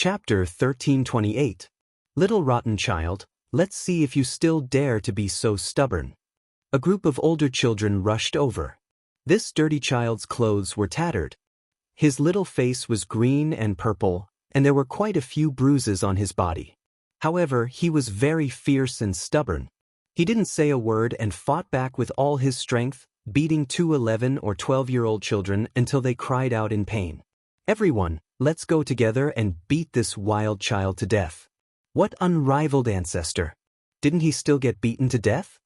Chapter 1328. Little rotten child, let's see if you still dare to be so stubborn. A group of older children rushed over. This dirty child's clothes were tattered. His little face was green and purple, and there were quite a few bruises on his body. However, he was very fierce and stubborn. He didn't say a word and fought back with all his strength, beating two 11 or 12-year-old children until they cried out in pain. Everyone, let's go together and beat this wild child to death. What unrivaled ancestor! Didn't he still get beaten to death?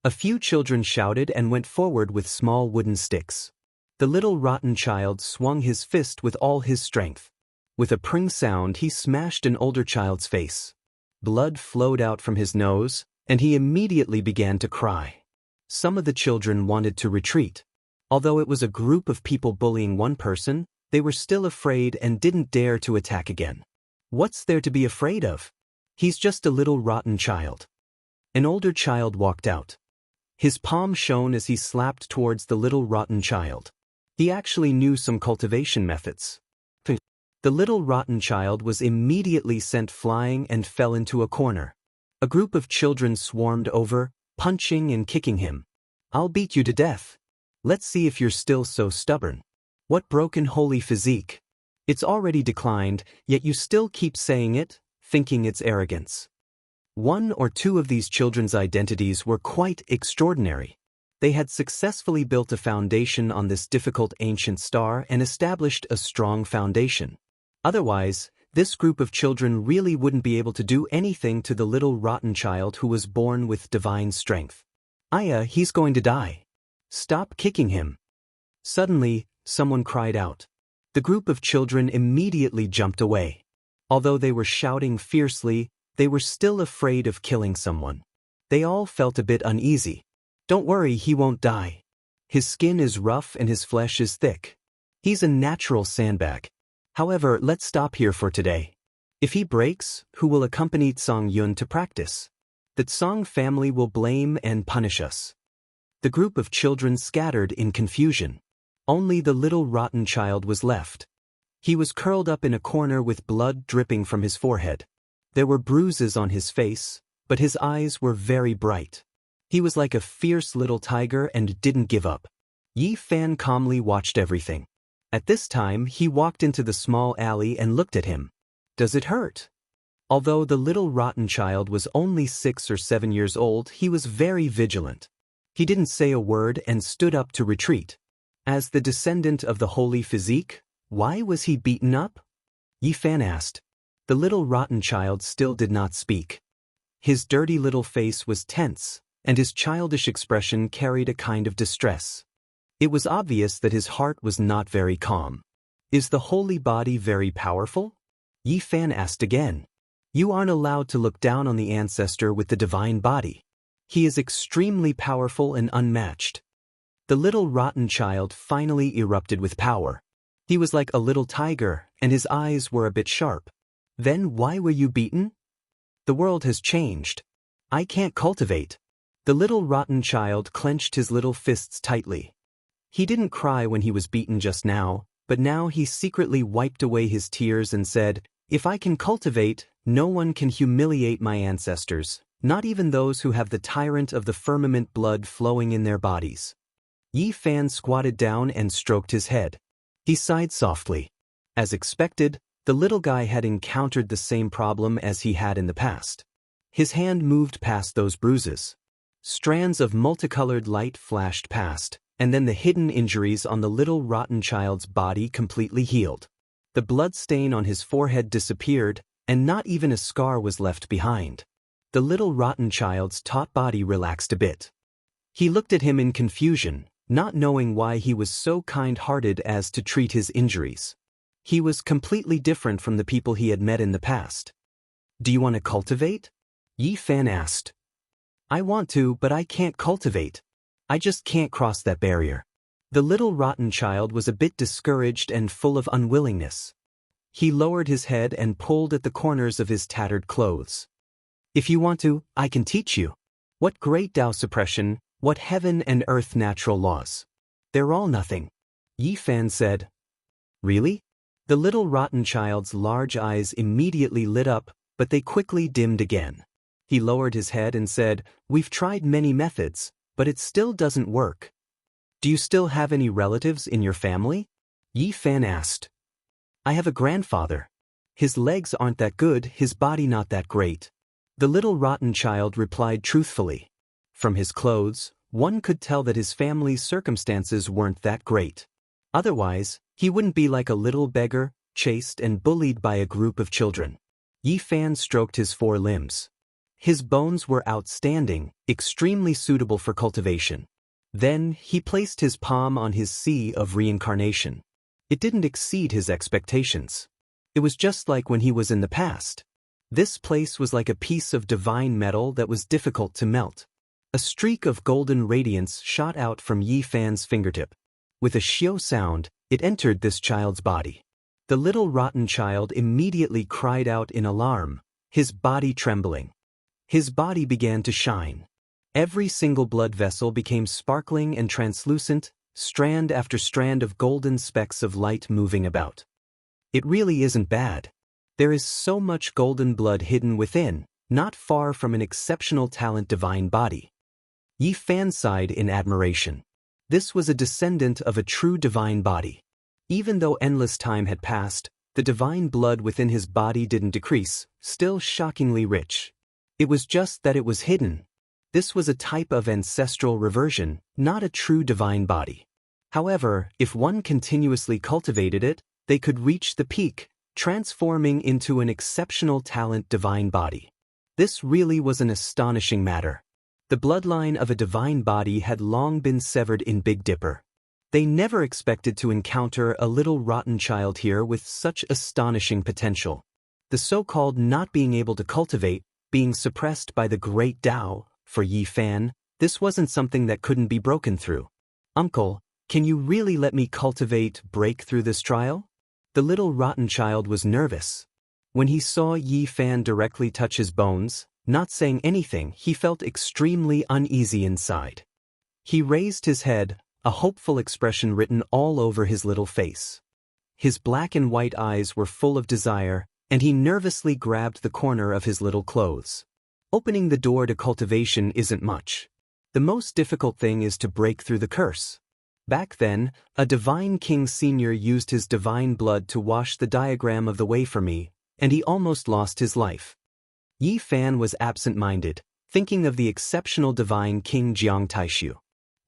A few children shouted and went forward with small wooden sticks. The little rotten child swung his fist with all his strength. With a pring sound, he smashed an older child's face. Blood flowed out from his nose, and he immediately began to cry. Some of the children wanted to retreat. Although it was a group of people bullying one person, they were still afraid and didn't dare to attack again. What's there to be afraid of? He's just a little rotten child. An older child walked out. His palm shone as he slapped towards the little rotten child. He actually knew some cultivation methods. The little rotten child was immediately sent flying and fell into a corner. A group of children swarmed over, punching and kicking him. I'll beat you to death. Let's see if you're still so stubborn. What broken holy physique. It's already declined, yet you still keep saying it, thinking it's arrogance. One or two of these children's identities were quite extraordinary. They had successfully built a foundation on this difficult ancient star and established a strong foundation. Otherwise, this group of children really wouldn't be able to do anything to the little rotten child who was born with divine strength. Aya, he's going to die. Stop kicking him. Suddenly, someone cried out. The group of children immediately jumped away. Although they were shouting fiercely, they were still afraid of killing someone. They all felt a bit uneasy. Don't worry, he won't die. His skin is rough and his flesh is thick. He's a natural sandbag. However, let's stop here for today. If he breaks, who will accompany Tsang Yun to practice? The Tsang family will blame and punish us. The group of children scattered in confusion. Only the little rotten child was left. He was curled up in a corner with blood dripping from his forehead. There were bruises on his face, but his eyes were very bright. He was like a fierce little tiger and didn't give up. Yi Fan calmly watched everything. At this time, he walked into the small alley and looked at him. Does it hurt? Although the little rotten child was only 6 or 7 years old, he was very vigilant. He didn't say a word and stood up to retreat. As the descendant of the holy physique, why was he beaten up? Yi Fan asked. The little rotten child still did not speak. His dirty little face was tense, and his childish expression carried a kind of distress. It was obvious that his heart was not very calm. Is the holy body very powerful? Yi Fan asked again. You aren't allowed to look down on the ancestor with the divine body. He is extremely powerful and unmatched. The little rotten child finally erupted with power. He was like a little tiger, and his eyes were a bit sharp. Then why were you beaten? The world has changed. I can't cultivate. The little rotten child clenched his little fists tightly. He didn't cry when he was beaten just now, but now he secretly wiped away his tears and said, If I can cultivate, no one can humiliate my ancestors, not even those who have the tyrant of the firmament blood flowing in their bodies. Yi Fan squatted down and stroked his head. He sighed softly. As expected, the little guy had encountered the same problem as he had in the past. His hand moved past those bruises. Strands of multicolored light flashed past, and then the hidden injuries on the little rotten child's body completely healed. The blood stain on his forehead disappeared, and not even a scar was left behind. The little rotten child's taut body relaxed a bit. He looked at him in confusion, not knowing why he was so kind-hearted as to treat his injuries. He was completely different from the people he had met in the past. Do you want to cultivate? Yi Fan asked. I want to, but I can't cultivate. I just can't cross that barrier. The little rotten child was a bit discouraged and full of unwillingness. He lowered his head and pulled at the corners of his tattered clothes. If you want to, I can teach you. What great Tao suppression, what heaven and earth natural laws. They're all nothing. Yi Fan said. Really? The little rotten child's large eyes immediately lit up, but they quickly dimmed again. He lowered his head and said, "We've tried many methods, but it still doesn't work." "Do you still have any relatives in your family?" Yi Fan asked. "I have a grandfather. His legs aren't that good, his body not that great." The little rotten child replied truthfully. From his clothes, one could tell that his family's circumstances weren't that great. Otherwise, he wouldn't be like a little beggar, chased and bullied by a group of children. Yi Fan stroked his 4 limbs. His bones were outstanding, extremely suitable for cultivation. Then, he placed his palm on his sea of reincarnation. It didn't exceed his expectations. It was just like when he was in the past. This place was like a piece of divine metal that was difficult to melt. A streak of golden radiance shot out from Yi Fan's fingertip. With a xiao sound, it entered this child's body. The little rotten child immediately cried out in alarm, his body trembling. His body began to shine. Every single blood vessel became sparkling and translucent, strand after strand of golden specks of light moving about. It really isn't bad. There is so much golden blood hidden within, not far from an exceptional talent divine body. Yi Fan sighed in admiration. This was a descendant of a true divine body. Even though endless time had passed, the divine blood within his body didn't decrease, still shockingly rich. It was just that it was hidden. This was a type of ancestral reversion, not a true divine body. However, if one continuously cultivated it, they could reach the peak, transforming into an exceptional talent divine body. This really was an astonishing matter. The bloodline of a divine body had long been severed in Big Dipper. They never expected to encounter a little rotten child here with such astonishing potential. The so-called not being able to cultivate, being suppressed by the great Tao, for Yi Fan, this wasn't something that couldn't be broken through. "Uncle, can you really let me break through this trial?" The little rotten child was nervous. When he saw Yi Fan directly touch his bones, not saying anything, he felt extremely uneasy inside. He raised his head, a hopeful expression written all over his little face. His black and white eyes were full of desire, and he nervously grabbed the corner of his little clothes. Opening the door to cultivation isn't much. The most difficult thing is to break through the curse. Back then, a divine king senior used his divine blood to wash the diagram of the way for me, and he almost lost his life. Yi Fan was absent-minded, thinking of the exceptional divine king Jianghu.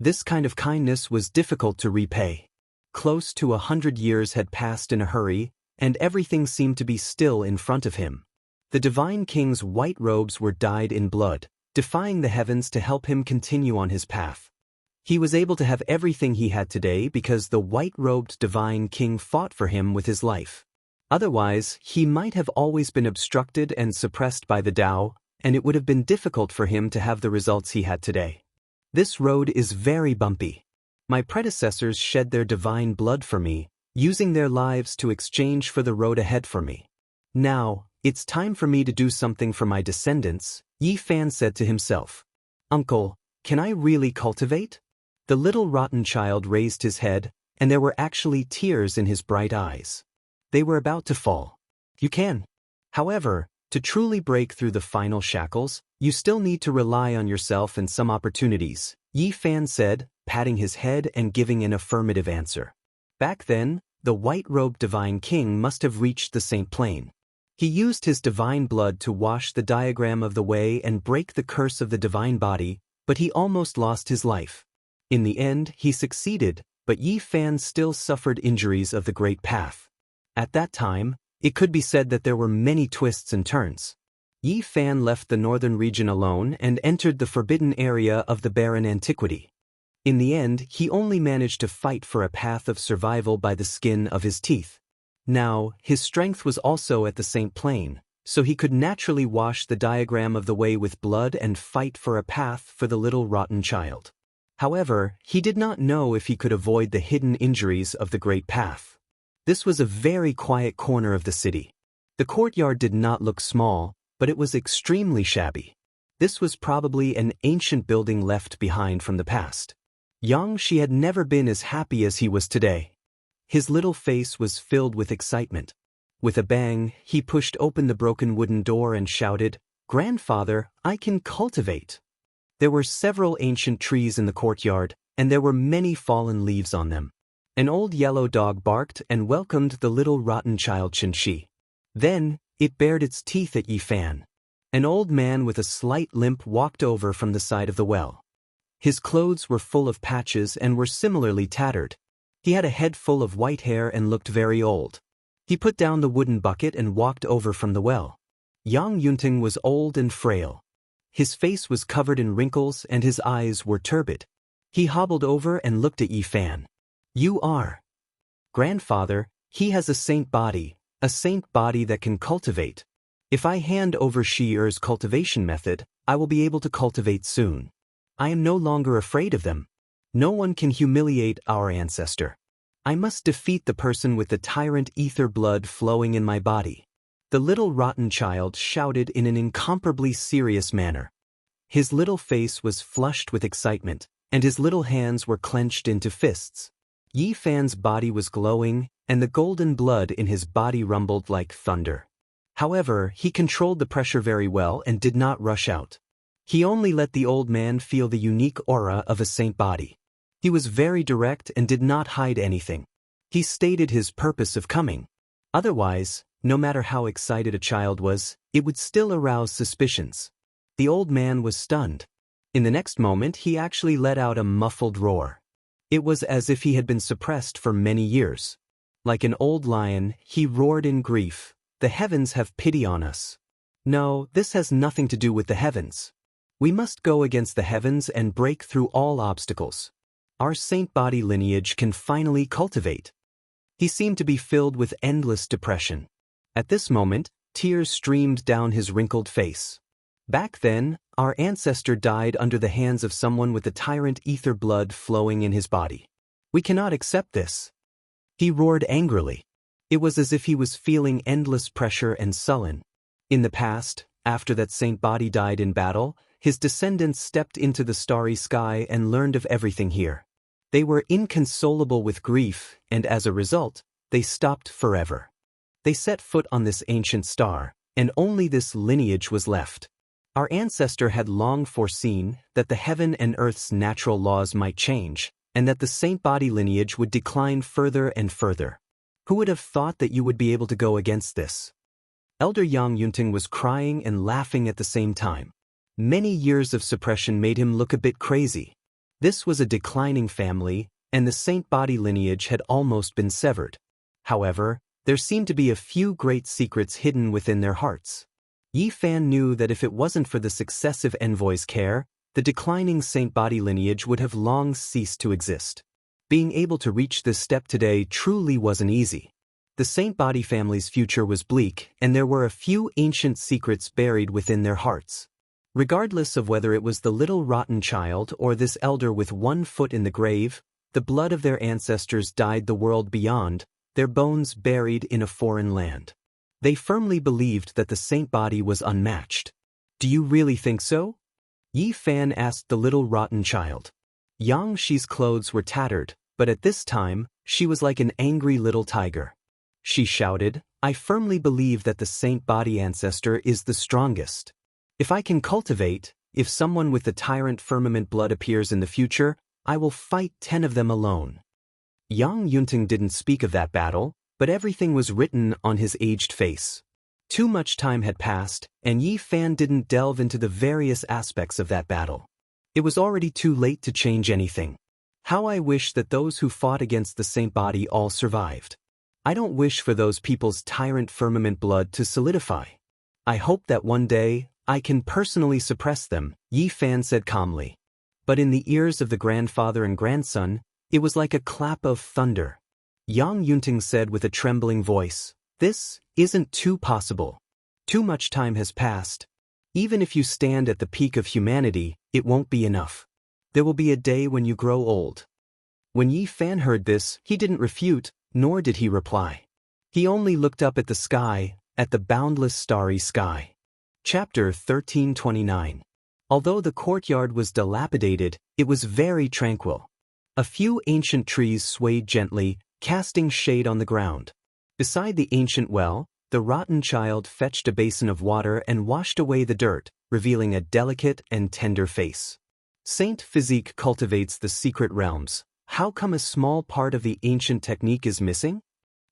This kind of kindness was difficult to repay. Close to 100 years had passed in a hurry, and everything seemed to be still in front of him. The divine king's white robes were dyed in blood, defying the heavens to help him continue on his path. He was able to have everything he had today because the white-robed divine king fought for him with his life. Otherwise, he might have always been obstructed and suppressed by the Tao, and it would have been difficult for him to have the results he had today. This road is very bumpy. My predecessors shed their divine blood for me, using their lives to exchange for the road ahead for me. Now, it's time for me to do something for my descendants, Yi Fan said to himself. "Uncle, can I really cultivate?" The little rotten child raised his head, and there were actually tears in his bright eyes. They were about to fall. "You can. However, to truly break through the final shackles, you still need to rely on yourself and some opportunities," Yi Fan said, patting his head and giving an affirmative answer. Back then, the white-robed divine king must have reached the Saint Plane. He used his divine blood to wash the diagram of the way and break the curse of the divine body, but he almost lost his life. In the end, he succeeded, but Yi Fan still suffered injuries of the Great Path. At that time, it could be said that there were many twists and turns. Yi Fan left the northern region alone and entered the forbidden area of the barren antiquity. In the end, he only managed to fight for a path of survival by the skin of his teeth. Now, his strength was also at the Saint Plane, so he could naturally wash the diagram of the way with blood and fight for a path for the little rotten child. However, he did not know if he could avoid the hidden injuries of the Great Path. This was a very quiet corner of the city. The courtyard did not look small, but it was extremely shabby. This was probably an ancient building left behind from the past. Jianghu had never been as happy as he was today. His little face was filled with excitement. With a bang, he pushed open the broken wooden door and shouted, "Grandfather, I can cultivate!" There were several ancient trees in the courtyard, and there were many fallen leaves on them. An old yellow dog barked and welcomed the little rotten child Qinshi. Then, it bared its teeth at Yi Fan. An old man with a slight limp walked over from the side of the well. His clothes were full of patches and were similarly tattered. He had a head full of white hair and looked very old. He put down the wooden bucket and walked over from the well. Yang Yunting was old and frail. His face was covered in wrinkles and his eyes were turbid. He hobbled over and looked at Yi Fan. "You are." "Grandfather, he has a saint body that can cultivate. If I hand over Shi Er's cultivation method, I will be able to cultivate soon. I am no longer afraid of them. No one can humiliate our ancestor. I must defeat the person with the tyrant ether blood flowing in my body." The little rotten child shouted in an incomparably serious manner. His little face was flushed with excitement, and his little hands were clenched into fists. Yi Fan's body was glowing, and the golden blood in his body rumbled like thunder. However, he controlled the pressure very well and did not rush out. He only let the old man feel the unique aura of a saint body. He was very direct and did not hide anything. He stated his purpose of coming. Otherwise, no matter how excited a child was, it would still arouse suspicions. The old man was stunned. In the next moment, he actually let out a muffled roar. It was as if he had been suppressed for many years. Like an old lion, he roared in grief, "The heavens have pity on us." No, this has nothing to do with the heavens. We must go against the heavens and break through all obstacles. Our saint body lineage can finally cultivate. He seemed to be filled with endless depression. At this moment, tears streamed down his wrinkled face. Back then, our ancestor died under the hands of someone with the tyrant ether blood flowing in his body. We cannot accept this. He roared angrily. It was as if he was feeling endless pressure and sullen. In the past, after that saint body died in battle, his descendants stepped into the starry sky and learned of everything here. They were inconsolable with grief, and as a result, they stopped forever. They set foot on this ancient star, and only this lineage was left. Our ancestor had long foreseen that the heaven and earth's natural laws might change, and that the saint body lineage would decline further and further. Who would have thought that you would be able to go against this? Elder Yang Yunting was crying and laughing at the same time. Many years of suppression made him look a bit crazy. This was a declining family, and the saint body lineage had almost been severed. However, there seemed to be a few great secrets hidden within their hearts. Yi Fan knew that if it wasn't for the successive envoys' care, the declining saint body lineage would have long ceased to exist. Being able to reach this step today truly wasn't easy. The saint body family's future was bleak, and there were a few ancient secrets buried within their hearts. Regardless of whether it was the little rotten child or this elder with 1 foot in the grave, the blood of their ancestors dyed the world beyond, their bones buried in a foreign land. They firmly believed that the saint body was unmatched. "Do you really think so?" Yi Fan asked the little rotten child. Yang Shi's clothes were tattered, but at this time, she was like an angry little tiger. She shouted, "I firmly believe that the saint body ancestor is the strongest. If I can cultivate, if someone with the tyrant firmament blood appears in the future, I will fight 10 of them alone." Yang Yunting didn't speak of that battle, but everything was written on his aged face. Too much time had passed, and Yi Fan didn't delve into the various aspects of that battle. It was already too late to change anything. How I wish that those who fought against the saint body all survived. I don't wish for those people's tyrant firmament blood to solidify. I hope that one day, I can personally suppress them, Yi Fan said calmly. But in the ears of the grandfather and grandson, it was like a clap of thunder. Yang Yunting said with a trembling voice, "This isn't too possible. Too much time has passed. Even if you stand at the peak of humanity, it won't be enough. There will be a day when you grow old." When Yi Fan heard this, he didn't refute, nor did he reply. He only looked up at the sky, at the boundless starry sky. Chapter 1329. Although the courtyard was dilapidated, it was very tranquil. A few ancient trees swayed gently, casting shade on the ground. Beside the ancient well, the rotten child fetched a basin of water and washed away the dirt, revealing a delicate and tender face. Saint Physique cultivates the secret realms. How come a small part of the ancient technique is missing?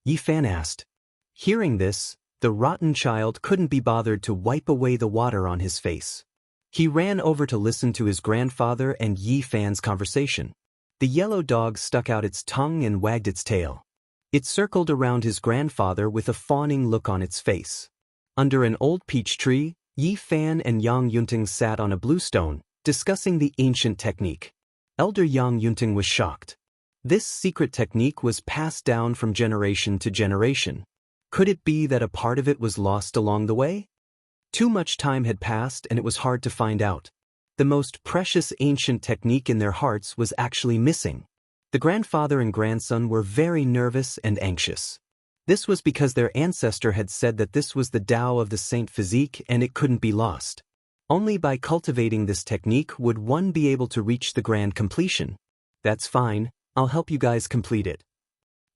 Yi Fan asked. Hearing this, the rotten child couldn't be bothered to wipe away the water on his face. He ran over to listen to his grandfather and Yi Fan's conversation. The yellow dog stuck out its tongue and wagged its tail. It circled around his grandfather with a fawning look on its face. Under an old peach tree, Yi Fan and Yang Yunting sat on a blue stone, discussing the ancient technique. Elder Yang Yunting was shocked. This secret technique was passed down from generation to generation. Could it be that a part of it was lost along the way? Too much time had passed and it was hard to find out. The most precious ancient technique in their hearts was actually missing. The grandfather and grandson were very nervous and anxious. This was because their ancestor had said that this was the Tao of the Saint Physique and it couldn't be lost. Only by cultivating this technique would one be able to reach the grand completion. That's fine, I'll help you guys complete it.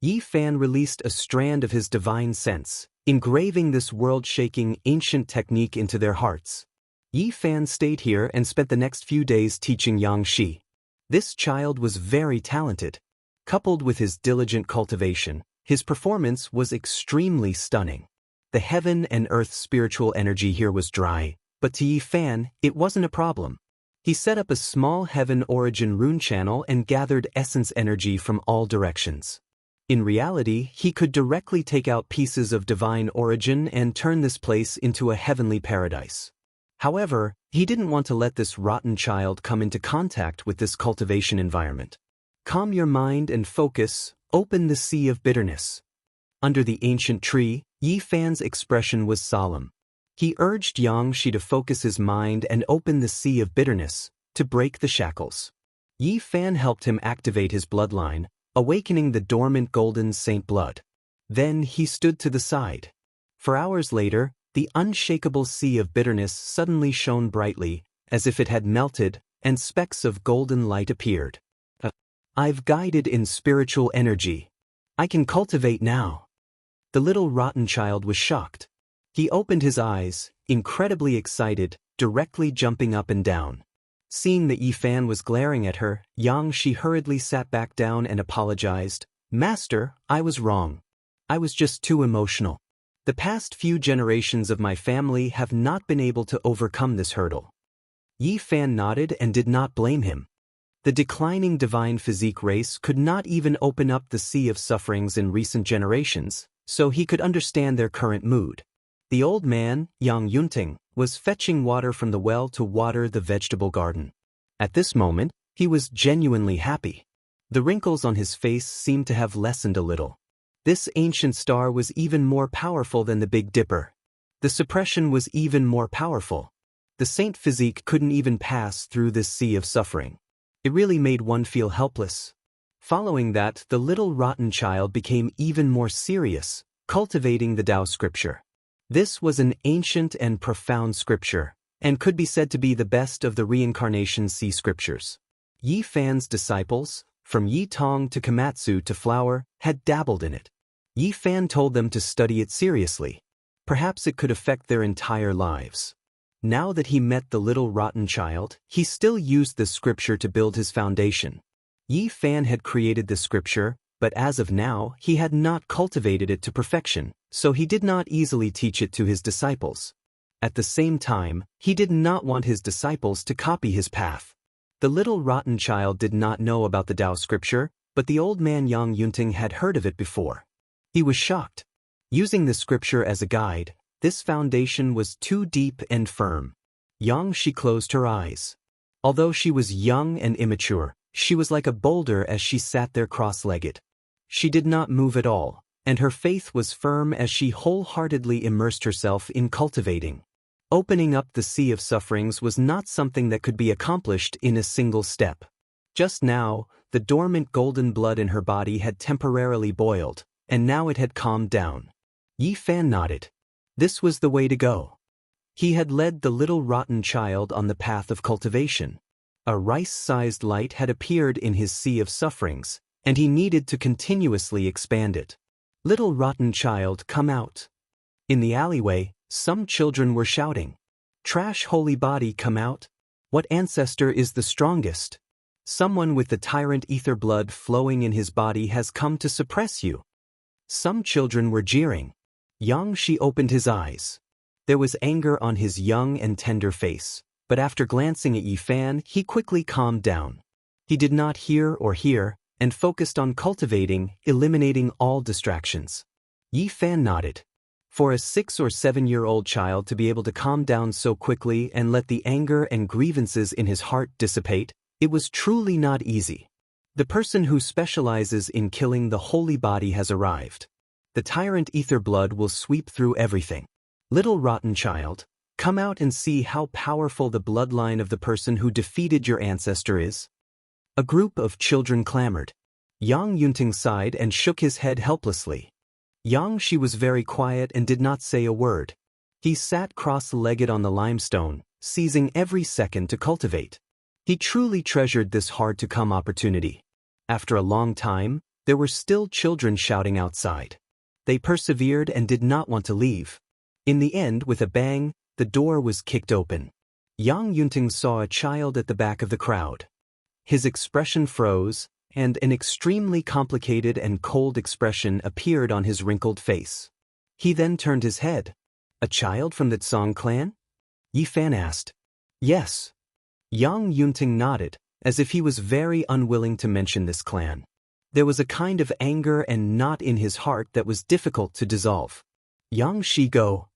Yi Fan released a strand of his divine sense, engraving this world-shaking ancient technique into their hearts. Yi Fan stayed here and spent the next few days teaching Yang Shi. This child was very talented. Coupled with his diligent cultivation, his performance was extremely stunning. The heaven and earth spiritual energy here was dry, but to Yi Fan, it wasn't a problem. He set up a small heaven origin rune channel and gathered essence energy from all directions. In reality, he could directly take out pieces of divine origin and turn this place into a heavenly paradise. However, he didn't want to let this rotten child come into contact with this cultivation environment. Calm your mind and focus, open the sea of bitterness. Under the ancient tree, Yi Fan's expression was solemn. He urged Yang Shi to focus his mind and open the sea of bitterness, to break the shackles. Yi Fan helped him activate his bloodline, awakening the dormant golden saint blood. Then he stood to the side. For hours later, the unshakable sea of bitterness suddenly shone brightly, as if it had melted, and specks of golden light appeared. I've guided in spiritual energy. I can cultivate now. The little rotten child was shocked. He opened his eyes, incredibly excited, directly jumping up and down. Seeing that Yi Fan was glaring at her, Yang Shi hurriedly sat back down and apologized. Master, I was wrong. I was just too emotional. The past few generations of my family have not been able to overcome this hurdle. Yi Fan nodded and did not blame him. The declining divine physique race could not even open up the sea of sufferings in recent generations, so he could understand their current mood. The old man, Yang Yunting, was fetching water from the well to water the vegetable garden. At this moment, he was genuinely happy. The wrinkles on his face seemed to have lessened a little. This ancient star was even more powerful than the Big Dipper. The suppression was even more powerful. The Saint Physique couldn't even pass through this sea of suffering. It really made one feel helpless. Following that, the little rotten child became even more serious, cultivating the Tao scripture. This was an ancient and profound scripture, and could be said to be the best of the reincarnation sea scriptures. Yi Fan's disciples, from Yi Tong to Komatsu to Flower, had dabbled in it. Yi Fan told them to study it seriously. Perhaps it could affect their entire lives. Now that he met the little rotten child, he still used the scripture to build his foundation. Yi Fan had created the scripture, but as of now, he had not cultivated it to perfection, so he did not easily teach it to his disciples. At the same time, he did not want his disciples to copy his path. The little rotten child did not know about the Tao scripture, but the old man Yang Yunting had heard of it before. He was shocked. Using the scripture as a guide, this foundation was too deep and firm. Yang Shi closed her eyes. Although she was young and immature, she was like a boulder as she sat there cross-legged. She did not move at all, and her faith was firm as she wholeheartedly immersed herself in cultivating. Opening up the sea of sufferings was not something that could be accomplished in a single step. Just now, the dormant golden blood in her body had temporarily boiled, and now it had calmed down. Yi Fan nodded. This was the way to go. He had led the little rotten child on the path of cultivation. A rice-sized light had appeared in his sea of sufferings, and he needed to continuously expand it. Little rotten child, come out. In the alleyway, some children were shouting. Trash holy body, come out. What ancestor is the strongest? Someone with the tyrant ether blood flowing in his body has come to suppress you. Some children were jeering. Jianghu opened his eyes. There was anger on his young and tender face, but after glancing at Yi Fan, he quickly calmed down. He did not hear, and focused on cultivating, eliminating all distractions. Yi Fan nodded. For a 6 or 7-year-old child to be able to calm down so quickly and let the anger and grievances in his heart dissipate, it was truly not easy. The person who specializes in killing the holy body has arrived. The tyrant ether blood will sweep through everything. Little rotten child, come out and see how powerful the bloodline of the person who defeated your ancestor is. A group of children clamored. Yang Yunting sighed and shook his head helplessly. Jianghu was very quiet and did not say a word. He sat cross-legged on the limestone, seizing every second to cultivate. He truly treasured this hard-to-come opportunity. After a long time, there were still children shouting outside. They persevered and did not want to leave. In the end, with a bang, the door was kicked open. Yang Yunting saw a child at the back of the crowd. His expression froze, and an extremely complicated and cold expression appeared on his wrinkled face. He then turned his head. A child from the Tsang clan? Yi Fan asked. Yes. Yang Yunting nodded, as if he was very unwilling to mention this clan. There was a kind of anger and knot in his heart that was difficult to dissolve. Jianghu, go.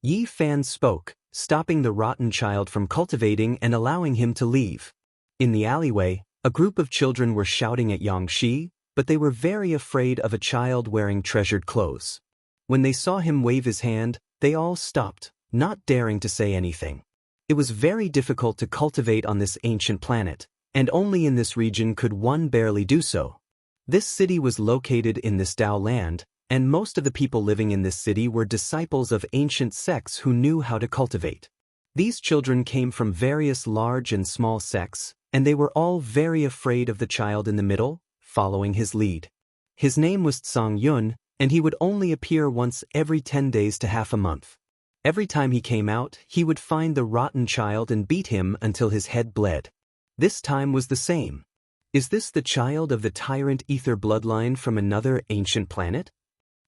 Yi Fan spoke, stopping the rotten child from cultivating and allowing him to leave. In the alleyway, a group of children were shouting at Jianghu, but they were very afraid of a child wearing treasured clothes. When they saw him wave his hand, they all stopped, not daring to say anything. It was very difficult to cultivate on this ancient planet, and only in this region could one barely do so. This city was located in this Dao land, and most of the people living in this city were disciples of ancient sects who knew how to cultivate. These children came from various large and small sects, and they were all very afraid of the child in the middle, following his lead. His name was Tsang Yun, and he would only appear once every 10 days to half a month. Every time he came out, he would find the rotten child and beat him until his head bled. This time was the same. Is this the child of the tyrant ether bloodline from another ancient planet?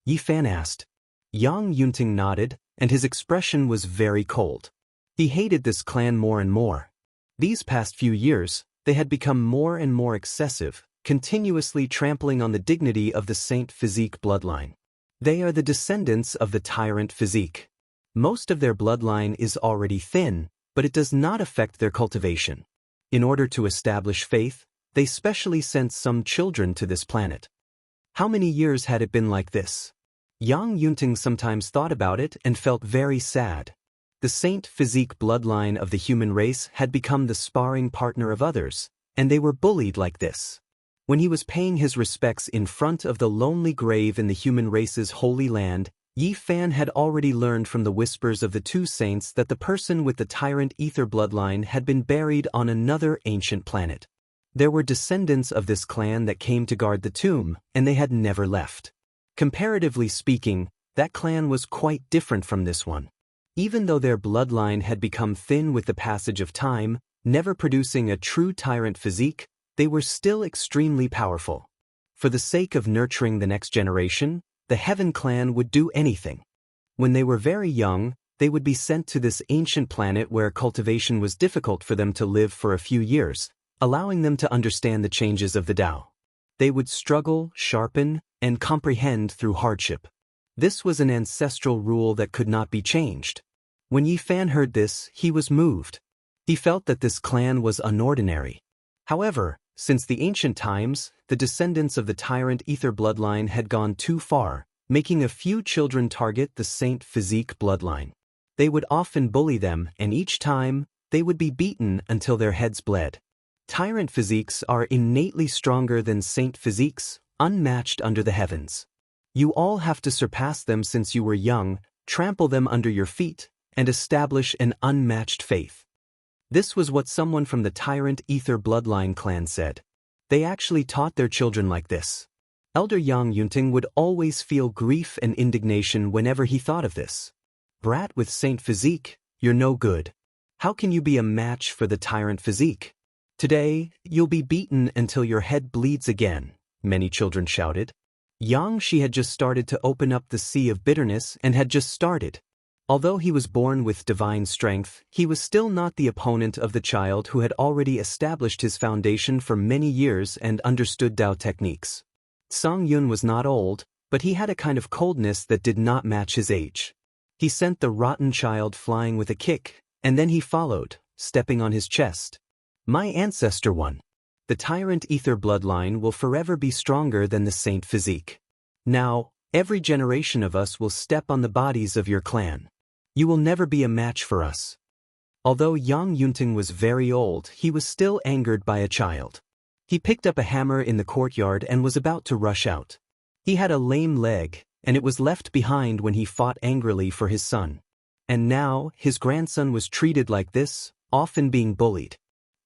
Yi Fan asked. Yang Yunting nodded, and his expression was very cold. He hated this clan more and more. These past few years, they had become more and more excessive, continuously trampling on the dignity of the Saint Physique bloodline. They are the descendants of the tyrant Physique. Most of their bloodline is already thin, but it does not affect their cultivation. In order to establish faith, they specially sent some children to this planet. How many years had it been like this? Yang Yunting sometimes thought about it and felt very sad. The Saint Physique bloodline of the human race had become the sparring partner of others, and they were bullied like this. When he was paying his respects in front of the lonely grave in the human race's holy land, Yi Fan had already learned from the whispers of the two saints that the person with the tyrant ether bloodline had been buried on another ancient planet. There were descendants of this clan that came to guard the tomb, and they had never left. Comparatively speaking, that clan was quite different from this one. Even though their bloodline had become thin with the passage of time, never producing a true tyrant physique, they were still extremely powerful. For the sake of nurturing the next generation, the Heaven clan would do anything. When they were very young, they would be sent to this ancient planet where cultivation was difficult for them to live for a few years, allowing them to understand the changes of the Tao. They would struggle, sharpen, and comprehend through hardship. This was an ancestral rule that could not be changed. When Yi Fan heard this, he was moved. He felt that this clan was unordinary. However, since the ancient times, the descendants of the tyrant ether bloodline had gone too far, making a few children target the Saint Physique bloodline. They would often bully them, and each time, they would be beaten until their heads bled. Tyrant physiques are innately stronger than Saint Physiques, unmatched under the heavens. You all have to surpass them since you were young, trample them under your feet, and establish an unmatched faith. This was what someone from the tyrant ether bloodline clan said. They actually taught their children like this. Elder Yang Yunting would always feel grief and indignation whenever he thought of this. Brat with saint physique, you're no good. How can you be a match for the tyrant physique? Today, you'll be beaten until your head bleeds again, many children shouted. Yang Shi had just started to open up the sea of bitterness and had just started. Although he was born with divine strength, he was still not the opponent of the child who had already established his foundation for many years and understood Tao techniques. Song Yun was not old, but he had a kind of coldness that did not match his age. He sent the rotten child flying with a kick, and then he followed, stepping on his chest. My ancestor won. The tyrant ether bloodline will forever be stronger than the saint physique. Now, every generation of us will step on the bodies of your clan. You will never be a match for us. Although Yang Yunting was very old, he was still angered by a child. He picked up a hammer in the courtyard and was about to rush out. He had a lame leg, and it was left behind when he fought angrily for his son. And now, his grandson was treated like this, often being bullied.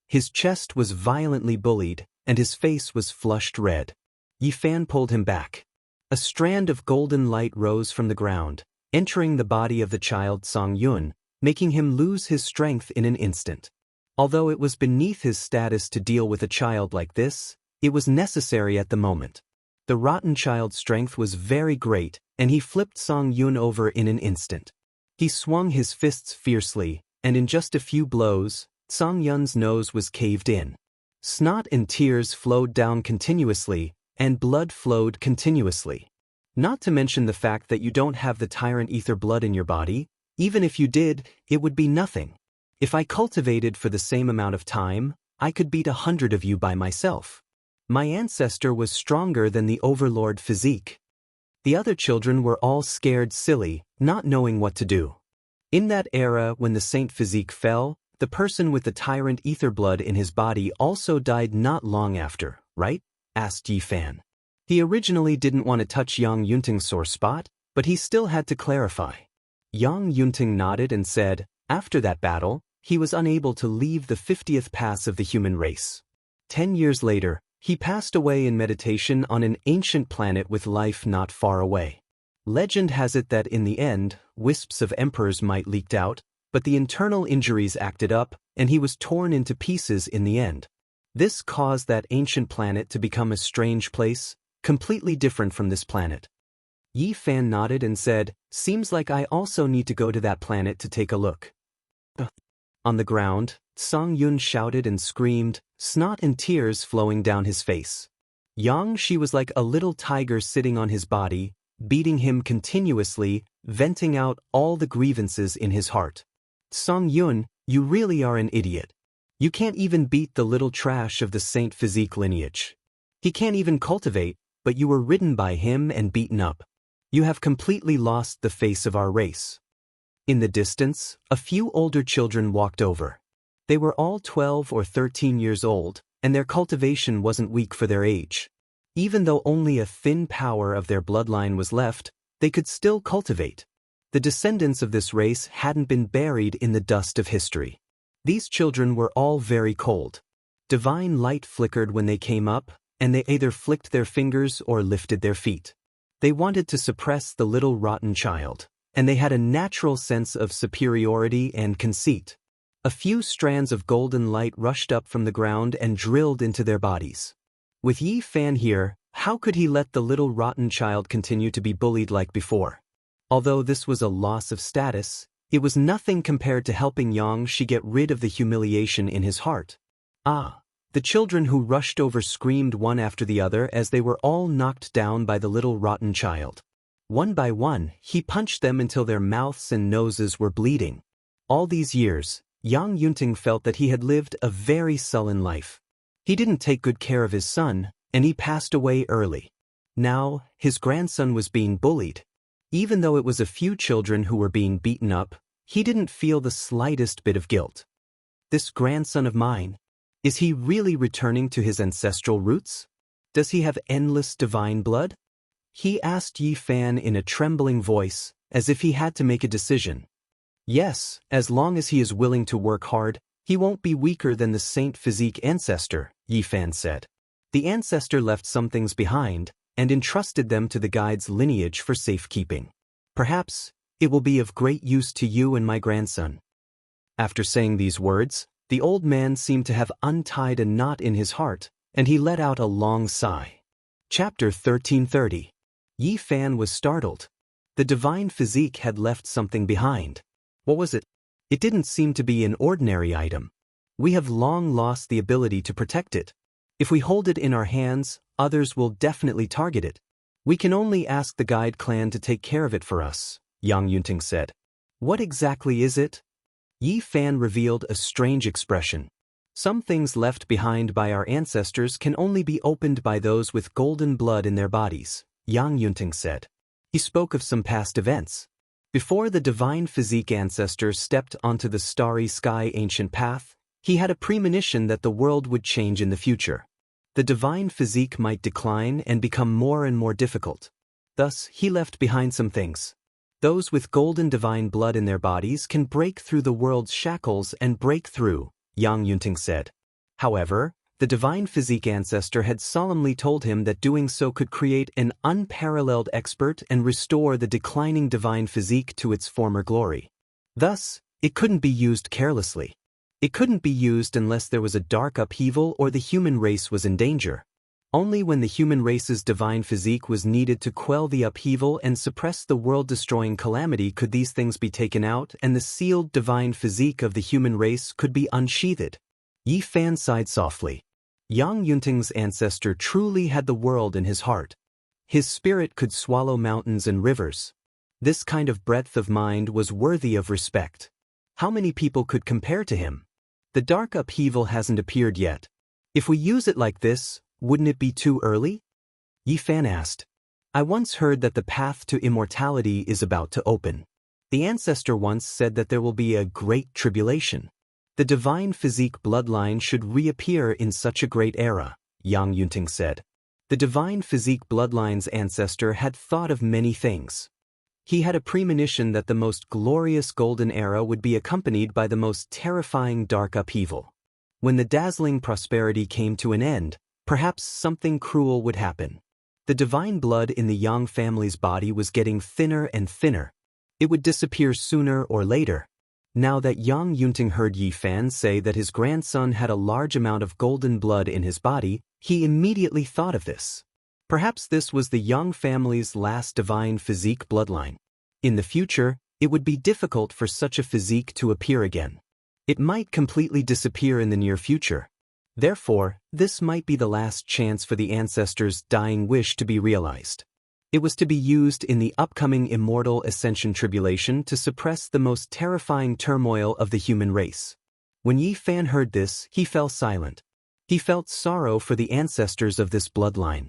His chest was violently bullied, and his face was flushed red. Yi Fan pulled him back. A strand of golden light rose from the ground, entering the body of the child Song Yun, making him lose his strength in an instant. Although it was beneath his status to deal with a child like this, it was necessary at the moment. The rotten child's strength was very great, and he flipped Song Yun over in an instant. He swung his fists fiercely, and in just a few blows, Song Yun's nose was caved in. Snot and tears flowed down continuously, and blood flowed continuously. Not to mention the fact that you don't have the tyrant ether blood in your body. Even if you did, it would be nothing. If I cultivated for the same amount of time, I could beat 100 of you by myself. My ancestor was stronger than the overlord physique. The other children were all scared silly, not knowing what to do. In that era when the saint physique fell, the person with the tyrant ether blood in his body also died not long after, right? Asked Yi Fan. He originally didn't want to touch Yang Yunting's sore spot, but he still had to clarify. Yang Yunting nodded and said, after that battle, he was unable to leave the 50th pass of the human race. 10 years later, he passed away in meditation on an ancient planet with life not far away. Legend has it that in the end, wisps of emperors might leaked out, but the internal injuries acted up, and he was torn into pieces in the end. This caused that ancient planet to become a strange place, completely different from this planet. Yi Fan nodded and said, seems like I also need to go to that planet to take a look. On the ground, Song Yun shouted and screamed, snot and tears flowing down his face. Yang Shi was like a little tiger sitting on his body, beating him continuously, venting out all the grievances in his heart. Song Yun, you really are an idiot. You can't even beat the little trash of the saint physique lineage. He can't even cultivate, but you were ridden by him and beaten up. You have completely lost the face of our race. In the distance, a few older children walked over. They were all 12 or 13 years old, and their cultivation wasn't weak for their age. Even though only a thin power of their bloodline was left, they could still cultivate. The descendants of this race hadn't been buried in the dust of history. These children were all very cold. Divine light flickered when they came up, and they either flicked their fingers or lifted their feet. They wanted to suppress the little rotten child, and they had a natural sense of superiority and conceit. A few strands of golden light rushed up from the ground and drilled into their bodies. With Yi Fan here, how could he let the little rotten child continue to be bullied like before? Although this was a loss of status, it was nothing compared to helping Yang Shi get rid of the humiliation in his heart. The children who rushed over screamed one after the other as they were all knocked down by the little rotten child. One by one, he punched them until their mouths and noses were bleeding. All these years, Yang Yunting felt that he had lived a very sullen life. He didn't take good care of his son, and he passed away early. Now, his grandson was being bullied. Even though it was a few children who were being beaten up, he didn't feel the slightest bit of guilt. This grandson of mine, is he really returning to his ancestral roots? Does he have endless divine blood? He asked Yi Fan in a trembling voice, as if he had to make a decision. Yes, as long as he is willing to work hard, he won't be weaker than the saint physique ancestor, Yi Fan said. The ancestor left some things behind and entrusted them to the guide's lineage for safekeeping. Perhaps it will be of great use to you and my grandson. After saying these words, the old man seemed to have untied a knot in his heart, and he let out a long sigh. Chapter 1330. Yi Fan was startled. The divine physique had left something behind. What was it? It didn't seem to be an ordinary item. We have long lost the ability to protect it. If we hold it in our hands, others will definitely target it. We can only ask the guide clan to take care of it for us, Yang Yunting said. What exactly is it? Yi Fan revealed a strange expression. Some things left behind by our ancestors can only be opened by those with golden blood in their bodies, Yang Yunting said. He spoke of some past events. Before the divine physique ancestor stepped onto the starry sky ancient path, he had a premonition that the world would change in the future. The divine physique might decline and become more and more difficult. Thus, he left behind some things. Those with golden divine blood in their bodies can break through the world's shackles and break through, Yang Yunting said. However, the divine physique ancestor had solemnly told him that doing so could create an unparalleled expert and restore the declining divine physique to its former glory. Thus, it couldn't be used carelessly. It couldn't be used unless there was a dark upheaval or the human race was in danger. Only when the human race's divine physique was needed to quell the upheaval and suppress the world-destroying calamity could these things be taken out and the sealed divine physique of the human race could be unsheathed. Yi Fan sighed softly. Yang Yunting's ancestor truly had the world in his heart. His spirit could swallow mountains and rivers. This kind of breadth of mind was worthy of respect. How many people could compare to him? The dark upheaval hasn't appeared yet. If we use it like this, wouldn't it be too early? Yi Fan asked. I once heard that the path to immortality is about to open. The ancestor once said that there will be a great tribulation. The divine physique bloodline should reappear in such a great era, Yang Yunting said. The divine physique bloodline's ancestor had thought of many things. He had a premonition that the most glorious golden era would be accompanied by the most terrifying dark upheaval. When the dazzling prosperity came to an end, perhaps something cruel would happen. The divine blood in the Yang family's body was getting thinner and thinner. It would disappear sooner or later. Now that Yang Yunting heard Yi Fan say that his grandson had a large amount of golden blood in his body, he immediately thought of this. Perhaps this was the Yang family's last divine physique bloodline. In the future, it would be difficult for such a physique to appear again. It might completely disappear in the near future. Therefore, this might be the last chance for the ancestors' dying wish to be realized. It was to be used in the upcoming Immortal Ascension Tribulation to suppress the most terrifying turmoil of the human race. When Yi Fan heard this, he fell silent. He felt sorrow for the ancestors of this bloodline.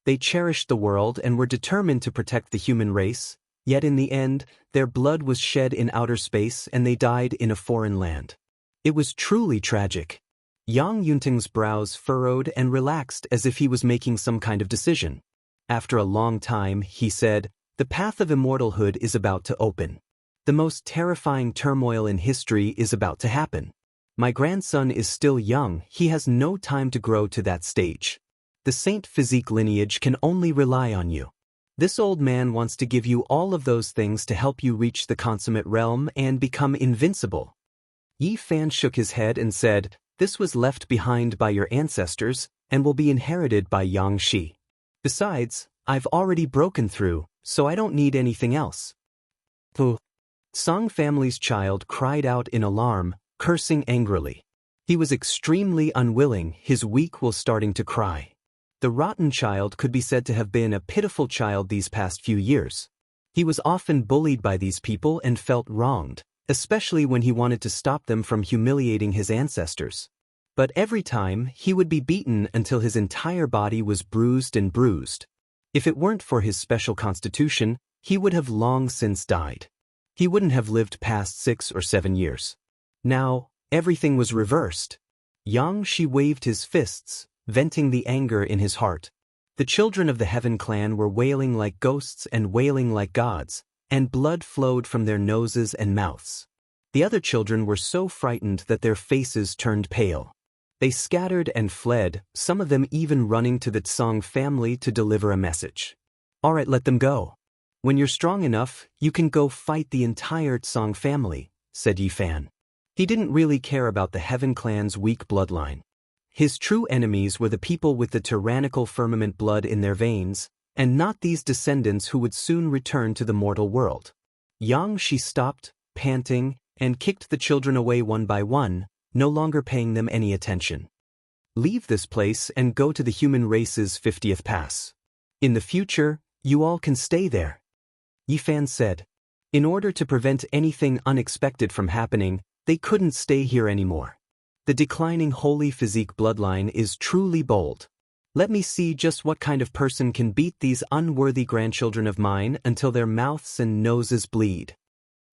They cherished the world and were determined to protect the human race, yet in the end, their blood was shed in outer space and they died in a foreign land. It was truly tragic. Yang Yunting's brows furrowed and relaxed as if he was making some kind of decision. After a long time, he said, the path of immortalhood is about to open. The most terrifying turmoil in history is about to happen. My grandson is still young, he has no time to grow to that stage. The Saint Physique lineage can only rely on you. This old man wants to give you all of those things to help you reach the consummate realm and become invincible. Yi Fan shook his head and said, this was left behind by your ancestors and will be inherited by Yang Shi. Besides, I've already broken through, so I don't need anything else. Puh. Song family's child cried out in alarm, cursing angrily. He was extremely unwilling, his weak will starting to cry. The rotten child could be said to have been a pitiful child these past few years. He was often bullied by these people and felt wronged, especially when he wanted to stop them from humiliating his ancestors. But every time, he would be beaten until his entire body was bruised and bruised. If it weren't for his special constitution, he would have long since died. He wouldn't have lived past 6 or 7 years. Now, everything was reversed. Yang Shi waved his fists, venting the anger in his heart. The children of the Heaven clan were wailing like ghosts and wailing like gods, and blood flowed from their noses and mouths. The other children were so frightened that their faces turned pale. They scattered and fled, some of them even running to the Tsang family to deliver a message. Alright, let them go. When you're strong enough, you can go fight the entire Tsang family, said Yi Fan. He didn't really care about the Heaven clan's weak bloodline. His true enemies were the people with the tyrannical Firmament blood in their veins, and not these descendants who would soon return to the mortal world. She stopped, panting, and kicked the children away one by one, no longer paying them any attention. Leave this place and go to the human race's 50th pass. In the future, you all can stay there. Yi Fan said. In order to prevent anything unexpected from happening, they couldn't stay here anymore. The declining holy physique bloodline is truly bold. Let me see just what kind of person can beat these unworthy grandchildren of mine until their mouths and noses bleed.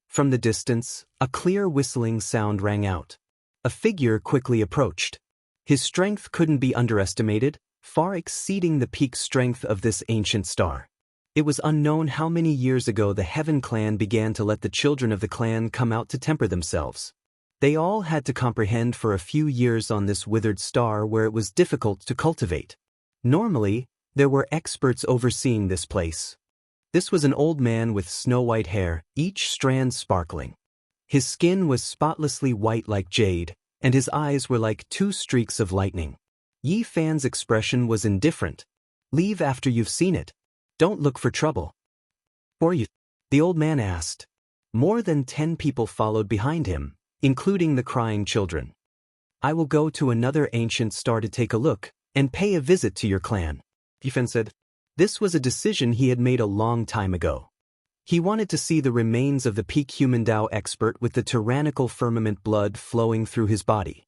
From the distance, a clear whistling sound rang out. A figure quickly approached. His strength couldn't be underestimated, far exceeding the peak strength of this ancient star. It was unknown how many years ago the Heaven clan began to let the children of the clan come out to temper themselves. They all had to comprehend for a few years on this withered star where it was difficult to cultivate. Normally, there were experts overseeing this place. This was an old man with snow-white hair, each strand sparkling. His skin was spotlessly white like jade, and his eyes were like two streaks of lightning. Yi Fan's expression was indifferent. Leave after you've seen it. Don't look for trouble. For you? The old man asked. More than 10 people followed behind him, including the crying children. I will go to another ancient star to take a look, and pay a visit to your clan. Yi Fan said. This was a decision he had made a long time ago. He wanted to see the remains of the peak human Dao expert with the tyrannical Firmament blood flowing through his body.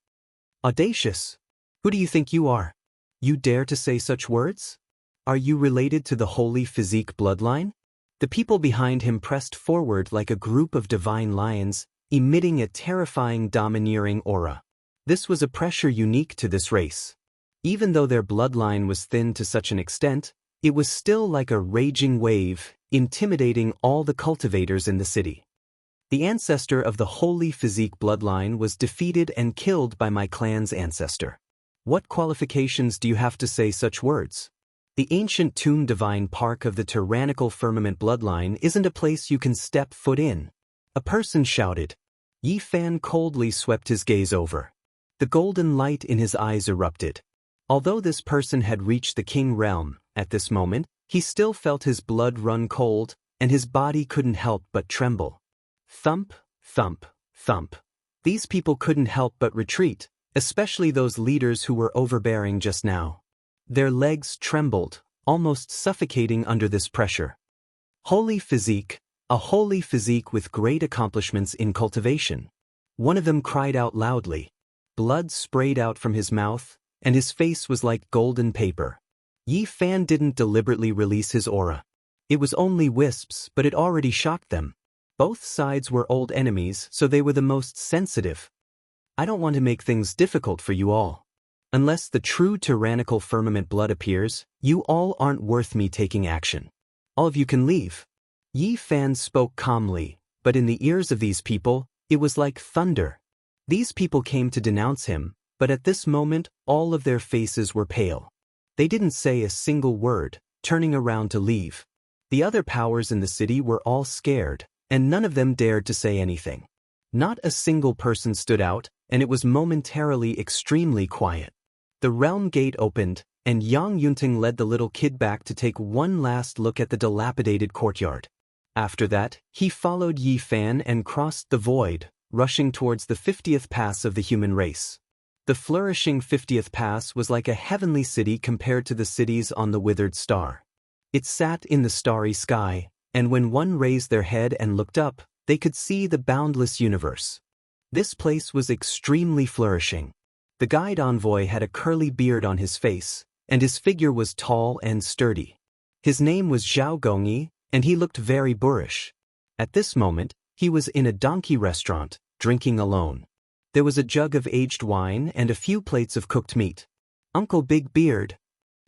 Audacious! Who do you think you are? You dare to say such words? Are you related to the holy physique bloodline? The people behind him pressed forward like a group of divine lions, emitting a terrifying domineering aura. This was a pressure unique to this race. Even though their bloodline was thin to such an extent, it was still like a raging wave, intimidating all the cultivators in the city. The ancestor of the holy physique bloodline was defeated and killed by my clan's ancestor. What qualifications do you have to say such words? The ancient tomb divine park of the tyrannical Firmament bloodline isn't a place you can step foot in. A person shouted. Yi Fan coldly swept his gaze over. The golden light in his eyes erupted. Although this person had reached the king realm, at this moment, he still felt his blood run cold, and his body couldn't help but tremble. Thump, thump, thump. These people couldn't help but retreat, especially those leaders who were overbearing just now. Their legs trembled, almost suffocating under this pressure. Holy physique, a holy physique with great accomplishments in cultivation. One of them cried out loudly. Blood sprayed out from his mouth, and his face was like golden paper. Yi Fan didn't deliberately release his aura. It was only wisps, but it already shocked them. Both sides were old enemies, so they were the most sensitive. I don't want to make things difficult for you all. Unless the true tyrannical Firmament blood appears, you all aren't worth me taking action. All of you can leave. Yi Fan spoke calmly, but in the ears of these people, it was like thunder. These people came to denounce him, but at this moment, all of their faces were pale. They didn't say a single word, turning around to leave. The other powers in the city were all scared, and none of them dared to say anything. Not a single person stood out, and it was momentarily extremely quiet. The realm gate opened, and Yang Yunting led the little kid back to take one last look at the dilapidated courtyard. After that, he followed Yi Fan and crossed the void, rushing towards the 50th pass of the human race. The flourishing 50th pass was like a heavenly city compared to the cities on the withered star. It sat in the starry sky, and when one raised their head and looked up, they could see the boundless universe. This place was extremely flourishing. The guide envoy had a curly beard on his face, and his figure was tall and sturdy. His name was Zhao Gongyi, and he looked very boorish. At this moment, he was in a donkey restaurant, drinking alone. There was a jug of aged wine and a few plates of cooked meat. Uncle Big Beard,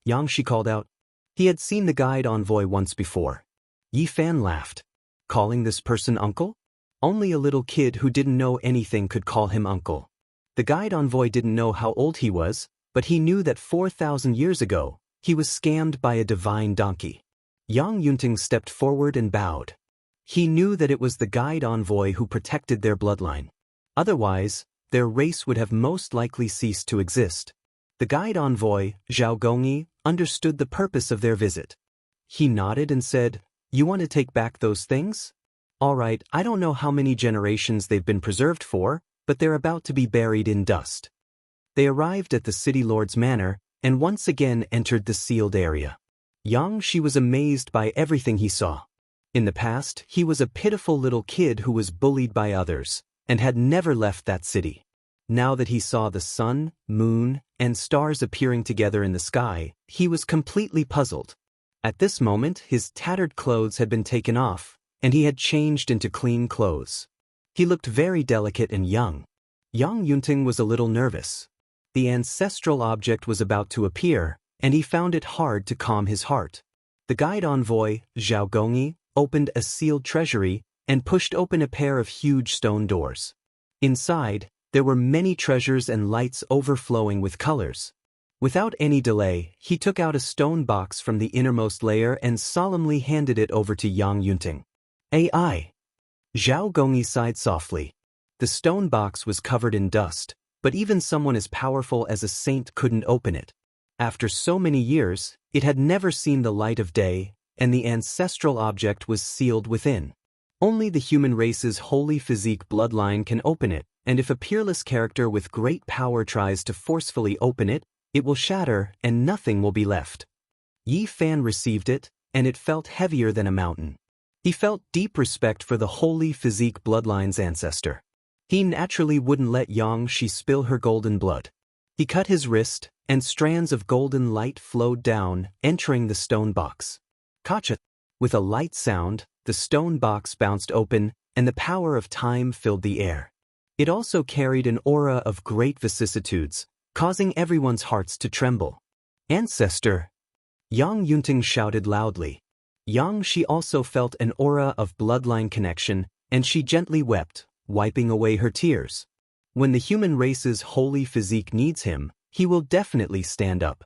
Yang called out. He had seen the guide envoy once before. Yi Fan laughed. Calling this person uncle? Only a little kid who didn't know anything could call him uncle. The guide envoy didn't know how old he was, but he knew that 4,000 years ago, he was scammed by a divine donkey. Yang Yunting stepped forward and bowed. He knew that it was the guide envoy who protected their bloodline. Otherwise, their race would have most likely ceased to exist. The guide envoy, Zhao Gongyi, understood the purpose of their visit. He nodded and said, "You want to take back those things? All right, I don't know how many generations they've been preserved for, but they're about to be buried in dust." They arrived at the city lord's manor, and once again entered the sealed area. Yang Shi was amazed by everything he saw. In the past, he was a pitiful little kid who was bullied by others, and had never left that city. Now that he saw the sun, moon, and stars appearing together in the sky, he was completely puzzled. At this moment, his tattered clothes had been taken off, and he had changed into clean clothes. He looked very delicate and young. Yang Yunting was a little nervous. The ancestral object was about to appear, and he found it hard to calm his heart. The guide envoy, Zhao Gongyi, opened a sealed treasury and pushed open a pair of huge stone doors. Inside, there were many treasures and lights overflowing with colors. Without any delay, he took out a stone box from the innermost layer and solemnly handed it over to Yang Yunting. "AI." Zhao Gongyi sighed softly. The stone box was covered in dust, but even someone as powerful as a saint couldn't open it. After so many years, it had never seen the light of day, and the ancestral object was sealed within. Only the human race's holy physique bloodline can open it, and if a peerless character with great power tries to forcefully open it, it will shatter and nothing will be left. Yi Fan received it, and it felt heavier than a mountain. He felt deep respect for the holy physique bloodline's ancestor. He naturally wouldn't let Yang Shi spill her golden blood. He cut his wrist, and strands of golden light flowed down, entering the stone box. Kacha! With a light sound, the stone box bounced open, and the power of time filled the air. It also carried an aura of great vicissitudes, causing everyone's hearts to tremble. "Ancestor!" Yang Yunting shouted loudly. Yang Shi also felt an aura of bloodline connection, and she gently wept, wiping away her tears. When the human race's holy physique needs him, he will definitely stand up.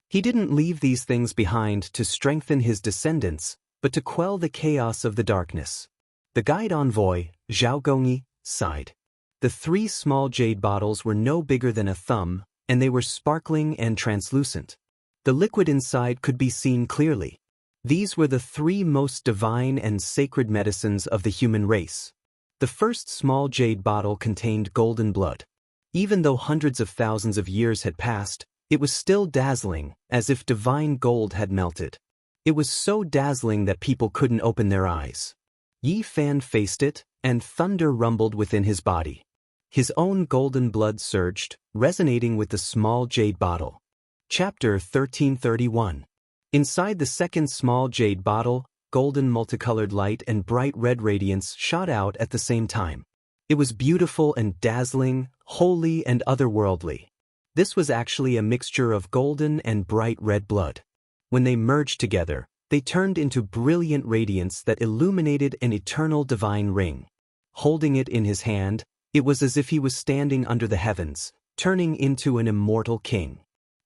He didn't leave these things behind to strengthen his descendants, but to quell the chaos of the darkness. The guide envoy, Zhao Gongyi, sighed. The 3 small jade bottles were no bigger than a thumb, and they were sparkling and translucent. The liquid inside could be seen clearly. These were the 3 most divine and sacred medicines of the human race. The first small jade bottle contained golden blood. Even though hundreds of thousands of years had passed, it was still dazzling, as if divine gold had melted. It was so dazzling that people couldn't open their eyes. Yi Fan faced it, and thunder rumbled within his body. His own golden blood surged, resonating with the small jade bottle. Chapter 1331. Inside the second small jade bottle, golden multicolored light and bright red radiance shot out at the same time. It was beautiful and dazzling, holy and otherworldly. This was actually a mixture of golden and bright red blood. When they merged together, they turned into brilliant radiance that illuminated an eternal divine ring. Holding it in his hand, it was as if he was standing under the heavens, turning into an immortal king.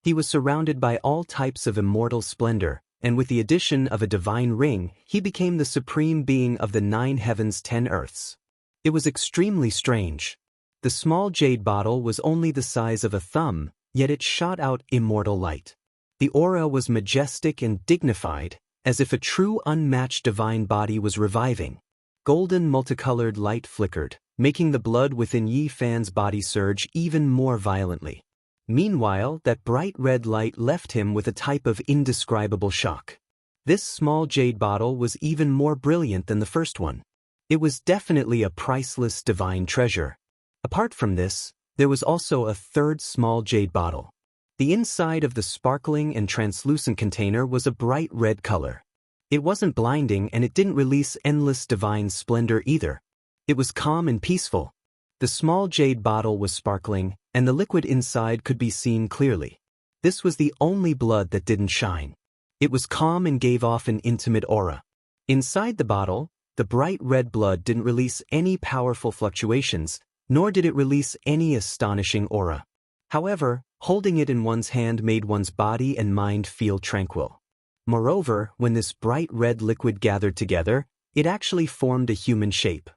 He was surrounded by all types of immortal splendor, and with the addition of a divine ring, he became the supreme being of the 9 heavens 10 earths. It was extremely strange. The small jade bottle was only the size of a thumb, yet it shot out immortal light. The aura was majestic and dignified, as if a true unmatched divine body was reviving. Golden multicolored light flickered, making the blood within Yi Fan's body surge even more violently. Meanwhile, that bright red light left him with a type of indescribable shock. This small jade bottle was even more brilliant than the first one. It was definitely a priceless divine treasure. Apart from this, there was also a third small jade bottle. The inside of the sparkling and translucent container was a bright red color. It wasn't blinding and it didn't release endless divine splendor either. It was calm and peaceful. The small jade bottle was sparkling, and the liquid inside could be seen clearly. This was the only blood that didn't shine. It was calm and gave off an intimate aura. Inside the bottle, the bright red blood didn't release any powerful fluctuations, nor did it release any astonishing aura. However, holding it in one's hand made one's body and mind feel tranquil. Moreover, when this bright red liquid gathered together, it actually formed a human shape.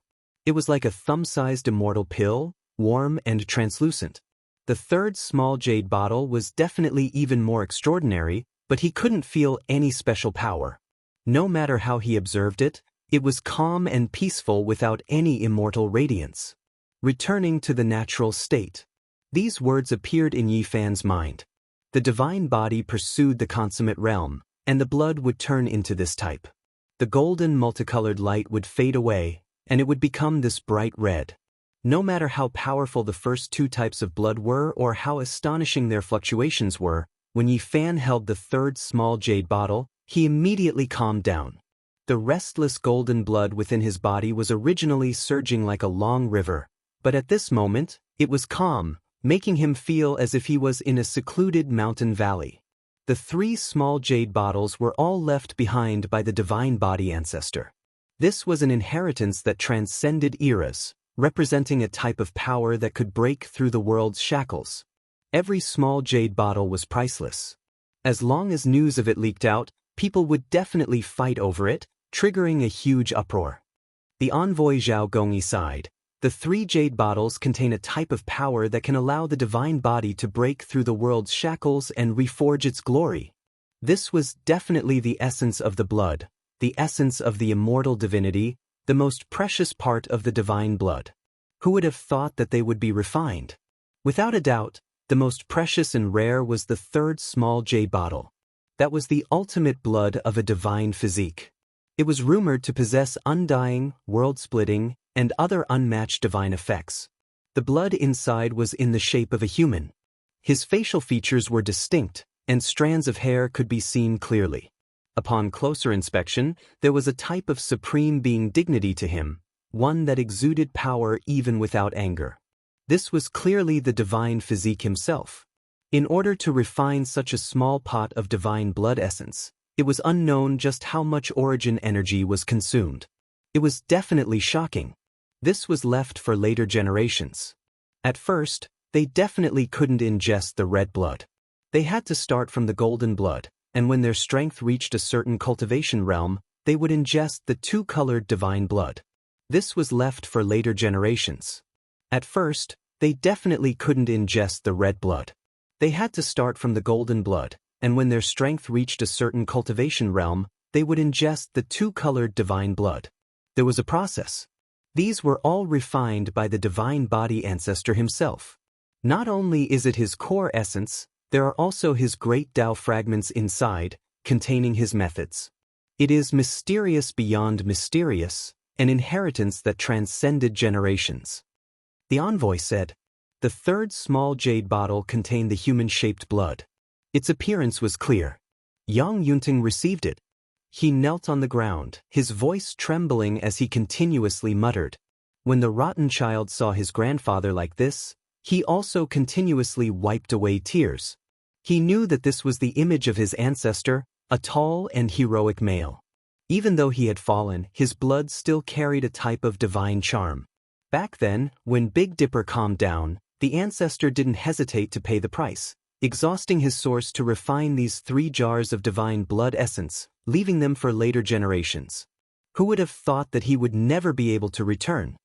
It was like a thumb-sized immortal pill, warm and translucent. The third small jade bottle was definitely even more extraordinary, but he couldn't feel any special power. No matter how he observed it, it was calm and peaceful without any immortal radiance. Returning to the natural state. These words appeared in Yi Fan's mind. The divine body pursued the consummate realm, and the blood would turn into this type. The golden multicolored light would fade away, and it would become this bright red. No matter how powerful the first two types of blood were or how astonishing their fluctuations were, when Yi Fan held the third small jade bottle, he immediately calmed down. The restless golden blood within his body was originally surging like a long river, but at this moment, it was calm, making him feel as if he was in a secluded mountain valley. The three small jade bottles were all left behind by the divine body ancestor. This was an inheritance that transcended eras, representing a type of power that could break through the world's shackles. Every small jade bottle was priceless. As long as news of it leaked out, people would definitely fight over it, triggering a huge uproar. The envoy Zhao Gongyi sighed. The three jade bottles contain a type of power that can allow the divine body to break through the world's shackles and reforge its glory. This was definitely the essence of the blood, the essence of the immortal divinity, the most precious part of the divine blood. Who would have thought that they would be refined? Without a doubt, the most precious and rare was the third small jade bottle. That was the ultimate blood of a divine physique. It was rumored to possess undying, world-splitting, and other unmatched divine effects. The blood inside was in the shape of a human. His facial features were distinct, and strands of hair could be seen clearly. Upon closer inspection, there was a type of supreme being dignity to him, one that exuded power even without anger. This was clearly the divine physique himself. In order to refine such a small pot of divine blood essence, it was unknown just how much origin energy was consumed. It was definitely shocking. This was left for later generations. At first, they definitely couldn't ingest the red blood. They had to start from the golden blood, and when their strength reached a certain cultivation realm, they would ingest the two-colored divine blood. This was left for later generations. At first, they definitely couldn't ingest the red blood. They had to start from the golden blood, and when their strength reached a certain cultivation realm, they would ingest the two-colored divine blood. There was a process. These were all refined by the divine body ancestor himself. Not only is it his core essence, there are also his great Tao fragments inside, containing his methods. It is mysterious beyond mysterious, an inheritance that transcended generations. The envoy said. The third small jade bottle contained the human-shaped blood. Its appearance was clear. Yang Yunting received it. He knelt on the ground, his voice trembling as he continuously muttered. When the rotten child saw his grandfather like this, he also continuously wiped away tears. He knew that this was the image of his ancestor, a tall and heroic male. Even though he had fallen, his blood still carried a type of divine charm. Back then, when Big Dipper calmed down, the ancestor didn't hesitate to pay the price, exhausting his source to refine these 3 jars of divine blood essence, leaving them for later generations. Who would have thought that he would never be able to return?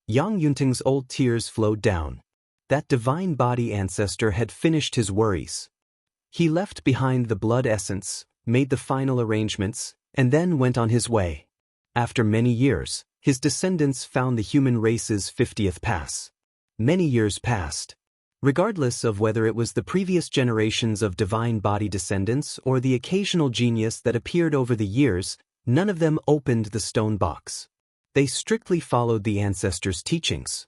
Yang Yunting's old tears flowed down. That divine body ancestor had finished his worries. He left behind the blood essence, made the final arrangements, and then went on his way. After many years, his descendants found the human race's 50th pass. Many years passed. Regardless of whether it was the previous generations of divine body descendants or the occasional genius that appeared over the years, none of them opened the stone box. They strictly followed the ancestors' teachings.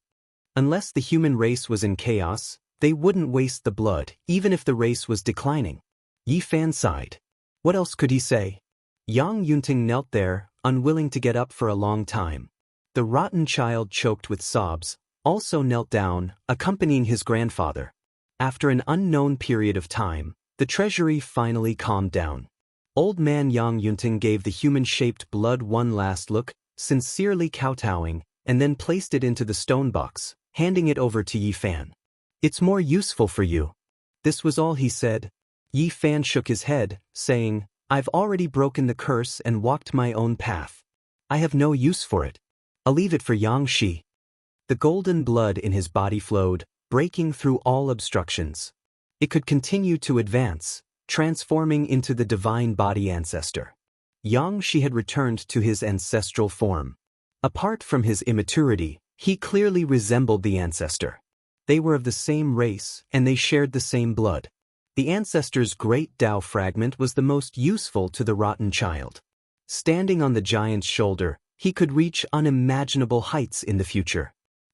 Unless the human race was in chaos, they wouldn't waste the blood, even if the race was declining. Yi Fan sighed. What else could he say? Yang Yunting knelt there, unwilling to get up for a long time. The rotten child choked with sobs, also knelt down, accompanying his grandfather. After an unknown period of time, the treasury finally calmed down. Old man Yang Yunting gave the human-shaped blood one last look, sincerely kowtowing, and then placed it into the stone box, handing it over to Yi Fan. "It's more useful for you." This was all he said. Yi Fan shook his head, saying, "I've already broken the curse and walked my own path. I have no use for it. I'll leave it for Yang Shi." The golden blood in his body flowed, breaking through all obstructions. It could continue to advance, transforming into the divine body ancestor. Yang Shi had returned to his ancestral form. Apart from his immaturity, he clearly resembled the ancestor. They were of the same race, and they shared the same blood. The ancestor's great Tao fragment was the most useful to the rotten child. Standing on the giant's shoulder, he could reach unimaginable heights in the future.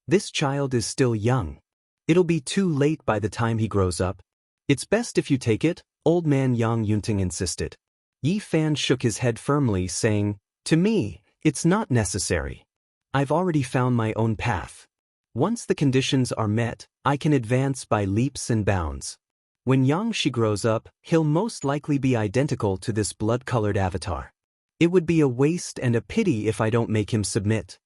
This child is still young. It'll be too late by the time he grows up. "It's best if you take it," old man Yang Yunting insisted. Yi Fan shook his head firmly, saying, "To me, it's not necessary. I've already found my own path. Once the conditions are met, I can advance by leaps and bounds. When Yang Shi grows up, he'll most likely be identical to this blood-colored avatar. It would be a waste and a pity if I don't make him submit."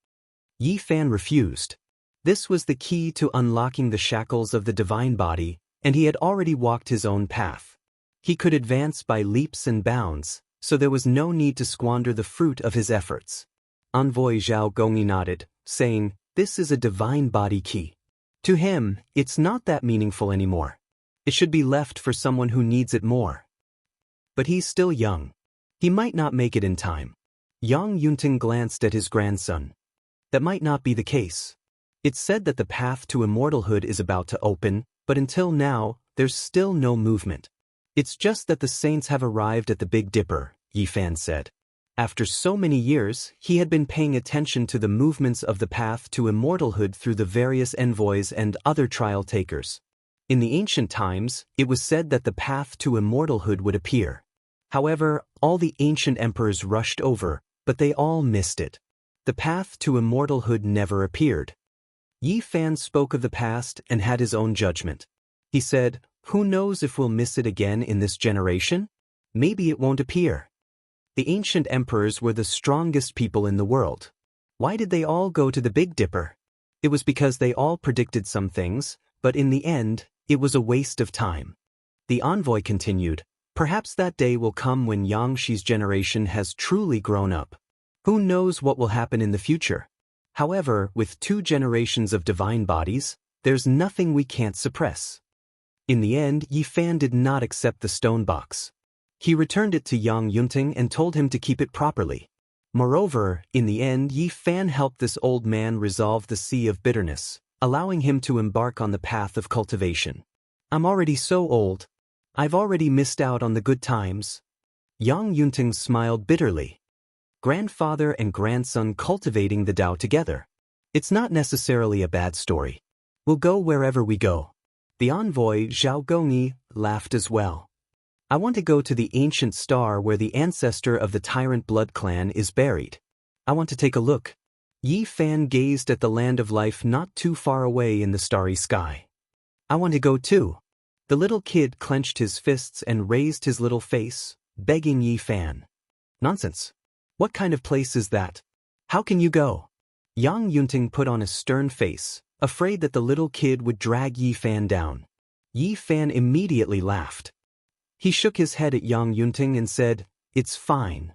Yi Fan refused. This was the key to unlocking the shackles of the divine body, and he had already walked his own path. He could advance by leaps and bounds, so there was no need to squander the fruit of his efforts. Envoy Zhao Gongyi nodded, saying, "This is a divine body key. To him, it's not that meaningful anymore. It should be left for someone who needs it more. But he's still young. He might not make it in time." Yang Yunting glanced at his grandson. "That might not be the case. It's said that the path to immortalhood is about to open, but until now, there's still no movement. It's just that the saints have arrived at the Big Dipper," Yi Fan said. After so many years, he had been paying attention to the movements of the path to immortalhood through the various envoys and other trial takers. In the ancient times, it was said that the path to immortalhood would appear. However, all the ancient emperors rushed over, but they all missed it. The path to immortalhood never appeared. Yi Fan spoke of the past and had his own judgment. He said, "Who knows if we'll miss it again in this generation? Maybe it won't appear." The ancient emperors were the strongest people in the world. Why did they all go to the Big Dipper? It was because they all predicted some things, but in the end, it was a waste of time. The envoy continued, "Perhaps that day will come when Yang Shi's generation has truly grown up. Who knows what will happen in the future? However, with 2 generations of divine bodies, there's nothing we can't suppress." In the end, Yi Fan did not accept the stone box. He returned it to Yang Yunting and told him to keep it properly. Moreover, in the end, Yi Fan helped this old man resolve the sea of bitterness, allowing him to embark on the path of cultivation. "I'm already so old. I've already missed out on the good times." Yang Yunting smiled bitterly. Grandfather and grandson cultivating the Tao together. It's not necessarily a bad story. We'll go wherever we go. The envoy, Zhao Gongyi, laughed as well. "I want to go to the ancient star where the ancestor of the tyrant blood clan is buried. I want to take a look." Yi Fan gazed at the land of life not too far away in the starry sky. "I want to go too." The little kid clenched his fists and raised his little face, begging Yi Fan. "Nonsense. What kind of place is that? How can you go?" Yang Yunting put on a stern face, afraid that the little kid would drag Yi Fan down. Yi Fan immediately laughed. He shook his head at Yang Yunting and said, "It's fine."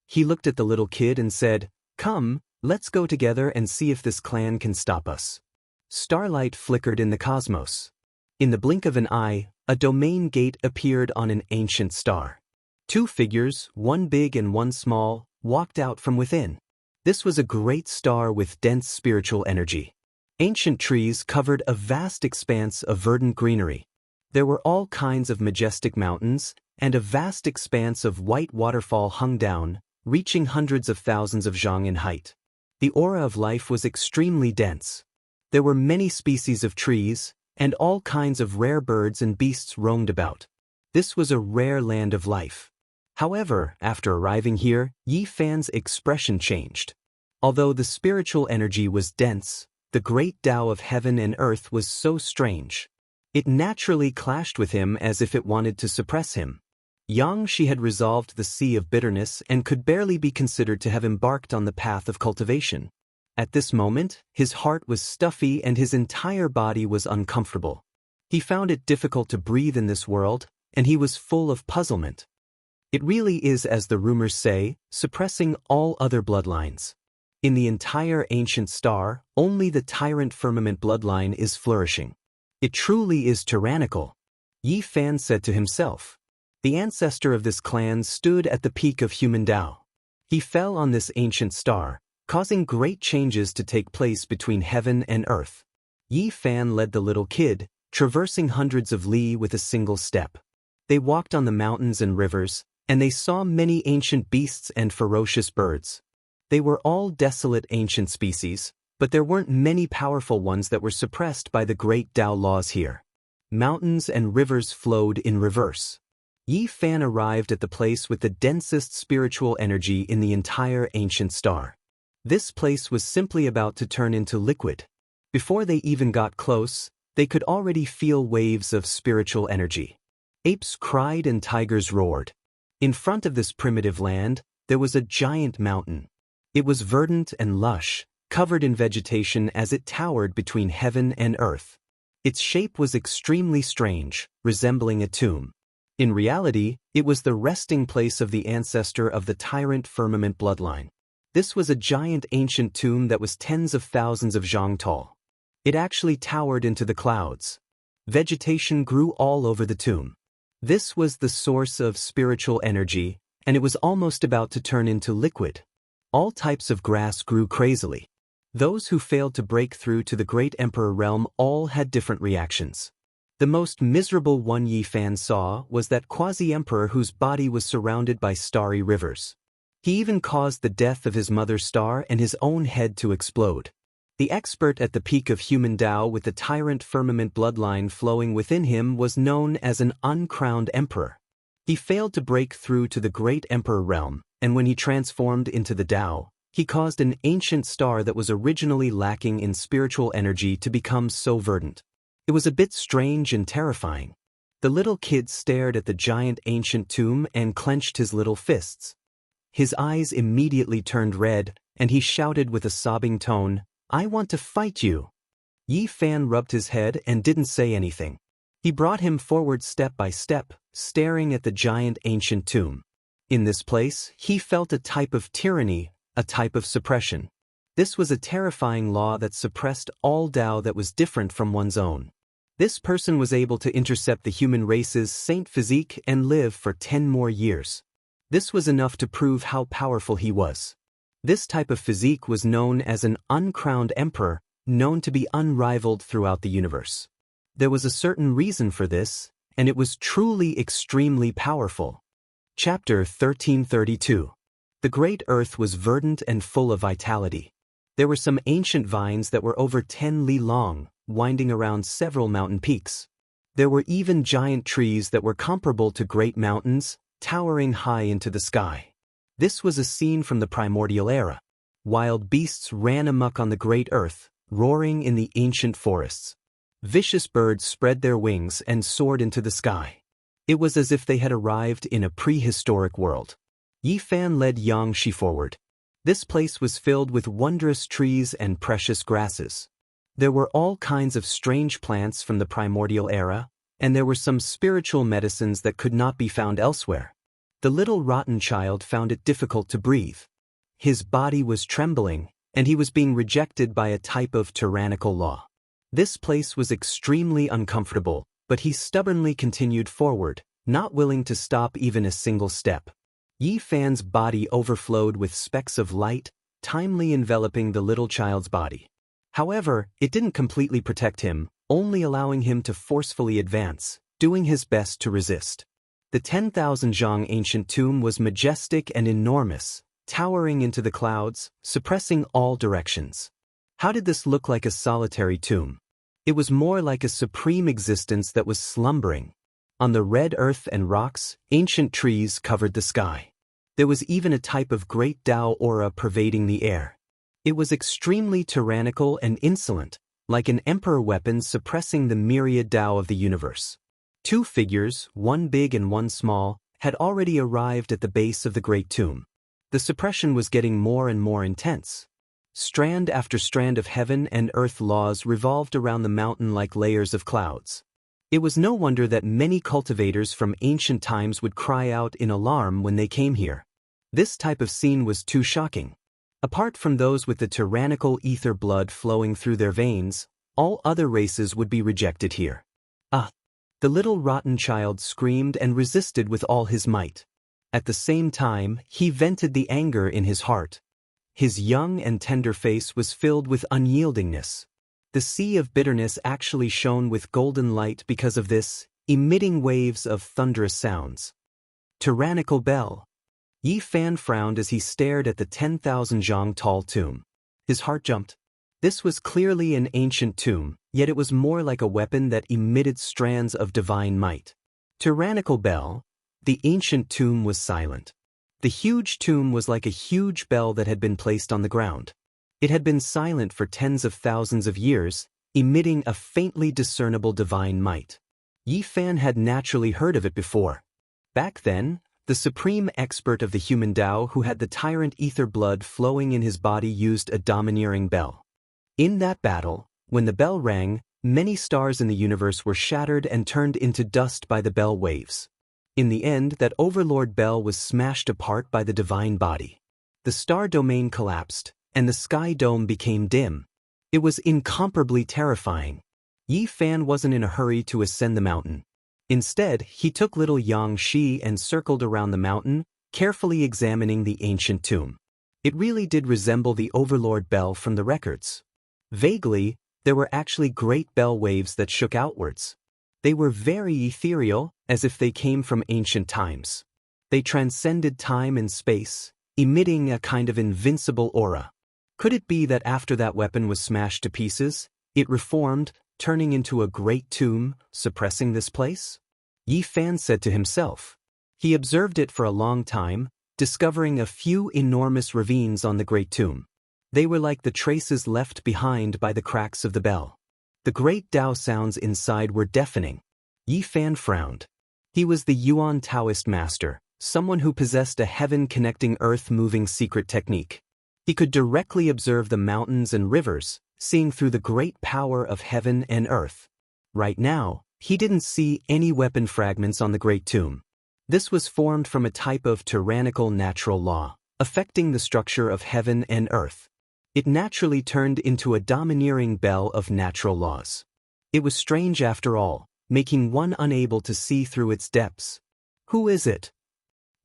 He looked at the little kid and said, "Come, let's go together and see if this clan can stop us." Starlight flickered in the cosmos. In the blink of an eye, a domain gate appeared on an ancient star. 2 figures, one big and one small, walked out from within. This was a great star with dense spiritual energy. Ancient trees covered a vast expanse of verdant greenery. There were all kinds of majestic mountains, and a vast expanse of white waterfall hung down, reaching hundreds of thousands of zhang in height. The aura of life was extremely dense. There were many species of trees, and all kinds of rare birds and beasts roamed about. This was a rare land of life. However, after arriving here, Yi Fan's expression changed. Although the spiritual energy was dense, the great Tao of heaven and earth was so strange. It naturally clashed with him as if it wanted to suppress him. Yang Shi had resolved the sea of bitterness and could barely be considered to have embarked on the path of cultivation. At this moment, his heart was stuffy and his entire body was uncomfortable. He found it difficult to breathe in this world, and he was full of puzzlement. It really is, as the rumors say, suppressing all other bloodlines. In the entire ancient star, only the tyrant Firmament bloodline is flourishing. It truly is tyrannical, Yi Fan said to himself. The ancestor of this clan stood at the peak of human Tao. He fell on this ancient star, causing great changes to take place between heaven and earth. Yi Fan led the little kid, traversing hundreds of li with a single step. They walked on the mountains and rivers, and they saw many ancient beasts and ferocious birds. They were all desolate ancient species, but there weren't many powerful ones that were suppressed by the great Tao laws here. Mountains and rivers flowed in reverse. Yi Fan arrived at the place with the densest spiritual energy in the entire ancient star. This place was simply about to turn into liquid. Before they even got close, they could already feel waves of spiritual energy. Apes cried and tigers roared. In front of this primitive land, there was a giant mountain. It was verdant and lush, covered in vegetation as it towered between heaven and earth. Its shape was extremely strange, resembling a tomb. In reality, it was the resting place of the ancestor of the tyrant Firmament bloodline. This was a giant ancient tomb that was tens of thousands of zhang tall. It actually towered into the clouds. Vegetation grew all over the tomb. This was the source of spiritual energy, and it was almost about to turn into liquid. All types of grass grew crazily. Those who failed to break through to the great emperor realm all had different reactions. The most miserable one Yi Fan saw was that quasi-emperor whose body was surrounded by starry rivers. He even caused the death of his mother star and his own head to explode. The expert at the peak of human Tao with the tyrant Firmament bloodline flowing within him was known as an uncrowned emperor. He failed to break through to the great emperor realm, and when he transformed into the Tao, he caused an ancient star that was originally lacking in spiritual energy to become so verdant. It was a bit strange and terrifying. The little kid stared at the giant ancient tomb and clenched his little fists. His eyes immediately turned red, and he shouted with a sobbing tone, "I want to fight you." Yi Fan rubbed his head and didn't say anything. He brought him forward step by step, staring at the giant ancient tomb. In this place, he felt a type of tyranny, a type of suppression. This was a terrifying law that suppressed all Tao that was different from one's own. This person was able to intercept the human race's saint physique and live for 10 more years. This was enough to prove how powerful he was. This type of physique was known as an uncrowned emperor, known to be unrivaled throughout the universe. There was a certain reason for this, and it was truly extremely powerful. Chapter 1332. The great earth was verdant and full of vitality. There were some ancient vines that were over 10 li long, winding around several mountain peaks. There were even giant trees that were comparable to great mountains, towering high into the sky. This was a scene from the primordial era. Wild beasts ran amok on the great earth, roaring in the ancient forests. Vicious birds spread their wings and soared into the sky. It was as if they had arrived in a prehistoric world. Yi Fan led Jianghu forward. This place was filled with wondrous trees and precious grasses. There were all kinds of strange plants from the primordial era, and there were some spiritual medicines that could not be found elsewhere. The little rotten child found it difficult to breathe. His body was trembling, and he was being rejected by a type of tyrannical law. This place was extremely uncomfortable, but he stubbornly continued forward, not willing to stop even a single step. Yi Fan's body overflowed with specks of light, timely enveloping the little child's body. However, it didn't completely protect him, only allowing him to forcefully advance, doing his best to resist. The 10,000 zhang ancient tomb was majestic and enormous, towering into the clouds, suppressing all directions. How did this look like a solitary tomb? It was more like a supreme existence that was slumbering. On the red earth and rocks, ancient trees covered the sky. There was even a type of great Tao aura pervading the air. It was extremely tyrannical and insolent, like an emperor weapon suppressing the myriad Tao of the universe. Two figures, one big and one small, had already arrived at the base of the great tomb. The suppression was getting more and more intense. Strand after strand of heaven and earth laws revolved around the mountain like layers of clouds. It was no wonder that many cultivators from ancient times would cry out in alarm when they came here. This type of scene was too shocking. Apart from those with the tyrannical ether blood flowing through their veins, all other races would be rejected here. Ah! The little rotten child screamed and resisted with all his might. At the same time, he vented the anger in his heart. His young and tender face was filled with unyieldingness. The sea of bitterness actually shone with golden light because of this, emitting waves of thunderous sounds. Tyrannical bell. Yi Fan frowned as he stared at the 10,000 zhang tall tomb. His heart jumped. This was clearly an ancient tomb, yet it was more like a weapon that emitted strands of divine might. Tyrannical bell. The ancient tomb was silent. The huge tomb was like a huge bell that had been placed on the ground. It had been silent for tens of thousands of years, emitting a faintly discernible divine might. Yi Fan had naturally heard of it before. Back then, the supreme expert of the human Tao who had the tyrant ether blood flowing in his body used a domineering bell. In that battle, when the bell rang, many stars in the universe were shattered and turned into dust by the bell waves. In the end, that overlord bell was smashed apart by the divine body. The star domain collapsed, and the sky dome became dim. It was incomparably terrifying. Yi Fan wasn't in a hurry to ascend the mountain. Instead, he took little Yang Shi and circled around the mountain, carefully examining the ancient tomb. It really did resemble the overlord bell from the records. Vaguely, there were actually great bell waves that shook outwards. They were very ethereal, as if they came from ancient times. They transcended time and space, emitting a kind of invincible aura. Could it be that after that weapon was smashed to pieces, it reformed, turning into a great tomb, suppressing this place? Yi Fan said to himself. He observed it for a long time, discovering a few enormous ravines on the great tomb. They were like the traces left behind by the cracks of the bell. The great Tao sounds inside were deafening. Yi Fan frowned. He was the Yuan Taoist master, someone who possessed a heaven-connecting earth-moving secret technique. He could directly observe the mountains and rivers, seeing through the great power of heaven and earth. Right now, he didn't see any weapon fragments on the great tomb. This was formed from a type of tyrannical natural law, affecting the structure of heaven and earth. It naturally turned into a domineering bell of natural laws. It was strange after all, making one unable to see through its depths. Who is it?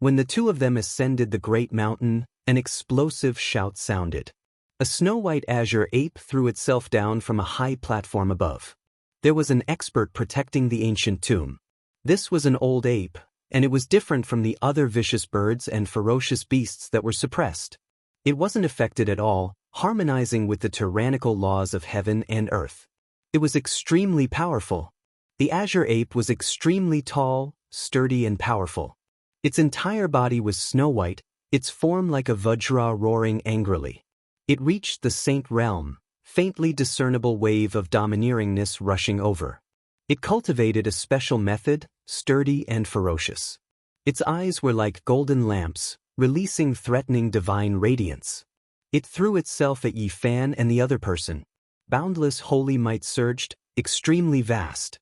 When the two of them ascended the great mountain, an explosive shout sounded. A snow-white azure ape threw itself down from a high platform above. There was an expert protecting the ancient tomb. This was an old ape, and it was different from the other vicious birds and ferocious beasts that were suppressed. It wasn't affected at all, harmonizing with the tyrannical laws of heaven and earth. It was extremely powerful. The azure ape was extremely tall, sturdy and powerful. Its entire body was snow-white, its form like a vajra roaring angrily. It reached the saint realm, faintly discernible wave of domineeringness rushing over. It cultivated a special method, sturdy and ferocious. Its eyes were like golden lamps, releasing threatening divine radiance. It threw itself at Yi Fan and the other person. Boundless holy might surged, extremely vast.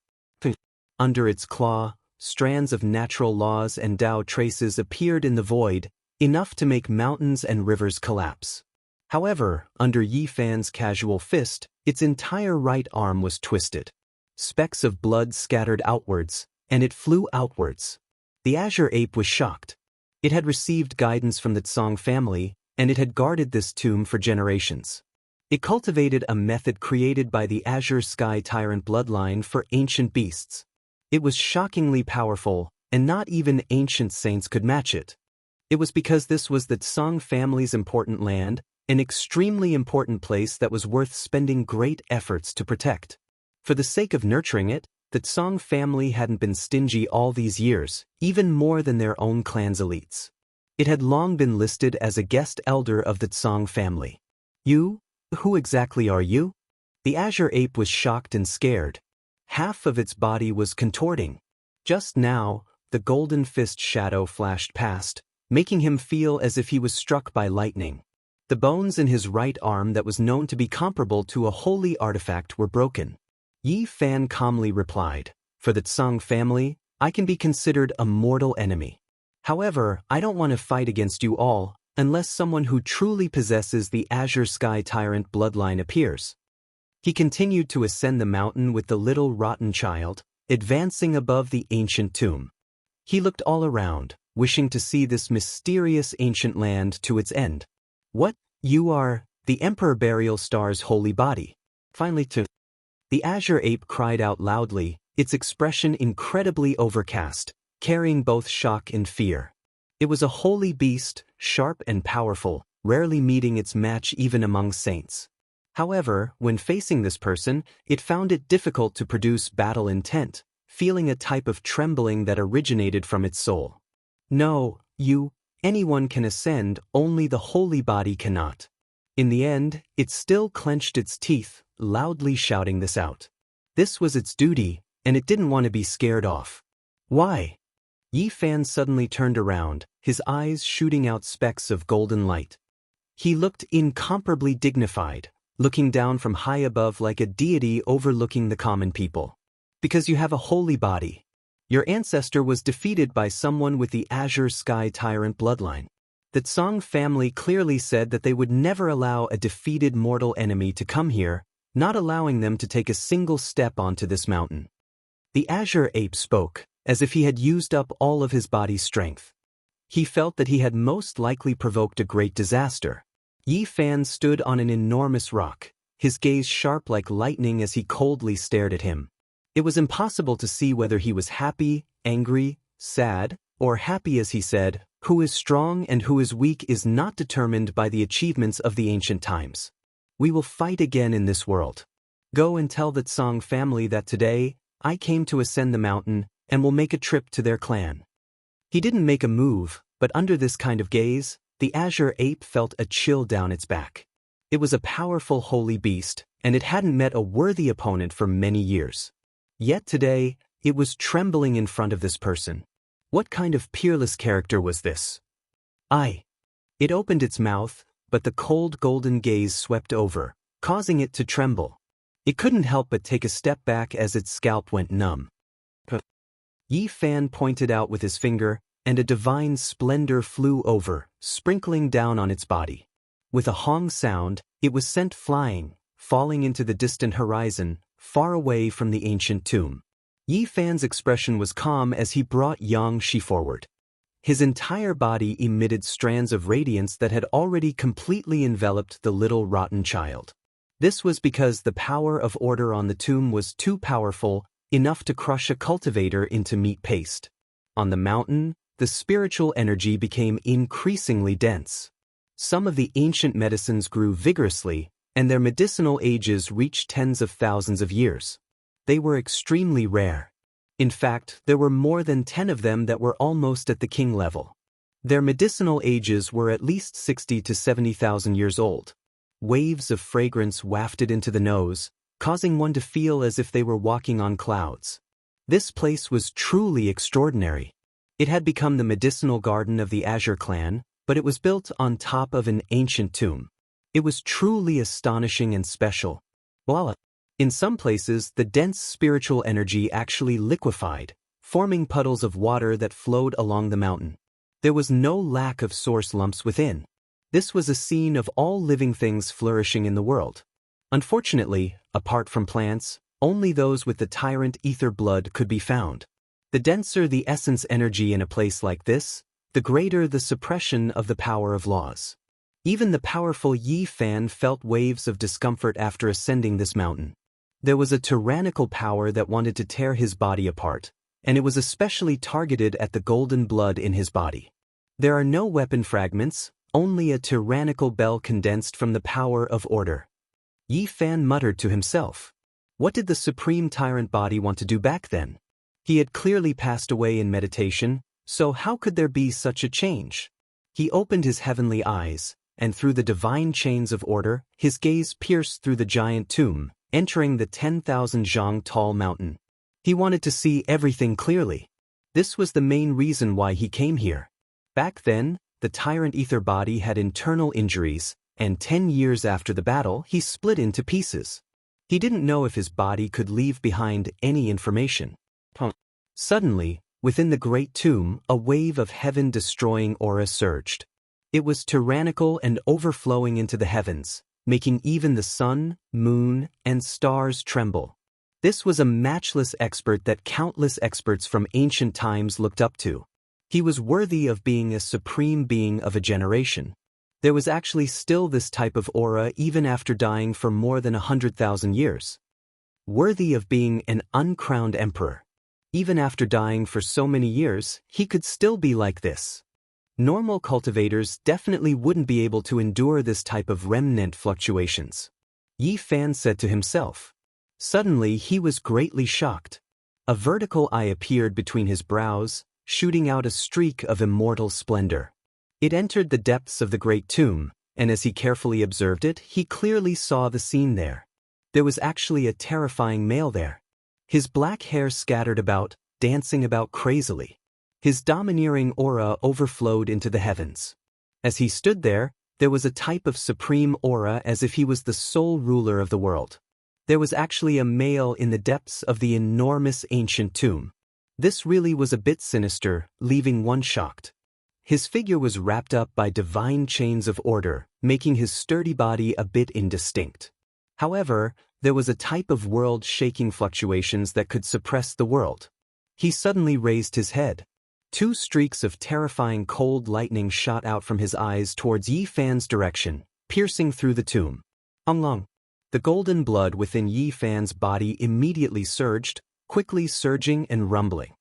Under its claw, strands of natural laws and Tao traces appeared in the void, enough to make mountains and rivers collapse. However, under Yi Fan's casual fist, its entire right arm was twisted. Specks of blood scattered outwards, and it flew outwards. The azure ape was shocked. It had received guidance from the Tsang family, and it had guarded this tomb for generations. It cultivated a method created by the azure sky tyrant bloodline for ancient beasts. It was shockingly powerful, and not even ancient saints could match it. It was because this was the Tsang family's important land, an extremely important place that was worth spending great efforts to protect. For the sake of nurturing it, the Tsang family hadn't been stingy all these years, even more than their own clan's elites. It had long been listed as a guest elder of the Tsang family. You? Who exactly are you? The azure ape was shocked and scared. Half of its body was contorting. Just now, the golden fist shadow flashed past, making him feel as if he was struck by lightning. The bones in his right arm that was known to be comparable to a holy artifact were broken. Yi Fan calmly replied, "For the Tsang family, I can be considered a mortal enemy. However, I don't want to fight against you all, unless someone who truly possesses the Azure Sky Tyrant bloodline appears." He continued to ascend the mountain with the little rotten child, advancing above the ancient tomb. He looked all around, wishing to see this mysterious ancient land to its end. "What? You are the Emperor Burial Star's holy body." Finally, the Azure Ape cried out loudly, its expression incredibly overcast, carrying both shock and fear. It was a holy beast, sharp and powerful, rarely meeting its match even among saints. However, when facing this person, it found it difficult to produce battle intent, feeling a type of trembling that originated from its soul. "No, anyone can ascend, only the holy body cannot." In the end, it still clenched its teeth, loudly shouting this out. This was its duty, and it didn't want to be scared off. "Why?" Yi Fan suddenly turned around, his eyes shooting out specks of golden light. He looked incomparably dignified, looking down from high above like a deity overlooking the common people. "Because you have a holy body. Your ancestor was defeated by someone with the Azure Sky Tyrant bloodline. The Tsang family clearly said that they would never allow a defeated mortal enemy to come here, not allowing them to take a single step onto this mountain." The Azure Ape spoke, as if he had used up all of his body's strength. He felt that he had most likely provoked a great disaster. Yi Fan stood on an enormous rock, his gaze sharp like lightning as he coldly stared at him. It was impossible to see whether he was happy, angry, sad, or happy as he said, "Who is strong and who is weak is not determined by the achievements of the ancient times. We will fight again in this world. Go and tell the Tsang family that today, I came to ascend the mountain and will make a trip to their clan." He didn't make a move, but under this kind of gaze, the Azure Ape felt a chill down its back. It was a powerful holy beast, and it hadn't met a worthy opponent for many years. Yet today, it was trembling in front of this person. What kind of peerless character was this? It opened its mouth, but the cold golden gaze swept over, causing it to tremble. It couldn't help but take a step back as its scalp went numb. Yi Fan pointed out with his finger, and a divine splendor flew over, sprinkling down on its body. With a hong sound, it was sent flying, falling into the distant horizon, far away from the ancient tomb. Yi Fan's expression was calm as he brought Jianghu forward. His entire body emitted strands of radiance that had already completely enveloped the little rotten child. This was because the power of order on the tomb was too powerful, enough to crush a cultivator into meat paste. On the mountain, the spiritual energy became increasingly dense. Some of the ancient medicines grew vigorously, and their medicinal ages reached tens of thousands of years. They were extremely rare. In fact, there were more than 10 of them that were almost at the king level. Their medicinal ages were at least 60 to 70,000 years old. Waves of fragrance wafted into the nose, causing one to feel as if they were walking on clouds. This place was truly extraordinary. It had become the medicinal garden of the Azure clan, but it was built on top of an ancient tomb. It was truly astonishing and special. Voila! In some places, the dense spiritual energy actually liquefied, forming puddles of water that flowed along the mountain. There was no lack of source lumps within. This was a scene of all living things flourishing in the world. Unfortunately, apart from plants, only those with the tyrant ether blood could be found. The denser the essence energy in a place like this, the greater the suppression of the power of laws. Even the powerful Yi Fan felt waves of discomfort after ascending this mountain. There was a tyrannical power that wanted to tear his body apart, and it was especially targeted at the golden blood in his body. There are no weapon fragments, only a tyrannical bell condensed from the power of order. Yi Fan muttered to himself. What did the supreme tyrant body want to do back then? He had clearly passed away in meditation, so how could there be such a change? He opened his heavenly eyes, and through the divine chains of order, his gaze pierced through the giant tomb, entering the 10,000 zhang tall mountain. He wanted to see everything clearly. This was the main reason why he came here. Back then, the tyrant ether body had internal injuries, and 10 years after the battle he split into pieces. He didn't know if his body could leave behind any information. Suddenly, within the great tomb, a wave of heaven-destroying aura surged. It was tyrannical and overflowing into the heavens, making even the sun, moon, and stars tremble. This was a matchless expert that countless experts from ancient times looked up to. He was worthy of being a supreme being of a generation. There was actually still this type of aura even after dying for more than 100,000 years. Worthy of being an uncrowned emperor. Even after dying for so many years, he could still be like this. Normal cultivators definitely wouldn't be able to endure this type of remnant fluctuations. Yi Fan said to himself. Suddenly he was greatly shocked. A vertical eye appeared between his brows, shooting out a streak of immortal splendor. It entered the depths of the great tomb, and as he carefully observed it, he clearly saw the scene there. There was actually a terrifying male there. His black hair scattered about, dancing about crazily. His domineering aura overflowed into the heavens. As he stood there was a type of supreme aura as if he was the sole ruler of the world. There was actually a male in the depths of the enormous ancient tomb. This really was a bit sinister, leaving one shocked. His figure was wrapped up by divine chains of order, making his sturdy body a bit indistinct. However, there was a type of world-shaking fluctuations that could suppress the world. He suddenly raised his head. 2 streaks of terrifying cold lightning shot out from his eyes towards Yi Fan's direction, piercing through the tomb. Long. The golden blood within Yi Fan's body immediately surged, quickly surging and rumbling.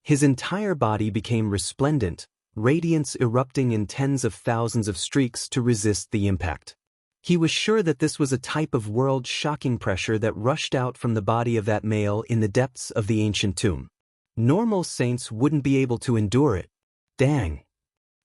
His entire body became resplendent, radiance erupting in tens of thousands of streaks to resist the impact. He was sure that this was a type of world-shocking pressure that rushed out from the body of that male in the depths of the ancient tomb. Normal saints wouldn't be able to endure it. Dang!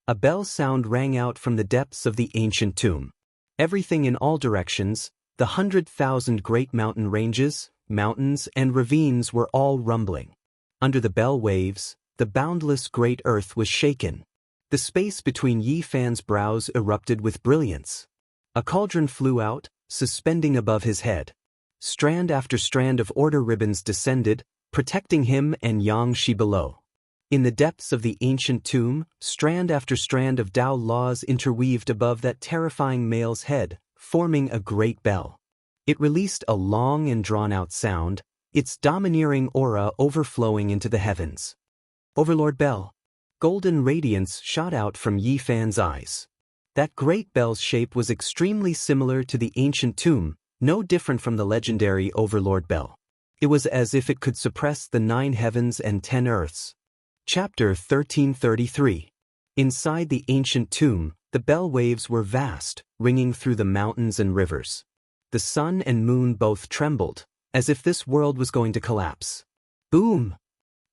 A bell sound rang out from the depths of the ancient tomb. Everything in all directions, the 100,000 great mountain ranges, mountains, and ravines were all rumbling. Under the bell waves, the boundless great earth was shaken. The space between Yi Fan's brows erupted with brilliance. A cauldron flew out, suspending above his head. Strand after strand of order ribbons descended, protecting him and Jianghu below. In the depths of the ancient tomb, strand after strand of Tao laws interweaved above that terrifying male's head, forming a great bell. It released a long and drawn-out sound, its domineering aura overflowing into the heavens. Overlord Bell. Golden radiance shot out from Yi Fan's eyes. That great bell's shape was extremely similar to the ancient tomb, no different from the legendary Overlord Bell. It was as if it could suppress the 9 heavens and 10 earths. Chapter 1333. Inside the ancient tomb, the bell waves were vast, ringing through the mountains and rivers. The sun and moon both trembled, as if this world was going to collapse. Boom!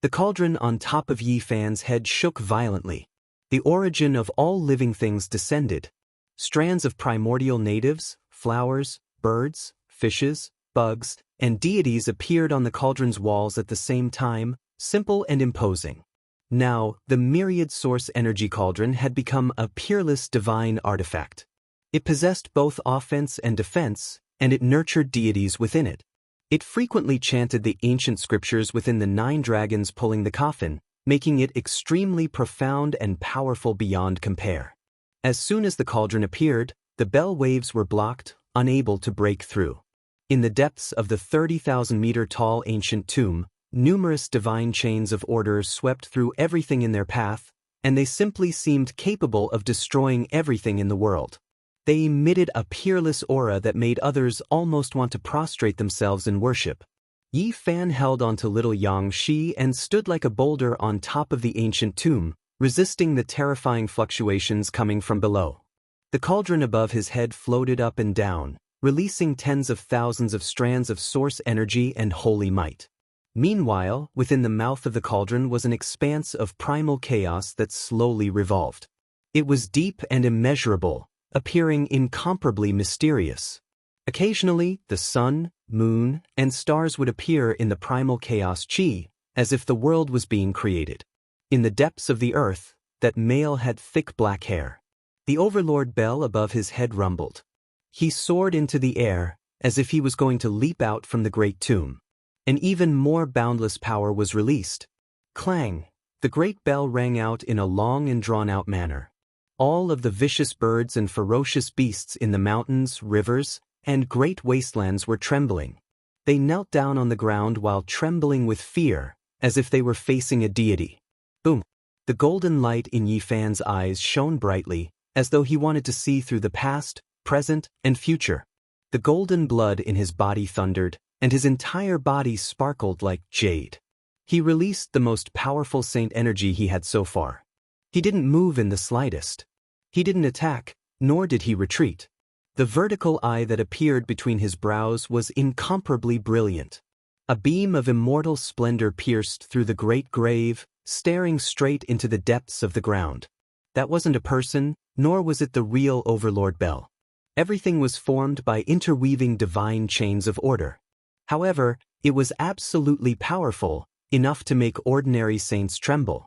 The cauldron on top of Yi Fan's head shook violently. The origin of all living things descended. Strands of primordial natives, flowers, birds, fishes, bugs, and deities appeared on the cauldron's walls at the same time, simple and imposing. Now, the myriad source energy cauldron had become a peerless divine artifact. It possessed both offense and defense, and it nurtured deities within it. It frequently chanted the ancient scriptures within the 9 dragons pulling the coffin, making it extremely profound and powerful beyond compare. As soon as the cauldron appeared, the bell waves were blocked, unable to break through. In the depths of the 30,000-meter-tall ancient tomb, numerous divine chains of order swept through everything in their path, and they simply seemed capable of destroying everything in the world. They emitted a peerless aura that made others almost want to prostrate themselves in worship. Yi Fan held onto little Jianghu and stood like a boulder on top of the ancient tomb, resisting the terrifying fluctuations coming from below. The cauldron above his head floated up and down, releasing tens of thousands of strands of source energy and holy might. Meanwhile, within the mouth of the cauldron was an expanse of primal chaos that slowly revolved. It was deep and immeasurable, appearing incomparably mysterious. Occasionally, the sun, moon, and stars would appear in the primal chaos chi, as if the world was being created. In the depths of the earth, that male had thick black hair. The overlord bell above his head rumbled. He soared into the air, as if he was going to leap out from the great tomb. An even more boundless power was released. Clang! The great bell rang out in a long and drawn-out manner. All of the vicious birds and ferocious beasts in the mountains, rivers, and great wastelands were trembling. They knelt down on the ground while trembling with fear, as if they were facing a deity. Boom! The golden light in Yi Fan's eyes shone brightly, as though he wanted to see through the past, present, and future. The golden blood in his body thundered, and his entire body sparkled like jade. He released the most powerful saint energy he had so far. He didn't move in the slightest. He didn't attack, nor did he retreat. The vertical eye that appeared between his brows was incomparably brilliant. A beam of immortal splendor pierced through the great grave, staring straight into the depths of the ground. That wasn't a person, nor was it the real Overlord Bell. Everything was formed by interweaving divine chains of order. However, it was absolutely powerful, enough to make ordinary saints tremble.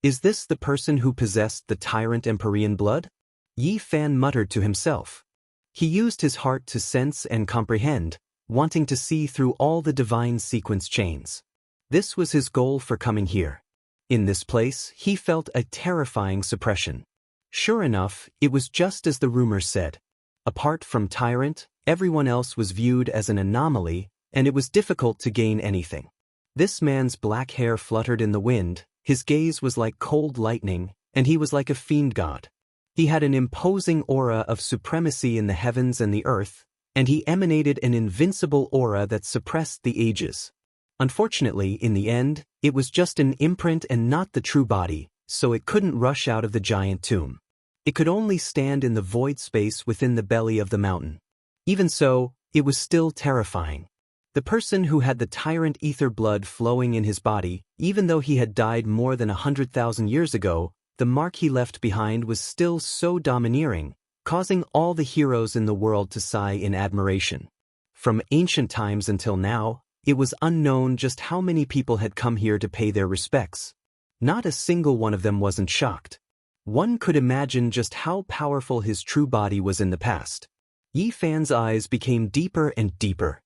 Is this the person who possessed the tyrant Empyrean blood? Yi Fan muttered to himself. He used his heart to sense and comprehend, wanting to see through all the divine sequence chains. This was his goal for coming here. In this place, he felt a terrifying suppression. Sure enough, it was just as the rumors said. Apart from Tyrant, everyone else was viewed as an anomaly, and it was difficult to gain anything. This man's black hair fluttered in the wind, his gaze was like cold lightning, and he was like a fiend god. He had an imposing aura of supremacy in the heavens and the earth, and he emanated an invincible aura that suppressed the ages. Unfortunately, in the end, it was just an imprint and not the true body, so it couldn't rush out of the giant tomb. It could only stand in the void space within the belly of the mountain. Even so, it was still terrifying. The person who had the tyrant ether blood flowing in his body, even though he had died more than 100,000 years ago, the mark he left behind was still so domineering, causing all the heroes in the world to sigh in admiration. From ancient times until now, it was unknown just how many people had come here to pay their respects. Not a single one of them wasn't shocked. One could imagine just how powerful his true body was in the past. Yi Fan's eyes became deeper and deeper.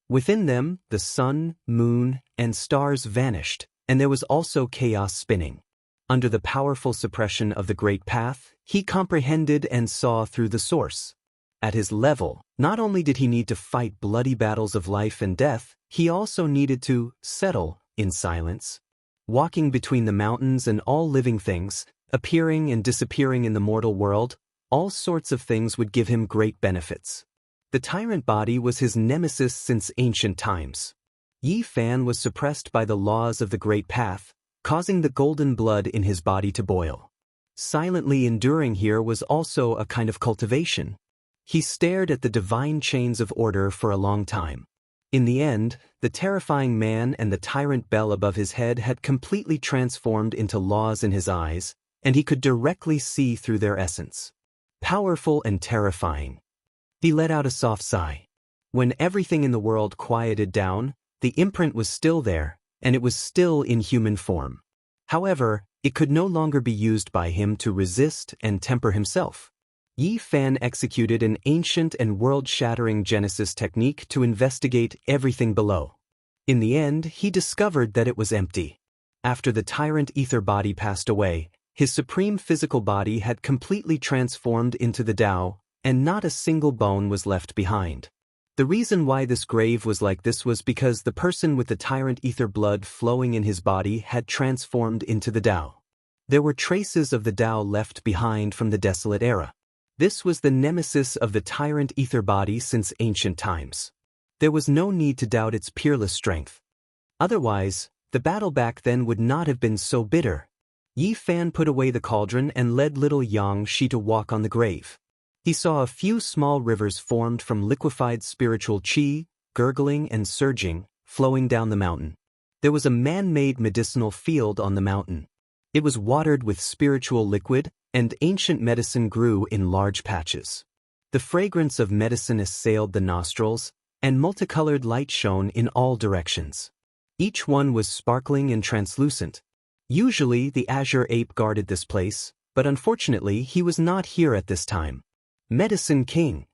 Within them, the sun, moon, and stars vanished, and there was also chaos spinning. Under the powerful suppression of the Great Path, he comprehended and saw through the source. At his level, not only did he need to fight bloody battles of life and death, he also needed to settle in silence. Walking between the mountains and all living things, appearing and disappearing in the mortal world, all sorts of things would give him great benefits. The tyrant body was his nemesis since ancient times. Yi Fan was suppressed by the laws of the Great Path, causing the golden blood in his body to boil. Silently enduring here was also a kind of cultivation. He stared at the divine chains of order for a long time. In the end, the terrifying man and the tyrant bell above his head had completely transformed into laws in his eyes, and he could directly see through their essence. Powerful and terrifying. He let out a soft sigh. When everything in the world quieted down, the imprint was still there, and it was still in human form. However, it could no longer be used by him to resist and temper himself. Yi Fan executed an ancient and world-shattering Genesis technique to investigate everything below. In the end, he discovered that it was empty. After the tyrant ether body passed away, his supreme physical body had completely transformed into the Tao, and not a single bone was left behind. The reason why this grave was like this was because the person with the tyrant ether blood flowing in his body had transformed into the Tao. There were traces of the Tao left behind from the desolate era. This was the nemesis of the tyrant ether body since ancient times. There was no need to doubt its peerless strength. Otherwise, the battle back then would not have been so bitter. Yi Fan put away the cauldron and led little Jianghu to walk on the grave. He saw a few small rivers formed from liquefied spiritual qi, gurgling and surging, flowing down the mountain. There was a man-made medicinal field on the mountain. It was watered with spiritual liquid, and ancient medicine grew in large patches. The fragrance of medicine assailed the nostrils, and multicolored light shone in all directions. Each one was sparkling and translucent. Usually the azure ape guarded this place, But unfortunately he was not here at this time. Medicine King.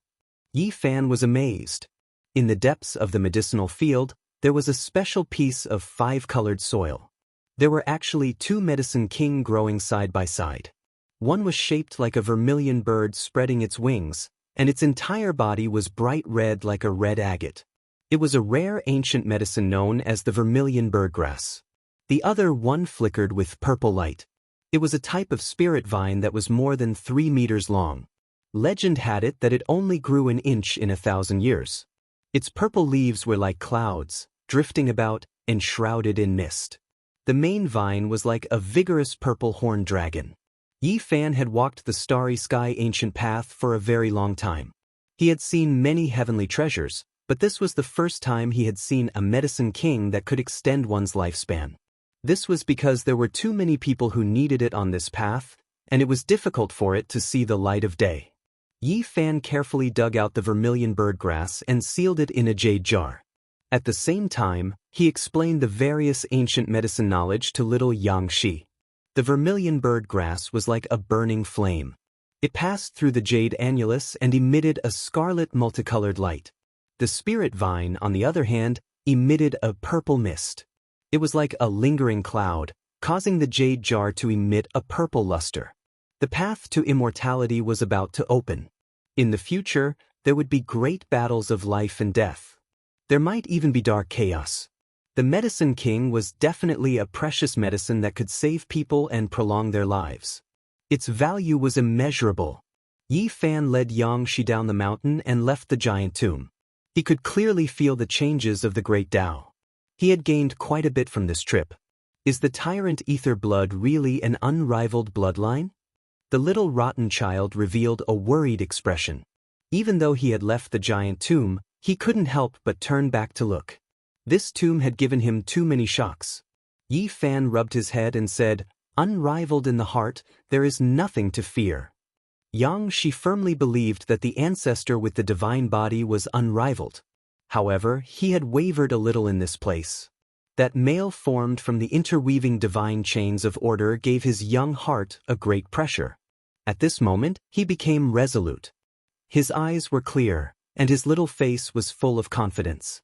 Yi Fan was amazed. In the depths of the medicinal field, there was a special piece of 5-colored soil. There were actually 2 Medicine King growing side by side. One was shaped like a vermilion bird spreading its wings, and its entire body was bright red like a red agate. It was a rare ancient medicine known as the vermilion birdgrass. The other one flickered with purple light. It was a type of spirit vine that was more than 3 meters long. Legend had it that it only grew an inch in 1,000 years. Its purple leaves were like clouds, drifting about, enshrouded in mist. The main vine was like a vigorous purple horned dragon. Yi Fan had walked the starry sky ancient path for a very long time. He had seen many heavenly treasures, but this was the first time he had seen a Medicine King that could extend one's lifespan. This was because there were too many people who needed it on this path, and it was difficult for it to see the light of day. Yi Fan carefully dug out the vermilion birdgrass and sealed it in a jade jar. At the same time, he explained the various ancient medicine knowledge to little Jianghu. The vermilion birdgrass was like a burning flame. It passed through the jade annulus and emitted a scarlet multicolored light. The spirit vine, on the other hand, emitted a purple mist. It was like a lingering cloud, causing the jade jar to emit a purple luster. The path to immortality was about to open. In the future, there would be great battles of life and death. There might even be dark chaos. The Medicine King was definitely a precious medicine that could save people and prolong their lives. Its value was immeasurable. Yi Fan led Jianghu down the mountain and left the giant tomb. He could clearly feel the changes of the great Tao. He had gained quite a bit from this trip. Is the tyrant ether blood really an unrivaled bloodline? The little rotten child revealed a worried expression. Even though he had left the giant tomb, he couldn't help but turn back to look. This tomb had given him too many shocks. Yi Fan rubbed his head and said, "Unrivaled in the heart, there is nothing to fear." Jianghu firmly believed that the ancestor with the divine body was unrivaled. However, he had wavered a little in this place. That male formed from the interweaving divine chains of order gave his young heart a great pressure. At this moment, he became resolute. His eyes were clear, and his little face was full of confidence.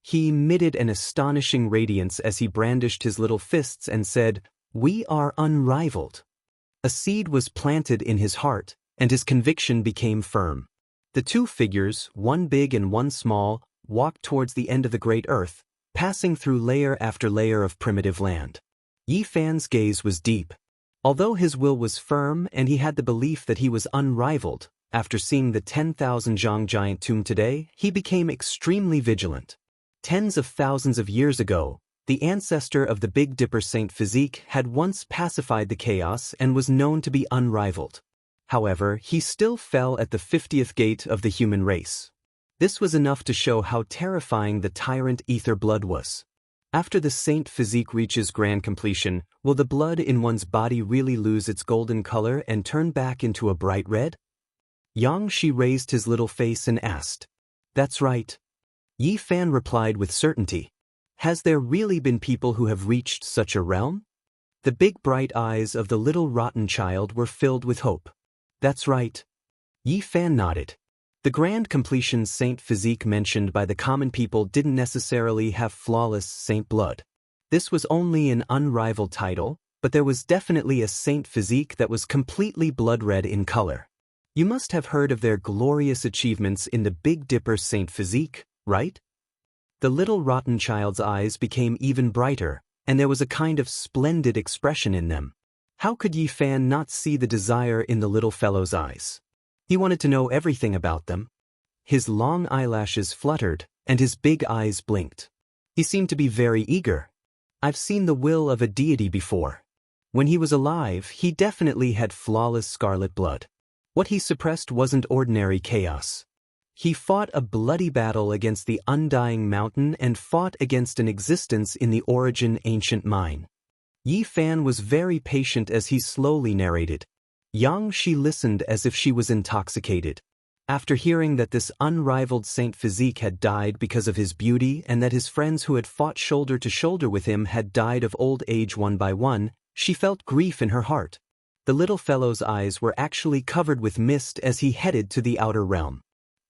He emitted an astonishing radiance as he brandished his little fists and said, "We are unrivaled." A seed was planted in his heart, and his conviction became firm. The 2 figures, one big and one small, walked towards the end of the great earth, passing through layer after layer of primitive land. Yi Fan's gaze was deep. Although his will was firm and he had the belief that he was unrivaled, after seeing the 10,000 Zhang giant tomb today, he became extremely vigilant. Tens of thousands of years ago, the ancestor of the Big Dipper Saint Physique had once pacified the chaos and was known to be unrivaled. However, he still fell at the 50th gate of the human race. This was enough to show how terrifying the tyrant ether blood was. After the Saint Physique reaches grand completion, will the blood in one's body really lose its golden color and turn back into a bright red? Jianghu raised his little face and asked. "That's right." Yi Fan replied with certainty. "Has there really been people who have reached such a realm?" The big bright eyes of the little rotten child were filled with hope. "That's right." Yi Fan nodded. The grand completion Saint Physique mentioned by the common people didn't necessarily have flawless saint blood. This was only an unrivaled title, but there was definitely a Saint Physique that was completely blood red in color. You must have heard of their glorious achievements in the Big Dipper Saint Physique, right? The little rotten child's eyes became even brighter, and there was a kind of splendid expression in them. How could Yi Fan not see the desire in the little fellow's eyes? He wanted to know everything about them. His long eyelashes fluttered, and his big eyes blinked. He seemed to be very eager. I've seen the will of a deity before. When he was alive, he definitely had flawless scarlet blood. What he suppressed wasn't ordinary chaos. He fought a bloody battle against the undying mountain and fought against an existence in the origin ancient mine. Yi Fan was very patient as he slowly narrated. Jianghu listened as if she was intoxicated. After hearing that this unrivaled Saint Physique had died because of his beauty and that his friends who had fought shoulder to shoulder with him had died of old age one by one, she felt grief in her heart. The little fellow's eyes were actually covered with mist as he headed to the outer realm.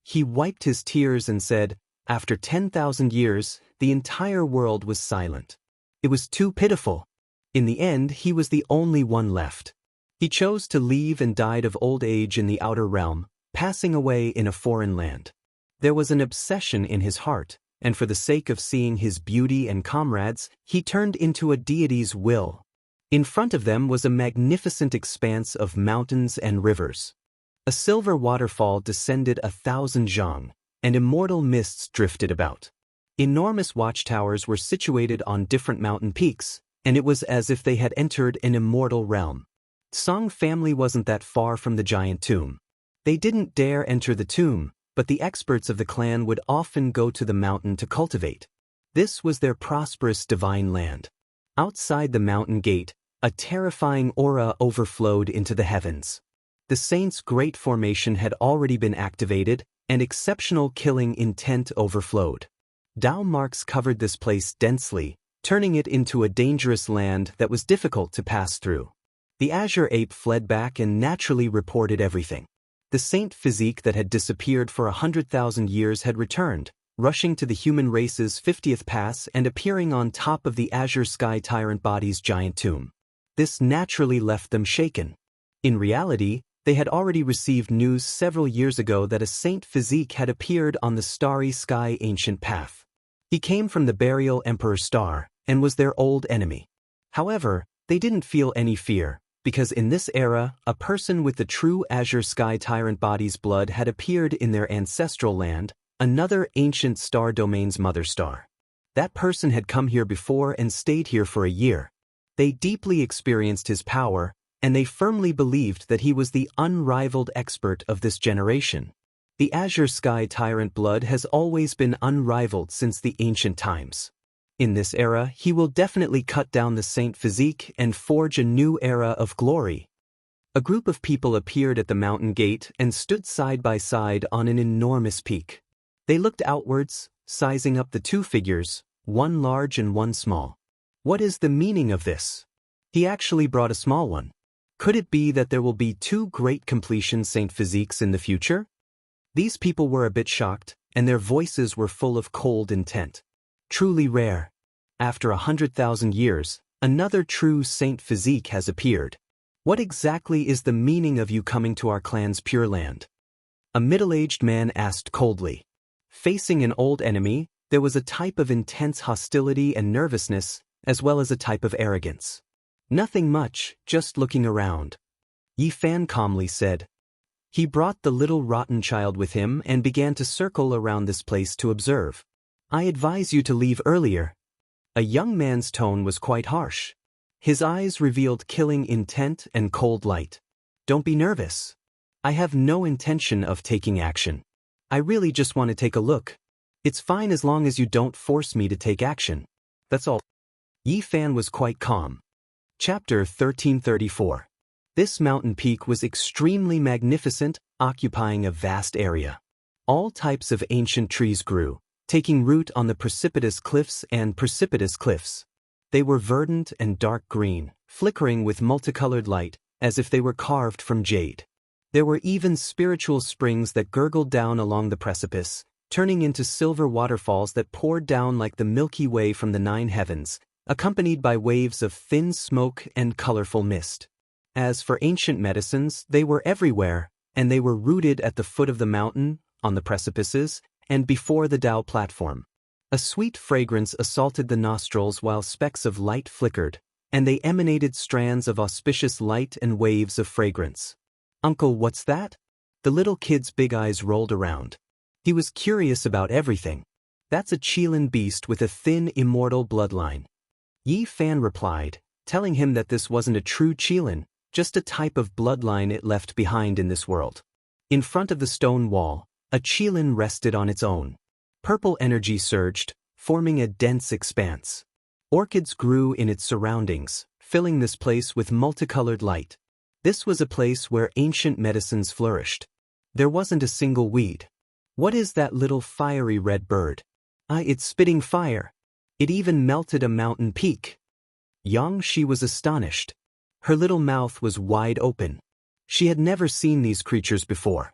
He wiped his tears and said, "After 10,000 years, the entire world was silent. It was too pitiful." In the end, he was the only one left. He chose to leave and died of old age in the outer realm, passing away in a foreign land. There was an obsession in his heart, and for the sake of seeing his beauty and comrades, he turned into a deity's will. In front of them was a magnificent expanse of mountains and rivers. A silver waterfall descended 1,000 zhang, and immortal mists drifted about. Enormous watchtowers were situated on different mountain peaks, and it was as if they had entered an immortal realm. Song family wasn't that far from the giant tomb. They didn't dare enter the tomb, but the experts of the clan would often go to the mountain to cultivate. This was their prosperous divine land. Outside the mountain gate, a terrifying aura overflowed into the heavens. The saint's great formation had already been activated, and exceptional killing intent overflowed. Dao marks covered this place densely, turning it into a dangerous land that was difficult to pass through. The azure ape fled back and naturally reported everything. The saint physique that had disappeared for 100,000 years had returned, rushing to the human race's 50th pass and appearing on top of the azure sky tyrant body's giant tomb. This naturally left them shaken. In reality, they had already received news several years ago that a saint physique had appeared on the starry sky ancient path. He came from the burial Emperor Star, and was their old enemy. However, they didn't feel any fear, because in this era, a person with the true azure sky tyrant body's blood had appeared in their ancestral land, another ancient star domain's mother star. That person had come here before and stayed here for a year. They deeply experienced his power, and they firmly believed that he was the unrivaled expert of this generation. The azure sky tyrant blood has always been unrivaled since the ancient times. In this era, he will definitely cut down the saint physique and forge a new era of glory. A group of people appeared at the mountain gate and stood side by side on an enormous peak. They looked outwards, sizing up the two figures, one large and one small. What is the meaning of this? He actually brought a small one. Could it be that there will be two great completion saint physiques in the future? These people were a bit shocked, and their voices were full of cold intent. Truly rare. After 100,000 years, another true saint physique has appeared. What exactly is the meaning of you coming to our clan's Pure Land? A middle-aged man asked coldly. Facing an old enemy, there was a type of intense hostility and nervousness, as well as a type of arrogance. Nothing much, just looking around. Yi Fan calmly said. He brought the little rotten child with him and began to circle around this place to observe. I advise you to leave earlier. A young man's tone was quite harsh. His eyes revealed killing intent and cold light. Don't be nervous. I have no intention of taking action. I really just want to take a look. It's fine as long as you don't force me to take action. That's all. Yi Fan was quite calm. Chapter 1334. This mountain peak was extremely magnificent, occupying a vast area. All types of ancient trees grew, taking root on the precipitous cliffs and precipitous cliffs. They were verdant and dark green, flickering with multicolored light, as if they were carved from jade. There were even spiritual springs that gurgled down along the precipice, turning into silver waterfalls that poured down like the Milky Way from the 9 heavens, accompanied by waves of thin smoke and colorful mist. As for ancient medicines, they were everywhere, and they were rooted at the foot of the mountain, on the precipices, and before the Tao platform. A sweet fragrance assaulted the nostrils while specks of light flickered, and they emanated strands of auspicious light and waves of fragrance. Uncle, what's that? The little kid's big eyes rolled around. He was curious about everything. That's a Qilin beast with a thin immortal bloodline. Yi Fan replied, telling him that this wasn't a true Qilin, just a type of bloodline it left behind in this world. In front of the stone wall, a Qilin rested on its own. Purple energy surged, forming a dense expanse. Orchids grew in its surroundings, filling this place with multicolored light. This was a place where ancient medicines flourished. There wasn't a single weed. What is that little fiery red bird? It's spitting fire. It even melted a mountain peak. Yang Shi was astonished. Her little mouth was wide open. She had never seen these creatures before.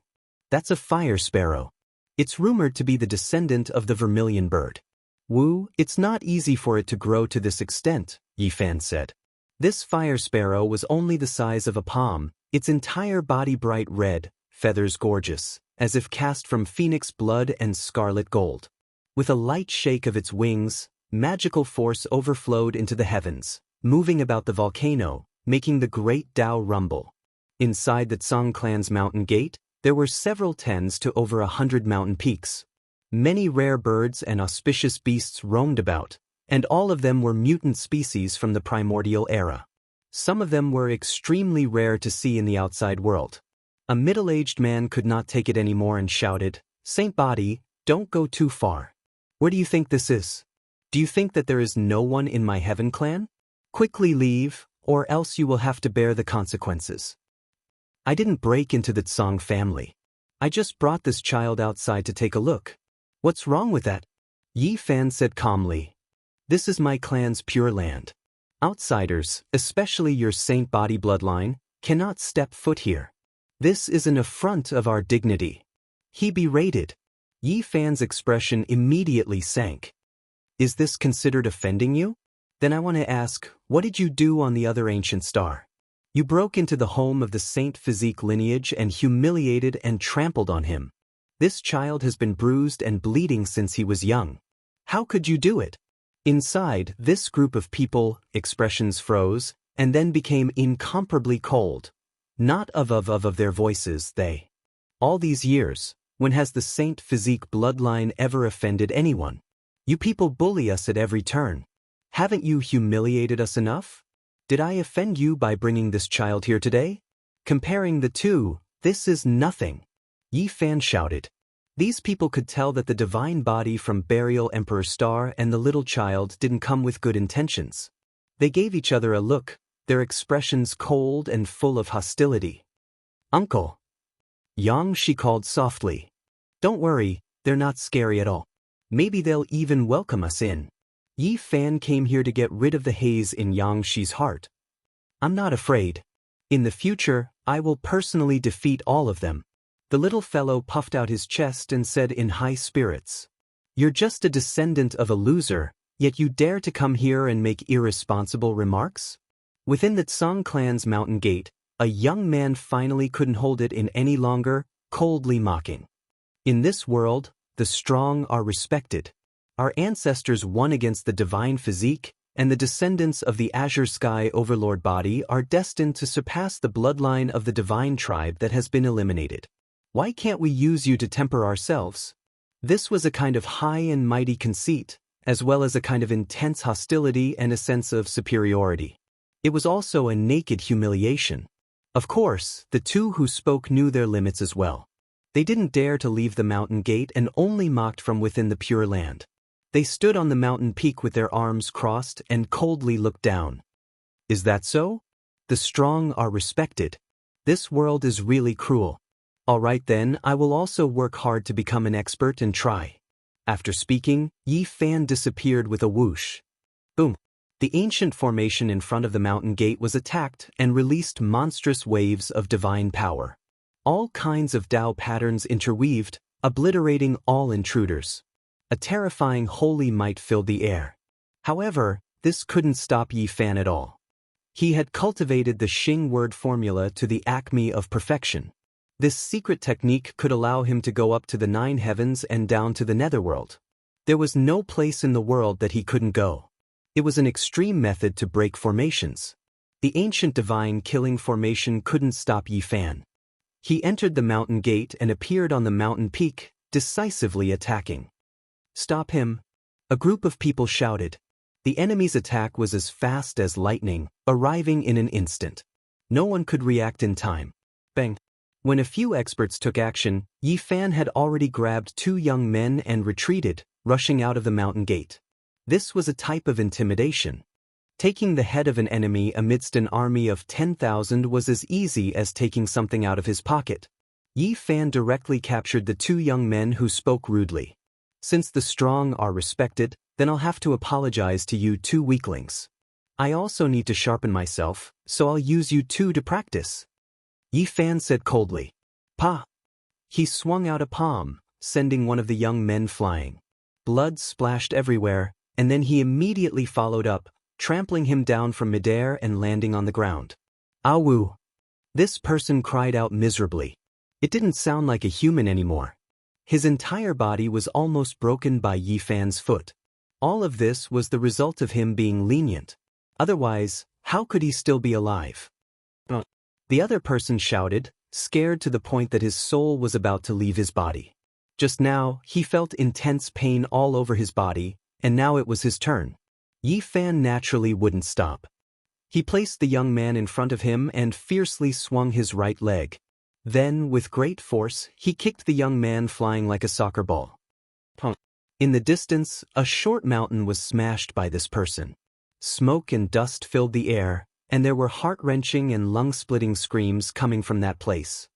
That's a fire sparrow. It's rumored to be the descendant of the vermilion bird. Wu, it's not easy for it to grow to this extent, Yi Fan said. This fire sparrow was only the size of a palm, its entire body bright red, feathers gorgeous, as if cast from phoenix blood and scarlet gold. With a light shake of its wings, magical force overflowed into the heavens, moving about the volcano, making the great Tao rumble. Inside the Tsang clan's mountain gate, there were several tens to over 100 mountain peaks. Many rare birds and auspicious beasts roamed about, and all of them were mutant species from the primordial era. Some of them were extremely rare to see in the outside world. A middle-aged man could not take it anymore and shouted, "Saint Body, don't go too far. Where do you think this is? Do you think that there is no one in my heaven clan? Quickly leave, or else you will have to bear the consequences." I didn't break into the Tsang family. I just brought this child outside to take a look. What's wrong with that? Yi Fan said calmly. This is my clan's pure land. Outsiders, especially your Saint Body bloodline, cannot step foot here. This is an affront of our dignity. He berated. Yi Fan's expression immediately sank. Is this considered offending you? Then I want to ask, what did you do on the other ancient star? You broke into the home of the Saint Physique lineage and humiliated and trampled on him. This child has been bruised and bleeding since he was young. How could you do it? Inside, this group of people, expressions froze, and then became incomparably cold. Not of their voices, they. All these years, when has the Saint Physique bloodline ever offended anyone? You people bully us at every turn. Haven't you humiliated us enough? Did I offend you by bringing this child here today? Comparing the two, this is nothing. Yi Fan shouted. These people could tell that the divine body from Burial Emperor Star and the little child didn't come with good intentions. They gave each other a look, their expressions cold and full of hostility. Uncle. Yang, she called softly. Don't worry, they're not scary at all. Maybe they'll even welcome us in. Yi Fan came here to get rid of the haze in Yang Shi's heart. I'm not afraid. In the future, I will personally defeat all of them. The little fellow puffed out his chest and said in high spirits. You're just a descendant of a loser, yet you dare to come here and make irresponsible remarks? Within the Tsang clan's mountain gate, a young man finally couldn't hold it in any longer, coldly mocking. In this world, the strong are respected. Our ancestors won against the divine physique, and the descendants of the Azure Sky Overlord body are destined to surpass the bloodline of the divine tribe that has been eliminated. Why can't we use you to temper ourselves? This was a kind of high and mighty conceit, as well as a kind of intense hostility and a sense of superiority. It was also a naked humiliation. Of course, the two who spoke knew their limits as well. They didn't dare to leave the mountain gate and only mocked from within the Pure Land. They stood on the mountain peak with their arms crossed and coldly looked down. Is that so? The strong are respected. This world is really cruel. All right then, I will also work hard to become an expert and try. After speaking, Yi Fan disappeared with a whoosh. Boom. The ancient formation in front of the mountain gate was attacked and released monstrous waves of divine power. All kinds of Tao patterns interweaved, obliterating all intruders. A terrifying holy might filled the air. However, this couldn't stop Yi Fan at all. He had cultivated the Xing word formula to the acme of perfection. This secret technique could allow him to go up to the 9 heavens and down to the netherworld. There was no place in the world that he couldn't go. It was an extreme method to break formations. The ancient divine killing formation couldn't stop Yi Fan. He entered the mountain gate and appeared on the mountain peak, decisively attacking. Stop him! A group of people shouted. The enemy's attack was as fast as lightning, arriving in an instant. No one could react in time. Bang! When a few experts took action, Yi Fan had already grabbed 2 young men and retreated, rushing out of the mountain gate. This was a type of intimidation. Taking the head of an enemy amidst an army of 10,000 was as easy as taking something out of his pocket. Yi Fan directly captured the 2 young men who spoke rudely. Since the strong are respected, then I'll have to apologize to you 2 weaklings. I also need to sharpen myself, so I'll use you too to practice. Yi Fan said coldly. Pa! He swung out a palm, sending one of the young men flying. Blood splashed everywhere, and then he immediately followed up, trampling him down from midair and landing on the ground. Awu! This person cried out miserably. It didn't sound like a human anymore. His entire body was almost broken by Yi Fan's foot. All of this was the result of him being lenient. Otherwise, how could he still be alive? The other person shouted, scared to the point that his soul was about to leave his body. Just now, he felt intense pain all over his body, and now it was his turn. Yi Fan naturally wouldn't stop. He placed the young man in front of him and fiercely swung his right leg. Then, with great force, he kicked the young man flying like a soccer ball. In the distance, a short mountain was smashed by this person. Smoke and dust filled the air, and there were heart-wrenching and lung-splitting screams coming from that place.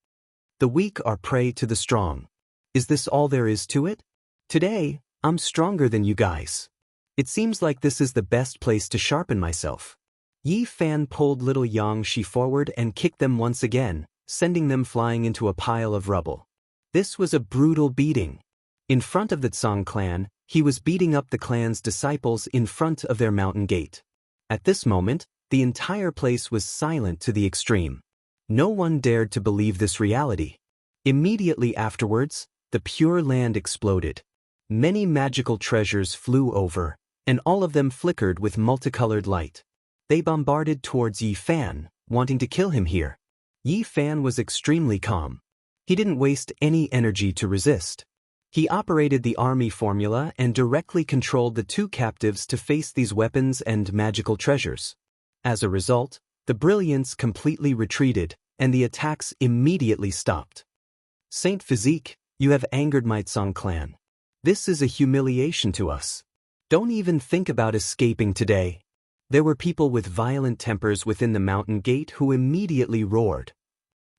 The weak are prey to the strong. Is this all there is to it? Today, I'm stronger than you guys. It seems like this is the best place to sharpen myself. Yi Fan pulled little Jianghu forward and kicked them once again, sending them flying into a pile of rubble. This was a brutal beating. In front of the Tsang clan, he was beating up the clan's disciples in front of their mountain gate. At this moment, the entire place was silent to the extreme. No one dared to believe this reality. Immediately afterwards, the Pure Land exploded. Many magical treasures flew over, and all of them flickered with multicolored light. They bombarded towards Yi Fan, wanting to kill him here. Yi Fan was extremely calm. He didn't waste any energy to resist. He operated the army formula and directly controlled the two captives to face these weapons and magical treasures. As a result, the brilliance completely retreated, and the attacks immediately stopped. Saint Physique, you have angered my Tsang clan. This is a humiliation to us. Don't even think about escaping today. There were people with violent tempers within the mountain gate who immediately roared.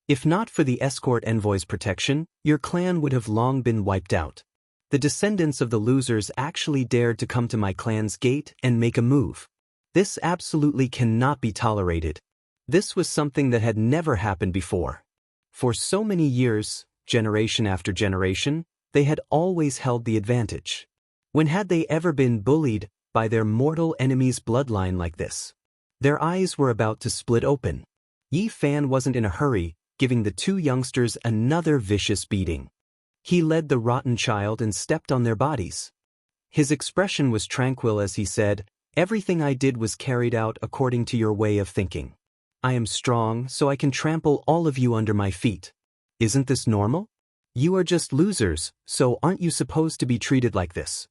If not for the escort envoy's protection, your clan would have long been wiped out. The descendants of the losers actually dared to come to my clan's gate and make a move. This absolutely cannot be tolerated. This was something that had never happened before. For so many years, generation after generation, they had always held the advantage. When had they ever been bullied by their mortal enemy's bloodline like this? Their eyes were about to split open. Yi Fan wasn't in a hurry, giving the two youngsters another vicious beating. He led the rotten child and stepped on their bodies. His expression was tranquil as he said, "Everything I did was carried out according to your way of thinking. I am strong, so I can trample all of you under my feet. Isn't this normal? You are just losers, so aren't you supposed to be treated like this?"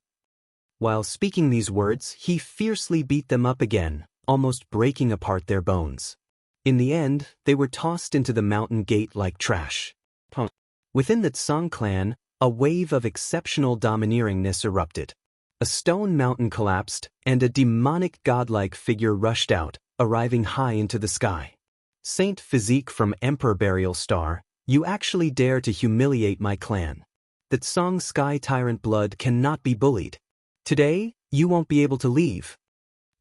While speaking these words, he fiercely beat them up again, almost breaking apart their bones. In the end, they were tossed into the mountain gate like trash. Within the Tsang clan, a wave of exceptional domineeringness erupted. A stone mountain collapsed, and a demonic godlike figure rushed out, arriving high into the sky. Saint Physique from Emperor Burial Star, you actually dare to humiliate my clan. The Tsang Sky Tyrant blood cannot be bullied. Today, you won't be able to leave.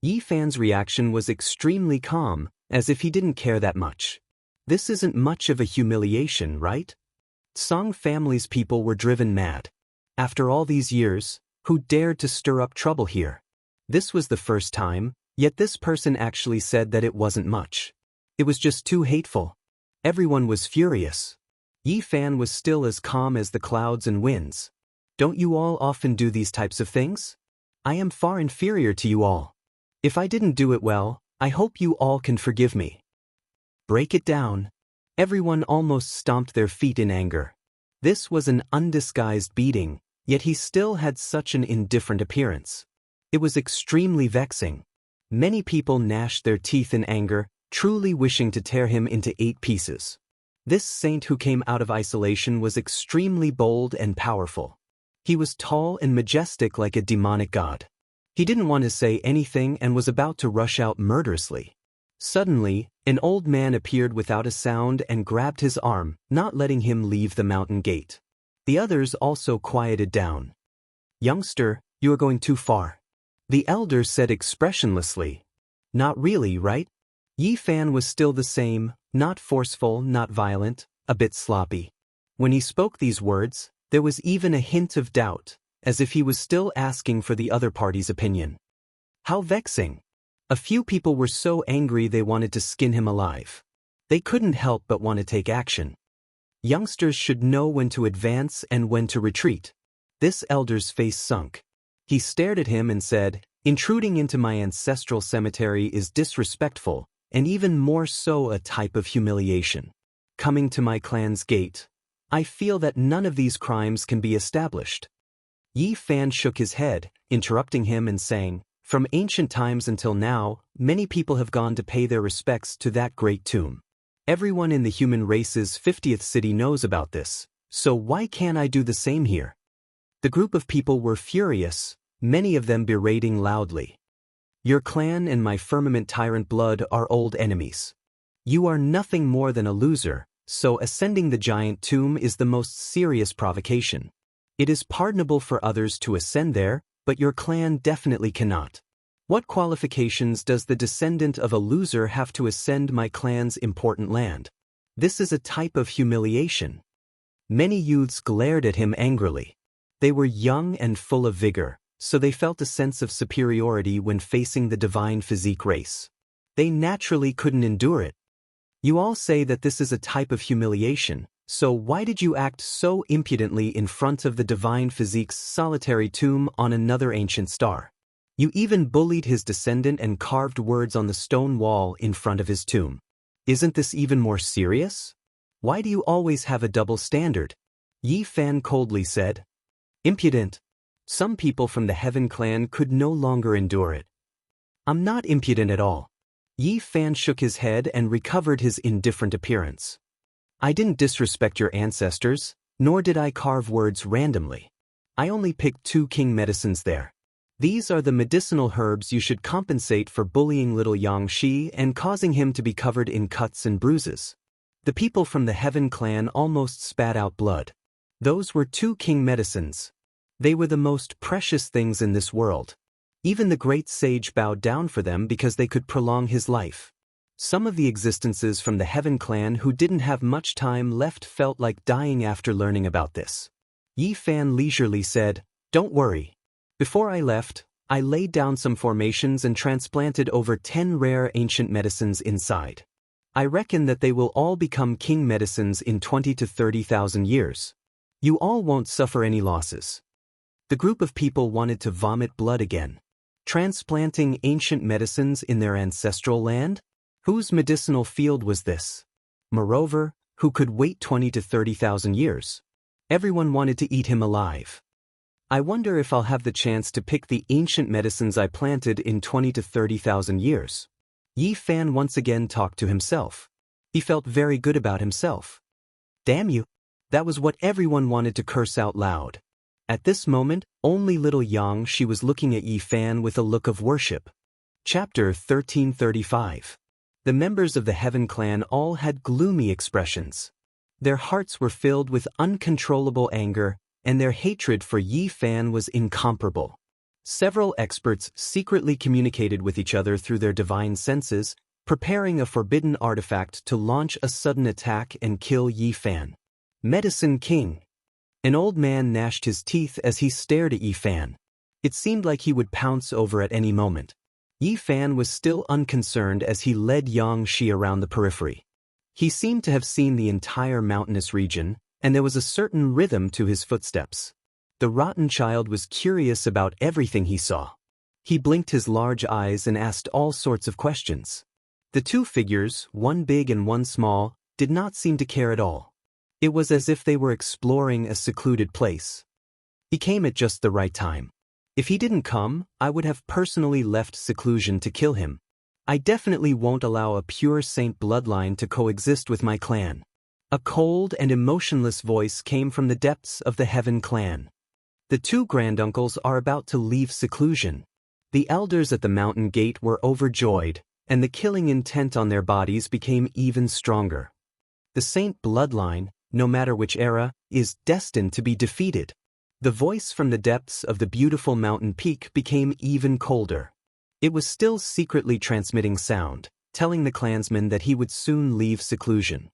Yi Fan's reaction was extremely calm, as if he didn't care that much. This isn't much of a humiliation, right? Tsang family's people were driven mad. After all these years, who dared to stir up trouble here? This was the first time, yet this person actually said that it wasn't much. It was just too hateful. Everyone was furious. Yi Fan was still as calm as the clouds and winds. Don't you all often do these types of things? I am far inferior to you all. If I didn't do it well, I hope you all can forgive me. Break it down. Everyone almost stomped their feet in anger. This was an undisguised beating, yet he still had such an indifferent appearance. It was extremely vexing. Many people gnashed their teeth in anger, truly wishing to tear him into 8 pieces. This saint who came out of isolation was extremely bold and powerful. He was tall and majestic like a demonic god. He didn't want to say anything and was about to rush out murderously. Suddenly, an old man appeared without a sound and grabbed his arm, not letting him leave the mountain gate. The others also quieted down. "Youngster, you are going too far," the elder said expressionlessly. Not really, right? Yi Fan was still the same, not forceful, not violent, a bit sloppy. When he spoke these words, there was even a hint of doubt, as if he was still asking for the other party's opinion. How vexing! A few people were so angry they wanted to skin him alive. They couldn't help but want to take action. Youngsters should know when to advance and when to retreat. This elder's face sunk. He stared at him and said, "Intruding into my ancestral cemetery is disrespectful, and even more so a type of humiliation. Coming to my clan's gate, I feel that none of these crimes can be established." Yi Fan shook his head, interrupting him and saying, "From ancient times until now, many people have gone to pay their respects to that great tomb. Everyone in the human race's 50th city knows about this, so why can't I do the same here?" The group of people were furious, many of them berating loudly. "Your clan and my Firmament tyrant blood are old enemies. You are nothing more than a loser, so ascending the giant tomb is the most serious provocation. It is pardonable for others to ascend there, but your clan definitely cannot. What qualifications does the descendant of a loser have to ascend my clan's important land? This is a type of humiliation." Many youths glared at him angrily. They were young and full of vigor, so they felt a sense of superiority when facing the divine physique race. They naturally couldn't endure it. "You all say that this is a type of humiliation, so why did you act so impudently in front of the divine physique's solitary tomb on another ancient star? You even bullied his descendant and carved words on the stone wall in front of his tomb. Isn't this even more serious? Why do you always have a double standard?" Yi Fan coldly said. "Impudent." Some people from the Heaven clan could no longer endure it. "I'm not impudent at all." Yi Fan shook his head and recovered his indifferent appearance. "I didn't disrespect your ancestors, nor did I carve words randomly. I only picked 2 king medicines there. These are the medicinal herbs you should compensate for bullying little Yang Shi and causing him to be covered in cuts and bruises." The people from the Heaven clan almost spat out blood. Those were 2 king medicines. They were the most precious things in this world. Even the great sage bowed down for them because they could prolong his life. Some of the existences from the Heaven clan who didn't have much time left felt like dying after learning about this. Yi Fan leisurely said, "Don't worry. Before I left, I laid down some formations and transplanted over 10 rare ancient medicines inside. I reckon that they will all become king medicines in 20 to 30,000 years. You all won't suffer any losses." The group of people wanted to vomit blood again. Transplanting ancient medicines in their ancestral land? Whose medicinal field was this? Moreover, who could wait 20 to 30,000 years? Everyone wanted to eat him alive. "I wonder if I'll have the chance to pick the ancient medicines I planted in 20 to 30,000 years. Yi Fan once again talked to himself. He felt very good about himself. Damn you! That was what everyone wanted to curse out loud. At this moment, only little Yang Shi was looking at Yi Fan with a look of worship. Chapter 1335. The members of the Heaven clan all had gloomy expressions. Their hearts were filled with uncontrollable anger, and their hatred for Yi Fan was incomparable. Several experts secretly communicated with each other through their divine senses, preparing a forbidden artifact to launch a sudden attack and kill Yi Fan. Medicine King. An old man gnashed his teeth as he stared at Yi Fan. It seemed like he would pounce over at any moment. Yi Fan was still unconcerned as he led Yang Shi around the periphery. He seemed to have seen the entire mountainous region, and there was a certain rhythm to his footsteps. The rotten child was curious about everything he saw. He blinked his large eyes and asked all sorts of questions. The 2 figures, one big and one small, did not seem to care at all. It was as if they were exploring a secluded place. He came at just the right time. If he didn't come, I would have personally left seclusion to kill him. I definitely won't allow a pure saint bloodline to coexist with my clan. A cold and emotionless voice came from the depths of the Heaven clan. The 2 granduncles are about to leave seclusion. The elders at the mountain gate were overjoyed, and the killing intent on their bodies became even stronger. The saint bloodline, no matter which era, is destined to be defeated. The voice from the depths of the beautiful mountain peak became even colder. It was still secretly transmitting sound, telling the clansmen that he would soon leave seclusion.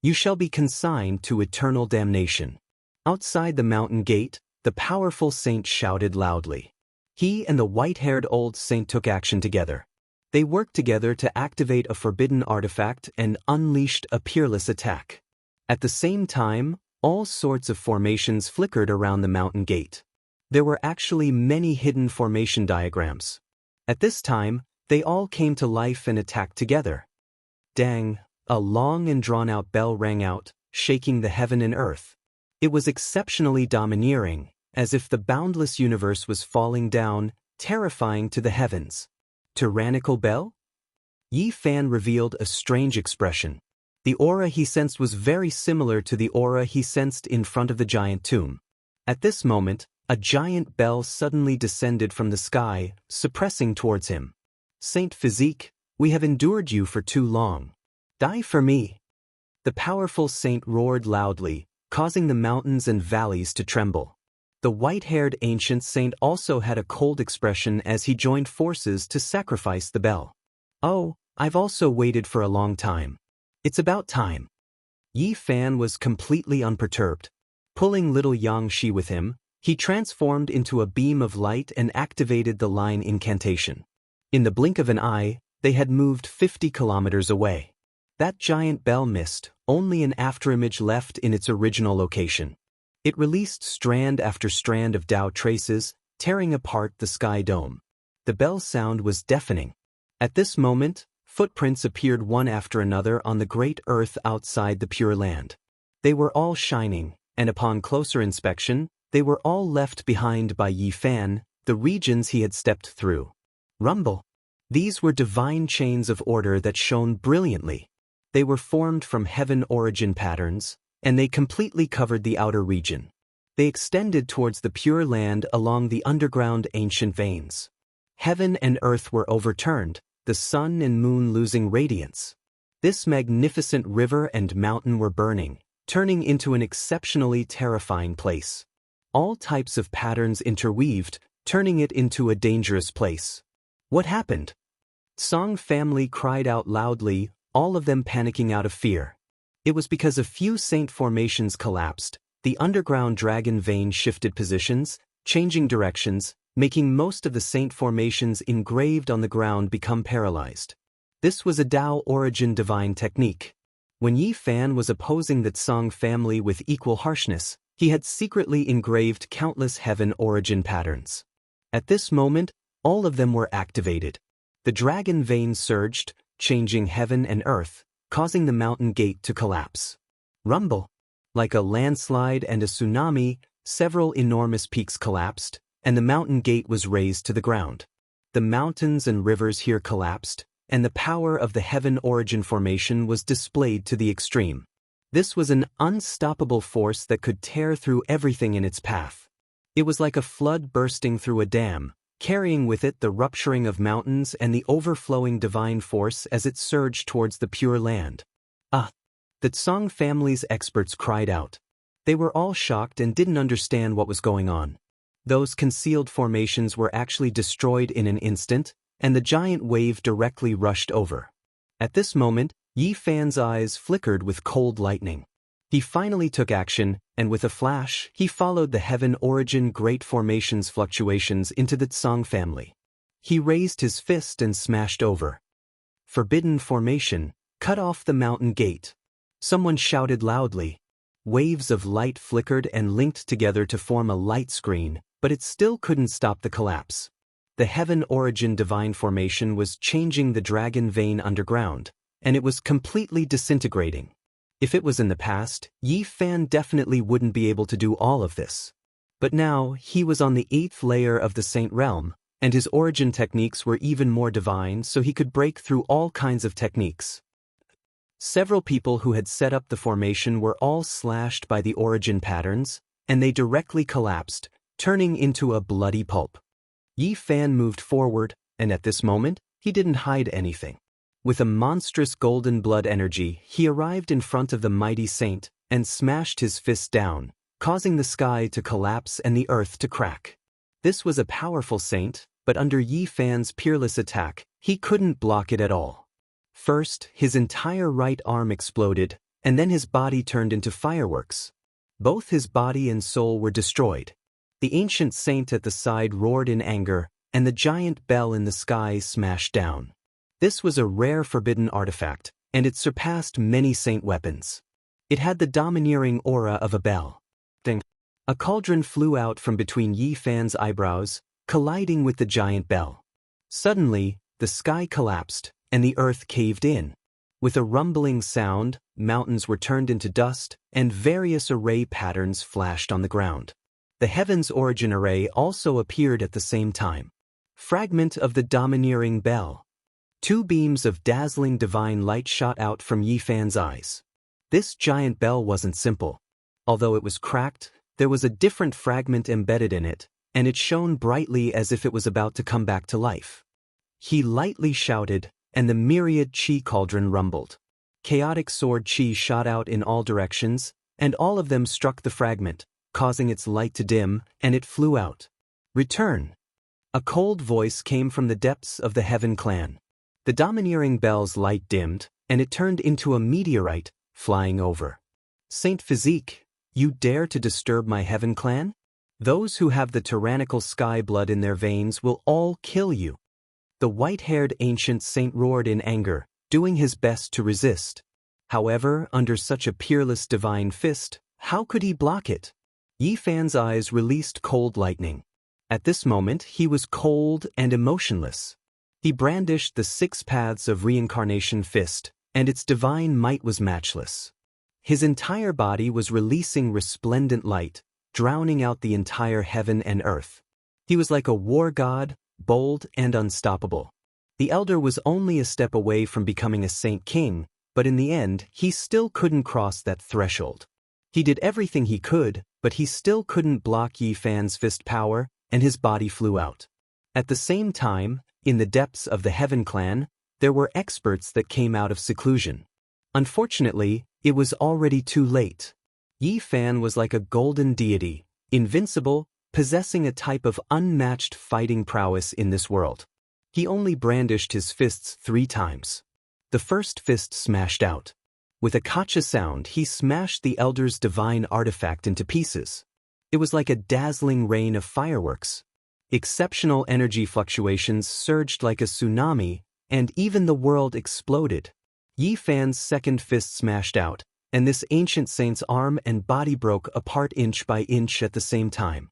You shall be consigned to eternal damnation. Outside the mountain gate, the powerful saint shouted loudly. He and the white-haired old saint took action together. They worked together to activate a forbidden artifact and unleashed a peerless attack. At the same time, all sorts of formations flickered around the mountain gate. There were actually many hidden formation diagrams. At this time, they all came to life and attacked together. Dang, a long and drawn-out bell rang out, shaking the heaven and earth. It was exceptionally domineering, as if the boundless universe was falling down, terrifying to the heavens. Tyrannical bell? Yi Fan revealed a strange expression. The aura he sensed was very similar to the aura he sensed in front of the giant tomb. At this moment, a giant bell suddenly descended from the sky, suppressing towards him. Saint Physique, we have endured you for too long. Die for me. The powerful saint roared loudly, causing the mountains and valleys to tremble. The white-haired ancient saint also had a cold expression as he joined forces to sacrifice the bell. Oh, I've also waited for a long time. It's about time. Yi Fan was completely unperturbed. Pulling little Yang Shi with him, he transformed into a beam of light and activated the line incantation. In the blink of an eye, they had moved 50 kilometers away. That giant bell missed, only an afterimage left in its original location. It released strand after strand of Tao traces, tearing apart the sky dome. The bell sound was deafening. At this moment, footprints appeared one after another on the great earth outside the Pure Land. They were all shining, and upon closer inspection, they were all left behind by Yi Fan, the regions he had stepped through. Rumble. These were divine chains of order that shone brilliantly. They were formed from heaven origin patterns, and they completely covered the outer region. They extended towards the Pure Land along the underground ancient veins. Heaven and earth were overturned, the sun and moon losing radiance. This magnificent river and mountain were burning, turning into an exceptionally terrifying place. All types of patterns interweaved, turning it into a dangerous place. What happened? Song family cried out loudly, all of them panicking out of fear. It was because a few saint formations collapsed, the underground dragon vein shifted positions, changing directions, making most of the saint formations engraved on the ground become paralyzed. This was a Tao origin divine technique. When Yi Fan was opposing the Song family with equal harshness, he had secretly engraved countless heaven origin patterns. At this moment, all of them were activated. The dragon vein surged, changing heaven and earth, causing the mountain gate to collapse. Rumble. Like a landslide and a tsunami, several enormous peaks collapsed, and the mountain gate was razed to the ground. The mountains and rivers here collapsed, and the power of the heaven origin formation was displayed to the extreme. This was an unstoppable force that could tear through everything in its path. It was like a flood bursting through a dam, carrying with it the rupturing of mountains and the overflowing divine force as it surged towards the Pure Land. The Tsong family's experts cried out. They were all shocked and didn't understand what was going on. Those concealed formations were actually destroyed in an instant, and the giant wave directly rushed over. At this moment, Yi Fan's eyes flickered with cold lightning. He finally took action, and with a flash, he followed the heaven origin great formations fluctuations into the Tsong family. He raised his fist and smashed over. Forbidden formation, cut off the mountain gate. Someone shouted loudly. Waves of light flickered and linked together to form a light screen, but it still couldn't stop the collapse. The heaven origin divine formation was changing the dragon vein underground, and it was completely disintegrating. If it was in the past, Yi Fan definitely wouldn't be able to do all of this. But now, he was on the 8th layer of the Saint Realm, and his origin techniques were even more divine, so he could break through all kinds of techniques. Several people who had set up the formation were all slashed by the origin patterns, and they directly collapsed, turning into a bloody pulp. Yi Fan moved forward, and at this moment, he didn't hide anything. With a monstrous golden blood energy, he arrived in front of the mighty saint and smashed his fist down, causing the sky to collapse and the earth to crack. This was a powerful saint, but under Yi Fan's peerless attack, he couldn't block it at all. First, his entire right arm exploded, and then his body turned into fireworks. Both his body and soul were destroyed. The ancient saint at the side roared in anger, and the giant bell in the sky smashed down. This was a rare forbidden artifact, and it surpassed many saint weapons. It had the domineering aura of a bell. A cauldron flew out from between Yi Fan's eyebrows, colliding with the giant bell. Suddenly, the sky collapsed, and the earth caved in. With a rumbling sound, mountains were turned into dust, and various array patterns flashed on the ground. The heaven's origin array also appeared at the same time. Fragment of the domineering bell. 2 beams of dazzling divine light shot out from Yi Fan's eyes. This giant bell wasn't simple. Although it was cracked, there was a different fragment embedded in it, and it shone brightly as if it was about to come back to life. He lightly shouted, and the myriad chi cauldron rumbled. Chaotic sword chi shot out in all directions, and all of them struck the fragment, causing its light to dim, and it flew out. Return! A cold voice came from the depths of the Heaven clan. The domineering bell's light dimmed, and it turned into a meteorite, flying over. Saint Physique, you dare to disturb my Heaven clan? Those who have the tyrannical sky blood in their veins will all kill you. The white-haired ancient saint roared in anger, doing his best to resist. However, under such a peerless divine fist, how could he block it? Yi Fan's eyes released cold lightning. At this moment, he was cold and emotionless. He brandished the 6 paths of reincarnation fist, and its divine might was matchless. His entire body was releasing resplendent light, drowning out the entire heaven and earth. He was like a war god, bold and unstoppable. The elder was only a step away from becoming a saint king, but in the end, he still couldn't cross that threshold. He did everything he could, but he still couldn't block Yi Fan's fist power, and his body flew out. At the same time, in the depths of the Heaven clan, there were experts that came out of seclusion. Unfortunately, it was already too late. Yi Fan was like a golden deity, invincible, possessing a type of unmatched fighting prowess in this world. He only brandished his fists 3 times. The first fist smashed out. With a kacha sound, he smashed the elder's divine artifact into pieces. It was like a dazzling rain of fireworks. Exceptional energy fluctuations surged like a tsunami, and even the world exploded. Yi Fan's second fist smashed out, and this ancient saint's arm and body broke apart inch by inch at the same time.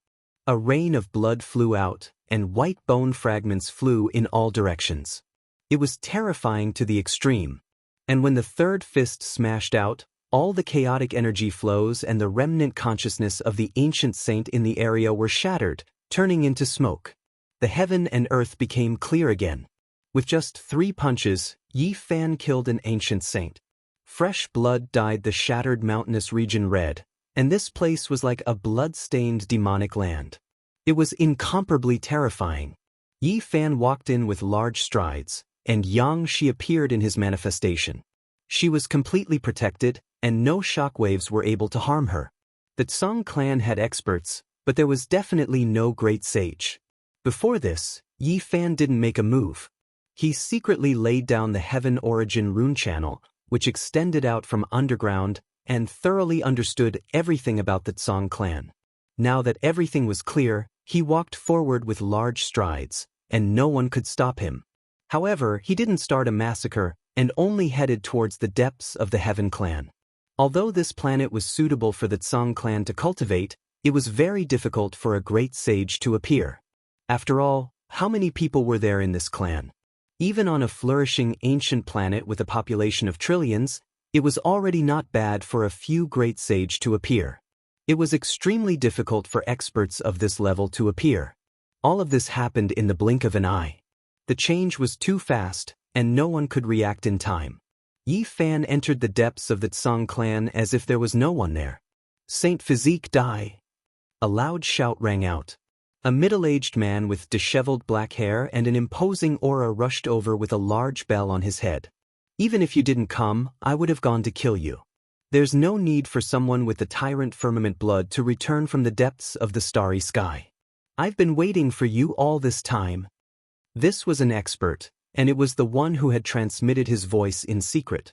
A rain of blood flew out, and white bone fragments flew in all directions. It was terrifying to the extreme. And when the third fist smashed out, all the chaotic energy flows and the remnant consciousness of the ancient saint in the area were shattered, turning into smoke. The heaven and earth became clear again. With just 3 punches, Yi Fan killed an ancient saint. Fresh blood dyed the shattered mountainous region red, and this place was like a blood-stained demonic land. It was incomparably terrifying. Yi Fan walked in with large strides, and Yang Shi appeared in his manifestation. She was completely protected, and no shockwaves were able to harm her. The Tsang clan had experts, but there was definitely no great sage. Before this, Yi Fan didn't make a move. He secretly laid down the Heaven Origin rune channel, which extended out from underground, and thoroughly understood everything about the Tsang clan. Now that everything was clear, he walked forward with large strides, and no one could stop him. However, he didn't start a massacre, and only headed towards the depths of the Heaven clan. Although this planet was suitable for the Tsang clan to cultivate, it was very difficult for a great sage to appear. After all, how many people were there in this clan? Even on a flourishing ancient planet with a population of trillions, it was already not bad for a few great sage to appear. It was extremely difficult for experts of this level to appear. All of this happened in the blink of an eye. The change was too fast, and no one could react in time. Yi Fan entered the depths of the Tsang clan as if there was no one there. Saint Physique die! A loud shout rang out. A middle-aged man with disheveled black hair and an imposing aura rushed over with a large bell on his head. Even if you didn't come, I would have gone to kill you. There's no need for someone with the tyrant firmament blood to return from the depths of the starry sky. I've been waiting for you all this time, This was an expert, and it was the one who had transmitted his voice in secret.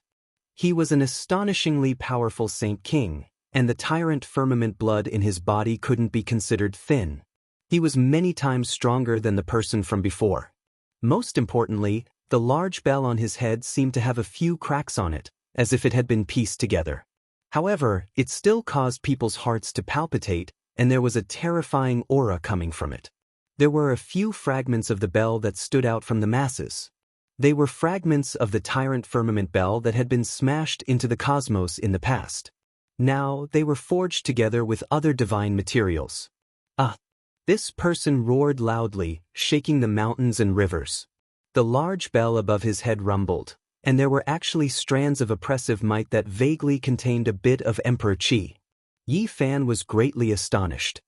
He was an astonishingly powerful Saint King, and the tyrant Firmament blood in his body couldn't be considered thin. He was many times stronger than the person from before. Most importantly, the large bell on his head seemed to have a few cracks on it, as if it had been pieced together. However, it still caused people's hearts to palpitate, and there was a terrifying aura coming from it. There were a few fragments of the bell that stood out from the masses. They were fragments of the tyrant Firmament bell that had been smashed into the cosmos in the past. Now, they were forged together with other divine materials. This person roared loudly, shaking the mountains and rivers. The large bell above his head rumbled, and there were actually strands of oppressive might that vaguely contained a bit of Emperor Qi. Yi Fan was greatly astonished.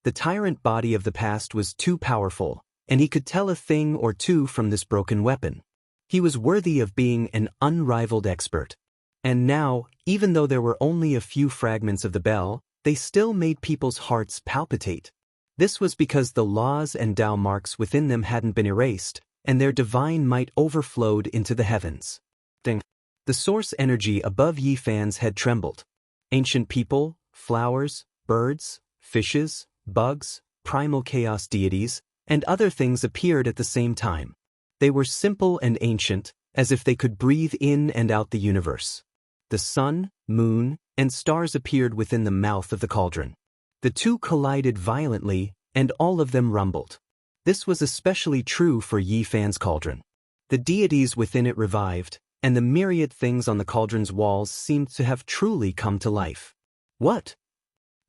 The tyrant body of the past was too powerful, and he could tell a thing or two from this broken weapon. He was worthy of being an unrivaled expert. And now, even though there were only a few fragments of the bell, they still made people's hearts palpitate. This was because the laws and Tao marks within them hadn't been erased, and their divine might overflowed into the heavens. Ding. The source energy above Yi Fan's head trembled. Ancient people, flowers, birds, fishes, bugs, primal chaos deities, and other things appeared at the same time. They were simple and ancient, as if they could breathe in and out the universe. The sun, moon, and stars appeared within the mouth of the cauldron. The two collided violently, and all of them rumbled. This was especially true for Yi Fan's cauldron. The deities within it revived, and the myriad things on the cauldron's walls seemed to have truly come to life. What?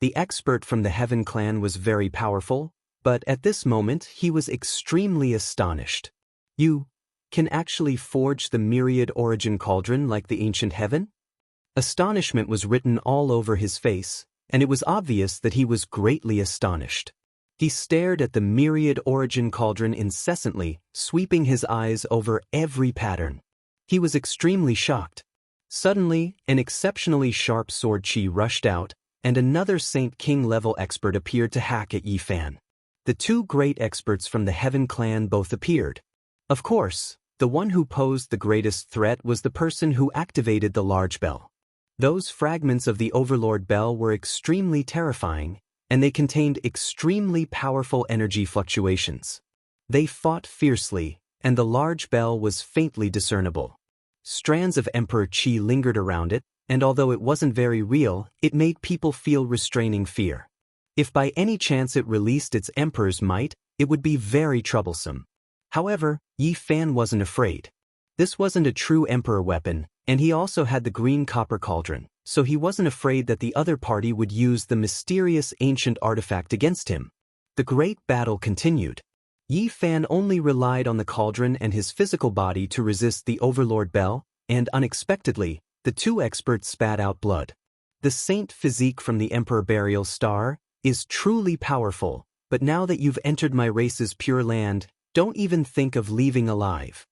The expert from the Heaven clan was very powerful, but at this moment he was extremely astonished. You can actually forge the myriad origin cauldron like the ancient Heaven? Astonishment was written all over his face, and it was obvious that he was greatly astonished. He stared at the myriad origin cauldron incessantly, sweeping his eyes over every pattern. He was extremely shocked. Suddenly, an exceptionally sharp sword chi rushed out, and another Saint King level expert appeared to hack at Yi Fan. The two great experts from the Heaven clan both appeared. Of course, the one who posed the greatest threat was the person who activated the large bell. Those fragments of the Overlord bell were extremely terrifying, and they contained extremely powerful energy fluctuations. They fought fiercely, and the large bell was faintly discernible. Strands of Emperor Qi lingered around it, and although it wasn't very real, it made people feel restraining fear. If by any chance it released its Emperor's might, it would be very troublesome. However, Yi Fan wasn't afraid. This wasn't a true Emperor weapon, and he also had the green copper cauldron, so he wasn't afraid that the other party would use the mysterious ancient artifact against him. The great battle continued. Yi Fan only relied on the cauldron and his physical body to resist the Overlord bell, and unexpectedly, the two experts spat out blood. The saint physique from the Emperor Burial Star is truly powerful, but now that you've entered my race's pure land, don't even think of leaving alive.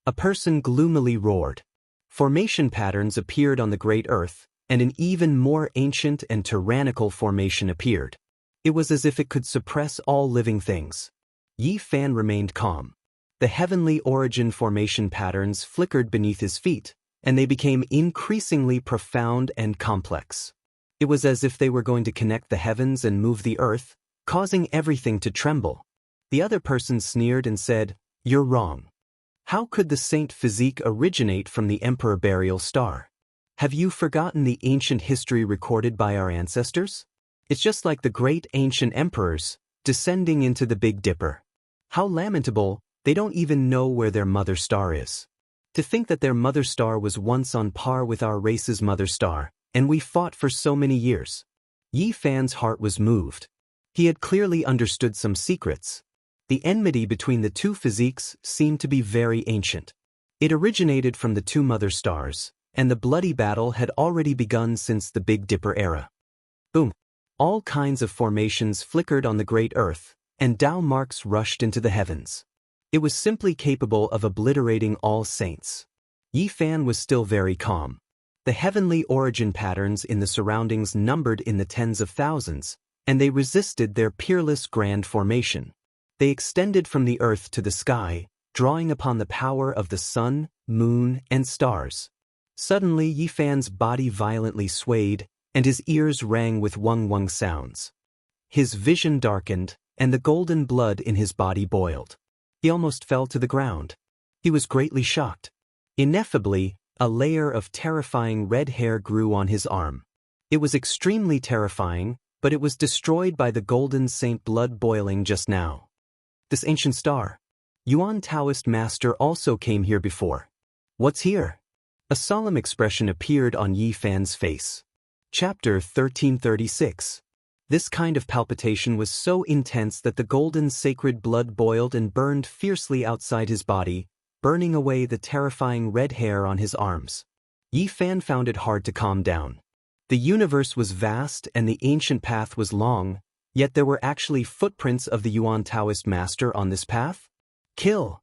A person gloomily roared. Formation patterns appeared on the Great Earth, and an even more ancient and tyrannical formation appeared. It was as if it could suppress all living things. Yi Fan remained calm. The heavenly origin formation patterns flickered beneath his feet, and they became increasingly profound and complex. It was as if they were going to connect the heavens and move the earth, causing everything to tremble. The other person sneered and said, "You're wrong. How could the saint physique originate from the Emperor Burial Star? Have you forgotten the ancient history recorded by our ancestors? It's just like the great ancient emperors, descending into the Big Dipper. How lamentable, they don't even know where their mother star is. To think that their mother star was once on par with our race's mother star, and we fought for so many years." Yi Fan's heart was moved. He had clearly understood some secrets. The enmity between the two physiques seemed to be very ancient. It originated from the two mother stars, and the bloody battle had already begun since the Big Dipper era. Boom! All kinds of formations flickered on the Great Earth, and Tao marks rushed into the heavens. It was simply capable of obliterating all saints. Yi Fan was still very calm. The heavenly origin patterns in the surroundings numbered in the tens of thousands, and they resisted their peerless grand formation. They extended from the earth to the sky, drawing upon the power of the sun, moon, and stars. Suddenly Yi Fan's body violently swayed, and his ears rang with wung-wung sounds. His vision darkened, and the golden blood in his body boiled. He almost fell to the ground. He was greatly shocked. Ineffably, a layer of terrifying red hair grew on his arm. It was extremely terrifying, but it was destroyed by the golden saint blood boiling just now. This ancient star. Yuan Taoist master also came here before. What's here? A solemn expression appeared on Yi Fan's face. Chapter 1336. This kind of palpitation was so intense that the golden sacred blood boiled and burned fiercely outside his body, burning away the terrifying red hair on his arms. Yi Fan found it hard to calm down. The universe was vast and the ancient path was long, yet there were actually footprints of the Yuan Taoist master on this path? Kill!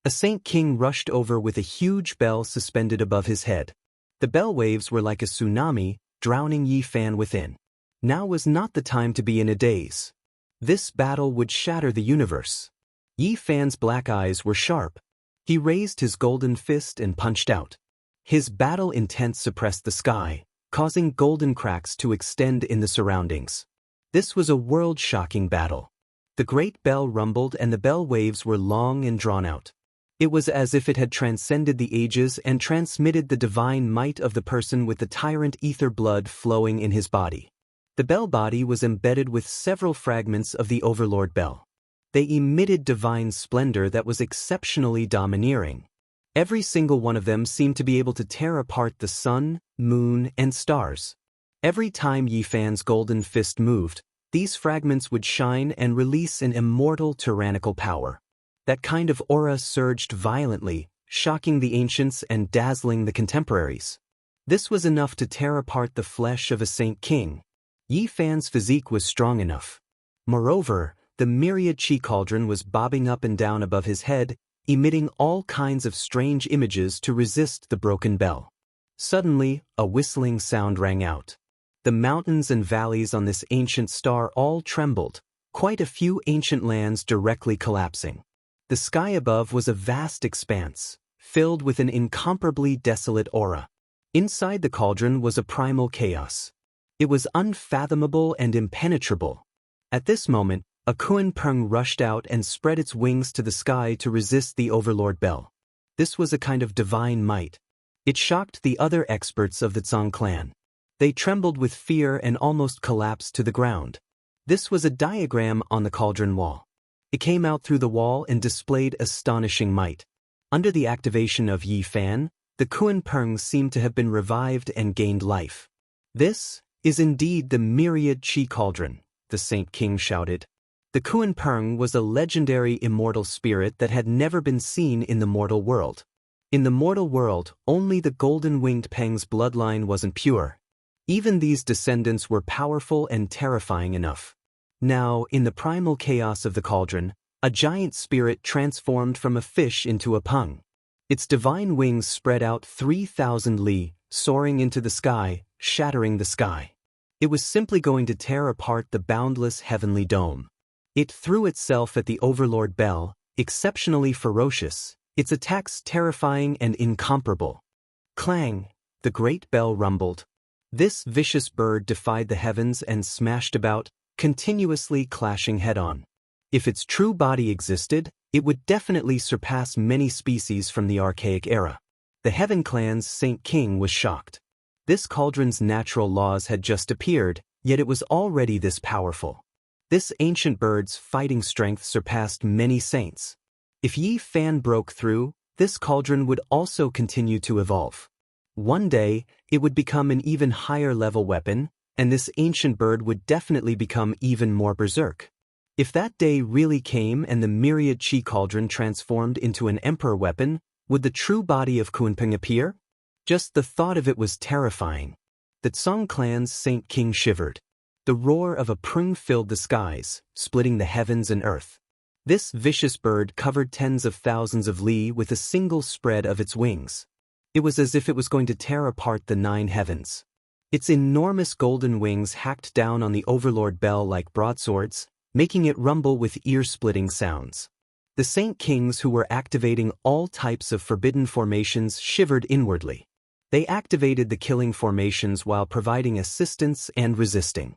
A Saint King rushed over with a huge bell suspended above his head. The bell waves were like a tsunami, drowning Yi Fan within. Now was not the time to be in a daze. This battle would shatter the universe. Yi Fan's black eyes were sharp. He raised his golden fist and punched out. His battle intent suppressed the sky, causing golden cracks to extend in the surroundings. This was a world-shocking battle. The great bell rumbled and the bell waves were long and drawn out. It was as if it had transcended the ages and transmitted the divine might of the person with the tyrant ether blood flowing in his body. The bell body was embedded with several fragments of the Overlord Bell. They emitted divine splendor that was exceptionally domineering. Every single one of them seemed to be able to tear apart the sun, moon, and stars. Every time Yi Fan's golden fist moved, these fragments would shine and release an immortal tyrannical power. That kind of aura surged violently, shocking the ancients and dazzling the contemporaries. This was enough to tear apart the flesh of a Saint King. Yi Fan's physique was strong enough. Moreover, the myriad chi cauldron was bobbing up and down above his head, emitting all kinds of strange images to resist the broken bell. Suddenly, a whistling sound rang out. The mountains and valleys on this ancient star all trembled, quite a few ancient lands directly collapsing. The sky above was a vast expanse, filled with an incomparably desolate aura. Inside the cauldron was a primal chaos. It was unfathomable and impenetrable. At this moment, a Kunpeng rushed out and spread its wings to the sky to resist the Overlord Bell. This was a kind of divine might. It shocked the other experts of the Zhang clan. They trembled with fear and almost collapsed to the ground. This was a diagram on the cauldron wall. It came out through the wall and displayed astonishing might. Under the activation of Yi Fan, the Kunpeng seemed to have been revived and gained life. This is indeed the myriad chi cauldron, the Saint King shouted. The Kunpeng was a legendary immortal spirit that had never been seen in the mortal world. In the mortal world, only the golden-winged Peng's bloodline wasn't pure. Even these descendants were powerful and terrifying enough. Now, in the primal chaos of the cauldron, a giant spirit transformed from a fish into a peng. Its divine wings spread out 3,000 li, soaring into the sky, shattering the sky. It was simply going to tear apart the boundless heavenly dome. It threw itself at the Overlord Bell, exceptionally ferocious, its attacks terrifying and incomparable. Clang! The great bell rumbled. This vicious bird defied the heavens and smashed about, continuously clashing head-on. If its true body existed, it would definitely surpass many species from the archaic era. The Heaven Clan's Saint King was shocked. This cauldron's natural laws had just appeared, yet it was already this powerful. This ancient bird's fighting strength surpassed many saints. If Yi Fan broke through, this cauldron would also continue to evolve. One day, it would become an even higher level weapon, and this ancient bird would definitely become even more berserk. If that day really came and the myriad chi cauldron transformed into an emperor weapon, would the true body of Kunpeng appear? Just the thought of it was terrifying. The Zhang clan's Saint King shivered. The roar of a prung filled the skies, splitting the heavens and earth. This vicious bird covered tens of thousands of li with a single spread of its wings. It was as if it was going to tear apart the 9 heavens. Its enormous golden wings hacked down on the Overlord Bell like broadswords, making it rumble with ear-splitting sounds. The Saint Kings who were activating all types of forbidden formations shivered inwardly. They activated the killing formations while providing assistance and resisting.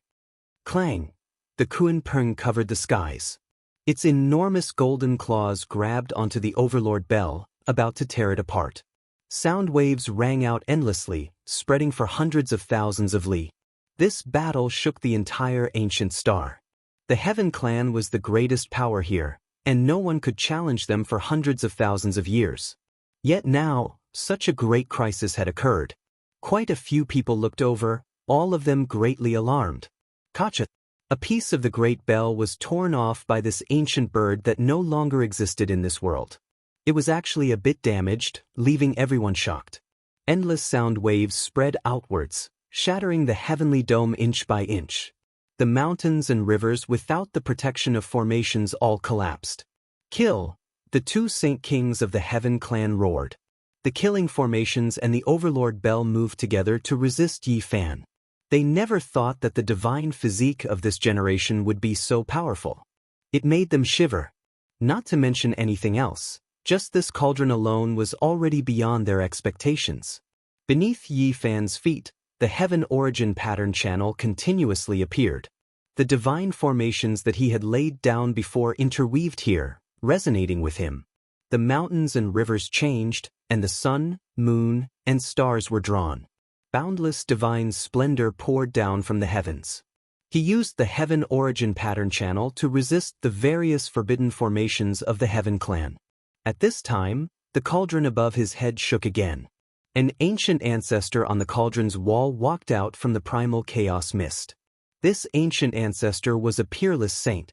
Clang! The Kuan Peng covered the skies. Its enormous golden claws grabbed onto the Overlord Bell, about to tear it apart. Sound waves rang out endlessly, spreading for hundreds of thousands of li. This battle shook the entire ancient star. The Heaven Clan was the greatest power here, and no one could challenge them for hundreds of thousands of years. Yet now, such a great crisis had occurred. Quite a few people looked over, all of them greatly alarmed. Kacha! A piece of the great bell was torn off by this ancient bird that no longer existed in this world. It was actually a bit damaged, leaving everyone shocked. Endless sound waves spread outwards, shattering the heavenly dome inch by inch. The mountains and rivers without the protection of formations all collapsed. Kill! The two Saint Kings of the Heaven Clan roared. The killing formations and the Overlord Bell moved together to resist Yi Fan. They never thought that the divine physique of this generation would be so powerful. It made them shiver. Not to mention anything else, just this cauldron alone was already beyond their expectations. Beneath Yi Fan's feet, the heaven origin pattern channel continuously appeared. The divine formations that he had laid down before interweaved here, resonating with him. The mountains and rivers changed, and the sun, moon, and stars were drawn. Boundless divine splendor poured down from the heavens. He used the heaven origin pattern channel to resist the various forbidden formations of the Heaven Clan. At this time, the cauldron above his head shook again. An ancient ancestor on the cauldron's wall walked out from the primal chaos mist. This ancient ancestor was a peerless saint.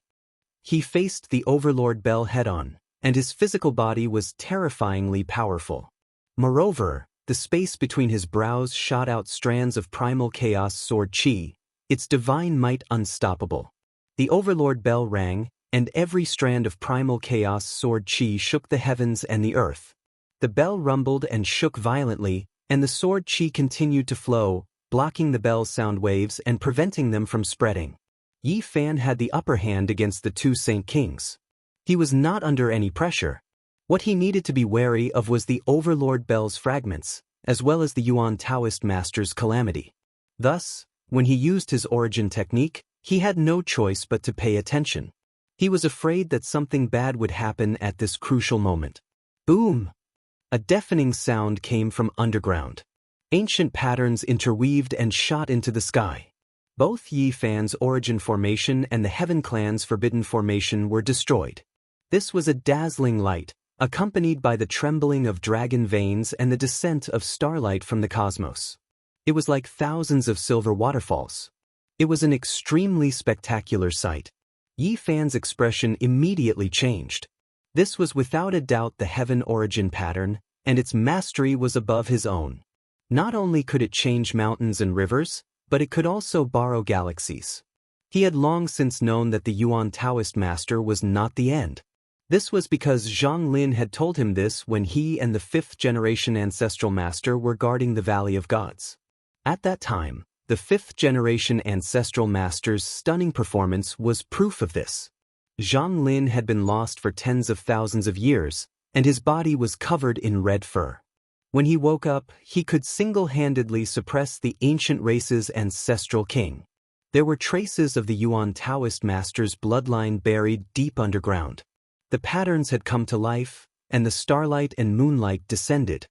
He faced the Overlord Bell head-on, and his physical body was terrifyingly powerful. Moreover, the space between his brows shot out strands of primal chaos sword chi, its divine might unstoppable. The Overlord Bell rang, and every strand of primal chaos sword chi shook the heavens and the earth. The bell rumbled and shook violently, and the sword chi continued to flow, blocking the bell's sound waves and preventing them from spreading. Yi Fan had the upper hand against the two Saint Kings. He was not under any pressure. What he needed to be wary of was the Overlord Bell's fragments, as well as the Yuan Taoist Master's calamity. Thus, when he used his origin technique, he had no choice but to pay attention. He was afraid that something bad would happen at this crucial moment. Boom! A deafening sound came from underground. Ancient patterns interweaved and shot into the sky. Both Yi Fan's origin formation and the Heaven Clan's forbidden formation were destroyed. This was a dazzling light, accompanied by the trembling of dragon veins and the descent of starlight from the cosmos. It was like thousands of silver waterfalls. It was an extremely spectacular sight. Yi Fan's expression immediately changed. This was without a doubt the heaven origin pattern, and its mastery was above his own. Not only could it change mountains and rivers, but it could also borrow galaxies. He had long since known that the Yuan Taoist Master was not the end. This was because Zhang Lin had told him this when he and the fifth-generation Ancestral Master were guarding the Valley of Gods. At that time, the fifth-generation Ancestral Master's stunning performance was proof of this. Zhang Lin had been lost for tens of thousands of years, and his body was covered in red fur. When he woke up, he could single-handedly suppress the ancient race's ancestral king. There were traces of the Yuan Taoist Master's bloodline buried deep underground. The patterns had come to life, and the starlight and moonlight descended.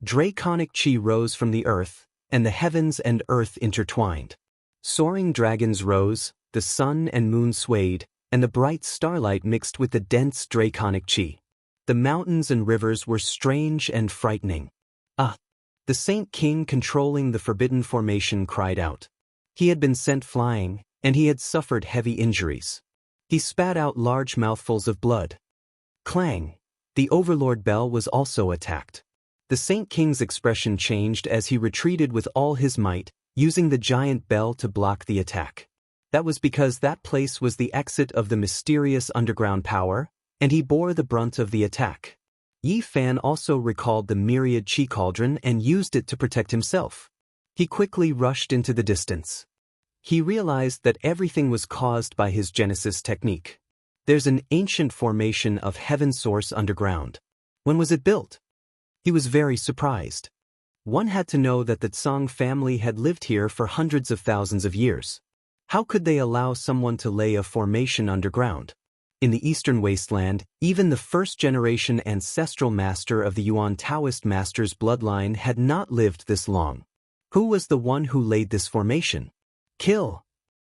Draconic chi rose from the earth, and the heavens and earth intertwined. Soaring dragons rose, the sun and moon swayed, and the bright starlight mixed with the dense draconic chi. The mountains and rivers were strange and frightening. Ah! The Saint King controlling the forbidden formation cried out. He had been sent flying, and he had suffered heavy injuries. He spat out large mouthfuls of blood. Clang! The Overlord Bell was also attacked. The Saint King's expression changed as he retreated with all his might, using the giant bell to block the attack. That was because that place was the exit of the mysterious underground power, and he bore the brunt of the attack. Yi Fan also recalled the myriad chi cauldron and used it to protect himself. He quickly rushed into the distance. He realized that everything was caused by his Genesis technique. There's an ancient formation of heaven source underground. When was it built? He was very surprised. One had to know that the Tsang family had lived here for hundreds of thousands of years. How could they allow someone to lay a formation underground? In the eastern wasteland, even the first-generation ancestral master of the Yuan Taoist master's bloodline had not lived this long. Who was the one who laid this formation? Kill!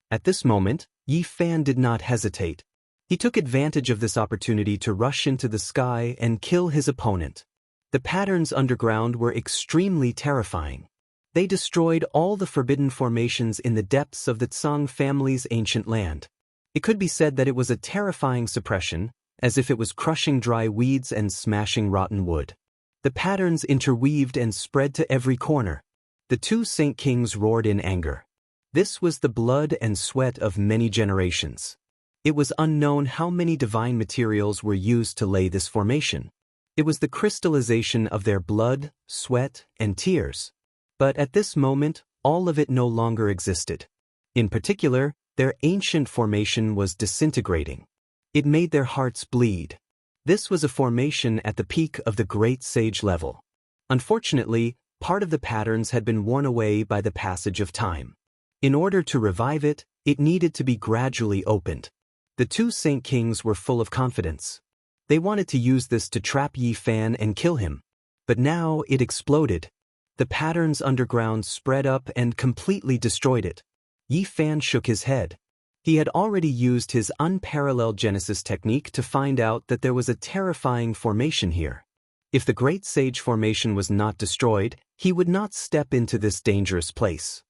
At this moment, Yi Fan did not hesitate. He took advantage of this opportunity to rush into the sky and kill his opponent. The patterns underground were extremely terrifying. They destroyed all the forbidden formations in the depths of the Tsang family's ancient land. It could be said that it was a terrifying suppression, as if it was crushing dry weeds and smashing rotten wood. The patterns interweaved and spread to every corner. The two Saint Kings roared in anger. This was the blood and sweat of many generations. It was unknown how many divine materials were used to lay this formation. It was the crystallization of their blood, sweat, and tears. But at this moment, all of it no longer existed. In particular, their ancient formation was disintegrating. It made their hearts bleed. This was a formation at the peak of the great sage level. Unfortunately, part of the patterns had been worn away by the passage of time. In order to revive it, it needed to be gradually opened. The two Saint Kings were full of confidence. They wanted to use this to trap Yi Fan and kill him. But now it exploded. The patterns underground spread up and completely destroyed it. Yi Fan shook his head. He had already used his unparalleled Genesis technique to find out that there was a terrifying formation here. If the Great Sage formation was not destroyed, he would not step into this dangerous place.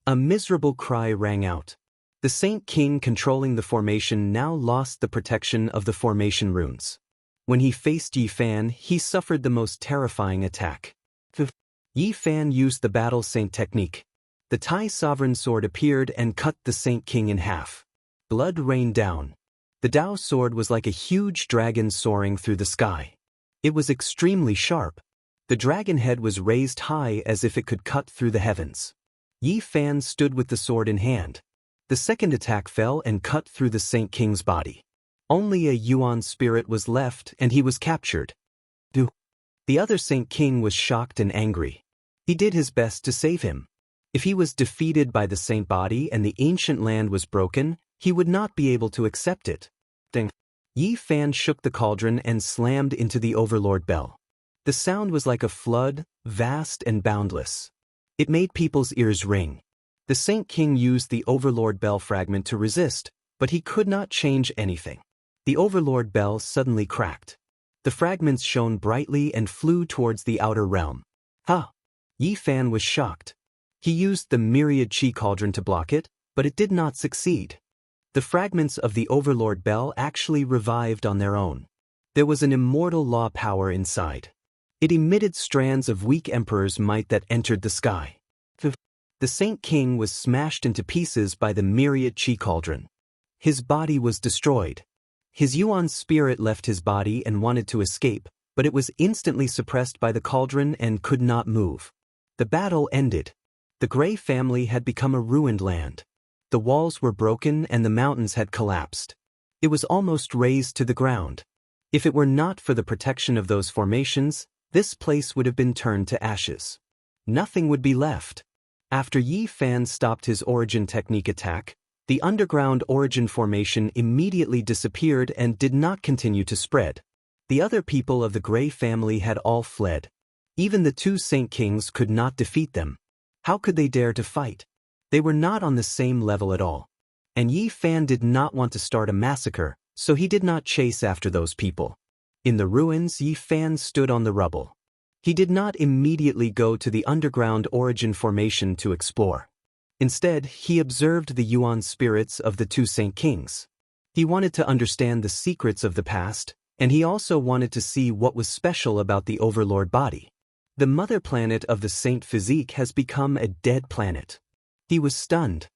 A miserable cry rang out. The Saint King controlling the formation now lost the protection of the formation runes. When he faced Yi Fan, he suffered the most terrifying attack. Yi Fan used the Battle Saint technique. The Tai Sovereign Sword appeared and cut the Saint King in half. Blood rained down. The Tao Sword was like a huge dragon soaring through the sky. It was extremely sharp. The dragon head was raised high as if it could cut through the heavens. Yi Fan stood with the sword in hand. The second attack fell and cut through the Saint King's body. Only a Yuan spirit was left and he was captured. The other Saint King was shocked and angry. He did his best to save him. If he was defeated by the Saint body and the ancient land was broken, he would not be able to accept it. Yi Fan shook the cauldron and slammed into the Overlord bell. The sound was like a flood, vast and boundless. It made people's ears ring. The Saint King used the Overlord bell fragment to resist, but he could not change anything. The Overlord bell suddenly cracked. The fragments shone brightly and flew towards the outer realm. Yi Fan was shocked. He used the myriad chi cauldron to block it, but it did not succeed. The fragments of the Overlord bell actually revived on their own. There was an immortal law power inside. It emitted strands of weak emperor's might that entered the sky. The Saint King was smashed into pieces by the myriad chi cauldron. His body was destroyed. His Yuan spirit left his body and wanted to escape, but it was instantly suppressed by the cauldron and could not move. The battle ended. The Grey family had become a ruined land. The walls were broken and the mountains had collapsed. It was almost razed to the ground. If it were not for the protection of those formations, this place would have been turned to ashes. Nothing would be left. After Yi Fan stopped his origin technique attack, the underground origin formation immediately disappeared and did not continue to spread. The other people of the Grey family had all fled. Even the two Saint Kings could not defeat them. How could they dare to fight? They were not on the same level at all. And Yi Fan did not want to start a massacre, so he did not chase after those people. In the ruins, Yi Fan stood on the rubble. He did not immediately go to the underground origin formation to explore. Instead, he observed the Yuan spirits of the two Saint Kings. He wanted to understand the secrets of the past, and he also wanted to see what was special about the Overlord body. The mother planet of the Saint Physique has become a dead planet. He was stunned.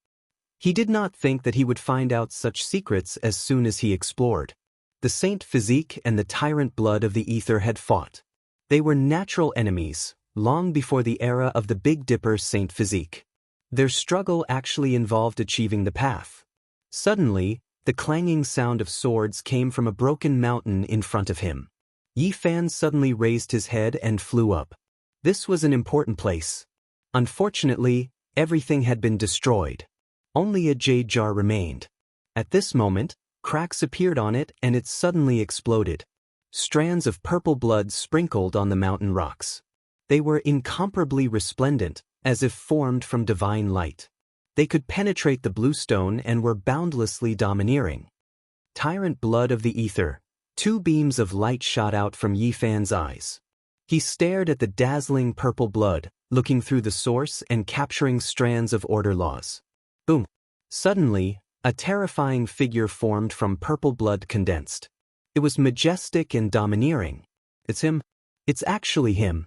He did not think that he would find out such secrets as soon as he explored. The Saint Physique and the tyrant blood of the ether had fought. They were natural enemies, long before the era of the Big Dipper Saint Physique. Their struggle actually involved achieving the path. Suddenly, The clanging sound of swords came from a broken mountain in front of him. Yi Fan suddenly raised his head and flew up. This was an important place. Unfortunately, everything had been destroyed. Only a jade jar remained. At this moment, cracks appeared on it and it suddenly exploded. Strands of purple blood sprinkled on the mountain rocks. They were incomparably resplendent, as if formed from divine light. They could penetrate the blue stone and were boundlessly domineering. Tyrant blood of the ether. 2 beams of light shot out from Yi Fan's eyes. He stared at the dazzling purple blood, looking through the source and capturing strands of order laws. Boom! Suddenly, a terrifying figure formed from purple blood condensed. It was majestic and domineering. It's him. It's actually him.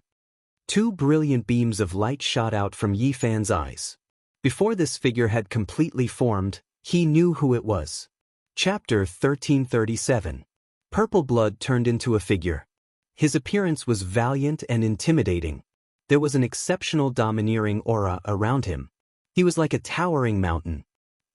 2 brilliant beams of light shot out from Yi Fan's eyes. Before this figure had completely formed, he knew who it was. Chapter 1337. Purple blood turned into a figure. His appearance was valiant and intimidating. There was an exceptional domineering aura around him. He was like a towering mountain.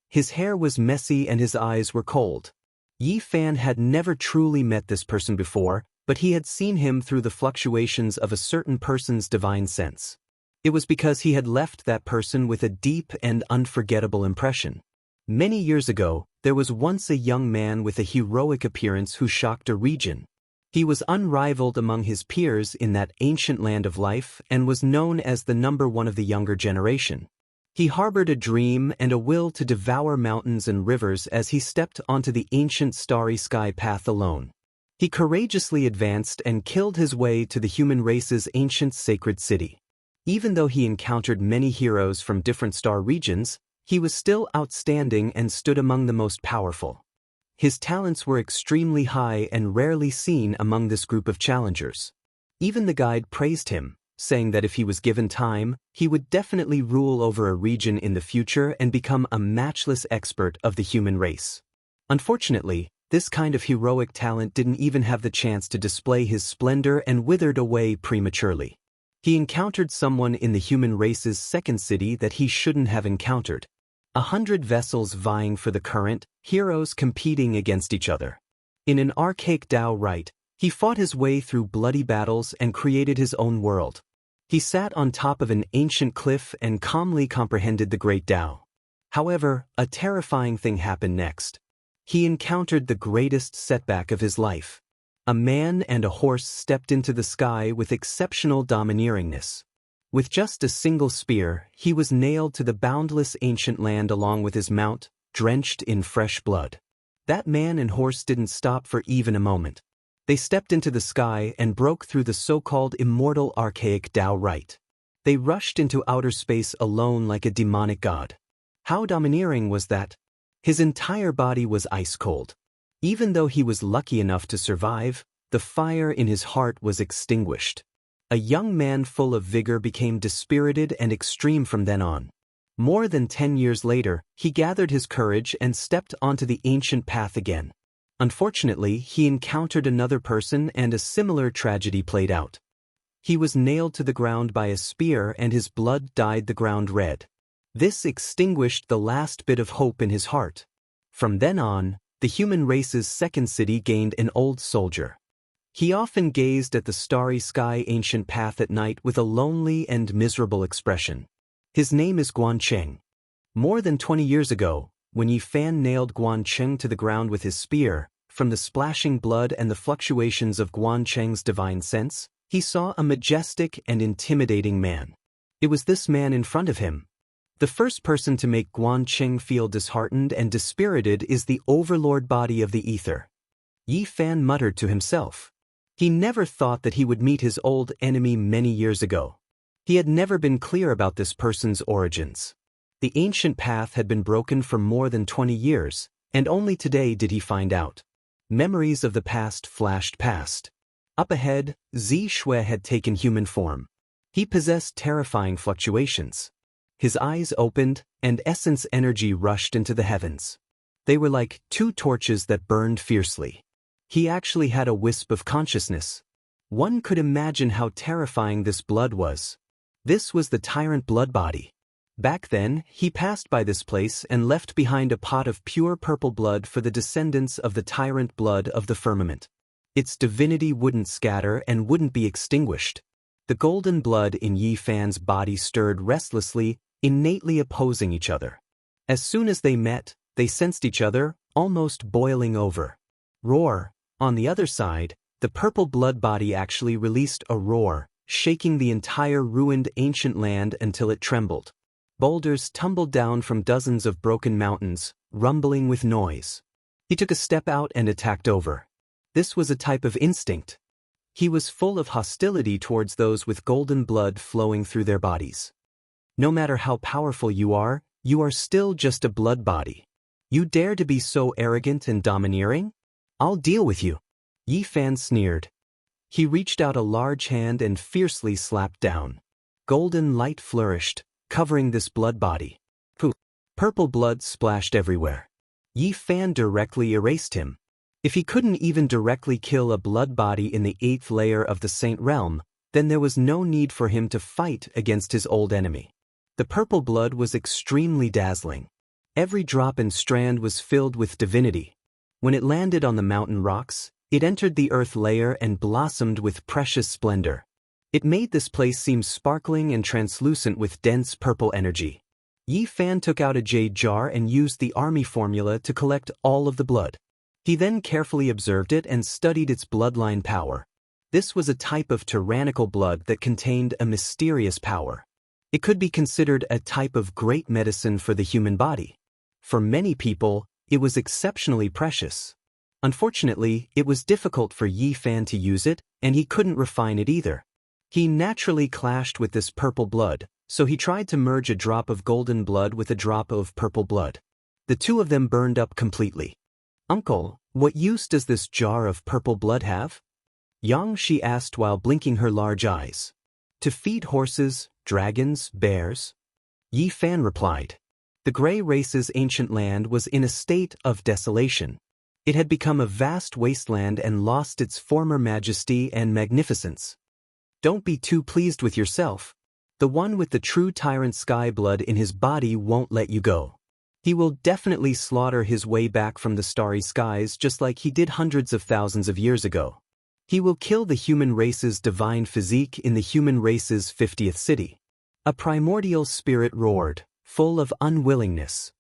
His hair was messy and his eyes were cold. Yi Fan had never truly met this person before, but he had seen him through the fluctuations of a certain person's divine sense. It was because he had left that person with a deep and unforgettable impression. Many years ago, there was once a young man with a heroic appearance who shocked a region. He was unrivaled among his peers in that ancient land of life and was known as the #1 of the younger generation. He harbored a dream and a will to devour mountains and rivers as he stepped onto the ancient starry sky path alone. He courageously advanced and killed his way to the human race's ancient sacred city. Even though he encountered many heroes from different star regions, he was still outstanding and stood among the most powerful. His talents were extremely high and rarely seen among this group of challengers. Even the guide praised him, saying that if he was given time, he would definitely rule over a region in the future and become a matchless expert of the human race. Unfortunately, this kind of heroic talent didn't even have the chance to display his splendor and withered away prematurely. He encountered someone in the human race's second city that he shouldn't have encountered. 100 vessels vying for the current, heroes competing against each other. In an archaic Tao rite, he fought his way through bloody battles and created his own world. He sat on top of an ancient cliff and calmly comprehended the great Tao. However, a terrifying thing happened next. He encountered the greatest setback of his life. A man and a horse stepped into the sky with exceptional domineeringness. With just a single spear, he was nailed to the boundless ancient land along with his mount, drenched in fresh blood. That man and horse didn't stop for even a moment. They stepped into the sky and broke through the so-called immortal archaic Tao rite. They rushed into outer space alone like a demonic god. How domineering was that? His entire body was ice cold. Even though he was lucky enough to survive, the fire in his heart was extinguished. A young man full of vigor became dispirited and extreme from then on. More than 10 years later, he gathered his courage and stepped onto the ancient path again. Unfortunately, he encountered another person and a similar tragedy played out. He was nailed to the ground by a spear and his blood dyed the ground red. This extinguished the last bit of hope in his heart. From then on, the human race's second city gained an old soldier. He often gazed at the starry sky ancient path at night with a lonely and miserable expression. His name is Guancheng. More than 20 years ago, when Yi Fan nailed Guancheng to the ground with his spear, from the splashing blood and the fluctuations of Guancheng's divine sense, he saw a majestic and intimidating man. It was this man in front of him. The first person to make Guancheng feel disheartened and dispirited is the overlord body of the ether. Yi Fan muttered to himself. He never thought that he would meet his old enemy many years ago. He had never been clear about this person's origins. The ancient path had been broken for more than 20 years, and only today did he find out. Memories of the past flashed past. Up ahead, Zi Shui had taken human form. He possessed terrifying fluctuations. His eyes opened, and essence energy rushed into the heavens. They were like 2 torches that burned fiercely. He actually had a wisp of consciousness. One could imagine how terrifying this blood was. This was the tyrant blood body. Back then, he passed by this place and left behind a pot of pure purple blood for the descendants of the tyrant blood of the firmament. Its divinity wouldn't scatter and wouldn't be extinguished. The golden blood in Yi Fan's body stirred restlessly, innately opposing each other. As soon as they met, they sensed each other, almost boiling over. Roar. On the other side, the purple blood body actually released a roar, shaking the entire ruined ancient land until it trembled. Boulders tumbled down from dozens of broken mountains, rumbling with noise. He took a step out and attacked over. This was a type of instinct. He was full of hostility towards those with golden blood flowing through their bodies. No matter how powerful you are still just a blood body. You dare to be so arrogant and domineering? I'll deal with you. Yi Fan sneered. He reached out a large hand and fiercely slapped down. Golden light flourished, covering this blood body. Poof! Purple blood splashed everywhere. Yi Fan directly erased him. If he couldn't even directly kill a blood body in the 8th layer of the Saint Realm, then there was no need for him to fight against his old enemy. The purple blood was extremely dazzling. Every drop and strand was filled with divinity. When it landed on the mountain rocks, it entered the earth layer and blossomed with precious splendor. It made this place seem sparkling and translucent with dense purple energy. Yi Fan took out a jade jar and used the army formula to collect all of the blood. He then carefully observed it and studied its bloodline power. This was a type of tyrannical blood that contained a mysterious power. It could be considered a type of great medicine for the human body. For many people, it was exceptionally precious. Unfortunately, it was difficult for Yi Fan to use it, and he couldn't refine it either. He naturally clashed with this purple blood, so he tried to merge a drop of golden blood with a drop of purple blood. The two of them burned up completely. "Uncle, what use does this jar of purple blood have?" Yang she asked while blinking her large eyes. "To feed horses, dragons, bears." Yi Fan replied. The gray race's ancient land was in a state of desolation. It had become a vast wasteland and lost its former majesty and magnificence. Don't be too pleased with yourself. The one with the true tyrant sky blood in his body won't let you go. He will definitely slaughter his way back from the starry skies just like he did hundreds of thousands of years ago. He will kill the human race's divine physique in the human race's 50th city. A primordial spirit roared, full of unwillingness.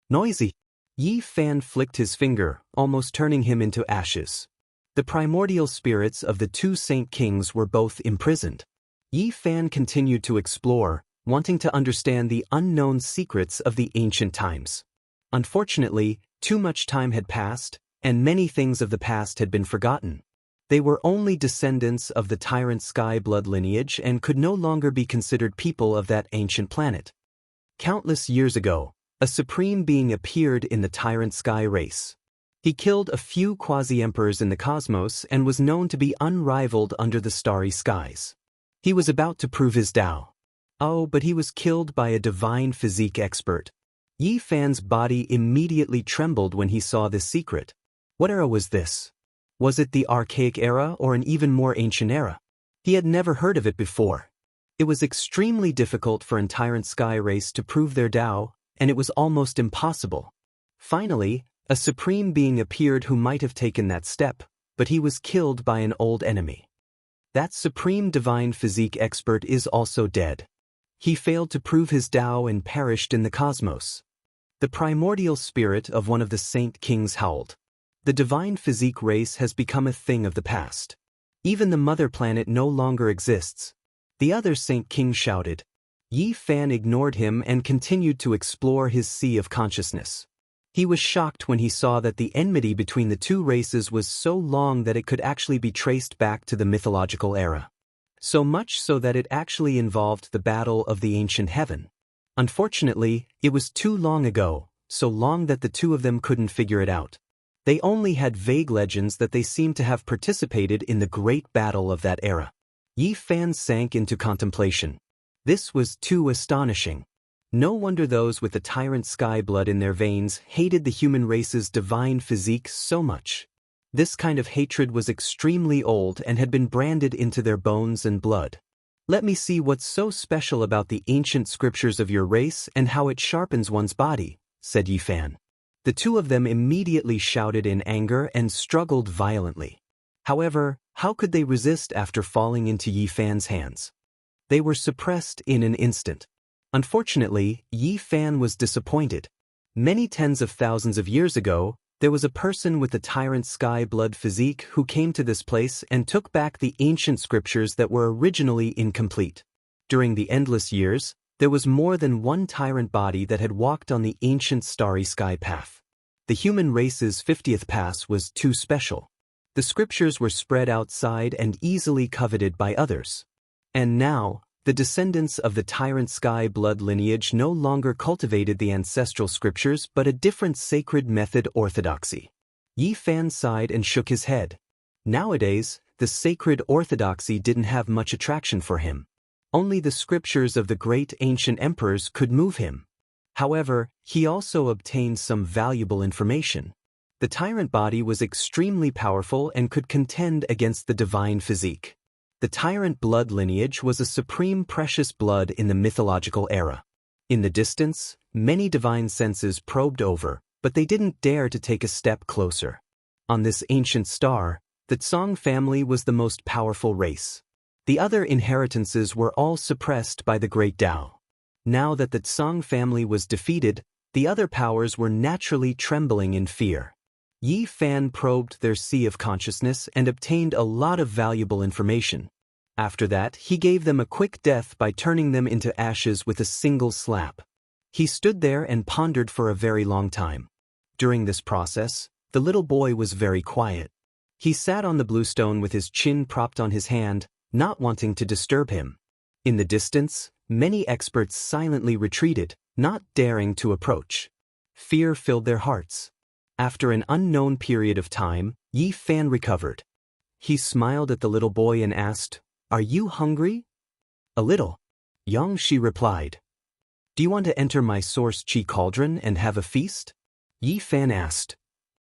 Noisy. Yi Fan flicked his finger, almost turning him into ashes. The primordial spirits of the two saint kings were both imprisoned. Yi Fan continued to explore, wanting to understand the unknown secrets of the ancient times. Unfortunately, too much time had passed, and many things of the past had been forgotten. They were only descendants of the tyrant sky blood lineage and could no longer be considered people of that ancient planet. Countless years ago, a supreme being appeared in the tyrant sky race. He killed a few quasi-emperors in the cosmos and was known to be unrivaled under the starry skies. He was about to prove his Tao. Oh, but he was killed by a divine physique expert. Yi Fan's body immediately trembled when he saw this secret. What era was this? Was it the archaic era or an even more ancient era? He had never heard of it before. It was extremely difficult for an tyrant sky race to prove their Tao, and it was almost impossible. Finally, a supreme being appeared who might have taken that step, but he was killed by an old enemy. That supreme divine physique expert is also dead. He failed to prove his Tao and perished in the cosmos. The primordial spirit of one of the saint kings howled. The divine physique race has become a thing of the past. Even the mother planet no longer exists. The other saint king shouted. Yi Fan ignored him and continued to explore his sea of consciousness. He was shocked when he saw that the enmity between the two races was so long that it could actually be traced back to the mythological era. So much so that it actually involved the battle of the ancient heaven. Unfortunately, it was too long ago, so long that the two of them couldn't figure it out. They only had vague legends that they seemed to have participated in the great battle of that era. Yi Fan sank into contemplation. This was too astonishing. No wonder those with the tyrant sky blood in their veins hated the human race's divine physique so much. This kind of hatred was extremely old and had been branded into their bones and blood. Let me see what's so special about the ancient scriptures of your race and how it sharpens one's body, said Yi Fan. The two of them immediately shouted in anger and struggled violently. However, how could they resist after falling into Yi Fan's hands? They were suppressed in an instant. Unfortunately, Yi Fan was disappointed. Many tens of thousands of years ago, there was a person with the tyrant sky blood physique who came to this place and took back the ancient scriptures that were originally incomplete. During the endless years, there was more than one tyrant body that had walked on the ancient starry sky path. The human race's 50th pass was too special. The scriptures were spread outside and easily coveted by others. And now, the descendants of the tyrant sky blood lineage no longer cultivated the ancestral scriptures but a different sacred method orthodoxy. Yi Fan sighed and shook his head. Nowadays, the sacred orthodoxy didn't have much attraction for him. Only the scriptures of the great ancient emperors could move him. However, he also obtained some valuable information. The tyrant body was extremely powerful and could contend against the divine physique. The tyrant blood lineage was a supreme precious blood in the mythological era. In the distance, many divine senses probed over, but they didn't dare to take a step closer. On this ancient star, the Tsang family was the most powerful race. The other inheritances were all suppressed by the Great Tao. Now that the Tsang family was defeated, the other powers were naturally trembling in fear. Yi Fan probed their sea of consciousness and obtained a lot of valuable information. After that, he gave them a quick death by turning them into ashes with a single slap. He stood there and pondered for a very long time. During this process, the little boy was very quiet. He sat on the bluestone with his chin propped on his hand, not wanting to disturb him. In the distance, many experts silently retreated, not daring to approach. Fear filled their hearts. After an unknown period of time, Yi Fan recovered. He smiled at the little boy and asked, "Are you hungry?" "A little," Yang Shi replied. "Do you want to enter my source chi cauldron and have a feast?" Yi Fan asked.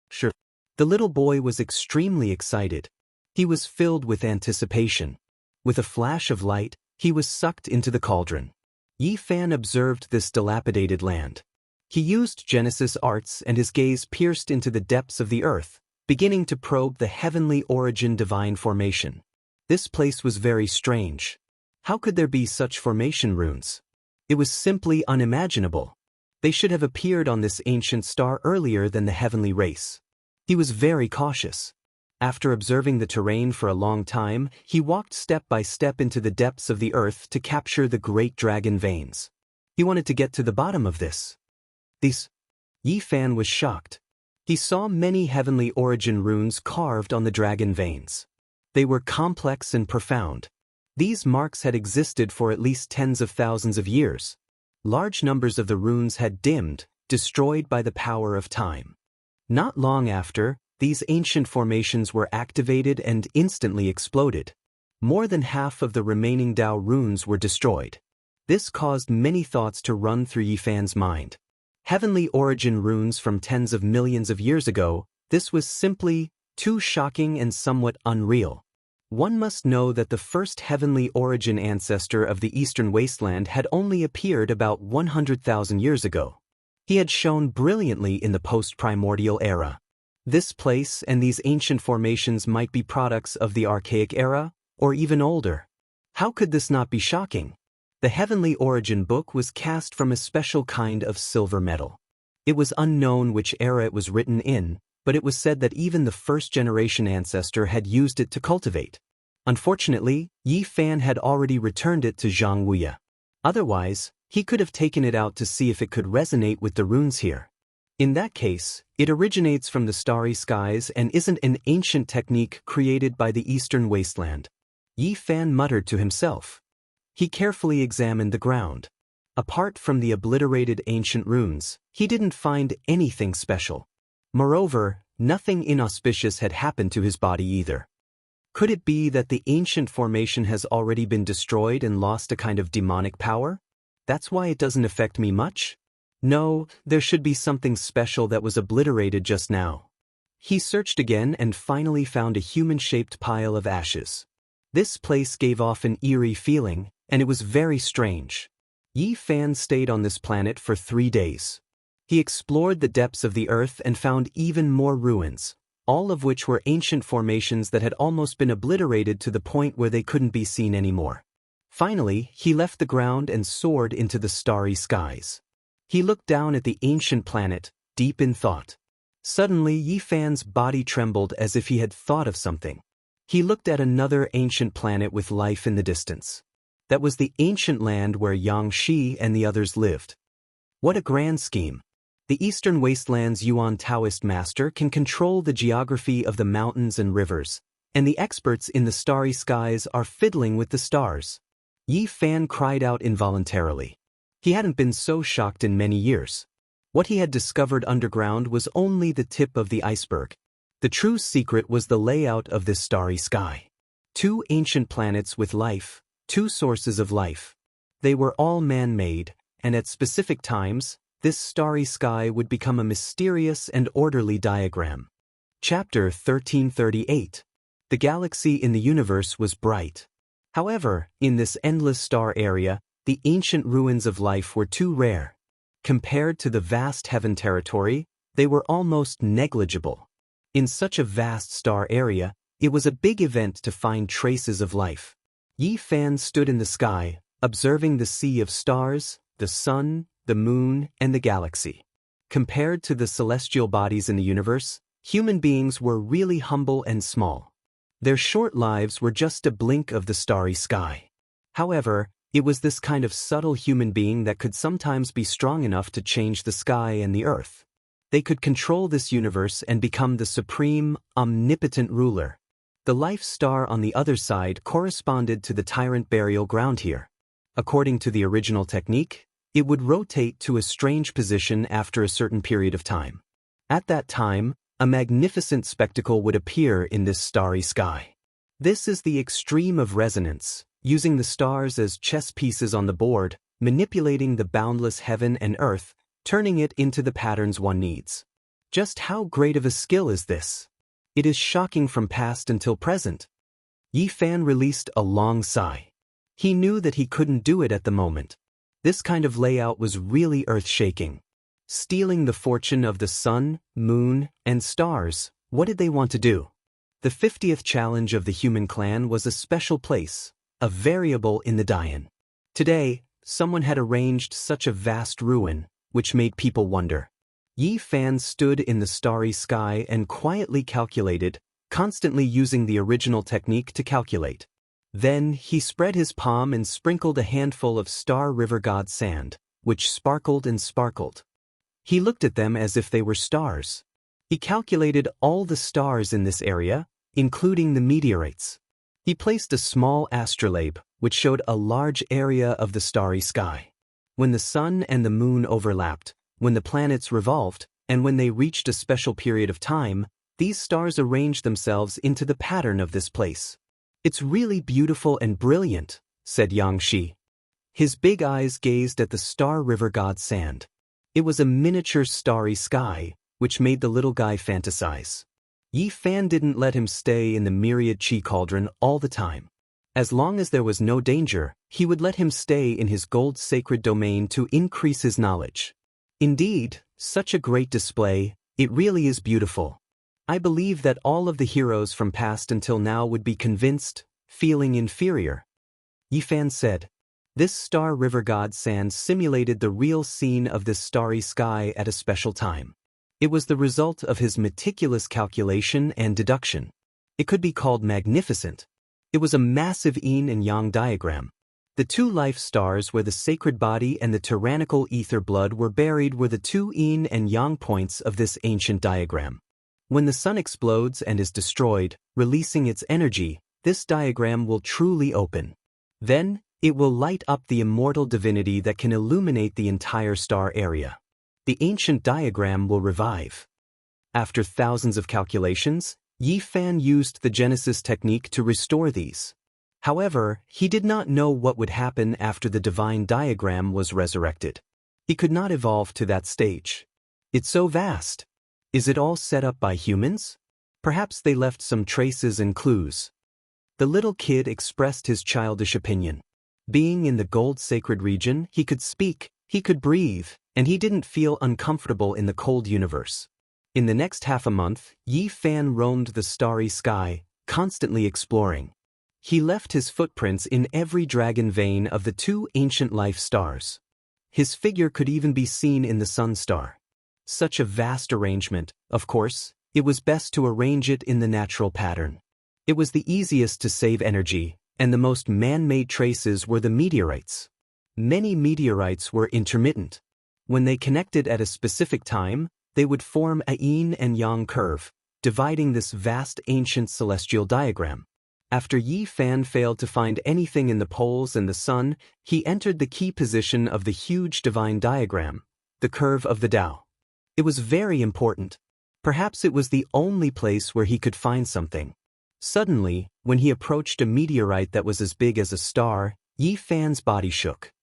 "Sure." The little boy was extremely excited. He was filled with anticipation. With a flash of light, he was sucked into the cauldron. Yi Fan observed this dilapidated land. He used Genesis arts and his gaze pierced into the depths of the earth, beginning to probe the heavenly origin divine formation. This place was very strange. How could there be such formation runes? It was simply unimaginable. They should have appeared on this ancient star earlier than the heavenly race. He was very cautious. After observing the terrain for a long time, he walked step by step into the depths of the earth to capture the great dragon veins. He wanted to get to the bottom of this. Yi Fan was shocked. He saw many heavenly origin runes carved on the dragon veins. They were complex and profound. These marks had existed for at least tens of thousands of years. Large numbers of the runes had dimmed, destroyed by the power of time. Not long after, these ancient formations were activated and instantly exploded. More than half of the remaining Tao runes were destroyed. This caused many thoughts to run through Yi Fan's mind. Heavenly origin runes from tens of millions of years ago, this was simply too shocking and somewhat unreal. One must know that the first heavenly origin ancestor of the Eastern Wasteland had only appeared about 100,000 years ago. He had shone brilliantly in the post-primordial era. This place and these ancient formations might be products of the archaic era, or even older. How could this not be shocking? The Heavenly Origin book was cast from a special kind of silver metal. It was unknown which era it was written in, but it was said that even the first-generation ancestor had used it to cultivate. Unfortunately, Yi Fan had already returned it to Jianghu. Otherwise, he could have taken it out to see if it could resonate with the runes here. In that case, it originates from the starry skies and isn't an ancient technique created by the Eastern Wasteland. Yi Fan muttered to himself. He carefully examined the ground. Apart from the obliterated ancient runes, he didn't find anything special. Moreover, nothing inauspicious had happened to his body either. Could it be that the ancient formation has already been destroyed and lost a kind of demonic power? That's why it doesn't affect me much? No, there should be something special that was obliterated just now. He searched again and finally found a human-shaped pile of ashes. This place gave off an eerie feeling, and it was very strange. Yi Fan stayed on this planet for 3 days. He explored the depths of the earth and found even more ruins, all of which were ancient formations that had almost been obliterated to the point where they couldn't be seen anymore. Finally, he left the ground and soared into the starry skies. He looked down at the ancient planet, deep in thought. Suddenly, Yi Fan's body trembled as if he had thought of something. He looked at another ancient planet with life in the distance. That was the ancient land where Jianghu and the others lived. What a grand scheme! The Eastern Wasteland's Yuan Taoist master can control the geography of the mountains and rivers, and the experts in the starry skies are fiddling with the stars. Yi Fan cried out involuntarily. He hadn't been so shocked in many years. What he had discovered underground was only the tip of the iceberg. The true secret was the layout of this starry sky. 2 ancient planets with life, 2 sources of life. They were all man-made, and at specific times, this starry sky would become a mysterious and orderly diagram. Chapter 1338. The galaxy in the universe was bright. However, in this endless star area, the ancient ruins of life were too rare. Compared to the vast heaven territory, they were almost negligible. In such a vast star area, it was a big event to find traces of life. Yi Fan stood in the sky, observing the sea of stars, the sun, the moon, and the galaxy. Compared to the celestial bodies in the universe, human beings were really humble and small. Their short lives were just a blink of the starry sky. However, it was this kind of subtle human being that could sometimes be strong enough to change the sky and the earth. They could control this universe and become the supreme, omnipotent ruler. The life star on the other side corresponded to the tyrant burial ground here. According to the original technique, it would rotate to a strange position after a certain period of time. At that time, a magnificent spectacle would appear in this starry sky. This is the extreme of resonance, using the stars as chess pieces on the board, manipulating the boundless heaven and earth, turning it into the patterns one needs. Just how great of a skill is this? It is shocking from past until present. Yi Fan released a long sigh. He knew that he couldn't do it at the moment. This kind of layout was really earth-shaking. Stealing the fortune of the sun, moon, and stars, what did they want to do? The 50th challenge of the human clan was a special place, a variable in the Dian. Today, someone had arranged such a vast ruin, which made people wonder. Yi Fan stood in the starry sky and quietly calculated, constantly using the original technique to calculate. Then he spread his palm and sprinkled a handful of Star River God sand, which sparkled and sparkled. He looked at them as if they were stars. He calculated all the stars in this area, including the meteorites. He placed a small astrolabe, which showed a large area of the starry sky. When the sun and the moon overlapped, when the planets revolved, and when they reached a special period of time, these stars arranged themselves into the pattern of this place. "It's really beautiful and brilliant," said Jianghu. His big eyes gazed at the Star River God sand. It was a miniature starry sky, which made the little guy fantasize. Yi Fan didn't let him stay in the myriad chi cauldron all the time. As long as there was no danger, he would let him stay in his gold sacred domain to increase his knowledge. Indeed, such a great display, it really is beautiful. I believe that all of the heroes from past until now would be convinced, feeling inferior. Yi Fan said. This Star River God sand simulated the real scene of this starry sky at a special time. It was the result of his meticulous calculation and deduction. It could be called magnificent. It was a massive yin and yang diagram. The 2 life stars where the sacred body and the tyrannical ether blood were buried were the 2 yin and yang points of this ancient diagram. When the sun explodes and is destroyed, releasing its energy, this diagram will truly open. Then, it will light up the immortal divinity that can illuminate the entire star area. The ancient diagram will revive. After thousands of calculations, Yi Fan used the Genesis technique to restore these. However, he did not know what would happen after the divine diagram was resurrected. He could not evolve to that stage. It's so vast. Is it all set up by humans? Perhaps they left some traces and clues. The little kid expressed his childish opinion. Being in the gold sacred region, he could speak, he could breathe, and he didn't feel uncomfortable in the cold universe. In the next half a month, Yi Fan roamed the starry sky, constantly exploring. He left his footprints in every dragon vein of the 2 ancient life stars. His figure could even be seen in the sun star. Such a vast arrangement, of course, it was best to arrange it in the natural pattern. It was the easiest to save energy, and the most man-made traces were the meteorites. Many meteorites were intermittent. When they connected at a specific time, they would form a yin and yang curve, dividing this vast ancient celestial diagram. After Yi Fan failed to find anything in the poles and the sun, he entered the key position of the huge divine diagram, the curve of the Tao. It was very important. Perhaps it was the only place where he could find something. Suddenly, when he approached a meteorite that was as big as a star, Yi Fan's body shook.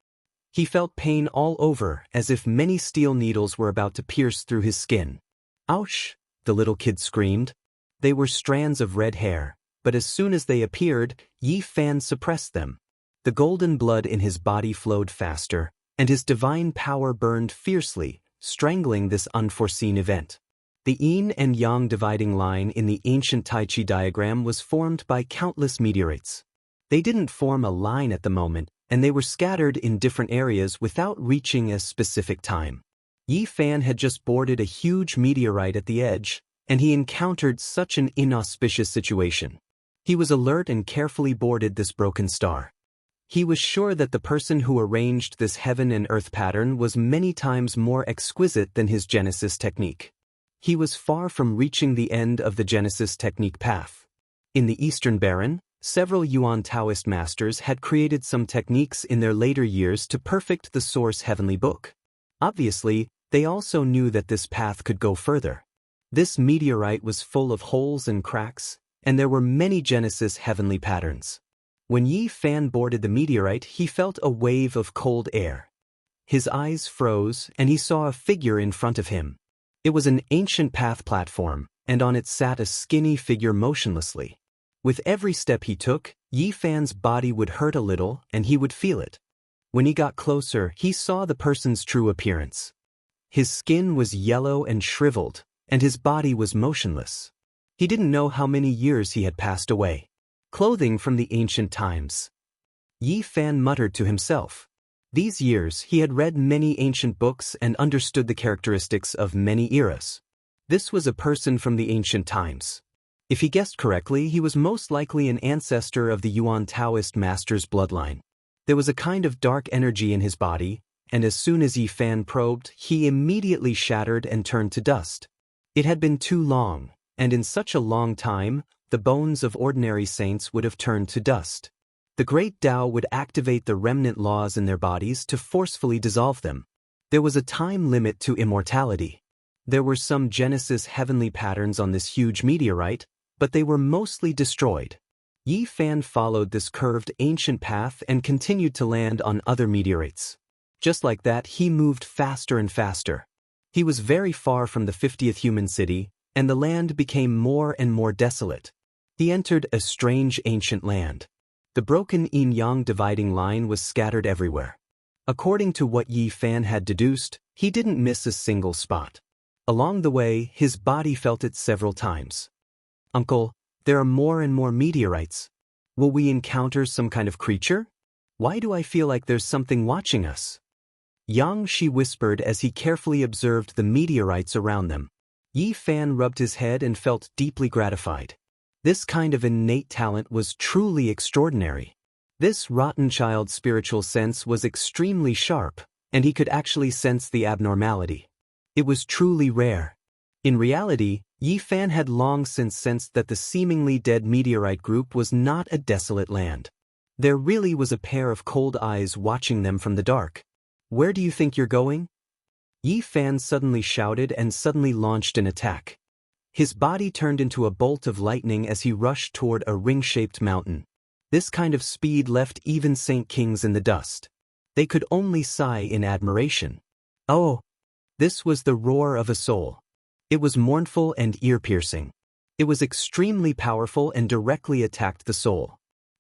He felt pain all over, as if many steel needles were about to pierce through his skin. "Ouch!" the little kid screamed. They were strands of red hair, but as soon as they appeared, Yi Fan suppressed them. The golden blood in his body flowed faster, and his divine power burned fiercely, strangling this unforeseen event. The yin and yang dividing line in the ancient Tai Chi diagram was formed by countless meteorites. They didn't form a line at the moment, and they were scattered in different areas without reaching a specific time. Yi Fan had just boarded a huge meteorite at the edge, and he encountered such an inauspicious situation. He was alert and carefully boarded this broken star. He was sure that the person who arranged this heaven and earth pattern was many times more exquisite than his Genesis technique. He was far from reaching the end of the Genesis technique path. In the Eastern Baron, several Yuan Taoist masters had created some techniques in their later years to perfect the source heavenly book. Obviously, they also knew that this path could go further. This meteorite was full of holes and cracks, and there were many Genesis heavenly patterns. When Yi Fan boarded the meteorite, he felt a wave of cold air. His eyes froze, and he saw a figure in front of him. It was an ancient path platform, and on it sat a skinny figure motionlessly. With every step he took, Yi Fan's body would hurt a little, and he would feel it. When he got closer, he saw the person's true appearance. His skin was yellow and shriveled, and his body was motionless. He didn't know how many years he had passed away. Clothing from the ancient times. Yi Fan muttered to himself. These years he had read many ancient books and understood the characteristics of many eras. This was a person from the ancient times. If he guessed correctly, he was most likely an ancestor of the Yuan Taoist master's bloodline. There was a kind of dark energy in his body, and as soon as Yi Fan probed, he immediately shattered and turned to dust. It had been too long, and in such a long time, the bones of ordinary saints would have turned to dust. The great Tao would activate the remnant laws in their bodies to forcefully dissolve them. There was a time limit to immortality. There were some Genesis heavenly patterns on this huge meteorite, but they were mostly destroyed. Yi Fan followed this curved ancient path and continued to land on other meteorites. Just like that, he moved faster and faster. He was very far from the 50th human city, and the land became more and more desolate. He entered a strange ancient land. The broken yin-yang dividing line was scattered everywhere. According to what Yi Fan had deduced, he didn't miss a single spot. Along the way, his body felt it several times. "Uncle, there are more and more meteorites. Will we encounter some kind of creature? Why do I feel like there's something watching us?" Yang Shi whispered as he carefully observed the meteorites around them. Yi Fan rubbed his head and felt deeply gratified. This kind of innate talent was truly extraordinary. This rotten child's spiritual sense was extremely sharp, and he could actually sense the abnormality. It was truly rare. In reality, Yi Fan had long since sensed that the seemingly dead meteorite group was not a desolate land. There really was a pair of cold eyes watching them from the dark. "Where do you think you're going?" Yi Fan suddenly shouted and suddenly launched an attack. His body turned into a bolt of lightning as he rushed toward a ring-shaped mountain. This kind of speed left even Saint Kings in the dust. They could only sigh in admiration. Oh! This was the roar of a soul. It was mournful and ear-piercing. It was extremely powerful and directly attacked the soul.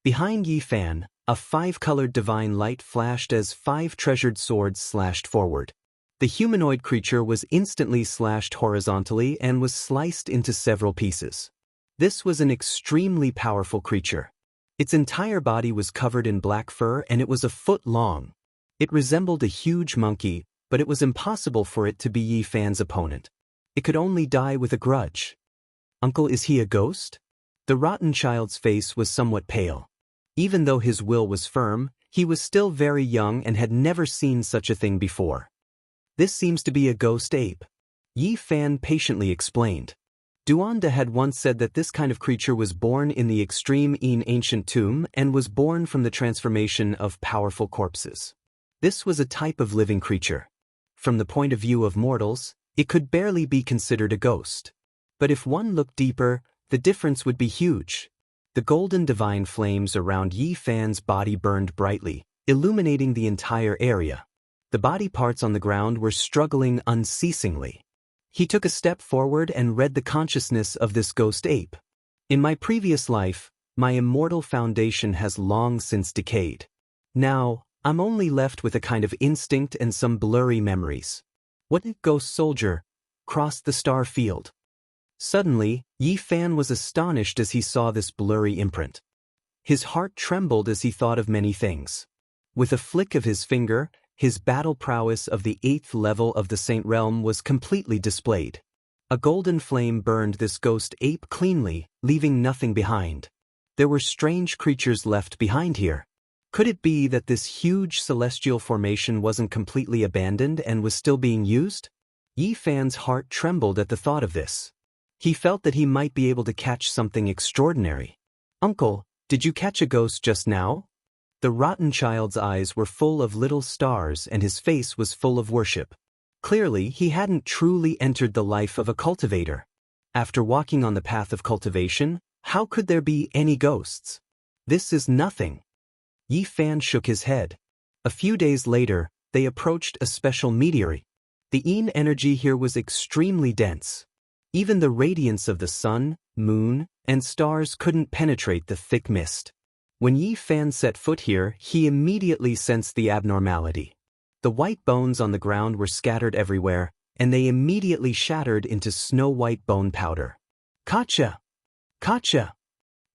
Behind Yi Fan, a 5-colored divine light flashed as 5 treasured swords slashed forward. The humanoid creature was instantly slashed horizontally and was sliced into several pieces. This was an extremely powerful creature. Its entire body was covered in black fur and it was a foot long. It resembled a huge monkey, but it was impossible for it to be Yi Fan's opponent. It could only die with a grudge. "Uncle, is he a ghost?" The rotten child's face was somewhat pale. Even though his will was firm, he was still very young and had never seen such a thing before. "This seems to be a ghost ape," Yi Fan patiently explained. Duanda had once said that this kind of creature was born in the extreme ancient tomb and was born from the transformation of powerful corpses. This was a type of living creature. From the point of view of mortals, it could barely be considered a ghost. But if one looked deeper, the difference would be huge. The golden divine flames around Yi Fan's body burned brightly, illuminating the entire area. The body parts on the ground were struggling unceasingly. He took a step forward and read the consciousness of this ghost ape. "In my previous life, my immortal foundation has long since decayed. Now, I'm only left with a kind of instinct and some blurry memories. What ghost soldier crossed the star field?" Suddenly, Yi Fan was astonished as he saw this blurry imprint. His heart trembled as he thought of many things. With a flick of his finger, his battle prowess of the 8th level of the Saint Realm was completely displayed. A golden flame burned this ghost ape cleanly, leaving nothing behind. There were strange creatures left behind here. Could it be that this huge celestial formation wasn't completely abandoned and was still being used? Yi Fan's heart trembled at the thought of this. He felt that he might be able to catch something extraordinary. "Uncle, did you catch a ghost just now?" The rotten child's eyes were full of little stars and his face was full of worship. Clearly, he hadn't truly entered the life of a cultivator. After walking on the path of cultivation, how could there be any ghosts? "This is nothing." Yi Fan shook his head. A few days later, they approached a special meteorite. The Yin energy here was extremely dense. Even the radiance of the sun, moon, and stars couldn't penetrate the thick mist. When Yi Fan set foot here, he immediately sensed the abnormality. The white bones on the ground were scattered everywhere, and they immediately shattered into snow-white bone powder. "Kacha! Kacha!"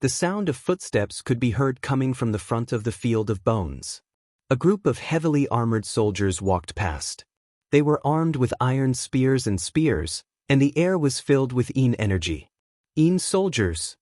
The sound of footsteps could be heard coming from the front of the field of bones. A group of heavily armored soldiers walked past. They were armed with iron spears and the air was filled with Yin energy. "Yin soldiers!"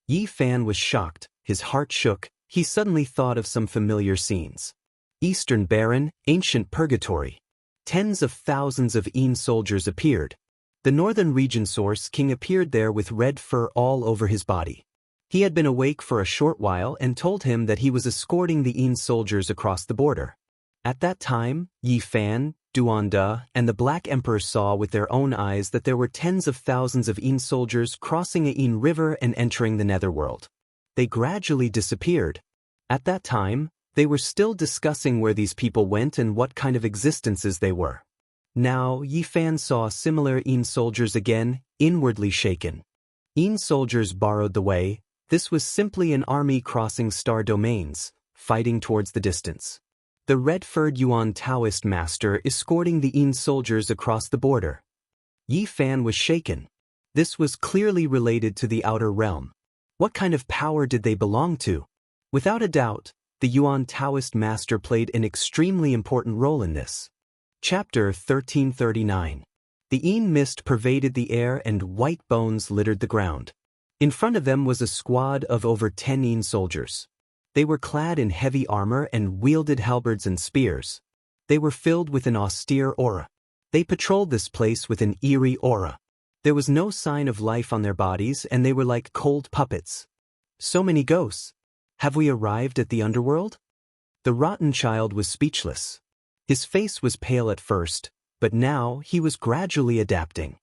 Yi Fan was shocked, his heart shook, he suddenly thought of some familiar scenes. Eastern Baron, ancient purgatory. Tens of thousands of Yin soldiers appeared. The northern region source king appeared there with red fur all over his body. He had been awake for a short while and told him that he was escorting the Yin soldiers across the border. At that time, Yi Fan, Duanda, and the Black Emperor saw with their own eyes that there were tens of thousands of Yin soldiers crossing a Yin river and entering the netherworld. They gradually disappeared. At that time, they were still discussing where these people went and what kind of existences they were. Now, Yi Fan saw similar Yin soldiers again, inwardly shaken. Yin soldiers borrowed the way. This was simply an army crossing star domains, fighting towards the distance. The red-furred Yuan Taoist master escorting the Yin soldiers across the border. Yi Fan was shaken. This was clearly related to the outer realm. What kind of power did they belong to? Without a doubt, the Yuan Taoist master played an extremely important role in this. Chapter 1339. The Yin mist pervaded the air and white bones littered the ground. In front of them was a squad of over 10 Yin soldiers. They were clad in heavy armor and wielded halberds and spears. They were filled with an austere aura. They patrolled this place with an eerie aura. There was no sign of life on their bodies and they were like cold puppets. "So many ghosts. Have we arrived at the underworld?" The rotten child was speechless. His face was pale at first, but now he was gradually adapting.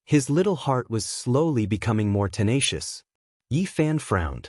His little heart was slowly becoming more tenacious. Yi Fan frowned.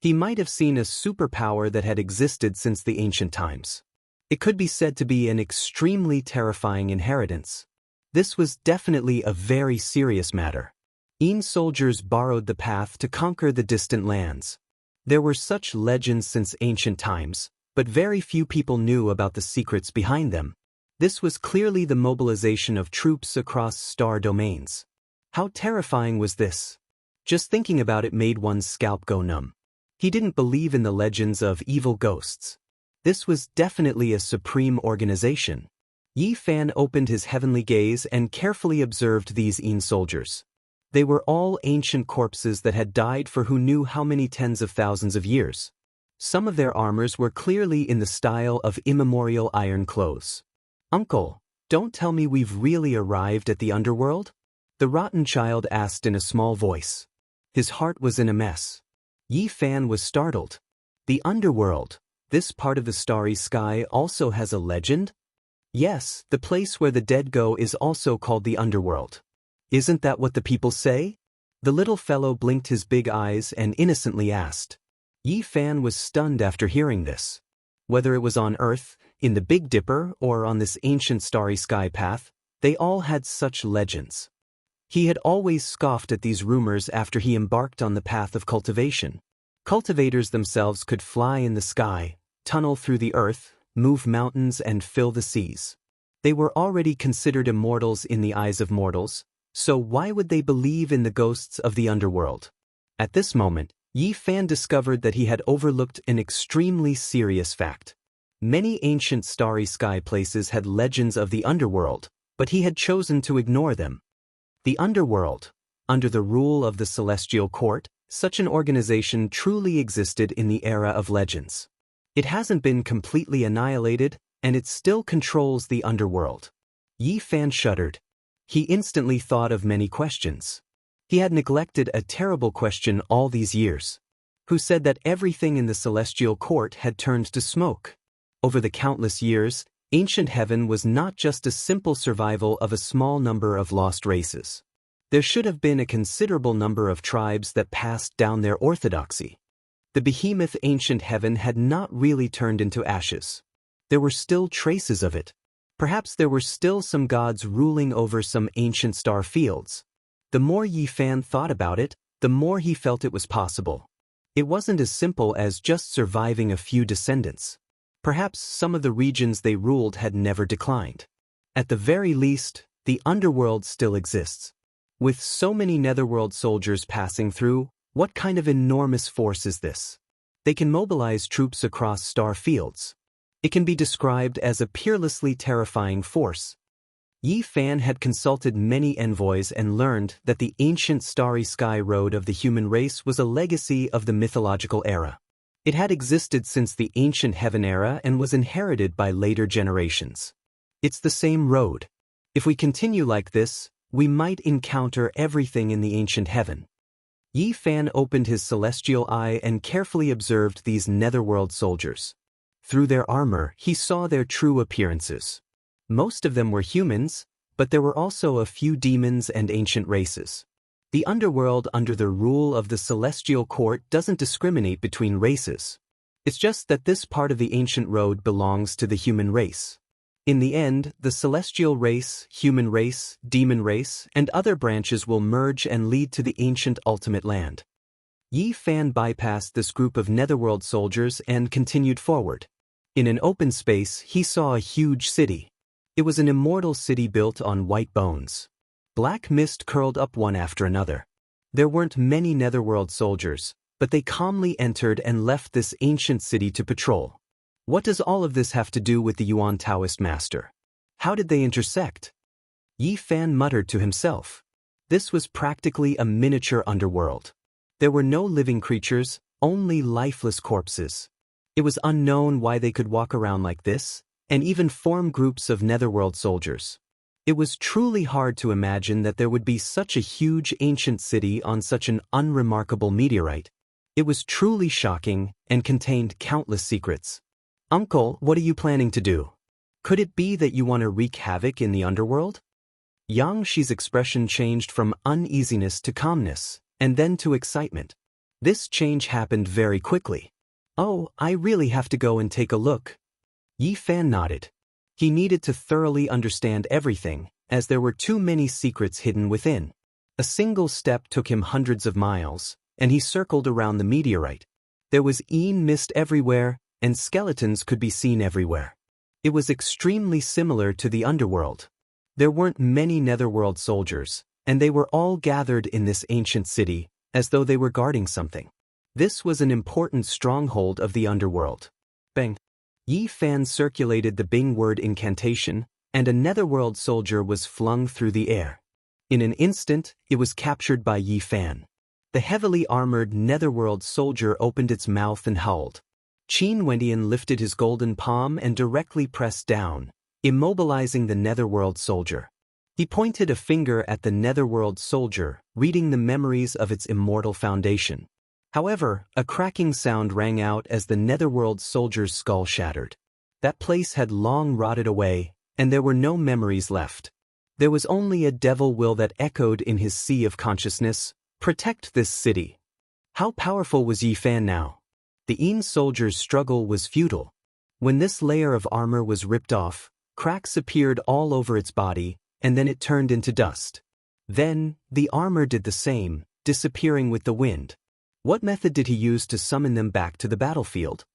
He might have seen a superpower that had existed since the ancient times. It could be said to be an extremely terrifying inheritance. This was definitely a very serious matter. Yin soldiers borrowed the path to conquer the distant lands. There were such legends since ancient times, but very few people knew about the secrets behind them. This was clearly the mobilization of troops across star domains. How terrifying was this? Just thinking about it made one's scalp go numb. He didn't believe in the legends of evil ghosts. This was definitely a supreme organization. Yi Fan opened his heavenly gaze and carefully observed these Yin soldiers. They were all ancient corpses that had died for who knew how many tens of thousands of years. Some of their armors were clearly in the style of immemorial iron clothes. "Uncle, don't tell me we've really arrived at the underworld?" The rotten child asked in a small voice. His heart was in a mess. Yi Fan was startled. The underworld, this part of the starry sky, also has a legend? Yes, the place where the dead go is also called the underworld. Isn't that what the people say? The little fellow blinked his big eyes and innocently asked. Yi Fan was stunned after hearing this. Whether it was on Earth, in the Big Dipper, or on this ancient starry sky path, they all had such legends. He had always scoffed at these rumors after he embarked on the path of cultivation. Cultivators themselves could fly in the sky, tunnel through the earth, move mountains and fill the seas. They were already considered immortals in the eyes of mortals, so why would they believe in the ghosts of the underworld? At this moment, Yi Fan discovered that he had overlooked an extremely serious fact. Many ancient starry sky places had legends of the underworld, but he had chosen to ignore them. The underworld, under the rule of the Celestial Court, such an organization truly existed in the era of legends. It hasn't been completely annihilated, and it still controls the underworld. Yi Fan shuddered. He instantly thought of many questions. He had neglected a terrible question all these years. Who said that everything in the Celestial Court had turned to smoke? Over the countless years, ancient heaven was not just a simple survival of a small number of lost races. There should have been a considerable number of tribes that passed down their orthodoxy. The behemoth ancient heaven had not really turned into ashes. There were still traces of it. Perhaps there were still some gods ruling over some ancient star fields. The more Yi Fan thought about it, the more he felt it was possible. It wasn't as simple as just surviving a few descendants. Perhaps some of the regions they ruled had never declined. At the very least, the underworld still exists. With so many netherworld soldiers passing through, what kind of enormous force is this? They can mobilize troops across star fields. It can be described as a peerlessly terrifying force. Yi Fan had consulted many envoys and learned that the ancient starry sky road of the human race was a legacy of the mythological era. It had existed since the ancient heaven era and was inherited by later generations. It's the same road. If we continue like this, we might encounter everything in the ancient heaven. Yi Fan opened his celestial eye and carefully observed these netherworld soldiers. Through their armor, he saw their true appearances. Most of them were humans, but there were also a few demons and ancient races. The underworld under the rule of the Celestial Court doesn't discriminate between races. It's just that this part of the ancient road belongs to the human race. In the end, the celestial race, human race, demon race, and other branches will merge and lead to the ancient ultimate land. Yi Fan bypassed this group of netherworld soldiers and continued forward. In an open space, he saw a huge city. It was an immortal city built on white bones. Black mist curled up one after another. There weren't many netherworld soldiers, but they calmly entered and left this ancient city to patrol. What does all of this have to do with the Yuan Taoist master? How did they intersect? Yi Fan muttered to himself. This was practically a miniature underworld. There were no living creatures, only lifeless corpses. It was unknown why they could walk around like this, and even form groups of netherworld soldiers. It was truly hard to imagine that there would be such a huge ancient city on such an unremarkable meteorite. It was truly shocking and contained countless secrets. "Uncle, what are you planning to do? Could it be that you want to wreak havoc in the underworld?" Yang Shi's expression changed from uneasiness to calmness, and then to excitement. This change happened very quickly. "Oh, I really have to go and take a look." Yi Fan nodded. He needed to thoroughly understand everything, as there were too many secrets hidden within. A single step took him hundreds of miles, and he circled around the meteorite. There was mist everywhere, and skeletons could be seen everywhere. It was extremely similar to the underworld. There weren't many netherworld soldiers, and they were all gathered in this ancient city, as though they were guarding something. This was an important stronghold of the underworld. Bang! Yi Fan circulated the Bing word incantation, and a netherworld soldier was flung through the air. In an instant, it was captured by Yi Fan. The heavily armored netherworld soldier opened its mouth and howled. Qin Wendian lifted his golden palm and directly pressed down, immobilizing the netherworld soldier. He pointed a finger at the netherworld soldier, reading the memories of its immortal foundation. However, a cracking sound rang out as the netherworld soldier's skull shattered. That place had long rotted away, and there were no memories left. There was only a devil will that echoed in his sea of consciousness. Protect this city. How powerful was Yi Fan now? The soldier's struggle was futile. When this layer of armor was ripped off, cracks appeared all over its body, and then it turned into dust. Then, the armor did the same, disappearing with the wind. What method did he use to summon them back to the battlefield?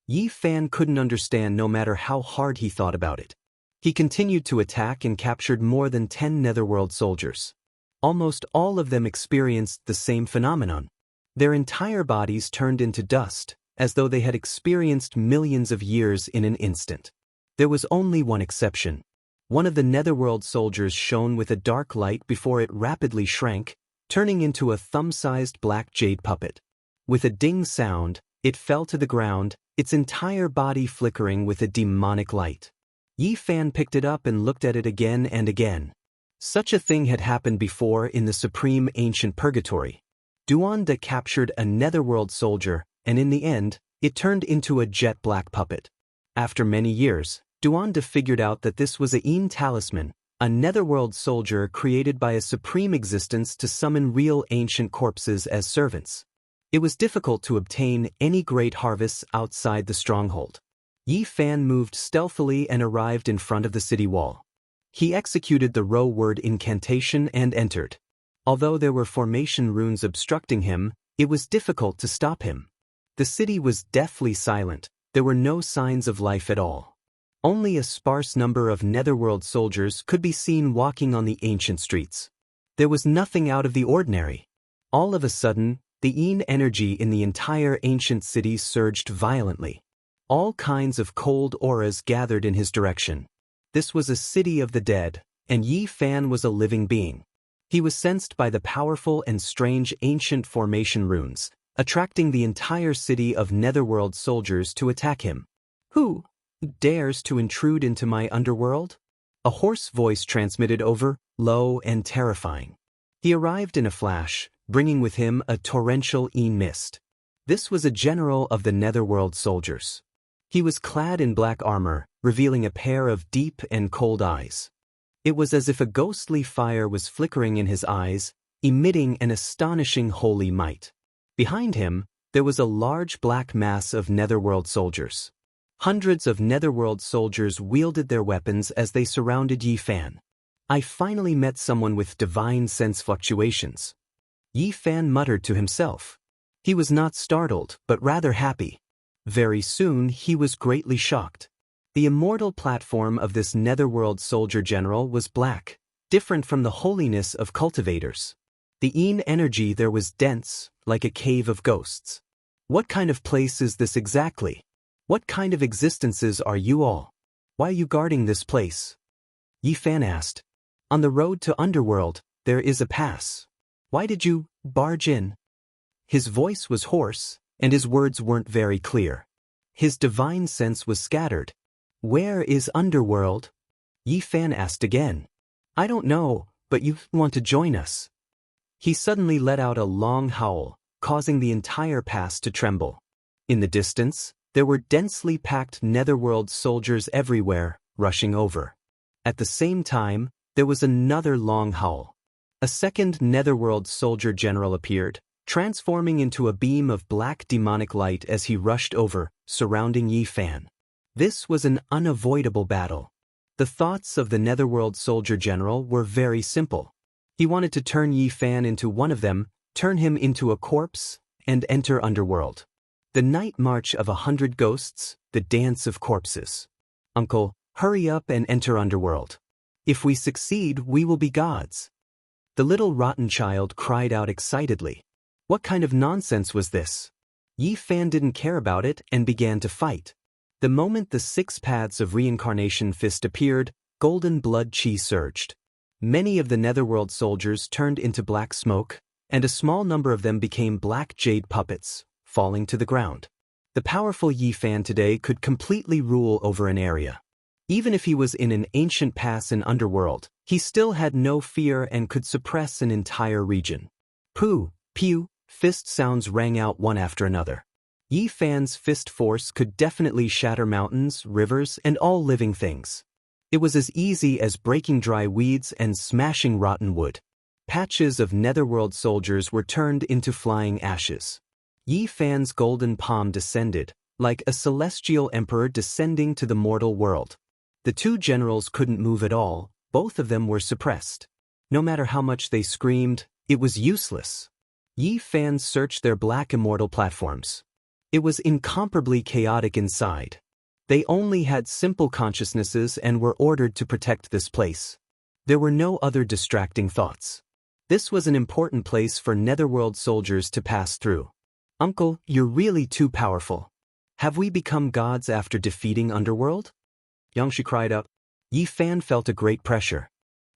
Yi Fan couldn't understand no matter how hard he thought about it. He continued to attack and captured more than 10 netherworld soldiers. Almost all of them experienced the same phenomenon. Their entire bodies turned into dust, as though they had experienced millions of years in an instant. There was only one exception. One of the netherworld soldiers shone with a dark light before it rapidly shrank, turning into a thumb-sized black jade puppet. With a ding sound, it fell to the ground, its entire body flickering with a demonic light. Yi Fan picked it up and looked at it again and again. Such a thing had happened before in the supreme ancient purgatory. Duanda captured a netherworld soldier, and in the end, it turned into a jet-black puppet. After many years, Duanda figured out that this was a talisman, a netherworld soldier created by a supreme existence to summon real ancient corpses as servants. It was difficult to obtain any great harvests outside the stronghold. Yi Fan moved stealthily and arrived in front of the city wall. He executed the row word incantation and entered. Although there were formation runes obstructing him, it was difficult to stop him. The city was deathly silent. There were no signs of life at all. Only a sparse number of netherworld soldiers could be seen walking on the ancient streets. There was nothing out of the ordinary. All of a sudden, the energy in the entire ancient city surged violently. All kinds of cold auras gathered in his direction. This was a city of the dead, and Yi Fan was a living being. He was sensed by the powerful and strange ancient formation runes, attracting the entire city of netherworld soldiers to attack him. Who dares to intrude into my underworld? A hoarse voice transmitted over, low and terrifying. He arrived in a flash, bringing with him a torrential mist. This was a general of the netherworld soldiers. He was clad in black armor, revealing a pair of deep and cold eyes. It was as if a ghostly fire was flickering in his eyes, emitting an astonishing holy might. Behind him, there was a large black mass of netherworld soldiers. Hundreds of netherworld soldiers wielded their weapons as they surrounded Yi Fan. I finally met someone with divine sense fluctuations. Yi Fan muttered to himself. He was not startled, but rather happy. Very soon he was greatly shocked. The immortal platform of this netherworld soldier general was black, different from the holiness of cultivators. The energy there was dense, like a cave of ghosts. What kind of place is this exactly? What kind of existences are you all? Why are you guarding this place? Yi Fan asked. On the road to underworld, there is a pass. Why did you barge in? His voice was hoarse, and his words weren't very clear. His divine sense was scattered. Where is underworld? Yi Fan asked again. I don't know, but you want to join us. He suddenly let out a long howl, causing the entire pass to tremble. In the distance, there were densely packed netherworld soldiers everywhere, rushing over. At the same time, there was another long howl. A second netherworld soldier general appeared, transforming into a beam of black demonic light as he rushed over, surrounding Yi Fan. This was an unavoidable battle. The thoughts of the netherworld soldier general were very simple. He wanted to turn Yi Fan into one of them, turn him into a corpse, and enter underworld. The night march of 100 ghosts, the dance of corpses. Uncle, hurry up and enter underworld. If we succeed, we will be gods. The little rotten child cried out excitedly. What kind of nonsense was this? Yi Fan didn't care about it and began to fight. The moment the 6 paths of reincarnation fist appeared, golden blood chi surged. Many of the netherworld soldiers turned into black smoke, and a small number of them became black jade puppets, falling to the ground. The powerful Yi Fan today could completely rule over an area. Even if he was in an ancient pass in underworld, he still had no fear and could suppress an entire region. Pooh, pew, fist sounds rang out one after another. Yi Fan's fist force could definitely shatter mountains, rivers, and all living things. It was as easy as breaking dry weeds and smashing rotten wood. Patches of netherworld soldiers were turned into flying ashes. Yi Fan's golden palm descended, like a celestial emperor descending to the mortal world. The 2 generals couldn't move at all, both of them were suppressed. No matter how much they screamed, it was useless. Yi Fan searched their black immortal platforms. It was incomparably chaotic inside. They only had simple consciousnesses and were ordered to protect this place. There were no other distracting thoughts. This was an important place for netherworld soldiers to pass through. Uncle, you're really too powerful. Have we become gods after defeating underworld? Jianghu cried out. Yi Fan felt a great pressure.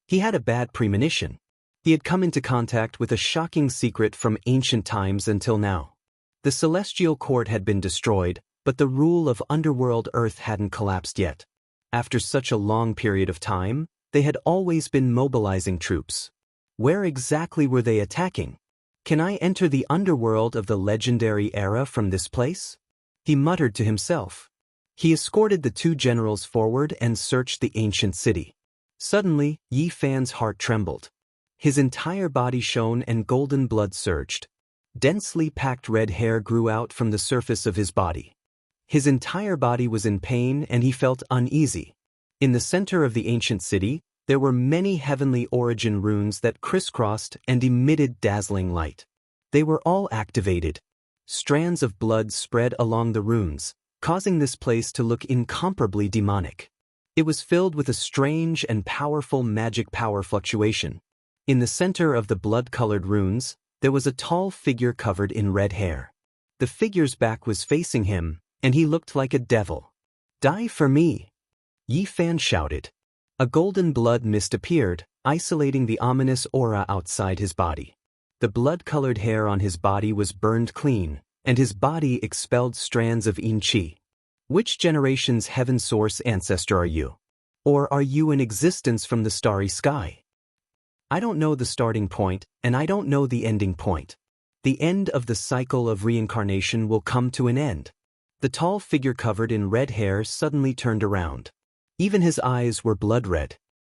He had a bad premonition. He had come into contact with a shocking secret from ancient times until now. The celestial court had been destroyed, but the rule of underworld Earth hadn't collapsed yet. After such a long period of time, they had always been mobilizing troops. Where exactly were they attacking? Can I enter the underworld of the legendary era from this place? He muttered to himself. He escorted the 2 generals forward and searched the ancient city. Suddenly, Yi Fan's heart trembled. His entire body shone and golden blood surged. Densely packed red hair grew out from the surface of his body. His entire body was in pain and he felt uneasy. In the center of the ancient city, there were many heavenly origin runes that crisscrossed and emitted dazzling light. They were all activated. Strands of blood spread along the runes, causing this place to look incomparably demonic. It was filled with a strange and powerful magic power fluctuation. In the center of the blood-colored runes, there was a tall figure covered in red hair. The figure's back was facing him, and he looked like a devil. Die for me! Yi Fan shouted. A golden blood mist appeared, isolating the ominous aura outside his body. The blood-colored hair on his body was burned clean, and his body expelled strands of yin qi. Which generation's heaven source ancestor are you? Or are you in existence from the starry sky? I don't know the starting point, and I don't know the ending point. The end of the cycle of reincarnation will come to an end. The tall figure covered in red hair suddenly turned around. Even his eyes were blood red.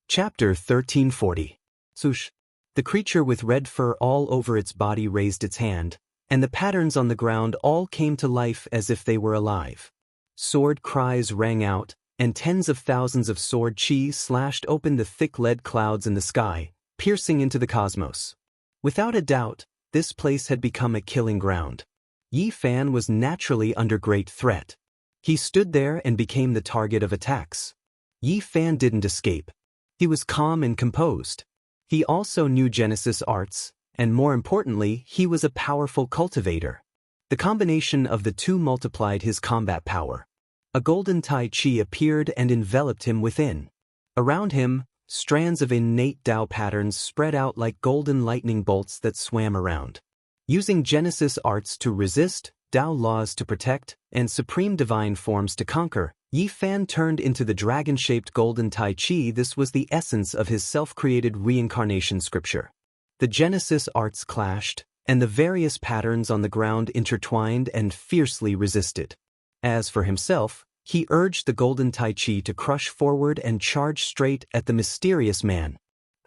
Chapter 1340. Swoosh. The creature with red fur all over its body raised its hand, and the patterns on the ground all came to life as if they were alive. Sword cries rang out, and tens of thousands of sword chi slashed open the thick lead clouds in the sky, piercing into the cosmos. Without a doubt, this place had become a killing ground. Yi Fan was naturally under great threat. He stood there and became the target of attacks. Yi Fan didn't escape. He was calm and composed. He also knew Genesis arts, and more importantly, he was a powerful cultivator. The combination of the 2 multiplied his combat power. A golden Tai Chi appeared and enveloped him within. Around him, strands of innate Tao patterns spread out like golden lightning bolts that swam around. Using Genesis arts to resist, Tao laws to protect, and supreme divine forms to conquer, Yi Fan turned into the dragon-shaped golden Tai Chi. This was the essence of his self-created reincarnation scripture. The Genesis arts clashed, and the various patterns on the ground intertwined and fiercely resisted. As for himself, he urged the golden Tai Chi to crush forward and charge straight at the mysterious man.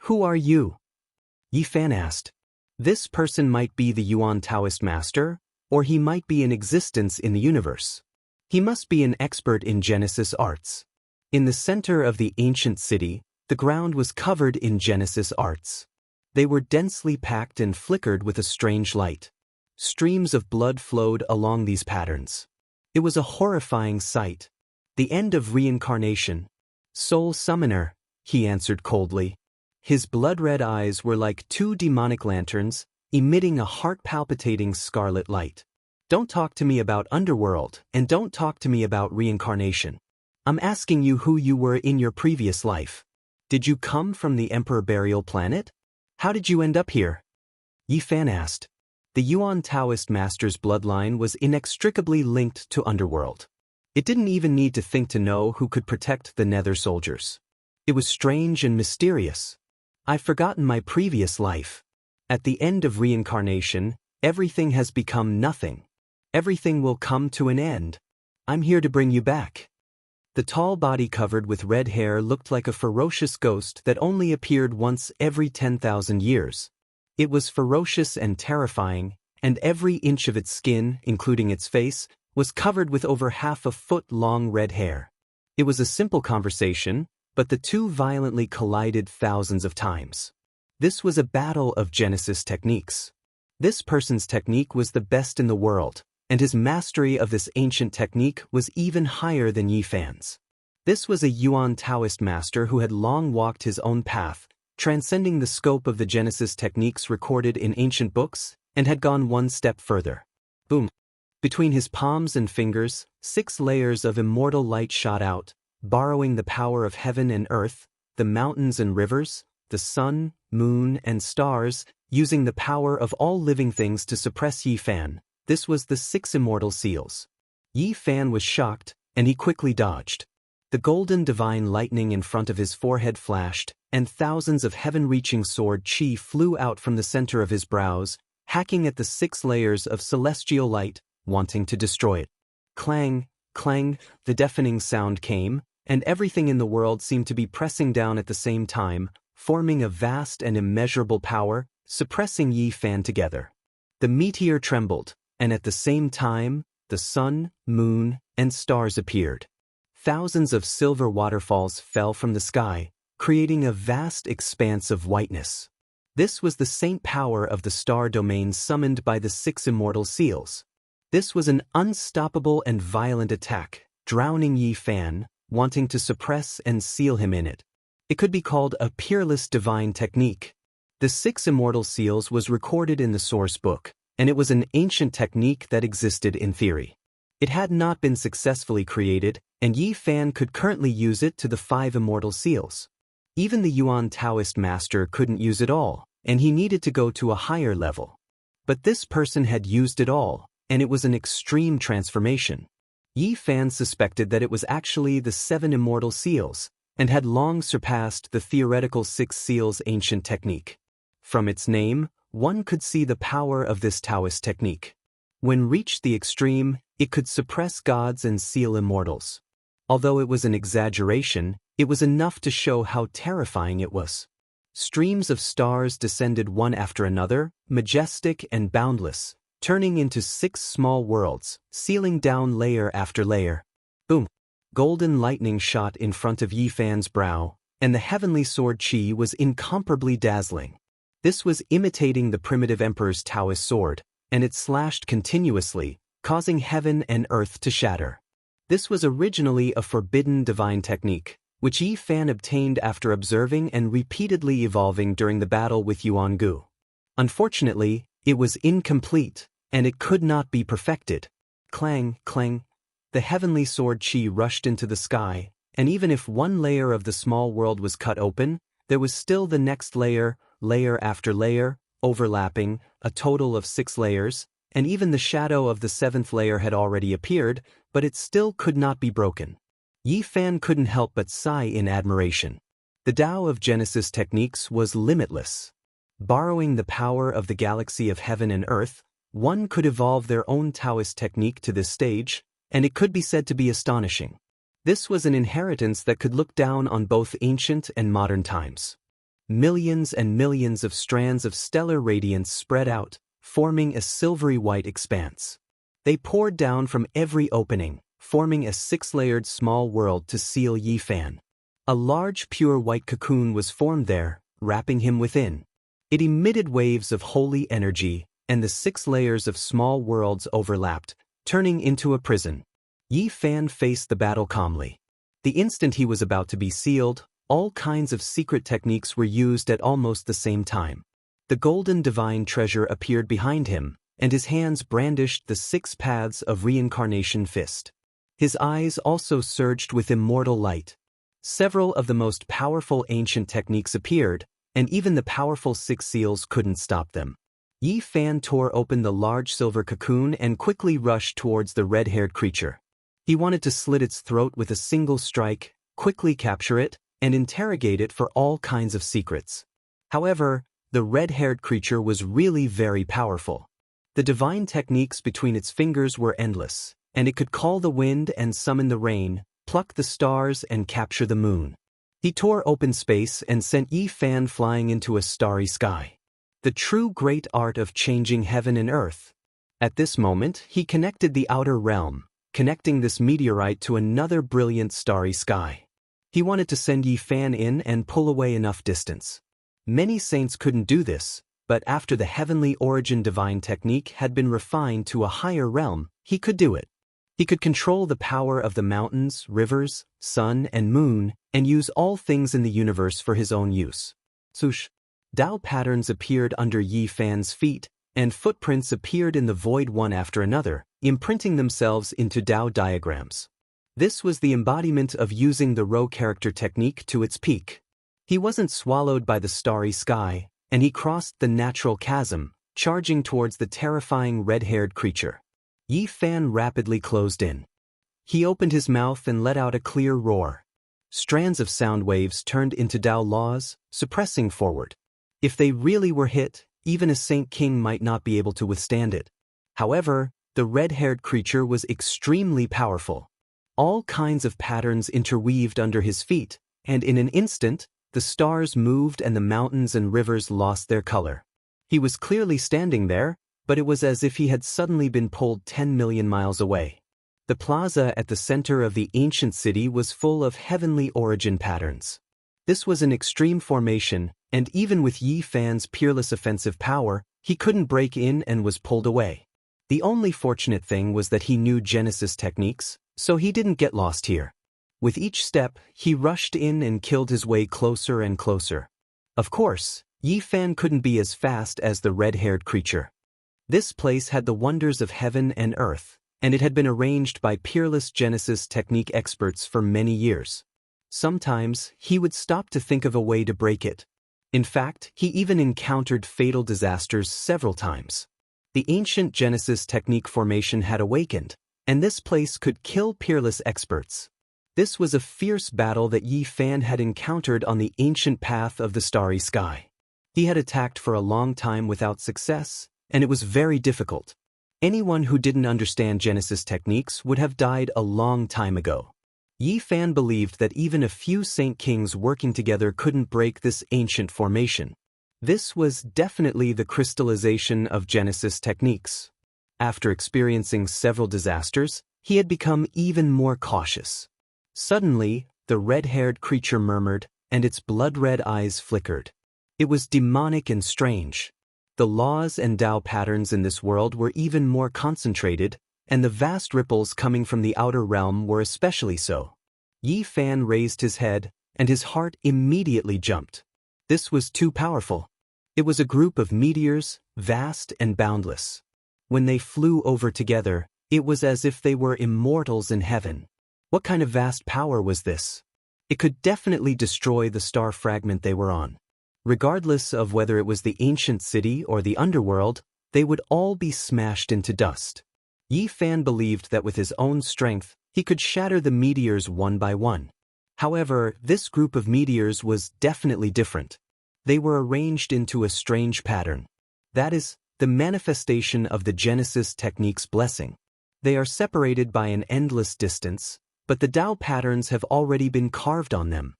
Who are you? Yi Fan asked. This person might be the Yuan Taoist master, or he might be in existence in the universe. He must be an expert in Genesis arts. In the center of the ancient city, the ground was covered in Genesis arts. They were densely packed and flickered with a strange light. Streams of blood flowed along these patterns. It was a horrifying sight. The end of reincarnation. Soul Summoner, he answered coldly. His blood-red eyes were like two demonic lanterns, emitting a heart-palpitating scarlet light. Don't talk to me about underworld, and don't talk to me about reincarnation. I'm asking you who you were in your previous life. Did you come from the Emperor Burial Planet? How did you end up here? Yi Fan asked. The Yuan Taoist master's bloodline was inextricably linked to underworld. It didn't even need to think to know who could protect the Nether soldiers. It was strange and mysterious. I've forgotten my previous life. At the end of reincarnation, everything has become nothing. Everything will come to an end. I'm here to bring you back. The tall body covered with red hair looked like a ferocious ghost that only appeared once every 10,000 years. It was ferocious and terrifying, and every inch of its skin, including its face, was covered with over half a foot-long red hair. It was a simple conversation, but the two violently collided thousands of times. This was a battle of Genesis techniques. This person's technique was the best in the world, and his mastery of this ancient technique was even higher than Yi Fan's. This was a Yuan Taoist master who had long walked his own path, transcending the scope of the Genesis techniques recorded in ancient books, and had gone one step further. Boom! Between his palms and fingers, 6 layers of immortal light shot out, borrowing the power of heaven and earth, the mountains and rivers, the sun, moon, and stars, using the power of all living things to suppress Yi Fan. This was the 6 immortal seals. Yi Fan was shocked, and he quickly dodged. The golden divine lightning in front of his forehead flashed, and thousands of heaven-reaching sword chi flew out from the center of his brows, hacking at the 6 layers of celestial light, wanting to destroy it. Clang, clang, the deafening sound came, and everything in the world seemed to be pressing down at the same time, forming a vast and immeasurable power, suppressing Yi Fan together. The meteor trembled, and at the same time, the sun, moon, and stars appeared. Thousands of silver waterfalls fell from the sky, creating a vast expanse of whiteness. This was the saint power of the star domain summoned by the 6 immortal seals. This was an unstoppable and violent attack, drowning Yi Fan, wanting to suppress and seal him in it. It could be called a peerless divine technique. The 6 immortal seals was recorded in the source book, and it was an ancient technique that existed in theory. It had not been successfully created, and Yi Fan could currently use it to the 5 immortal seals. Even the Yuan Taoist master couldn't use it all, and he needed to go to a higher level. But this person had used it all, and it was an extreme transformation. Yi Fan suspected that it was actually the 7 immortal seals, and had long surpassed the theoretical 6 seals ancient technique. From its name, one could see the power of this Taoist technique. When reached the extreme, it could suppress gods and seal immortals. Although it was an exaggeration, it was enough to show how terrifying it was. Streams of stars descended one after another, majestic and boundless, turning into 6 small worlds, sealing down layer after layer. Boom! Golden lightning shot in front of Yi Fan's brow, and the heavenly sword chi was incomparably dazzling. This was imitating the primitive emperor's Taoist sword, and it slashed continuously, causing heaven and earth to shatter. This was originally a forbidden divine technique, which Yi Fan obtained after observing and repeatedly evolving during the battle with Yuangu. Unfortunately, it was incomplete, and it could not be perfected. Clang, clang. The heavenly sword chi rushed into the sky, and even if one layer of the small world was cut open, there was still the next layer, layer after layer, overlapping, a total of 6 layers, and even the shadow of the 7th layer had already appeared, but it still could not be broken. Yi Fan couldn't help but sigh in admiration. The Tao of Genesis techniques was limitless. Borrowing the power of the galaxy of heaven and earth, one could evolve their own Taoist technique to this stage, and it could be said to be astonishing. This was an inheritance that could look down on both ancient and modern times. Millions and millions of strands of stellar radiance spread out, forming a silvery white expanse. They poured down from every opening, forming a 6-layered small world to seal Yi Fan. A large pure white cocoon was formed there, wrapping him within. It emitted waves of holy energy, and the 6 layers of small worlds overlapped, turning into a prison. Yi Fan faced the battle calmly. The instant he was about to be sealed, all kinds of secret techniques were used at almost the same time. The golden divine treasure appeared behind him, and his hands brandished the 6 paths of reincarnation fist. His eyes also surged with immortal light. Several of the most powerful ancient techniques appeared, and even the powerful 6 seals couldn't stop them. Yi Fan tore open the large silver cocoon and quickly rushed towards the red-haired creature. He wanted to slit its throat with a single strike, quickly capture it, and interrogate it for all kinds of secrets. However, the red-haired creature was really very powerful. The divine techniques between its fingers were endless, and it could call the wind and summon the rain, pluck the stars and capture the moon. He tore open space and sent Yi Fan flying into a starry sky. The true great art of changing heaven and earth. At this moment, he connected the outer realm, connecting this meteorite to another brilliant starry sky. He wanted to send Yi Fan in and pull away enough distance. Many saints couldn't do this, but after the heavenly origin divine technique had been refined to a higher realm, he could do it. He could control the power of the mountains, rivers, sun, and moon, and use all things in the universe for his own use. Swoosh! Dao patterns appeared under Yi Fan's feet, and footprints appeared in the void one after another, imprinting themselves into Dao diagrams. This was the embodiment of using the Rho character technique to its peak. He wasn't swallowed by the starry sky, and he crossed the natural chasm, charging towards the terrifying red-haired creature. Yi Fan rapidly closed in. He opened his mouth and let out a clear roar. Strands of sound waves turned into Dao laws, suppressing forward. If they really were hit, even a Saint King might not be able to withstand it. However, the red-haired creature was extremely powerful. All kinds of patterns interweaved under his feet, and in an instant, the stars moved and the mountains and rivers lost their color. He was clearly standing there, but it was as if he had suddenly been pulled 10 million miles away. The plaza at the center of the ancient city was full of heavenly origin patterns. This was an extreme formation, and even with Yi Fan's peerless offensive power, he couldn't break in and was pulled away. The only fortunate thing was that he knew Genesis techniques, so he didn't get lost here. With each step, he rushed in and killed his way closer and closer. Of course, Yi Fan couldn't be as fast as the red-haired creature. This place had the wonders of heaven and earth, and it had been arranged by peerless Genesis technique experts for many years. Sometimes, he would stop to think of a way to break it. In fact, he even encountered fatal disasters several times. The ancient Genesis technique formation had awakened, and this place could kill peerless experts. This was a fierce battle that Yi Fan had encountered on the ancient path of the starry sky. He had attacked for a long time without success, and it was very difficult. Anyone who didn't understand Genesis techniques would have died a long time ago. Yi Fan believed that even a few Saint Kings working together couldn't break this ancient formation. This was definitely the crystallization of Genesis techniques. After experiencing several disasters, he had become even more cautious. Suddenly, the red-haired creature murmured, and its blood-red eyes flickered. It was demonic and strange. The laws and Dao patterns in this world were even more concentrated, and the vast ripples coming from the outer realm were especially so. Yi Fan raised his head, and his heart immediately jumped. This was too powerful. It was a group of meteors, vast and boundless. When they flew over together, it was as if they were immortals in heaven. What kind of vast power was this? It could definitely destroy the star fragment they were on. Regardless of whether it was the ancient city or the underworld, they would all be smashed into dust. Yi Fan believed that with his own strength, he could shatter the meteors one by one. However, this group of meteors was definitely different. They were arranged into a strange pattern. That is, the manifestation of the Genesis technique's blessing. They are separated by an endless distance, but the Dao patterns have already been carved on them.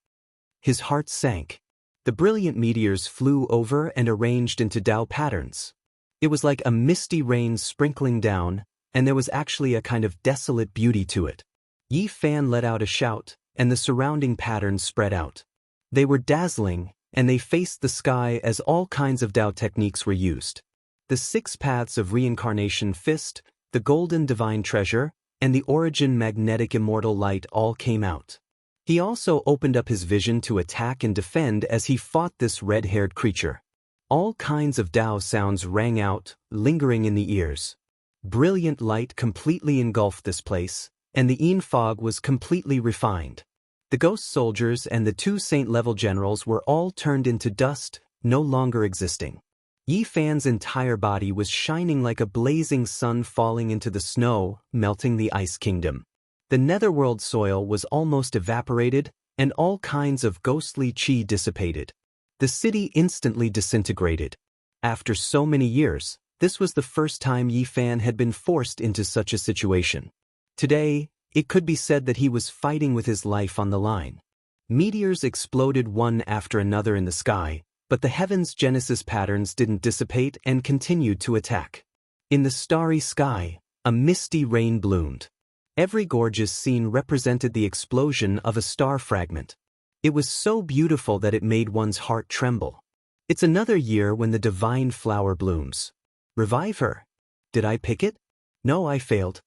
His heart sank. The brilliant meteors flew over and arranged into Dao patterns. It was like a misty rain sprinkling down, and there was actually a kind of desolate beauty to it. Yi Fan let out a shout, and the surrounding patterns spread out. They were dazzling, and they faced the sky as all kinds of Dao techniques were used. The 6 paths of reincarnation fist, the golden divine treasure, and the origin magnetic immortal light all came out. He also opened up his vision to attack and defend as he fought this red-haired creature. All kinds of Tao sounds rang out, lingering in the ears. Brilliant light completely engulfed this place, and the Yin fog was completely refined. The ghost soldiers and the 2 saint-level generals were all turned into dust, no longer existing. Yi Fan's entire body was shining like a blazing sun falling into the snow, melting the Ice Kingdom. The netherworld soil was almost evaporated, and all kinds of ghostly qi dissipated. The city instantly disintegrated. After so many years, this was the first time Yi Fan had been forced into such a situation. Today, it could be said that he was fighting with his life on the line. Meteors exploded one after another in the sky, but the heavens' genesis patterns didn't dissipate and continued to attack. In the starry sky, a misty rain bloomed. Every gorgeous scene represented the explosion of a star fragment. It was so beautiful that it made one's heart tremble. It's another year when the divine flower blooms. Revive her. Did I pick it? No, I failed.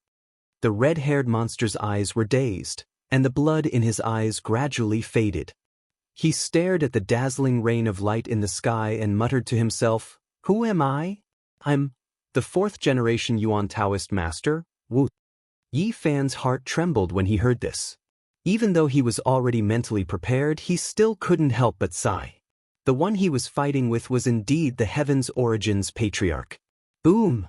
The red-haired monster's eyes were dazed, and the blood in his eyes gradually faded. He stared at the dazzling rain of light in the sky and muttered to himself, "Who am I? I'm the 4th generation Yuan Taoist master, Wu." Yi Fan's heart trembled when he heard this. Even though he was already mentally prepared, he still couldn't help but sigh. The one he was fighting with was indeed the Heaven's Origins Patriarch. Boom!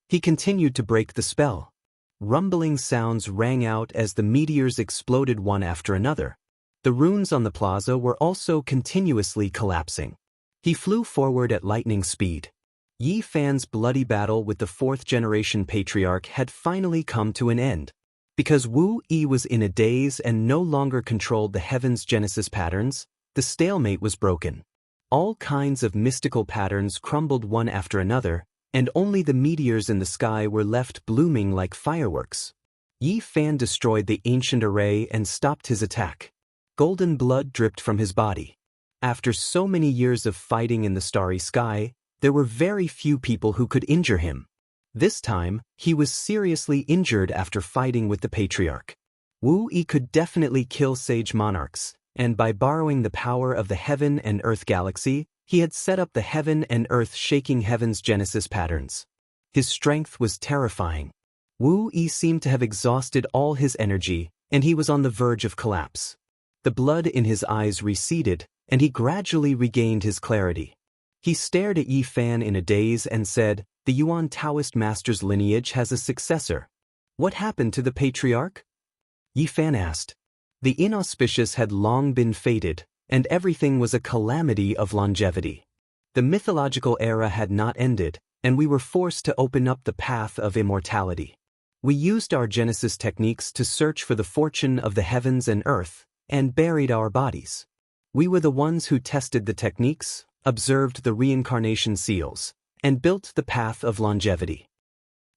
He continued to break the spell. Rumbling sounds rang out as the meteors exploded one after another. The runes on the plaza were also continuously collapsing. He flew forward at lightning speed. Yi Fan's bloody battle with the 4th generation patriarch had finally come to an end. Because Wu Yi was in a daze and no longer controlled the heavens' genesis patterns, the stalemate was broken. All kinds of mystical patterns crumbled one after another, and only the meteors in the sky were left blooming like fireworks. Yi Fan destroyed the ancient array and stopped his attack. Golden blood dripped from his body. After so many years of fighting in the starry sky, there were very few people who could injure him. This time, he was seriously injured after fighting with the patriarch. Wu Yi could definitely kill sage monarchs, and by borrowing the power of the heaven and earth galaxy, he had set up the heaven and earth shaking heaven's genesis patterns. His strength was terrifying. Wu Yi seemed to have exhausted all his energy, and he was on the verge of collapse. The blood in his eyes receded, and he gradually regained his clarity. He stared at Yi Fan in a daze and said, "The Yuan Taoist master's lineage has a successor. What happened to the patriarch?" Yi Fan asked. The inauspicious had long been fated, and everything was a calamity of longevity. The mythological era had not ended, and we were forced to open up the path of immortality. We used our Genesis techniques to search for the fortune of the heavens and earth, and buried our bodies. We were the ones who tested the techniques, observed the reincarnation seals, and built the path of longevity.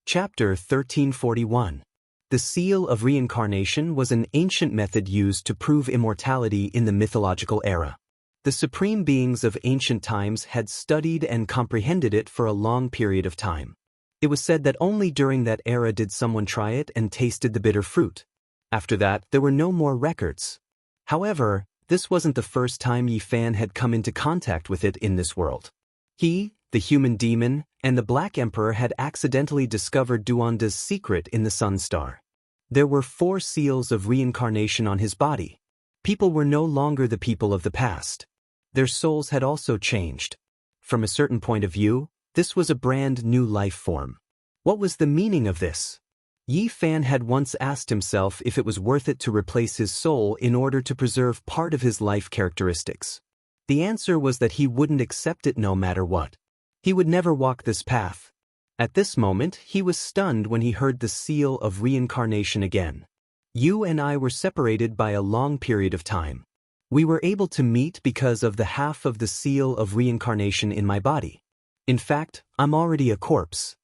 Chapter 1341. The seal of reincarnation was an ancient method used to prove immortality in the mythological era. The supreme beings of ancient times had studied and comprehended it for a long period of time. It was said that only during that era did someone try it and tasted the bitter fruit. After that, there were no more records. However, this wasn't the first time Yi Fan had come into contact with it in this world. He, the human demon, and the Black Emperor had accidentally discovered Duanda's secret in the Sun Star. There were 4 seals of reincarnation on his body. People were no longer the people of the past. Their souls had also changed. From a certain point of view, this was a brand new life form. What was the meaning of this? Yi Fan had once asked himself if it was worth it to replace his soul in order to preserve part of his life characteristics. The answer was that he wouldn't accept it no matter what. He would never walk this path. At this moment, he was stunned when he heard the seal of reincarnation again. You and I were separated by a long period of time. We were able to meet because of the half of the seal of reincarnation in my body. In fact, I'm already a corpse.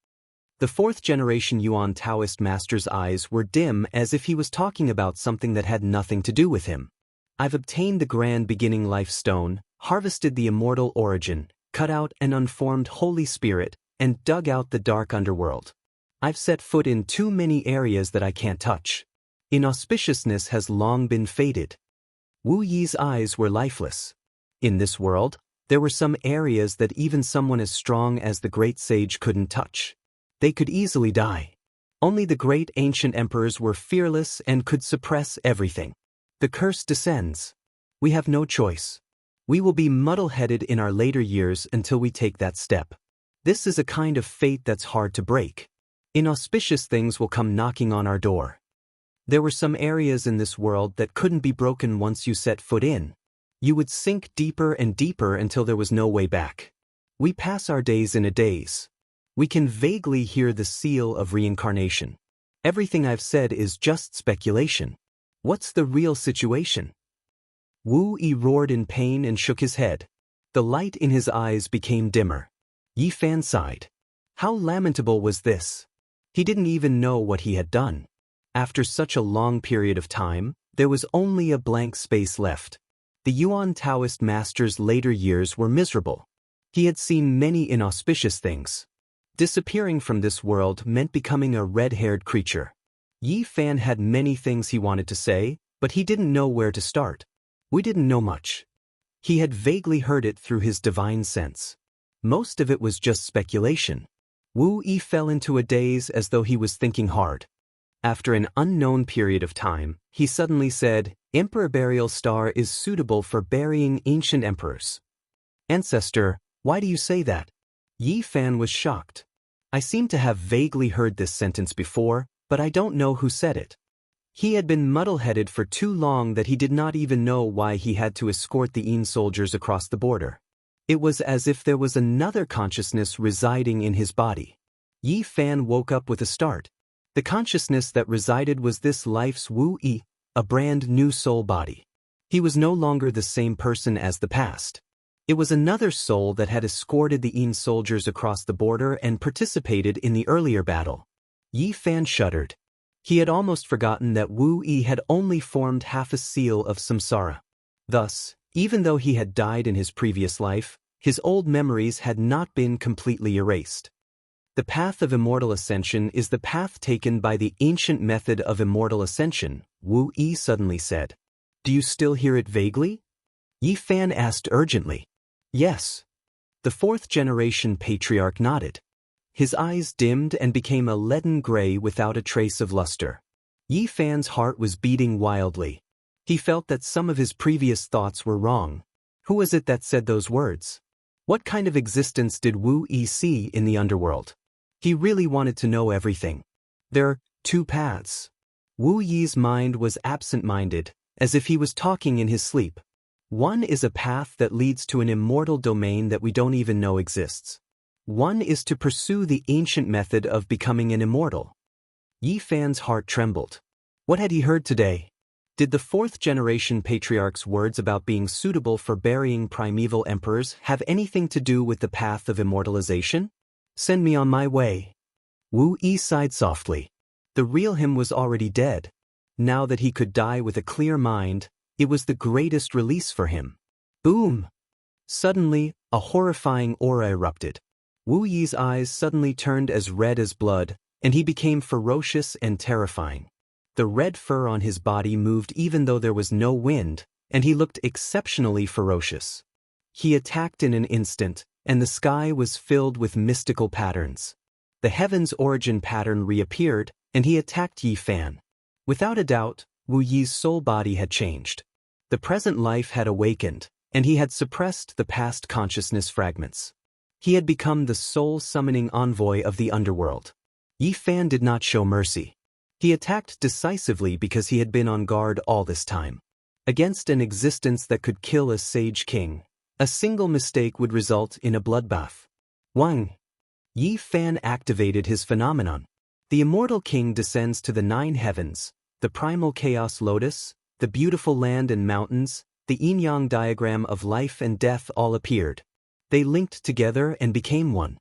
The 4th generation Yuan Taoist master's eyes were dim as if he was talking about something that had nothing to do with him. I've obtained the grand beginning life stone, harvested the immortal origin, cut out an unformed Holy Spirit, and dug out the dark underworld. I've set foot in too many areas that I can't touch. Inauspiciousness has long been fated. Wu Yi's eyes were lifeless. In this world, there were some areas that even someone as strong as the great sage couldn't touch. They could easily die. Only the great ancient emperors were fearless and could suppress everything. The curse descends. We have no choice. We will be muddle-headed in our later years until we take that step. This is a kind of fate that's hard to break. Inauspicious things will come knocking on our door. There were some areas in this world that couldn't be broken once you set foot in. You would sink deeper and deeper until there was no way back. We pass our days in a daze. We can vaguely hear the seal of reincarnation. Everything I've said is just speculation. What's the real situation? Wu Yi roared in pain and shook his head. The light in his eyes became dimmer. Yi Fan sighed. How lamentable was this? He didn't even know what he had done. After such a long period of time, there was only a blank space left. The Yuan Taoist master's later years were miserable. He had seen many inauspicious things. Disappearing from this world meant becoming a red-haired creature. Yi Fan had many things he wanted to say, but he didn't know where to start. We didn't know much. He had vaguely heard it through his divine sense. Most of it was just speculation. Wu Yi fell into a daze as though he was thinking hard. After an unknown period of time, he suddenly said, Emperor Burial Star is suitable for burying ancient emperors. Ancestor, why do you say that? Yi Fan was shocked. I seem to have vaguely heard this sentence before, but I don't know who said it. He had been muddle-headed for too long that he did not even know why he had to escort the Yin soldiers across the border. It was as if there was another consciousness residing in his body. Yi Fan woke up with a start. The consciousness that resided was this life's Wu Yi, a brand new soul body. He was no longer the same person as the past. It was another soul that had escorted the Yin soldiers across the border and participated in the earlier battle. Yi Fan shuddered. He had almost forgotten that Wu Yi had only formed half a seal of samsara. Thus, even though he had died in his previous life, his old memories had not been completely erased. The path of immortal ascension is the path taken by the ancient method of immortal ascension, Wu Yi suddenly said. Do you still hear it vaguely? Yi Fan asked urgently. Yes. The fourth-generation patriarch nodded. His eyes dimmed and became a leaden gray without a trace of luster. Yi Fan's heart was beating wildly. He felt that some of his previous thoughts were wrong. Who was it that said those words? What kind of existence did Wu Yi see in the underworld? He really wanted to know everything. There are two paths. Wu Yi's mind was absent-minded, as if he was talking in his sleep. One is a path that leads to an immortal domain that we don't even know exists. One is to pursue the ancient method of becoming an immortal. Yi Fan's heart trembled. What had he heard today? Did the fourth-generation patriarch's words about being suitable for burying primeval emperors have anything to do with the path of immortalization? Send me on my way. Wu Yi sighed softly. The real him was already dead. Now that he could die with a clear mind, it was the greatest release for him. Boom! Suddenly, a horrifying aura erupted. Wu Yi's eyes suddenly turned as red as blood, and he became ferocious and terrifying. The red fur on his body moved even though there was no wind, and he looked exceptionally ferocious. He attacked in an instant, and the sky was filled with mystical patterns. The heaven's origin pattern reappeared, and he attacked Yi Fan. Without a doubt, Wu Yi's soul body had changed. The present life had awakened, and he had suppressed the past consciousness fragments. He had become the soul-summoning envoy of the underworld. Yi Fan did not show mercy. He attacked decisively because he had been on guard all this time. Against an existence that could kill a sage king, a single mistake would result in a bloodbath. Wang! Yi Fan activated his phenomenon. The immortal king descends to the 9 heavens, the primal chaos lotus, the beautiful land and mountains, the yin-yang diagram of life and death all appeared. They linked together and became one.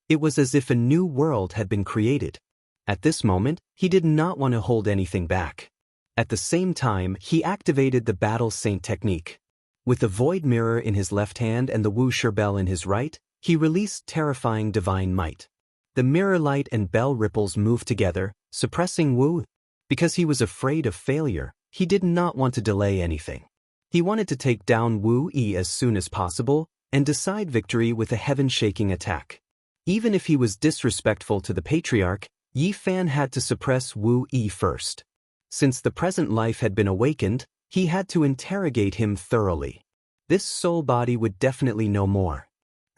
It was as if a new world had been created. At this moment, he did not want to hold anything back. At the same time, he activated the Battle Saint technique. With the void mirror in his left hand and the Wuxia bell in his right, He released terrifying divine might. The mirror light and bell ripples moved together, suppressing Wu. Because he was afraid of failure, he did not want to delay anything. He wanted to take down Wu Yi as soon as possible and decide victory with a heaven-shaking attack. Even if he was disrespectful to the patriarch, Yi Fan had to suppress Wu Yi first. Since the present life had been awakened, he had to interrogate him thoroughly. This soul body would definitely know more.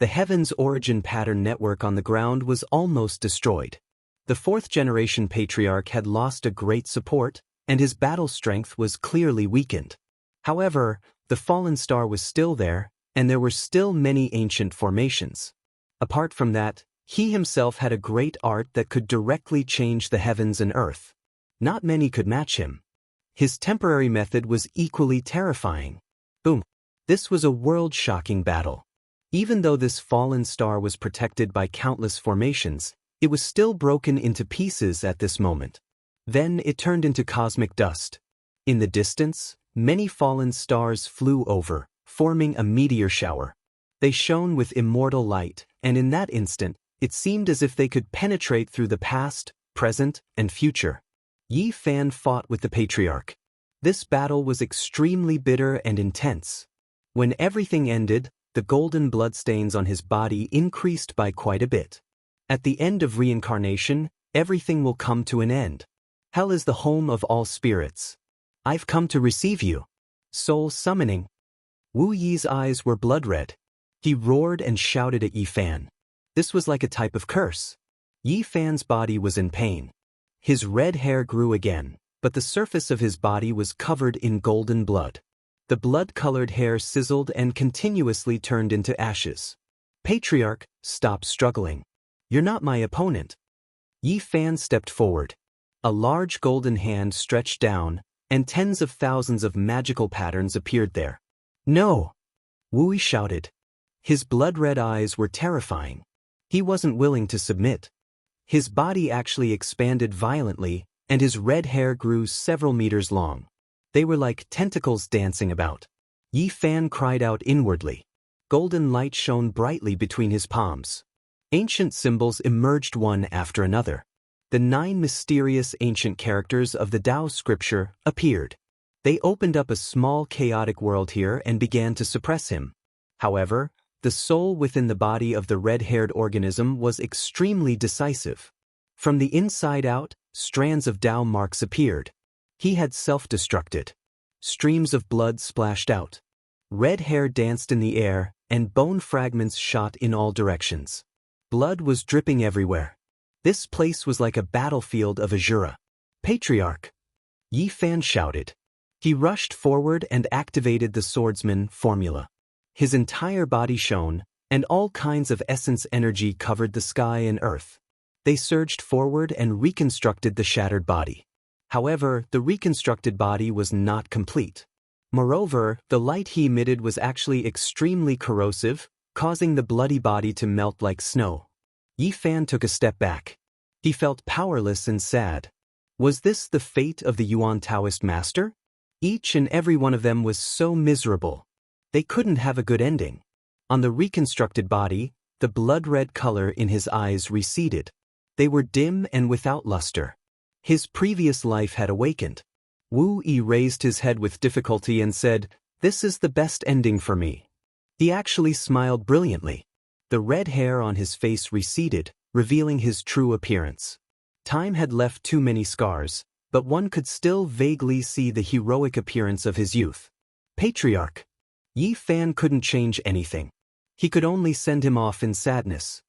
The Heaven's origin pattern network on the ground was almost destroyed. The fourth-generation patriarch had lost a great support, and his battle strength was clearly weakened. However, the fallen star was still there, and there were still many ancient formations. Apart from that, he himself had a great art that could directly change the heavens and earth. Not many could match him. His temporary method was equally terrifying. Boom! This was a world-shocking battle. Even though this fallen star was protected by countless formations, it was still broken into pieces at this moment. Then it turned into cosmic dust. In the distance, many fallen stars flew over, forming a meteor shower. They shone with immortal light, and in that instant, it seemed as if they could penetrate through the past, present, and future. Yi Fan fought with the patriarch. This battle was extremely bitter and intense. When everything ended, the golden bloodstains on his body increased by quite a bit. At the end of reincarnation, everything will come to an end. Hell is the home of all spirits. I've come to receive you. Soul summoning. Wu Yi's eyes were blood red. He roared and shouted at Yi Fan. This was like a type of curse. Yi Fan's body was in pain. His red hair grew again, but the surface of his body was covered in golden blood. The blood-colored hair sizzled and continuously turned into ashes. Patriarch, stop struggling. You're not my opponent. Yi Fan stepped forward. A large golden hand stretched down, and tens of thousands of magical patterns appeared there. No! Wu Yi shouted. His blood-red eyes were terrifying. He wasn't willing to submit. His body actually expanded violently, and his red hair grew several meters long. They were like tentacles dancing about. Yi Fan cried out inwardly. Golden light shone brightly between his palms. Ancient symbols emerged one after another. The 9 mysterious ancient characters of the Tao scripture appeared. They opened up a small chaotic world here and began to suppress him. However, the soul within the body of the red-haired organism was extremely decisive. From the inside out, strands of Tao marks appeared. He had self-destructed. Streams of blood splashed out. Red hair danced in the air, and bone fragments shot in all directions. Blood was dripping everywhere. This place was like a battlefield of Azura. Patriarch! Yi Fan shouted. He rushed forward and activated the swordsman formula. His entire body shone, and all kinds of essence energy covered the sky and earth. They surged forward and reconstructed the shattered body. However, the reconstructed body was not complete. Moreover, the light he emitted was actually extremely corrosive, causing the bloody body to melt like snow. Yi Fan took a step back. He felt powerless and sad. Was this the fate of the Yuan Taoist master? Each and every one of them was so miserable. They couldn't have a good ending. On the reconstructed body, the blood-red color in his eyes receded. They were dim and without luster. His previous life had awakened. Wu Yi raised his head with difficulty and said, "This is the best ending for me." He actually smiled brilliantly. The red hair on his face receded, revealing his true appearance. Time had left too many scars, but one could still vaguely see the heroic appearance of his youth. Patriarch! Yi Fan couldn't change anything. He could only send him off in sadness.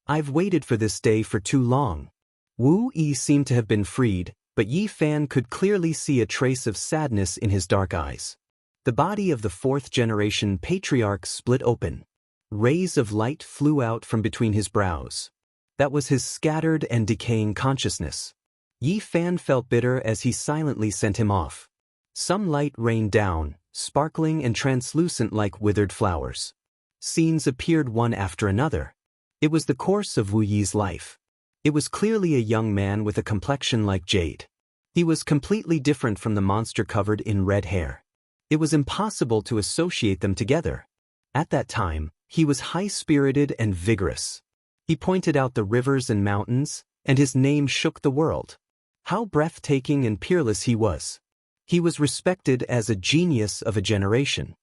I've waited for this day for too long. Wu Yi seemed to have been freed, but Yi Fan could clearly see a trace of sadness in his dark eyes. The body of the fourth-generation patriarch split open. Rays of light flew out from between his brows. That was his scattered and decaying consciousness. Yi Fan felt bitter as he silently sent him off. Some light rained down, sparkling and translucent like withered flowers. Scenes appeared one after another. It was the course of Wu Yi's life. It was clearly a young man with a complexion like jade. He was completely different from the monster covered in red hair. It was impossible to associate them together. At that time, He was high-spirited and vigorous. He pointed out the rivers and mountains, and his name shook the world. How breathtaking and peerless he was. He was respected as a genius of a generation.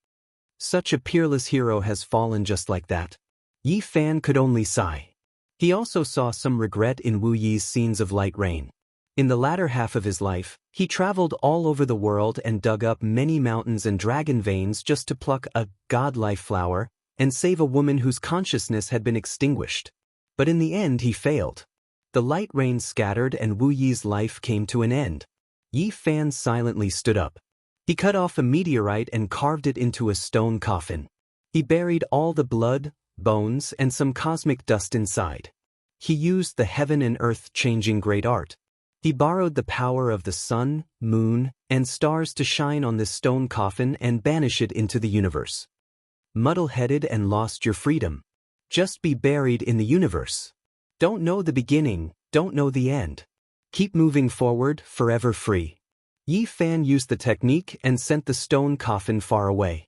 Such a peerless hero has fallen just like that. Yi Fan could only sigh. He also saw some regret in Wu Yi's scenes of light rain. In the latter half of his life, he traveled all over the world and dug up many mountains and dragon veins just to pluck a godlike flower and save a woman whose consciousness had been extinguished. But in the end he failed. The light rain scattered and Wu Yi's life came to an end. Yi Fan silently stood up. He cut off a meteorite and carved it into a stone coffin. He buried all the blood, bones, and some cosmic dust inside. He used the heaven and earth changing great art. He borrowed the power of the sun, moon, and stars to shine on this stone coffin and banish it into the universe. Muddle-headed and lost your freedom. Just be buried in the universe. Don't know the beginning, don't know the end. Keep moving forward, forever free. Yi Fan used the technique and sent the stone coffin far away.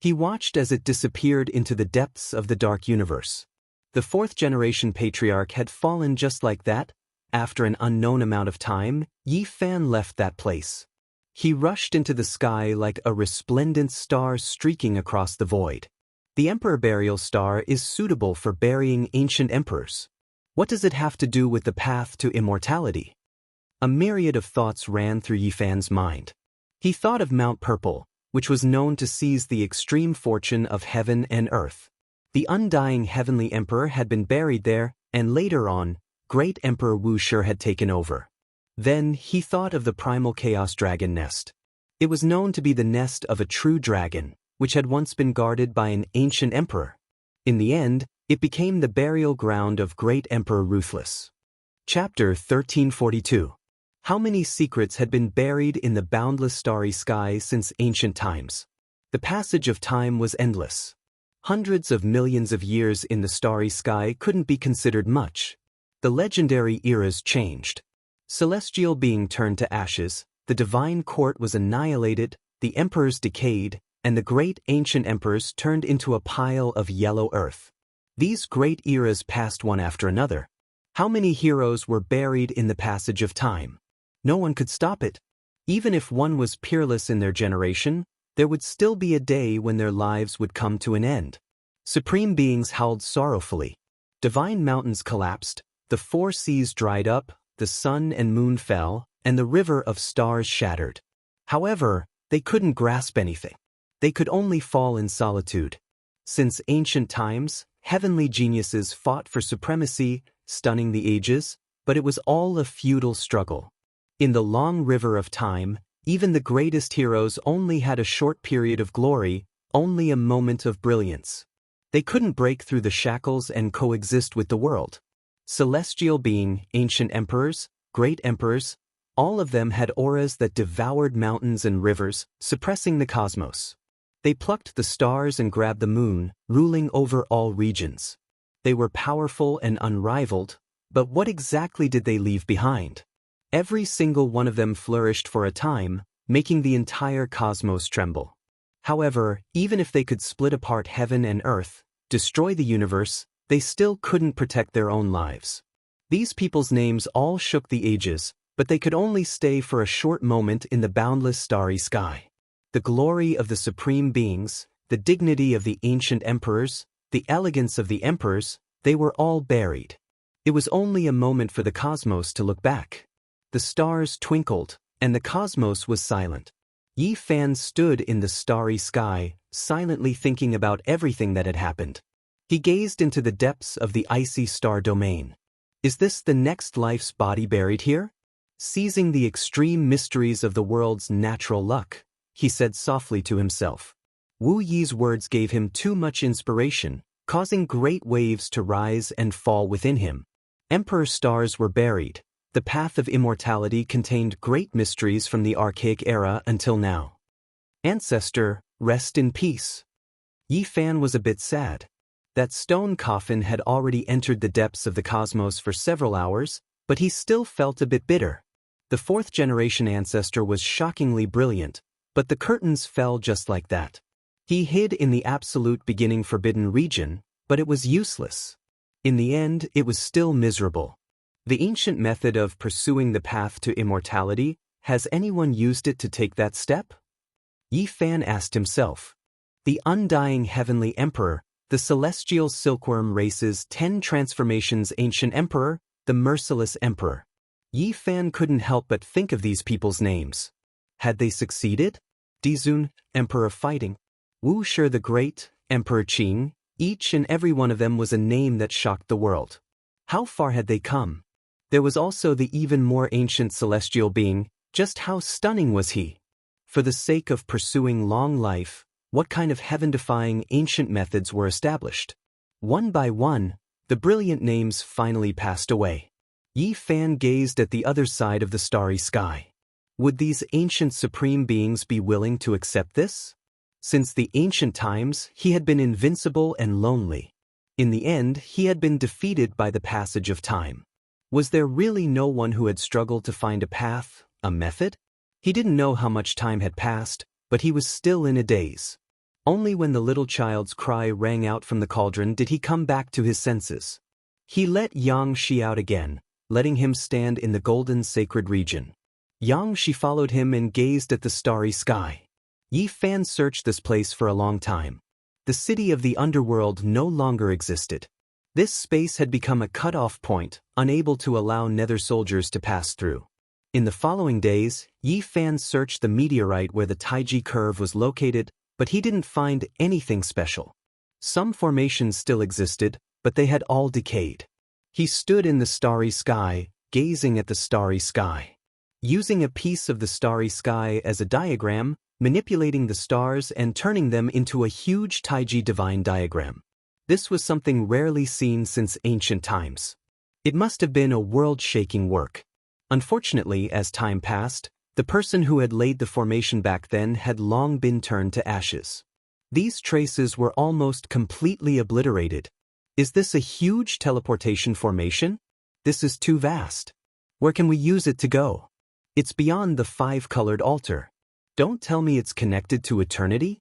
He watched as it disappeared into the depths of the dark universe. The fourth-generation patriarch had fallen just like that. After an unknown amount of time, Yi Fan left that place. He rushed into the sky like a resplendent star streaking across the void. The Emperor Burial Star is suitable for burying ancient emperors. What does it have to do with the path to immortality? A myriad of thoughts ran through Yi Fan's mind. He thought of Mount Purple, which was known to seize the extreme fortune of heaven and earth. The undying heavenly emperor had been buried there, and later on, great Emperor Wuxia had taken over. Then he thought of the primal chaos dragon nest. It was known to be the nest of a true dragon, which had once been guarded by an ancient emperor. In the end, it became the burial ground of great Emperor Ruthless. Chapter 1342. How many secrets had been buried in the boundless starry sky since ancient times? The passage of time was endless. Hundreds of millions of years in the starry sky couldn't be considered much. The legendary eras changed. Celestial being turned to ashes, the divine court was annihilated, the emperors decayed, and the great ancient emperors turned into a pile of yellow earth. These great eras passed one after another. How many heroes were buried in the passage of time? No one could stop it. Even if one was peerless in their generation, there would still be a day when their lives would come to an end. Supreme beings howled sorrowfully. Divine mountains collapsed, the four seas dried up, the sun and moon fell, and the river of stars shattered. However, they couldn't grasp anything. They could only fall in solitude. Since ancient times, heavenly geniuses fought for supremacy, stunning the ages, but it was all a futile struggle. In the long river of time, even the greatest heroes only had a short period of glory, only a moment of brilliance. They couldn't break through the shackles and coexist with the world. Celestial being, ancient emperors, great emperors, all of them had auras that devoured mountains and rivers, suppressing the cosmos. They plucked the stars and grabbed the moon, ruling over all regions. They were powerful and unrivaled, but what exactly did they leave behind? Every single one of them flourished for a time, making the entire cosmos tremble. However, even if they could split apart heaven and earth, destroy the universe, they still couldn't protect their own lives. These people's names all shook the ages, but they could only stay for a short moment in the boundless starry sky. The glory of the supreme beings, the dignity of the ancient emperors, the elegance of the emperors, they were all buried. It was only a moment for the cosmos to look back. The stars twinkled, and the cosmos was silent. Yi Fan stood in the starry sky, silently thinking about everything that had happened. He gazed into the depths of the icy star domain. Is this the next life's body buried here? Seizing the extreme mysteries of the world's natural luck, he said softly to himself. Wu Yi's words gave him too much inspiration, causing great waves to rise and fall within him. Emperor stars were buried. The path of immortality contained great mysteries from the archaic era until now. Ancestor, rest in peace. Yi Fan was a bit sad. That stone coffin had already entered the depths of the cosmos for several hours, but he still felt a bit bitter. The fourth-generation ancestor was shockingly brilliant, but the curtains fell just like that. He hid in the absolute beginning forbidden region, but it was useless. In the end, it was still miserable. The ancient method of pursuing the path to immortality, has anyone used it to take that step? Yi Fan asked himself. The undying heavenly emperor, the celestial silkworm race's 10 transformations ancient emperor, the merciless emperor. Yi Fan couldn't help but think of these people's names. Had they succeeded? Dizun, Emperor of Fighting. Wuxia the Great, Emperor Qing, each and every one of them was a name that shocked the world. How far had they come? There was also the even more ancient celestial being, just how stunning was he? For the sake of pursuing long life, what kind of heaven-defying ancient methods were established? One by one, the brilliant names finally passed away. Yi Fan gazed at the other side of the starry sky. Would these ancient supreme beings be willing to accept this? Since the ancient times, he had been invincible and lonely. In the end, he had been defeated by the passage of time. Was there really no one who had struggled to find a path, a method? He didn't know how much time had passed, but he was still in a daze. Only when the little child's cry rang out from the cauldron did he come back to his senses. He let Yang Shi out again, letting him stand in the golden sacred region. Yang Shi followed him and gazed at the starry sky. Yi Fan searched this place for a long time. The city of the underworld no longer existed. This space had become a cut-off point, unable to allow nether soldiers to pass through. In the following days, Yi Fan searched the meteorite where the Taiji curve was located, but he didn't find anything special. Some formations still existed, but they had all decayed. He stood in the starry sky, gazing at the starry sky. Using a piece of the starry sky as a diagram, manipulating the stars and turning them into a huge Taiji divine diagram. This was something rarely seen since ancient times. It must have been a world-shaking work. Unfortunately, as time passed, the person who had laid the formation back then had long been turned to ashes. These traces were almost completely obliterated. Is this a huge teleportation formation? This is too vast. Where can we use it to go? It's beyond the 5-colored altar. Don't tell me it's connected to eternity?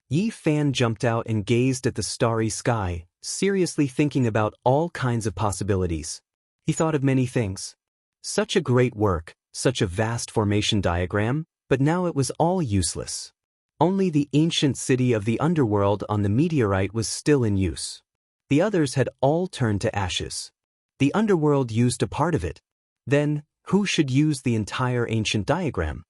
Yi Fan jumped out and gazed at the starry sky, seriously thinking about all kinds of possibilities. He thought of many things. Such a great work, such a vast formation diagram, but now it was all useless. Only the ancient city of the underworld on the meteorite was still in use. The others had all turned to ashes. The underworld used a part of it. Then, who should use the entire ancient diagram?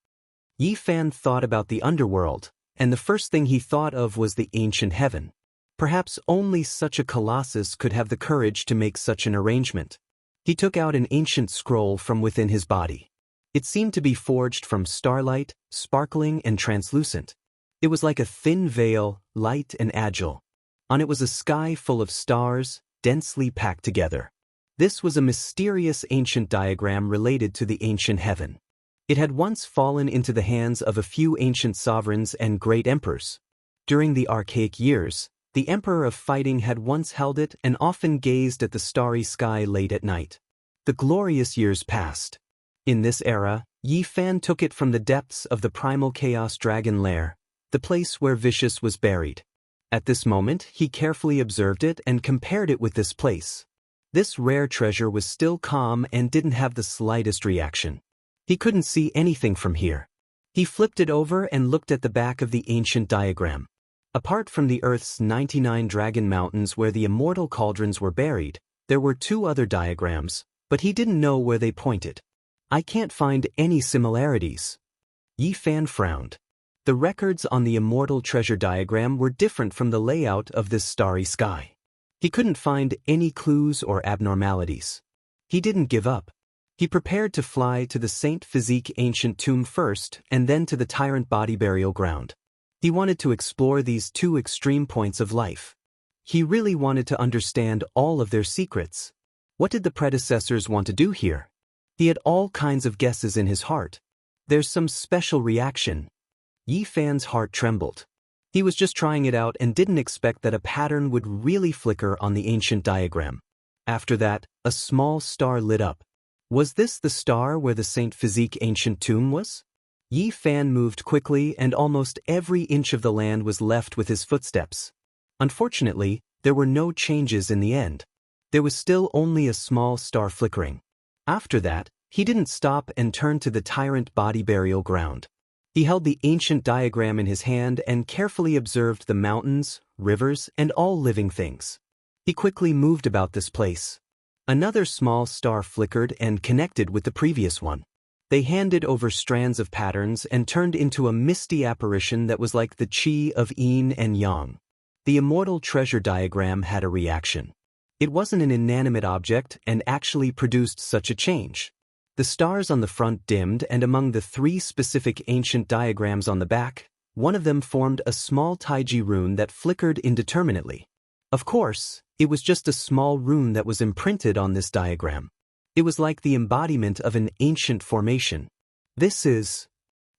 Yi Fan thought about the underworld, and the first thing he thought of was the ancient heaven. Perhaps only such a colossus could have the courage to make such an arrangement. He took out an ancient scroll from within his body. It seemed to be forged from starlight, sparkling and translucent. It was like a thin veil, light and agile. On it was a sky full of stars, densely packed together. This was a mysterious ancient diagram related to the ancient heaven. It had once fallen into the hands of a few ancient sovereigns and great emperors. During the archaic years, the Emperor of Fighting had once held it and often gazed at the starry sky late at night. The glorious years passed. In this era, Yi Fan took it from the depths of the primal chaos dragon lair, the place where Vicious was buried. At this moment, he carefully observed it and compared it with this place. This rare treasure was still calm and didn't have the slightest reaction. He couldn't see anything from here. He flipped it over and looked at the back of the ancient diagram. Apart from the Earth's 99 dragon mountains where the immortal cauldrons were buried, there were 2 other diagrams, but he didn't know where they pointed. I can't find any similarities. Yi Fan frowned. The records on the immortal treasure diagram were different from the layout of this starry sky. He couldn't find any clues or abnormalities. He didn't give up. He prepared to fly to the Saint Physique ancient tomb first and then to the tyrant body burial ground. He wanted to explore these 2 extreme points of life. He really wanted to understand all of their secrets. What did the predecessors want to do here? He had all kinds of guesses in his heart. There's some special reaction. Yi Fan's heart trembled. He was just trying it out and didn't expect that a pattern would really flicker on the ancient diagram. After that, a small star lit up. Was this the star where the Saint Physique ancient tomb was? Yi Fan moved quickly and almost every inch of the land was left with his footsteps. Unfortunately, there were no changes in the end. There was still only a small star flickering. After that, he didn't stop and turned to the tyrant body burial ground. He held the ancient diagram in his hand and carefully observed the mountains, rivers, and all living things. He quickly moved about this place. Another small star flickered and connected with the previous one. They handed over strands of patterns and turned into a misty apparition that was like the chi of yin and yang. The immortal treasure diagram had a reaction. It wasn't an inanimate object and actually produced such a change. The stars on the front dimmed, and among the 3 specific ancient diagrams on the back, one of them formed a small taiji rune that flickered indeterminately. Of course, it was just a small rune that was imprinted on this diagram. It was like the embodiment of an ancient formation. This is...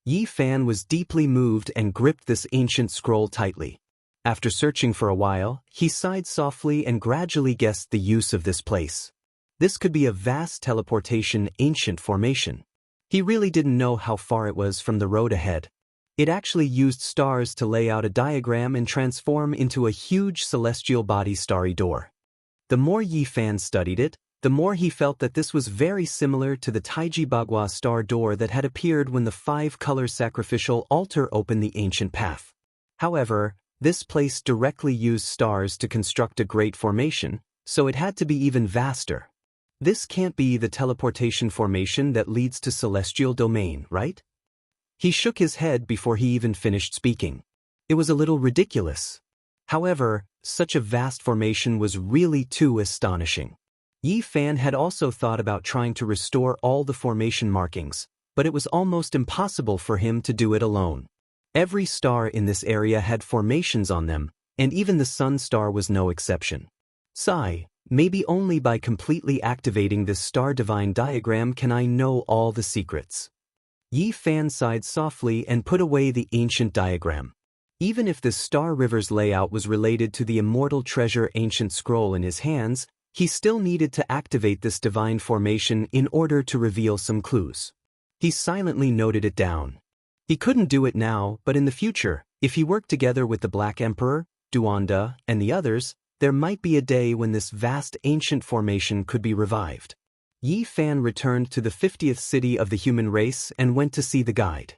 Yi Fan was deeply moved and gripped this ancient scroll tightly. After searching for a while, he sighed softly and gradually guessed the use of this place. This could be a vast teleportation ancient formation. He really didn't know how far it was from the road ahead. It actually used stars to lay out a diagram and transform into a huge celestial body starry door. The more Yi Fan studied it, the more he felt that this was very similar to the Taiji Bagua star door that had appeared when the 5-color sacrificial altar opened the ancient path. However, this place directly used stars to construct a great formation, so it had to be even vaster. This can't be the teleportation formation that leads to celestial domain, right? He shook his head before he even finished speaking. It was a little ridiculous. However, such a vast formation was really too astonishing. Yi Fan had also thought about trying to restore all the formation markings, but it was almost impossible for him to do it alone. Every star in this area had formations on them, and even the sun star was no exception. Sigh, maybe only by completely activating this star divine diagram can I know all the secrets. Yi Fan sighed softly and put away the ancient diagram. Even if the Star River's layout was related to the immortal treasure ancient scroll in his hands, he still needed to activate this divine formation in order to reveal some clues. He silently noted it down. He couldn't do it now, but in the future, if he worked together with the Black Emperor, Duanda, and the others, there might be a day when this vast ancient formation could be revived. Yi Fan returned to the 50th city of the human race and went to see the guide.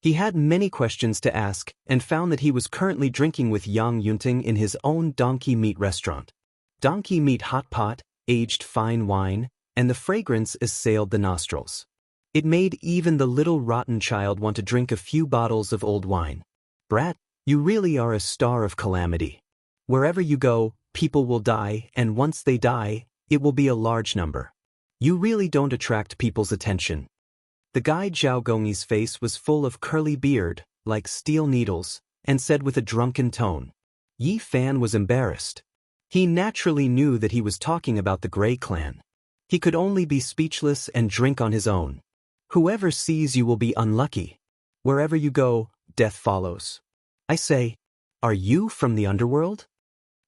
He had many questions to ask and found that he was currently drinking with Yang Yunting in his own donkey meat restaurant. Donkey meat hot pot, aged fine wine, and the fragrance assailed the nostrils. It made even the little rotten child want to drink a few bottles of old wine. Brat, you really are a star of calamity. Wherever you go, people will die, and once they die, it will be a large number. You really don't attract people's attention. The guide Zhao Gongyi's face was full of curly beard, like steel needles, and said with a drunken tone. Yi Fan was embarrassed. He naturally knew that he was talking about the Grey Clan. He could only be speechless and drink on his own. Whoever sees you will be unlucky. Wherever you go, death follows. I say, are you from the underworld?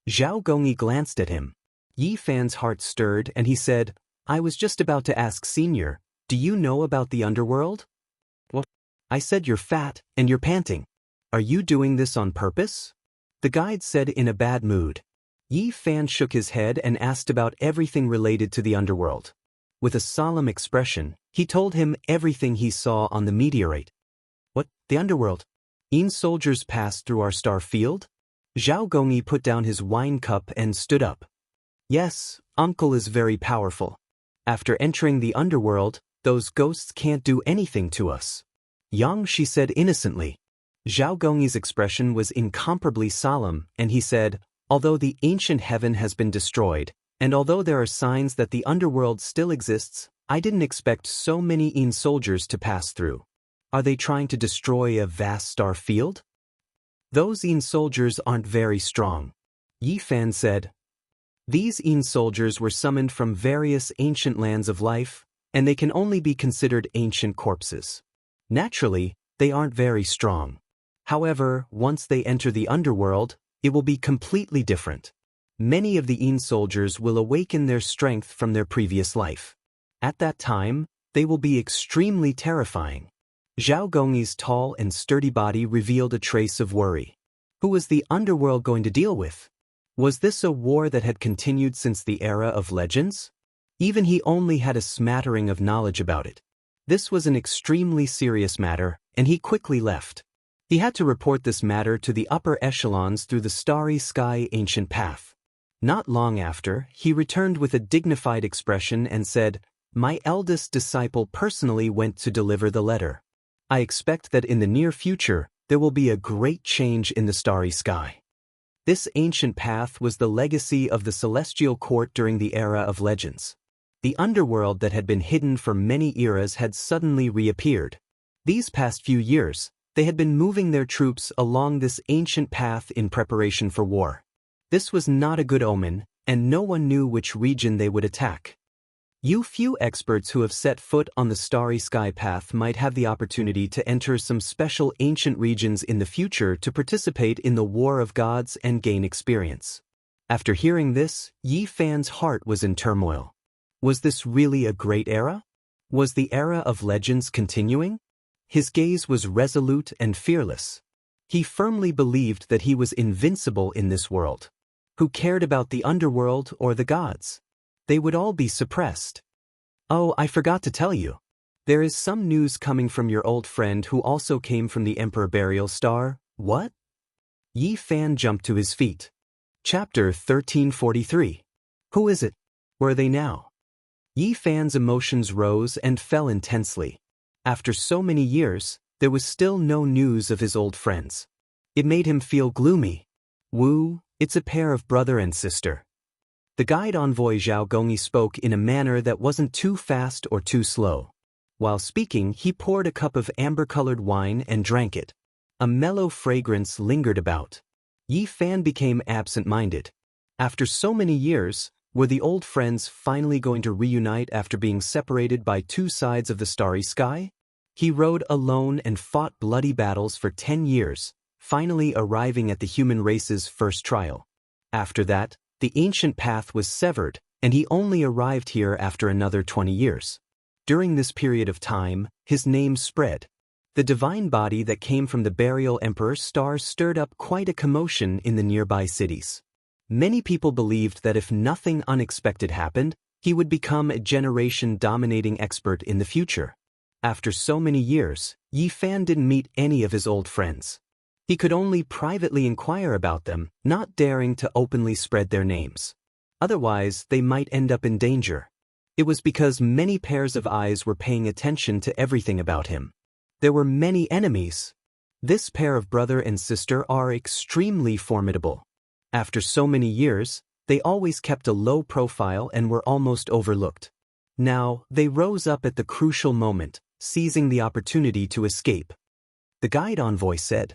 Zhao Gongyi glanced at him. Yi Fan's heart stirred and he said, I was just about to ask Senior, do you know about the underworld? What? I said you're fat and you're panting. Are you doing this on purpose? The guide said in a bad mood. Yi Fan shook his head and asked about everything related to the underworld. With a solemn expression, he told him everything he saw on the meteorite. What, the underworld? Yin soldiers passed through our star field? Zhao Gongyi put down his wine cup and stood up. Yes, uncle is very powerful. After entering the underworld, those ghosts can't do anything to us. Yang, she said innocently. Zhao Gongyi's expression was incomparably solemn, and he said, although the ancient heaven has been destroyed, and although there are signs that the underworld still exists, I didn't expect so many Yin soldiers to pass through. Are they trying to destroy a vast star field? Those Yin soldiers aren't very strong. Yi Fan said. These Yin soldiers were summoned from various ancient lands of life, and they can only be considered ancient corpses. Naturally, they aren't very strong. However, once they enter the underworld, it will be completely different. Many of the Yin soldiers will awaken their strength from their previous life. At that time, they will be extremely terrifying. Zhao Gongyi's tall and sturdy body revealed a trace of worry. Who was the underworld going to deal with? Was this a war that had continued since the era of legends? Even he only had a smattering of knowledge about it. This was an extremely serious matter, and he quickly left. He had to report this matter to the upper echelons through the starry sky ancient path. Not long after, he returned with a dignified expression and said, "My eldest disciple personally went to deliver the letter. I expect that in the near future, there will be a great change in the starry sky." This ancient path was the legacy of the celestial court during the era of legends. The underworld that had been hidden for many eras had suddenly reappeared. These past few years, they had been moving their troops along this ancient path in preparation for war. This was not a good omen, and no one knew which region they would attack. Few experts who have set foot on the starry sky path might have the opportunity to enter some special ancient regions in the future to participate in the War of Gods and gain experience. After hearing this, Yi Fan's heart was in turmoil. Was this really a great era? Was the era of legends continuing? His gaze was resolute and fearless. He firmly believed that he was invincible in this world. Who cared about the underworld or the gods? They would all be suppressed. Oh, I forgot to tell you. There is some news coming from your old friend who also came from the Emperor Burial Star. What? Yi Fan jumped to his feet. Chapter 1343. Who is it? Where are they now? Yi Fan's emotions rose and fell intensely. After so many years, there was still no news of his old friends. It made him feel gloomy. It's a pair of brother and sister. The guide envoy Zhao Gongyi spoke in a manner that wasn't too fast or too slow. While speaking, he poured a cup of amber-colored wine and drank it. A mellow fragrance lingered about. Yi Fan became absent-minded. After so many years, were the old friends finally going to reunite after being separated by two sides of the starry sky? He rode alone and fought bloody battles for 10 years, finally arriving at the human race's first trial. After that, the ancient path was severed, and he only arrived here after another 20 years. During this period of time, his name spread. The divine body that came from the Burial Emperor's star stirred up quite a commotion in the nearby cities. Many people believed that if nothing unexpected happened, he would become a generation-dominating expert in the future. After so many years, Yi Fan didn't meet any of his old friends. He could only privately inquire about them, not daring to openly spread their names. Otherwise, they might end up in danger. It was because many pairs of eyes were paying attention to everything about him. There were many enemies. This pair of brother and sister are extremely formidable. After so many years, they always kept a low profile and were almost overlooked. Now, they rose up at the crucial moment, seizing the opportunity to escape. The guide envoy said,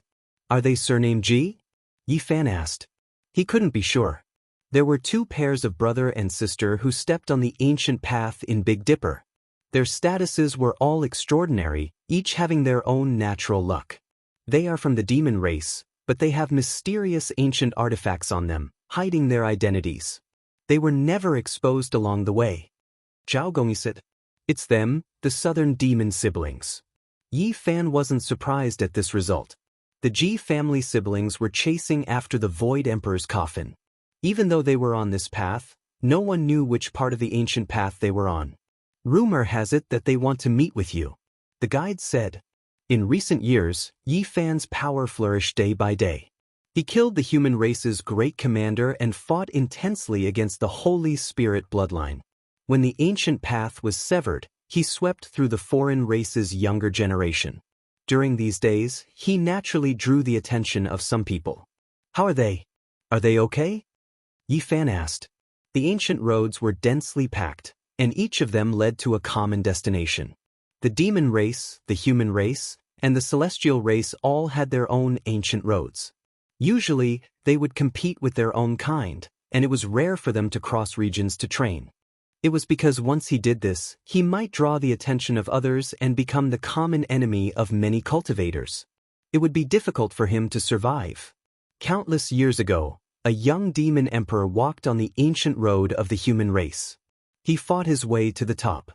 "Are they surnamed Ji?" Yi Fan asked. He couldn't be sure. There were two pairs of brother and sister who stepped on the ancient path in Big Dipper. Their statuses were all extraordinary, each having their own natural luck. They are from the demon race, but they have mysterious ancient artifacts on them, hiding their identities. They were never exposed along the way. Zhao Gongyi said, "It's them, the southern demon siblings." Yi Fan wasn't surprised at this result. The Ji family siblings were chasing after the Void Emperor's coffin. Even though they were on this path, no one knew which part of the ancient path they were on. "Rumor has it that they want to meet with you," the guide said. In recent years, Yi Fan's power flourished day by day. He killed the human race's great commander and fought intensely against the Holy Spirit bloodline. When the ancient path was severed, he swept through the foreign race's younger generation. During these days, he naturally drew the attention of some people. "How are they? Are they okay?" Yi Fan asked. The ancient roads were densely packed, and each of them led to a common destination. The demon race, the human race, and the celestial race all had their own ancient roads. Usually, they would compete with their own kind, and it was rare for them to cross regions to train. It was because once he did this, he might draw the attention of others and become the common enemy of many cultivators. It would be difficult for him to survive. Countless years ago, a young demon emperor walked on the ancient road of the human race. He fought his way to the top.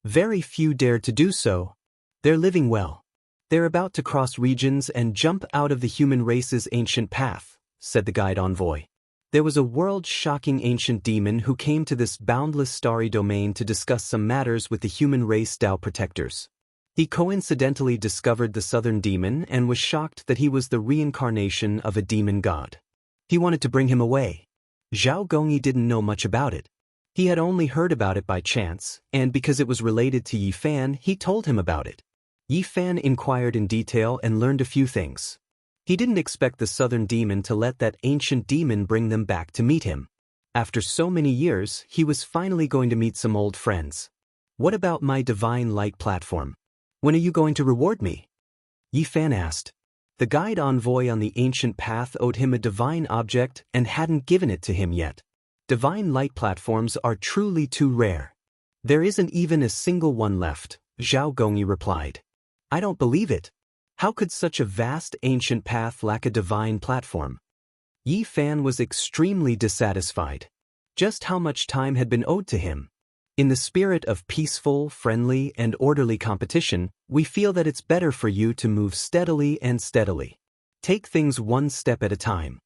Very few dared to do so. They're living well. "They're about to cross regions and jump out of the human race's ancient path," said the guide envoy. There was a world-shocking ancient demon who came to this boundless starry domain to discuss some matters with the human race Tao protectors. He coincidentally discovered the southern demon and was shocked that he was the reincarnation of a demon god. He wanted to bring him away. Zhao Gongyi didn't know much about it. He had only heard about it by chance, and because it was related to Yi Fan, he told him about it. Yi Fan inquired in detail and learned a few things. He didn't expect the southern demon to let that ancient demon bring them back to meet him. After so many years, he was finally going to meet some old friends. "What about my divine light platform? When are you going to reward me?" Yi Fan asked. The guide envoy on the ancient path owed him a divine object and hadn't given it to him yet. Divine light platforms are truly too rare. "There isn't even a single one left," Zhao Gongyi replied. "I don't believe it. How could such a vast ancient path lack a divine platform?" Yi Fan was extremely dissatisfied. Just how much time had been owed to him? In the spirit of peaceful, friendly, and orderly competition, we feel that it's better for you to move steadily and steadily. Take things one step at a time.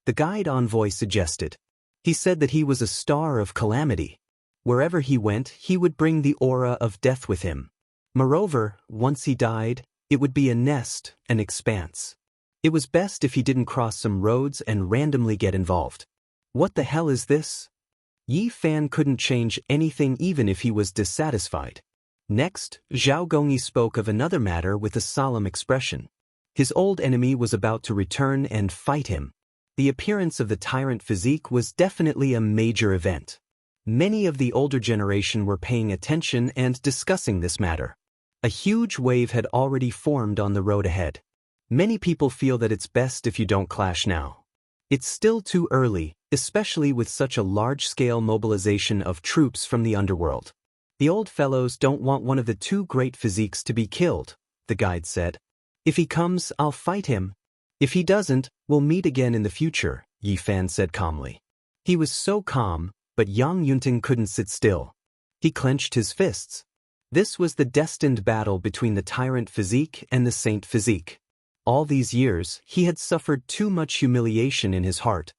The guide envoy suggested. He said that he was a star of calamity. Wherever he went, he would bring the aura of death with him. Moreover, once he died, it would be a nest, an expanse. It was best if he didn't cross some roads and randomly get involved. What the hell is this? Yi Fan couldn't change anything even if he was dissatisfied. Next, Zhao Gongyi spoke of another matter with a solemn expression. His old enemy was about to return and fight him. The appearance of the tyrant physique was definitely a major event. Many of the older generation were paying attention and discussing this matter. A huge wave had already formed on the road ahead. Many people feel that it's best if you don't clash now. It's still too early, especially with such a large-scale mobilization of troops from the underworld. The old fellows don't want one of the two great physiques to be killed, the guide said. "If he comes, I'll fight him. If he doesn't, we'll meet again in the future," Yi Fan said calmly. He was so calm, but Yang Yunting couldn't sit still. He clenched his fists. This was the destined battle between the tyrant physique and the saint physique. All these years, he had suffered too much humiliation in his heart.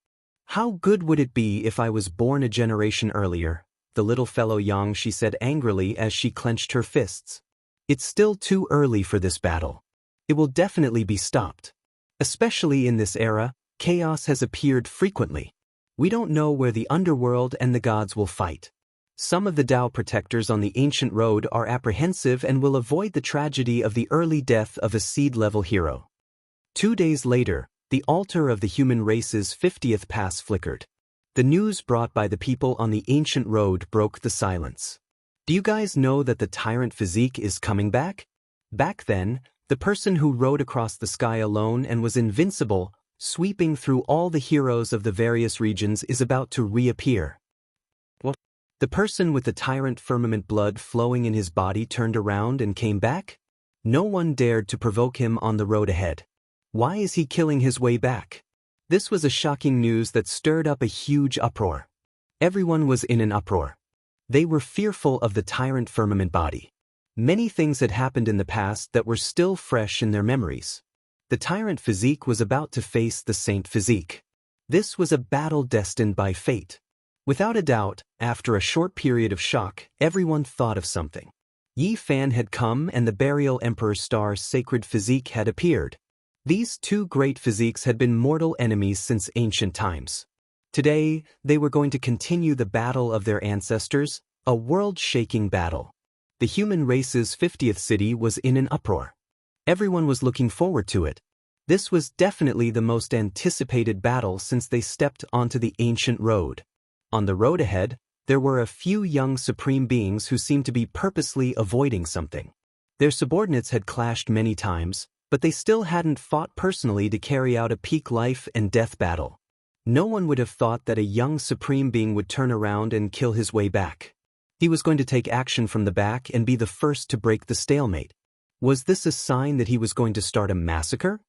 "How good would it be if I was born a generation earlier?" The little fellow Yang, she said angrily as she clenched her fists. "It's still too early for this battle. It will definitely be stopped. Especially in this era, chaos has appeared frequently. We don't know where the underworld and the gods will fight. Some of the Tao protectors on the ancient road are apprehensive and will avoid the tragedy of the early death of a seed-level hero." 2 days later, the altar of the human race's 50th pass flickered. The news brought by the people on the ancient road broke the silence. "Do you guys know that the tyrant physique is coming back?" Back then, the person who rode across the sky alone and was invincible, sweeping through all the heroes of the various regions, is about to reappear. What? The person with the tyrant firmament blood flowing in his body turned around and came back? No one dared to provoke him on the road ahead. Why is he killing his way back? This was a shocking news that stirred up a huge uproar. Everyone was in an uproar. They were fearful of the tyrant firmament body. Many things had happened in the past that were still fresh in their memories. The tyrant physique was about to face the saint physique. This was a battle destined by fate. Without a doubt, after a short period of shock, everyone thought of something. Yi Fan had come and the Burial Emperor Star's sacred physique had appeared. These two great physiques had been mortal enemies since ancient times. Today, they were going to continue the battle of their ancestors, a world-shaking battle. The human race's 50th city was in an uproar. Everyone was looking forward to it. This was definitely the most anticipated battle since they stepped onto the ancient road. On the road ahead, there were a few young supreme beings who seemed to be purposely avoiding something. Their subordinates had clashed many times, but they still hadn't fought personally to carry out a peak life and death battle. No one would have thought that a young supreme being would turn around and kill his way back. He was going to take action from the back and be the first to break the stalemate. Was this a sign that he was going to start a massacre?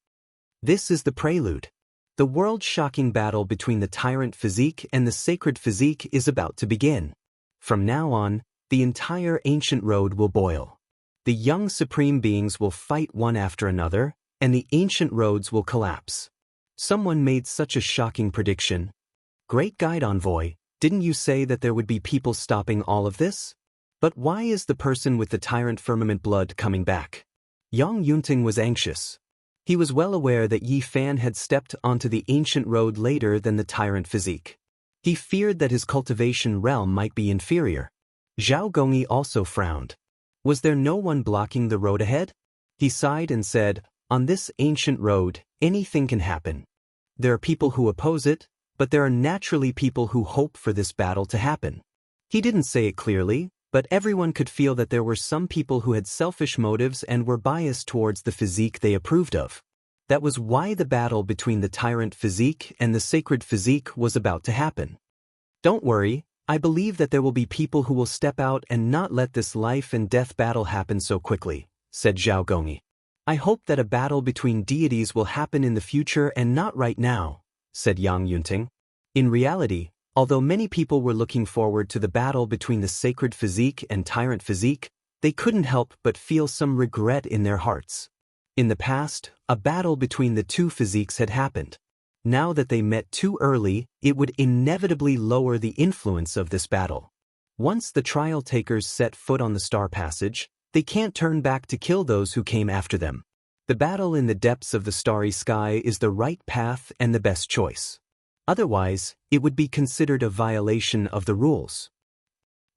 This is the prelude. The world-shocking battle between the tyrant physique and the sacred physique is about to begin. From now on, the entire ancient road will boil. The young supreme beings will fight one after another, and the ancient roads will collapse. Someone made such a shocking prediction. Great Guide Envoy, didn't you say that there would be people stopping all of this? But why is the person with the tyrant firmament blood coming back? Yang Yunting was anxious. He was well aware that Yi Fan had stepped onto the ancient road later than the tyrant physique. He feared that his cultivation realm might be inferior. Zhao Gongyi also frowned. Was there no one blocking the road ahead? He sighed and said, on this ancient road, anything can happen. There are people who oppose it, but there are naturally people who hope for this battle to happen. He didn't say it clearly, but everyone could feel that there were some people who had selfish motives and were biased towards the physique they approved of. That was why the battle between the tyrant physique and the sacred physique was about to happen. Don't worry, I believe that there will be people who will step out and not let this life and death battle happen so quickly, said Zhao Gongyi. I hope that a battle between deities will happen in the future and not right now, said Yang Yunting. In reality, although many people were looking forward to the battle between the sacred physique and tyrant physique, they couldn't help but feel some regret in their hearts. In the past, a battle between the two physiques had happened. Now that they met too early, it would inevitably lower the influence of this battle. Once the trial takers set foot on the star passage, they can't turn back to kill those who came after them. The battle in the depths of the starry sky is the right path and the best choice. Otherwise, it would be considered a violation of the rules.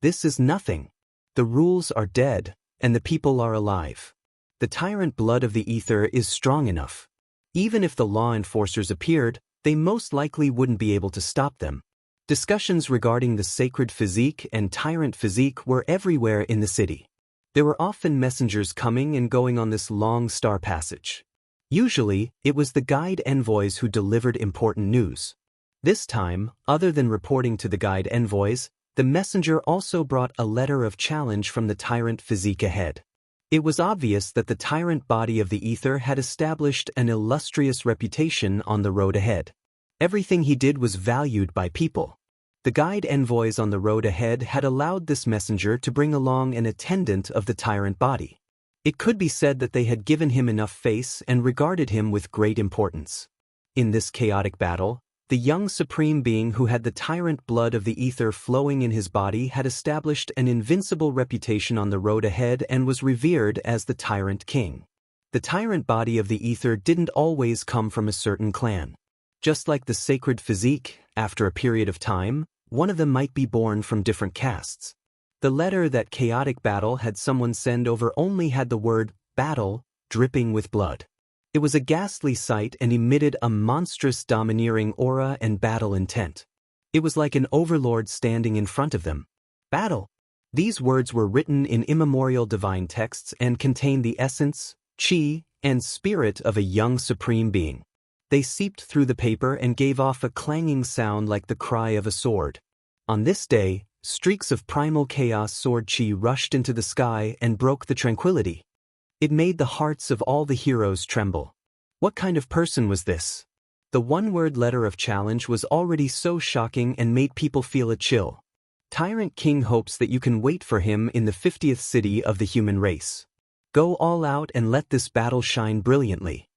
This is nothing. The rules are dead, and the people are alive. The tyrant blood of the ether is strong enough. Even if the law enforcers appeared, they most likely wouldn't be able to stop them. Discussions regarding the sacred physique and tyrant physique were everywhere in the city. There were often messengers coming and going on this long star passage. Usually, it was the guide envoys who delivered important news. This time, other than reporting to the guide envoys, the messenger also brought a letter of challenge from the tyrant physique ahead. It was obvious that the tyrant body of the ether had established an illustrious reputation on the road ahead. Everything he did was valued by people. The guide envoys on the road ahead had allowed this messenger to bring along an attendant of the tyrant body. It could be said that they had given him enough face and regarded him with great importance. In this chaotic battle, the young supreme being who had the tyrant blood of the ether flowing in his body had established an invincible reputation on the road ahead and was revered as the tyrant king. The tyrant body of the ether didn't always come from a certain clan. Just like the sacred physique, after a period of time, one of them might be born from different castes. The letter that chaotic battle had someone send over only had the word battle dripping with blood. It was a ghastly sight and emitted a monstrous domineering aura and battle intent. It was like an overlord standing in front of them. Battle! These words were written in immemorial divine texts and contained the essence, chi, and spirit of a young supreme being. They seeped through the paper and gave off a clanging sound like the cry of a sword. On this day, streaks of primal chaos sword chi rushed into the sky and broke the tranquility. It made the hearts of all the heroes tremble. What kind of person was this? The one-word letter of challenge was already so shocking and made people feel a chill. Tyrant King hopes that you can wait for him in the 50th city of the human race. Go all out and let this battle shine brilliantly.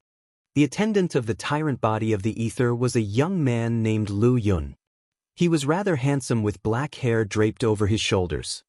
The attendant of the tyrant body of the ether was a young man named Lu Yun. He was rather handsome with black hair draped over his shoulders.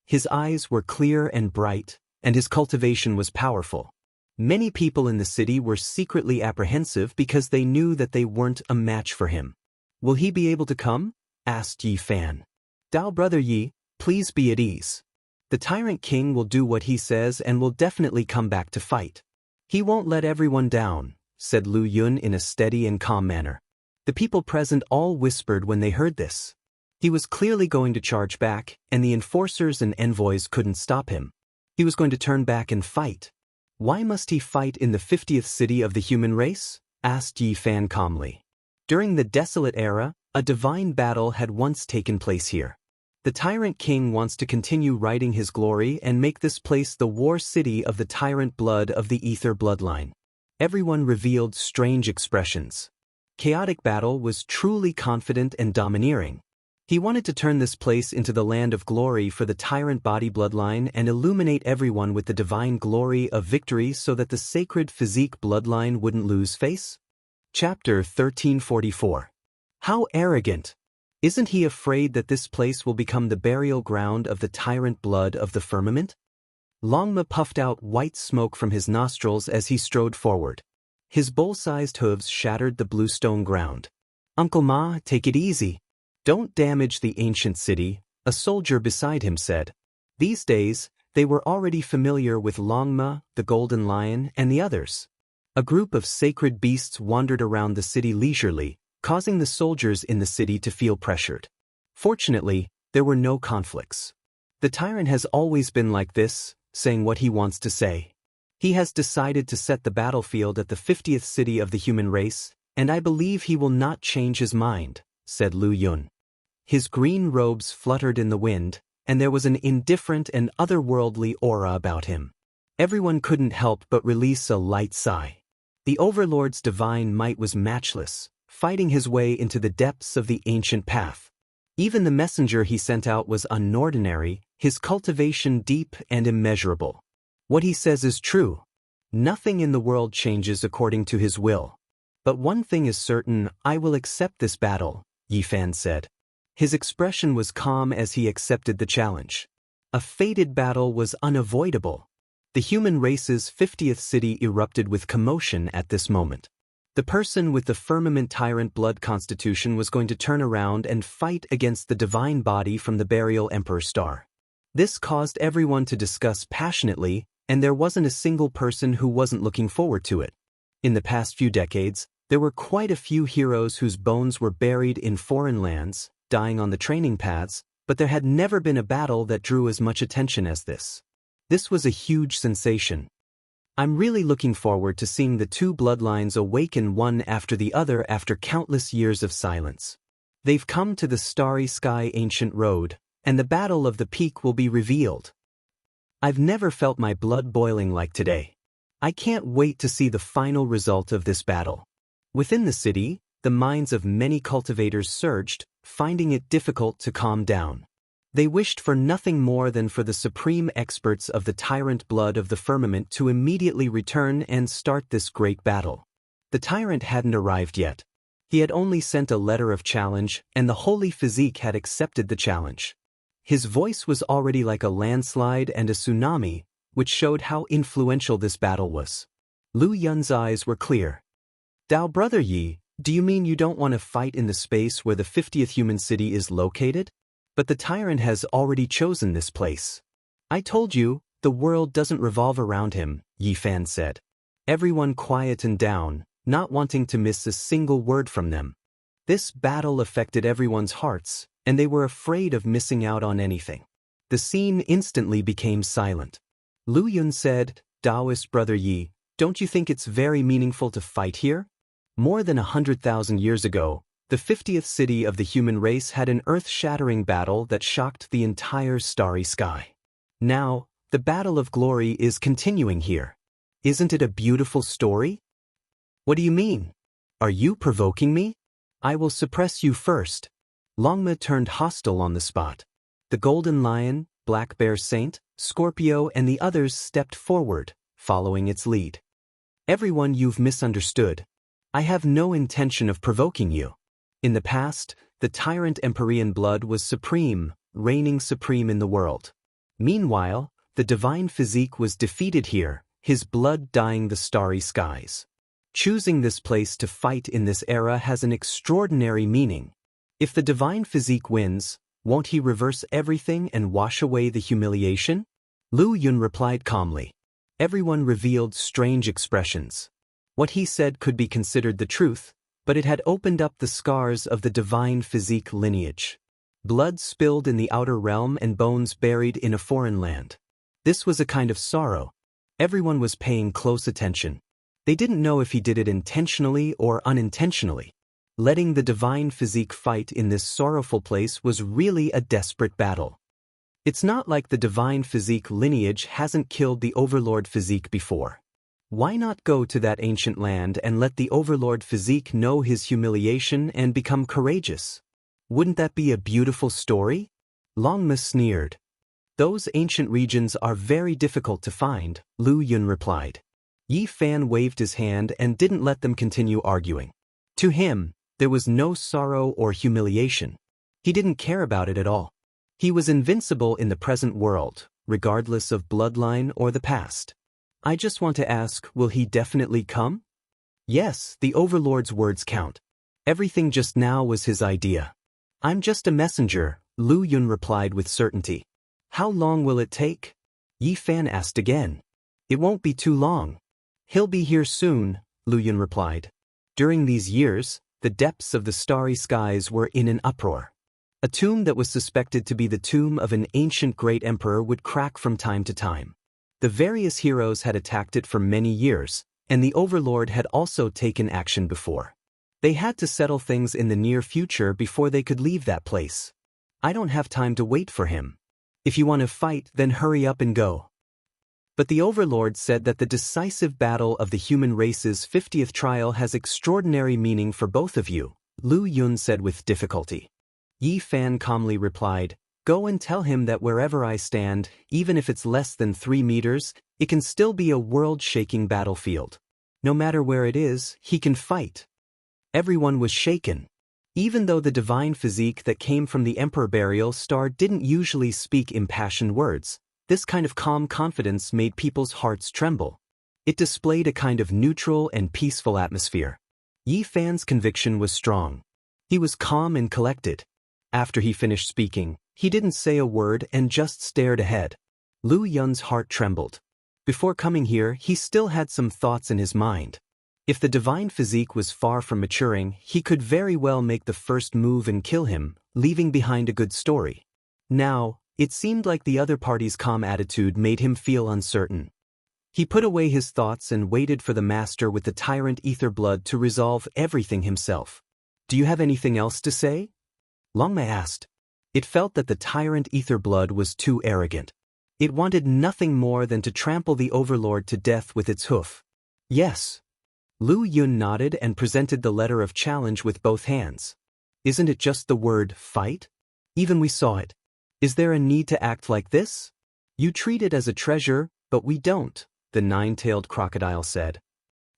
His eyes were clear and bright, and his cultivation was powerful. Many people in the city were secretly apprehensive because they knew that they weren't a match for him. Will he be able to come? Asked Yi Fan. Dao brother Yi, please be at ease. The tyrant king will do what he says and will definitely come back to fight. He won't let everyone down, said Lu Yun in a steady and calm manner. The people present all whispered when they heard this. He was clearly going to charge back, and the enforcers and envoys couldn't stop him. He was going to turn back and fight. Why must he fight in the 50th city of the human race? Asked Yi Fan calmly. During the desolate era, a divine battle had once taken place here. The tyrant king wants to continue writing his glory and make this place the war city of the tyrant blood of the ether bloodline. Everyone revealed strange expressions. Chaotic battle was truly confident and domineering. He wanted to turn this place into the land of glory for the tyrant body bloodline and illuminate everyone with the divine glory of victory so that the sacred physique bloodline wouldn't lose face. Chapter 1344. How arrogant! Isn't he afraid that this place will become the burial ground of the tyrant blood of the firmament? Longma puffed out white smoke from his nostrils as he strode forward. His bull-sized hooves shattered the bluestone ground. Uncle Ma, take it easy. Don't damage the ancient city, a soldier beside him said. These days, they were already familiar with Longma, the Golden Lion, and the others. A group of sacred beasts wandered around the city leisurely, causing the soldiers in the city to feel pressured. Fortunately, there were no conflicts. The tyrant has always been like this, saying what he wants to say. He has decided to set the battlefield at the 50th city of the human race, and I believe he will not change his mind, said Lu Yun. His green robes fluttered in the wind, and there was an indifferent and otherworldly aura about him. Everyone couldn't help but release a light sigh. The Overlord's divine might was matchless, fighting his way into the depths of the ancient path. Even the messenger he sent out was unordinary, his cultivation deep and immeasurable. What he says is true. Nothing in the world changes according to his will. But one thing is certain, I will accept this battle, Yi Fan said. His expression was calm as he accepted the challenge. A fated battle was unavoidable. The human race's 50th city erupted with commotion at this moment. The person with the firmament tyrant blood constitution was going to turn around and fight against the divine body from the burial emperor star. This caused everyone to discuss passionately, and there wasn't a single person who wasn't looking forward to it. In the past few decades, there were quite a few heroes whose bones were buried in foreign lands, dying on the training paths, but there had never been a battle that drew as much attention as this. This was a huge sensation. I'm really looking forward to seeing the two bloodlines awaken one after the other after countless years of silence. They've come to the starry sky ancient road, and the battle of the peak will be revealed. I've never felt my blood boiling like today. I can't wait to see the final result of this battle. Within the city, the minds of many cultivators surged, finding it difficult to calm down. They wished for nothing more than for the supreme experts of the tyrant blood of the firmament to immediately return and start this great battle. The tyrant hadn't arrived yet. He had only sent a letter of challenge, and the holy physique had accepted the challenge. His voice was already like a landslide and a tsunami, which showed how influential this battle was. Lu Yun's eyes were clear. Dao Brother Yi, do you mean you don't want to fight in the space where the 50th human city is located? But the tyrant has already chosen this place. I told you, the world doesn't revolve around him, Yi Fan said. Everyone quietened down, not wanting to miss a single word from them. This battle affected everyone's hearts, and they were afraid of missing out on anything. The scene instantly became silent. Lu Yun said, Taoist Brother Yi, don't you think it's very meaningful to fight here? More than 100,000 years ago, the 50th city of the human race had an earth-shattering battle that shocked the entire starry sky. Now, the battle of glory is continuing here. Isn't it a beautiful story? What do you mean? Are you provoking me? I will suppress you first. Longma turned hostile on the spot. The Golden Lion, Black Bear Saint, Scorpio and the others stepped forward, following its lead. Everyone, you've misunderstood. I have no intention of provoking you. In the past, the tyrant Empyrean blood was supreme, reigning supreme in the world. Meanwhile, the divine physique was defeated here, his blood dyeing the starry skies. Choosing this place to fight in this era has an extraordinary meaning. If the divine physique wins, won't he reverse everything and wash away the humiliation? Lu Yun replied calmly. Everyone revealed strange expressions. What he said could be considered the truth, but it had opened up the scars of the divine physique lineage. Blood spilled in the outer realm and bones buried in a foreign land. This was a kind of sorrow. Everyone was paying close attention. They didn't know if he did it intentionally or unintentionally. Letting the divine physique fight in this sorrowful place was really a desperate battle. It's not like the divine physique lineage hasn't killed the overlord physique before. Why not go to that ancient land and let the overlord physique know his humiliation and become courageous? Wouldn't that be a beautiful story? Longma sneered. Those ancient regions are very difficult to find, Lu Yun replied. Yi Fan waved his hand and didn't let them continue arguing. To him, there was no sorrow or humiliation. He didn't care about it at all. He was invincible in the present world, regardless of bloodline or the past. I just want to ask, will he definitely come? Yes, the Overlord's words count. Everything just now was his idea. I'm just a messenger, Lu Yun replied with certainty. How long will it take? Yi Fan asked again. It won't be too long. He'll be here soon, Lu Yun replied. During these years, the depths of the starry skies were in an uproar. A tomb that was suspected to be the tomb of an ancient great emperor would crack from time to time. The various heroes had attacked it for many years, and the Overlord had also taken action before. They had to settle things in the near future before they could leave that place. I don't have time to wait for him. If you want to fight, then hurry up and go. But the Overlord said that the decisive battle of the human race's 50th trial has extraordinary meaning for both of you, Lu Yun said with difficulty. Yi Fan calmly replied, Go and tell him that wherever I stand, even if it's less than 3 meters, it can still be a world-shaking battlefield. No matter where it is, he can fight. Everyone was shaken. Even though the divine physique that came from the Emperor Burial Star didn't usually speak impassioned words, this kind of calm confidence made people's hearts tremble. It displayed a kind of neutral and peaceful atmosphere. Yi Fan's conviction was strong. He was calm and collected. After he finished speaking, he didn't say a word and just stared ahead. Lu Yun's heart trembled. Before coming here, he still had some thoughts in his mind. If the divine physique was far from maturing, he could very well make the first move and kill him, leaving behind a good story. Now, it seemed like the other party's calm attitude made him feel uncertain. He put away his thoughts and waited for the master with the tyrant ether blood to resolve everything himself. Do you have anything else to say? Longma asked. It felt that the tyrant ether blood was too arrogant. It wanted nothing more than to trample the Overlord to death with its hoof. Yes. Lu Yun nodded and presented the letter of challenge with both hands. Isn't it just the word fight? Even we saw it. Is there a need to act like this? You treat it as a treasure, but we don't, the nine-tailed crocodile said.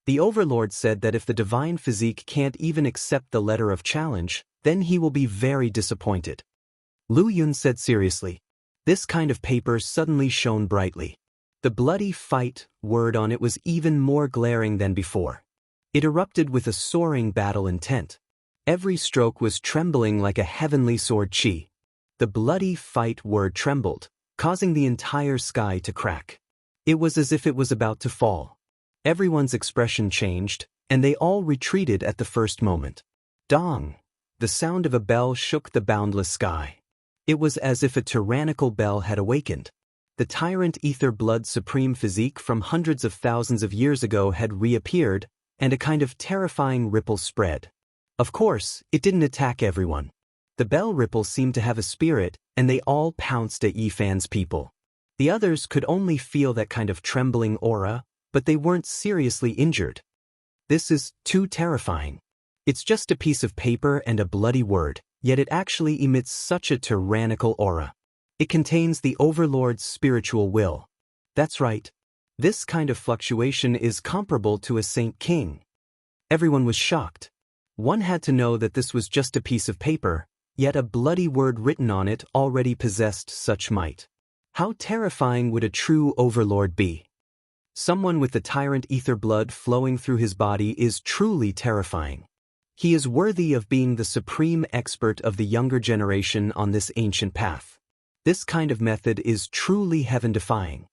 The Overlord said that if the divine physique can't even accept the letter of challenge, then he will be very disappointed. Lu Yun said seriously. This kind of paper suddenly shone brightly. The bloody fight word on it was even more glaring than before. It erupted with a soaring battle intent. Every stroke was trembling like a heavenly sword chi. The bloody fight word trembled, causing the entire sky to crack. It was as if it was about to fall. Everyone's expression changed, and they all retreated at the first moment. Dong! The sound of a bell shook the boundless sky. It was as if a tyrannical bell had awakened. The tyrant ether blood supreme physique from hundreds of thousands of years ago had reappeared, and a kind of terrifying ripple spread. Of course, it didn't attack everyone. The bell ripple seemed to have a spirit, and they all pounced at Yi Fan's people. The others could only feel that kind of trembling aura, but they weren't seriously injured. This is too terrifying. It's just a piece of paper and a bloody word, yet it actually emits such a tyrannical aura. It contains the Overlord's spiritual will. That's right. This kind of fluctuation is comparable to a Saint King. Everyone was shocked. One had to know that this was just a piece of paper, yet a bloody word written on it already possessed such might. How terrifying would a true Overlord be? Someone with the tyrant ether blood flowing through his body is truly terrifying. He is worthy of being the supreme expert of the younger generation on this ancient path. This kind of method is truly heaven-defying.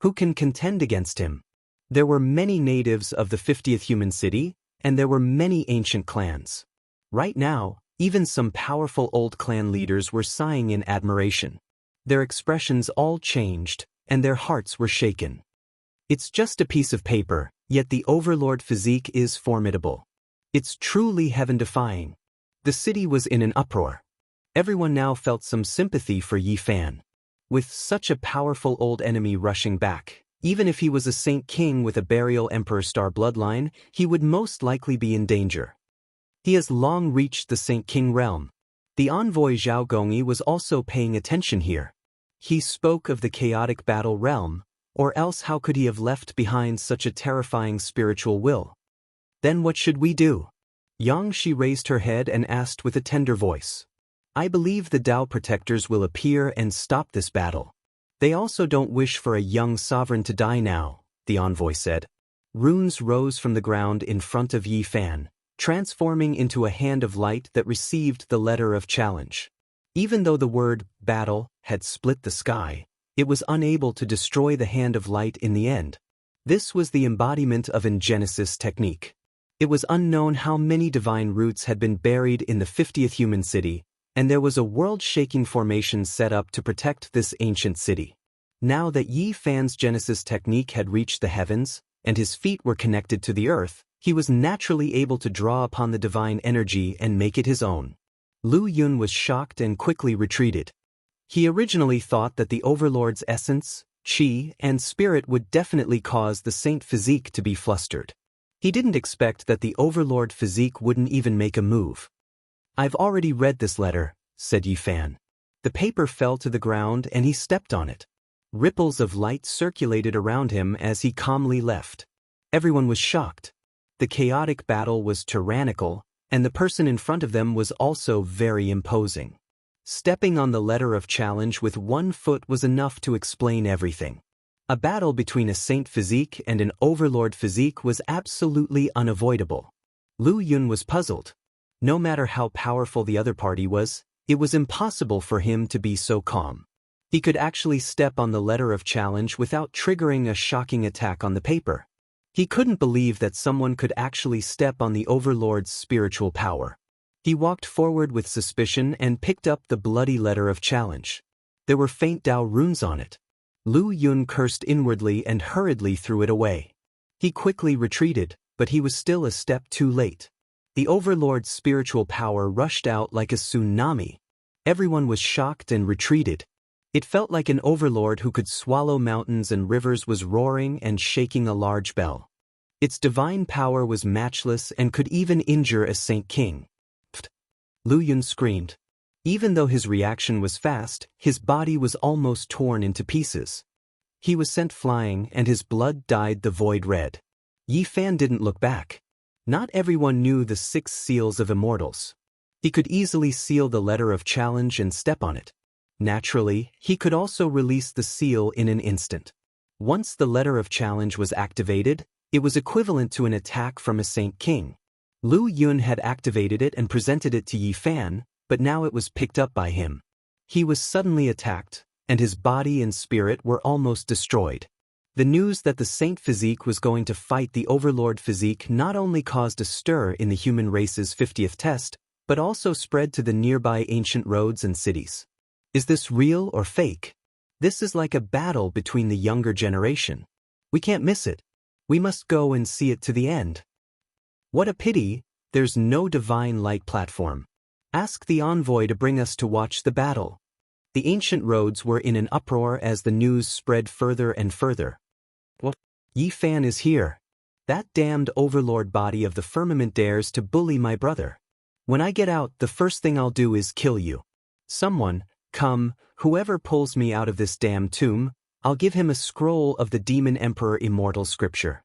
Who can contend against him? There were many natives of the 50th human city, and there were many ancient clans. Right now, even some powerful old clan leaders were sighing in admiration. Their expressions all changed, and their hearts were shaken. It's just a piece of paper, yet the Overlord physique is formidable. It's truly heaven-defying. The city was in an uproar. Everyone now felt some sympathy for Yi Fan. With such a powerful old enemy rushing back, even if he was a Saint King with a Burial Emperor Star bloodline, he would most likely be in danger. He has long reached the Saint King realm. The envoy Zhao Gongyi was also paying attention here. He spoke of the chaotic battle realm, or else how could he have left behind such a terrifying spiritual will? Then what should we do? Yang Shi raised her head and asked with a tender voice. I believe the Tao protectors will appear and stop this battle. They also don't wish for a young sovereign to die now, the envoy said. Runes rose from the ground in front of Yi Fan, transforming into a hand of light that received the letter of challenge. Even though the word battle had split the sky, it was unable to destroy the hand of light in the end. This was the embodiment of an Genesis technique. It was unknown how many divine roots had been buried in the 50th human city, and there was a world-shaking formation set up to protect this ancient city. Now that Yi Fan's Genesis technique had reached the heavens, and his feet were connected to the earth, he was naturally able to draw upon the divine energy and make it his own. Lu Yun was shocked and quickly retreated. He originally thought that the Overlord's essence, qi, and spirit would definitely cause the saint physique to be flustered. He didn't expect that the Overlord physique wouldn't even make a move. I've already read this letter, said Yi Fan. The paper fell to the ground and he stepped on it. Ripples of light circulated around him as he calmly left. Everyone was shocked. The chaotic battle was tyrannical, and the person in front of them was also very imposing. Stepping on the letter of challenge with one foot was enough to explain everything. A battle between a saint physique and an overlord physique was absolutely unavoidable. Lu Yun was puzzled. No matter how powerful the other party was, it was impossible for him to be so calm. He could actually step on the letter of challenge without triggering a shocking attack on the paper. He couldn't believe that someone could actually step on the Overlord's spiritual power. He walked forward with suspicion and picked up the bloody letter of challenge. There were faint Tao runes on it. Lu Yun cursed inwardly and hurriedly threw it away. He quickly retreated, but he was still a step too late. The Overlord's spiritual power rushed out like a tsunami. Everyone was shocked and retreated. It felt like an overlord who could swallow mountains and rivers was roaring and shaking a large bell. Its divine power was matchless and could even injure a saint king. Pfft! Lu Yun screamed. Even though his reaction was fast, his body was almost torn into pieces. He was sent flying and his blood dyed the void red. Yi Fan didn't look back. Not everyone knew the 6 seals of Immortals. He could easily seal the letter of challenge and step on it. Naturally, he could also release the seal in an instant. Once the letter of challenge was activated, it was equivalent to an attack from a Saint King. Lu Yun had activated it and presented it to Yi Fan, but now it was picked up by him. He was suddenly attacked, and his body and spirit were almost destroyed. The news that the Saint Physique was going to fight the Overlord Physique not only caused a stir in the human race's 50th test, but also spread to the nearby ancient roads and cities. Is this real or fake? This is like a battle between the younger generation. We can't miss it. We must go and see it to the end. What a pity, there's no divine light platform. Ask the envoy to bring us to watch the battle. The ancient roads were in an uproar as the news spread further and further. What? Yi Fan is here. That damned overlord body of the Firmament dares to bully my brother. When I get out, the first thing I'll do is kill you. Someone, come, whoever pulls me out of this damned tomb, I'll give him a scroll of the Demon Emperor Immortal scripture.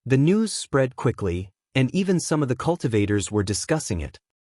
The news spread quickly, and even some of the cultivators were discussing it.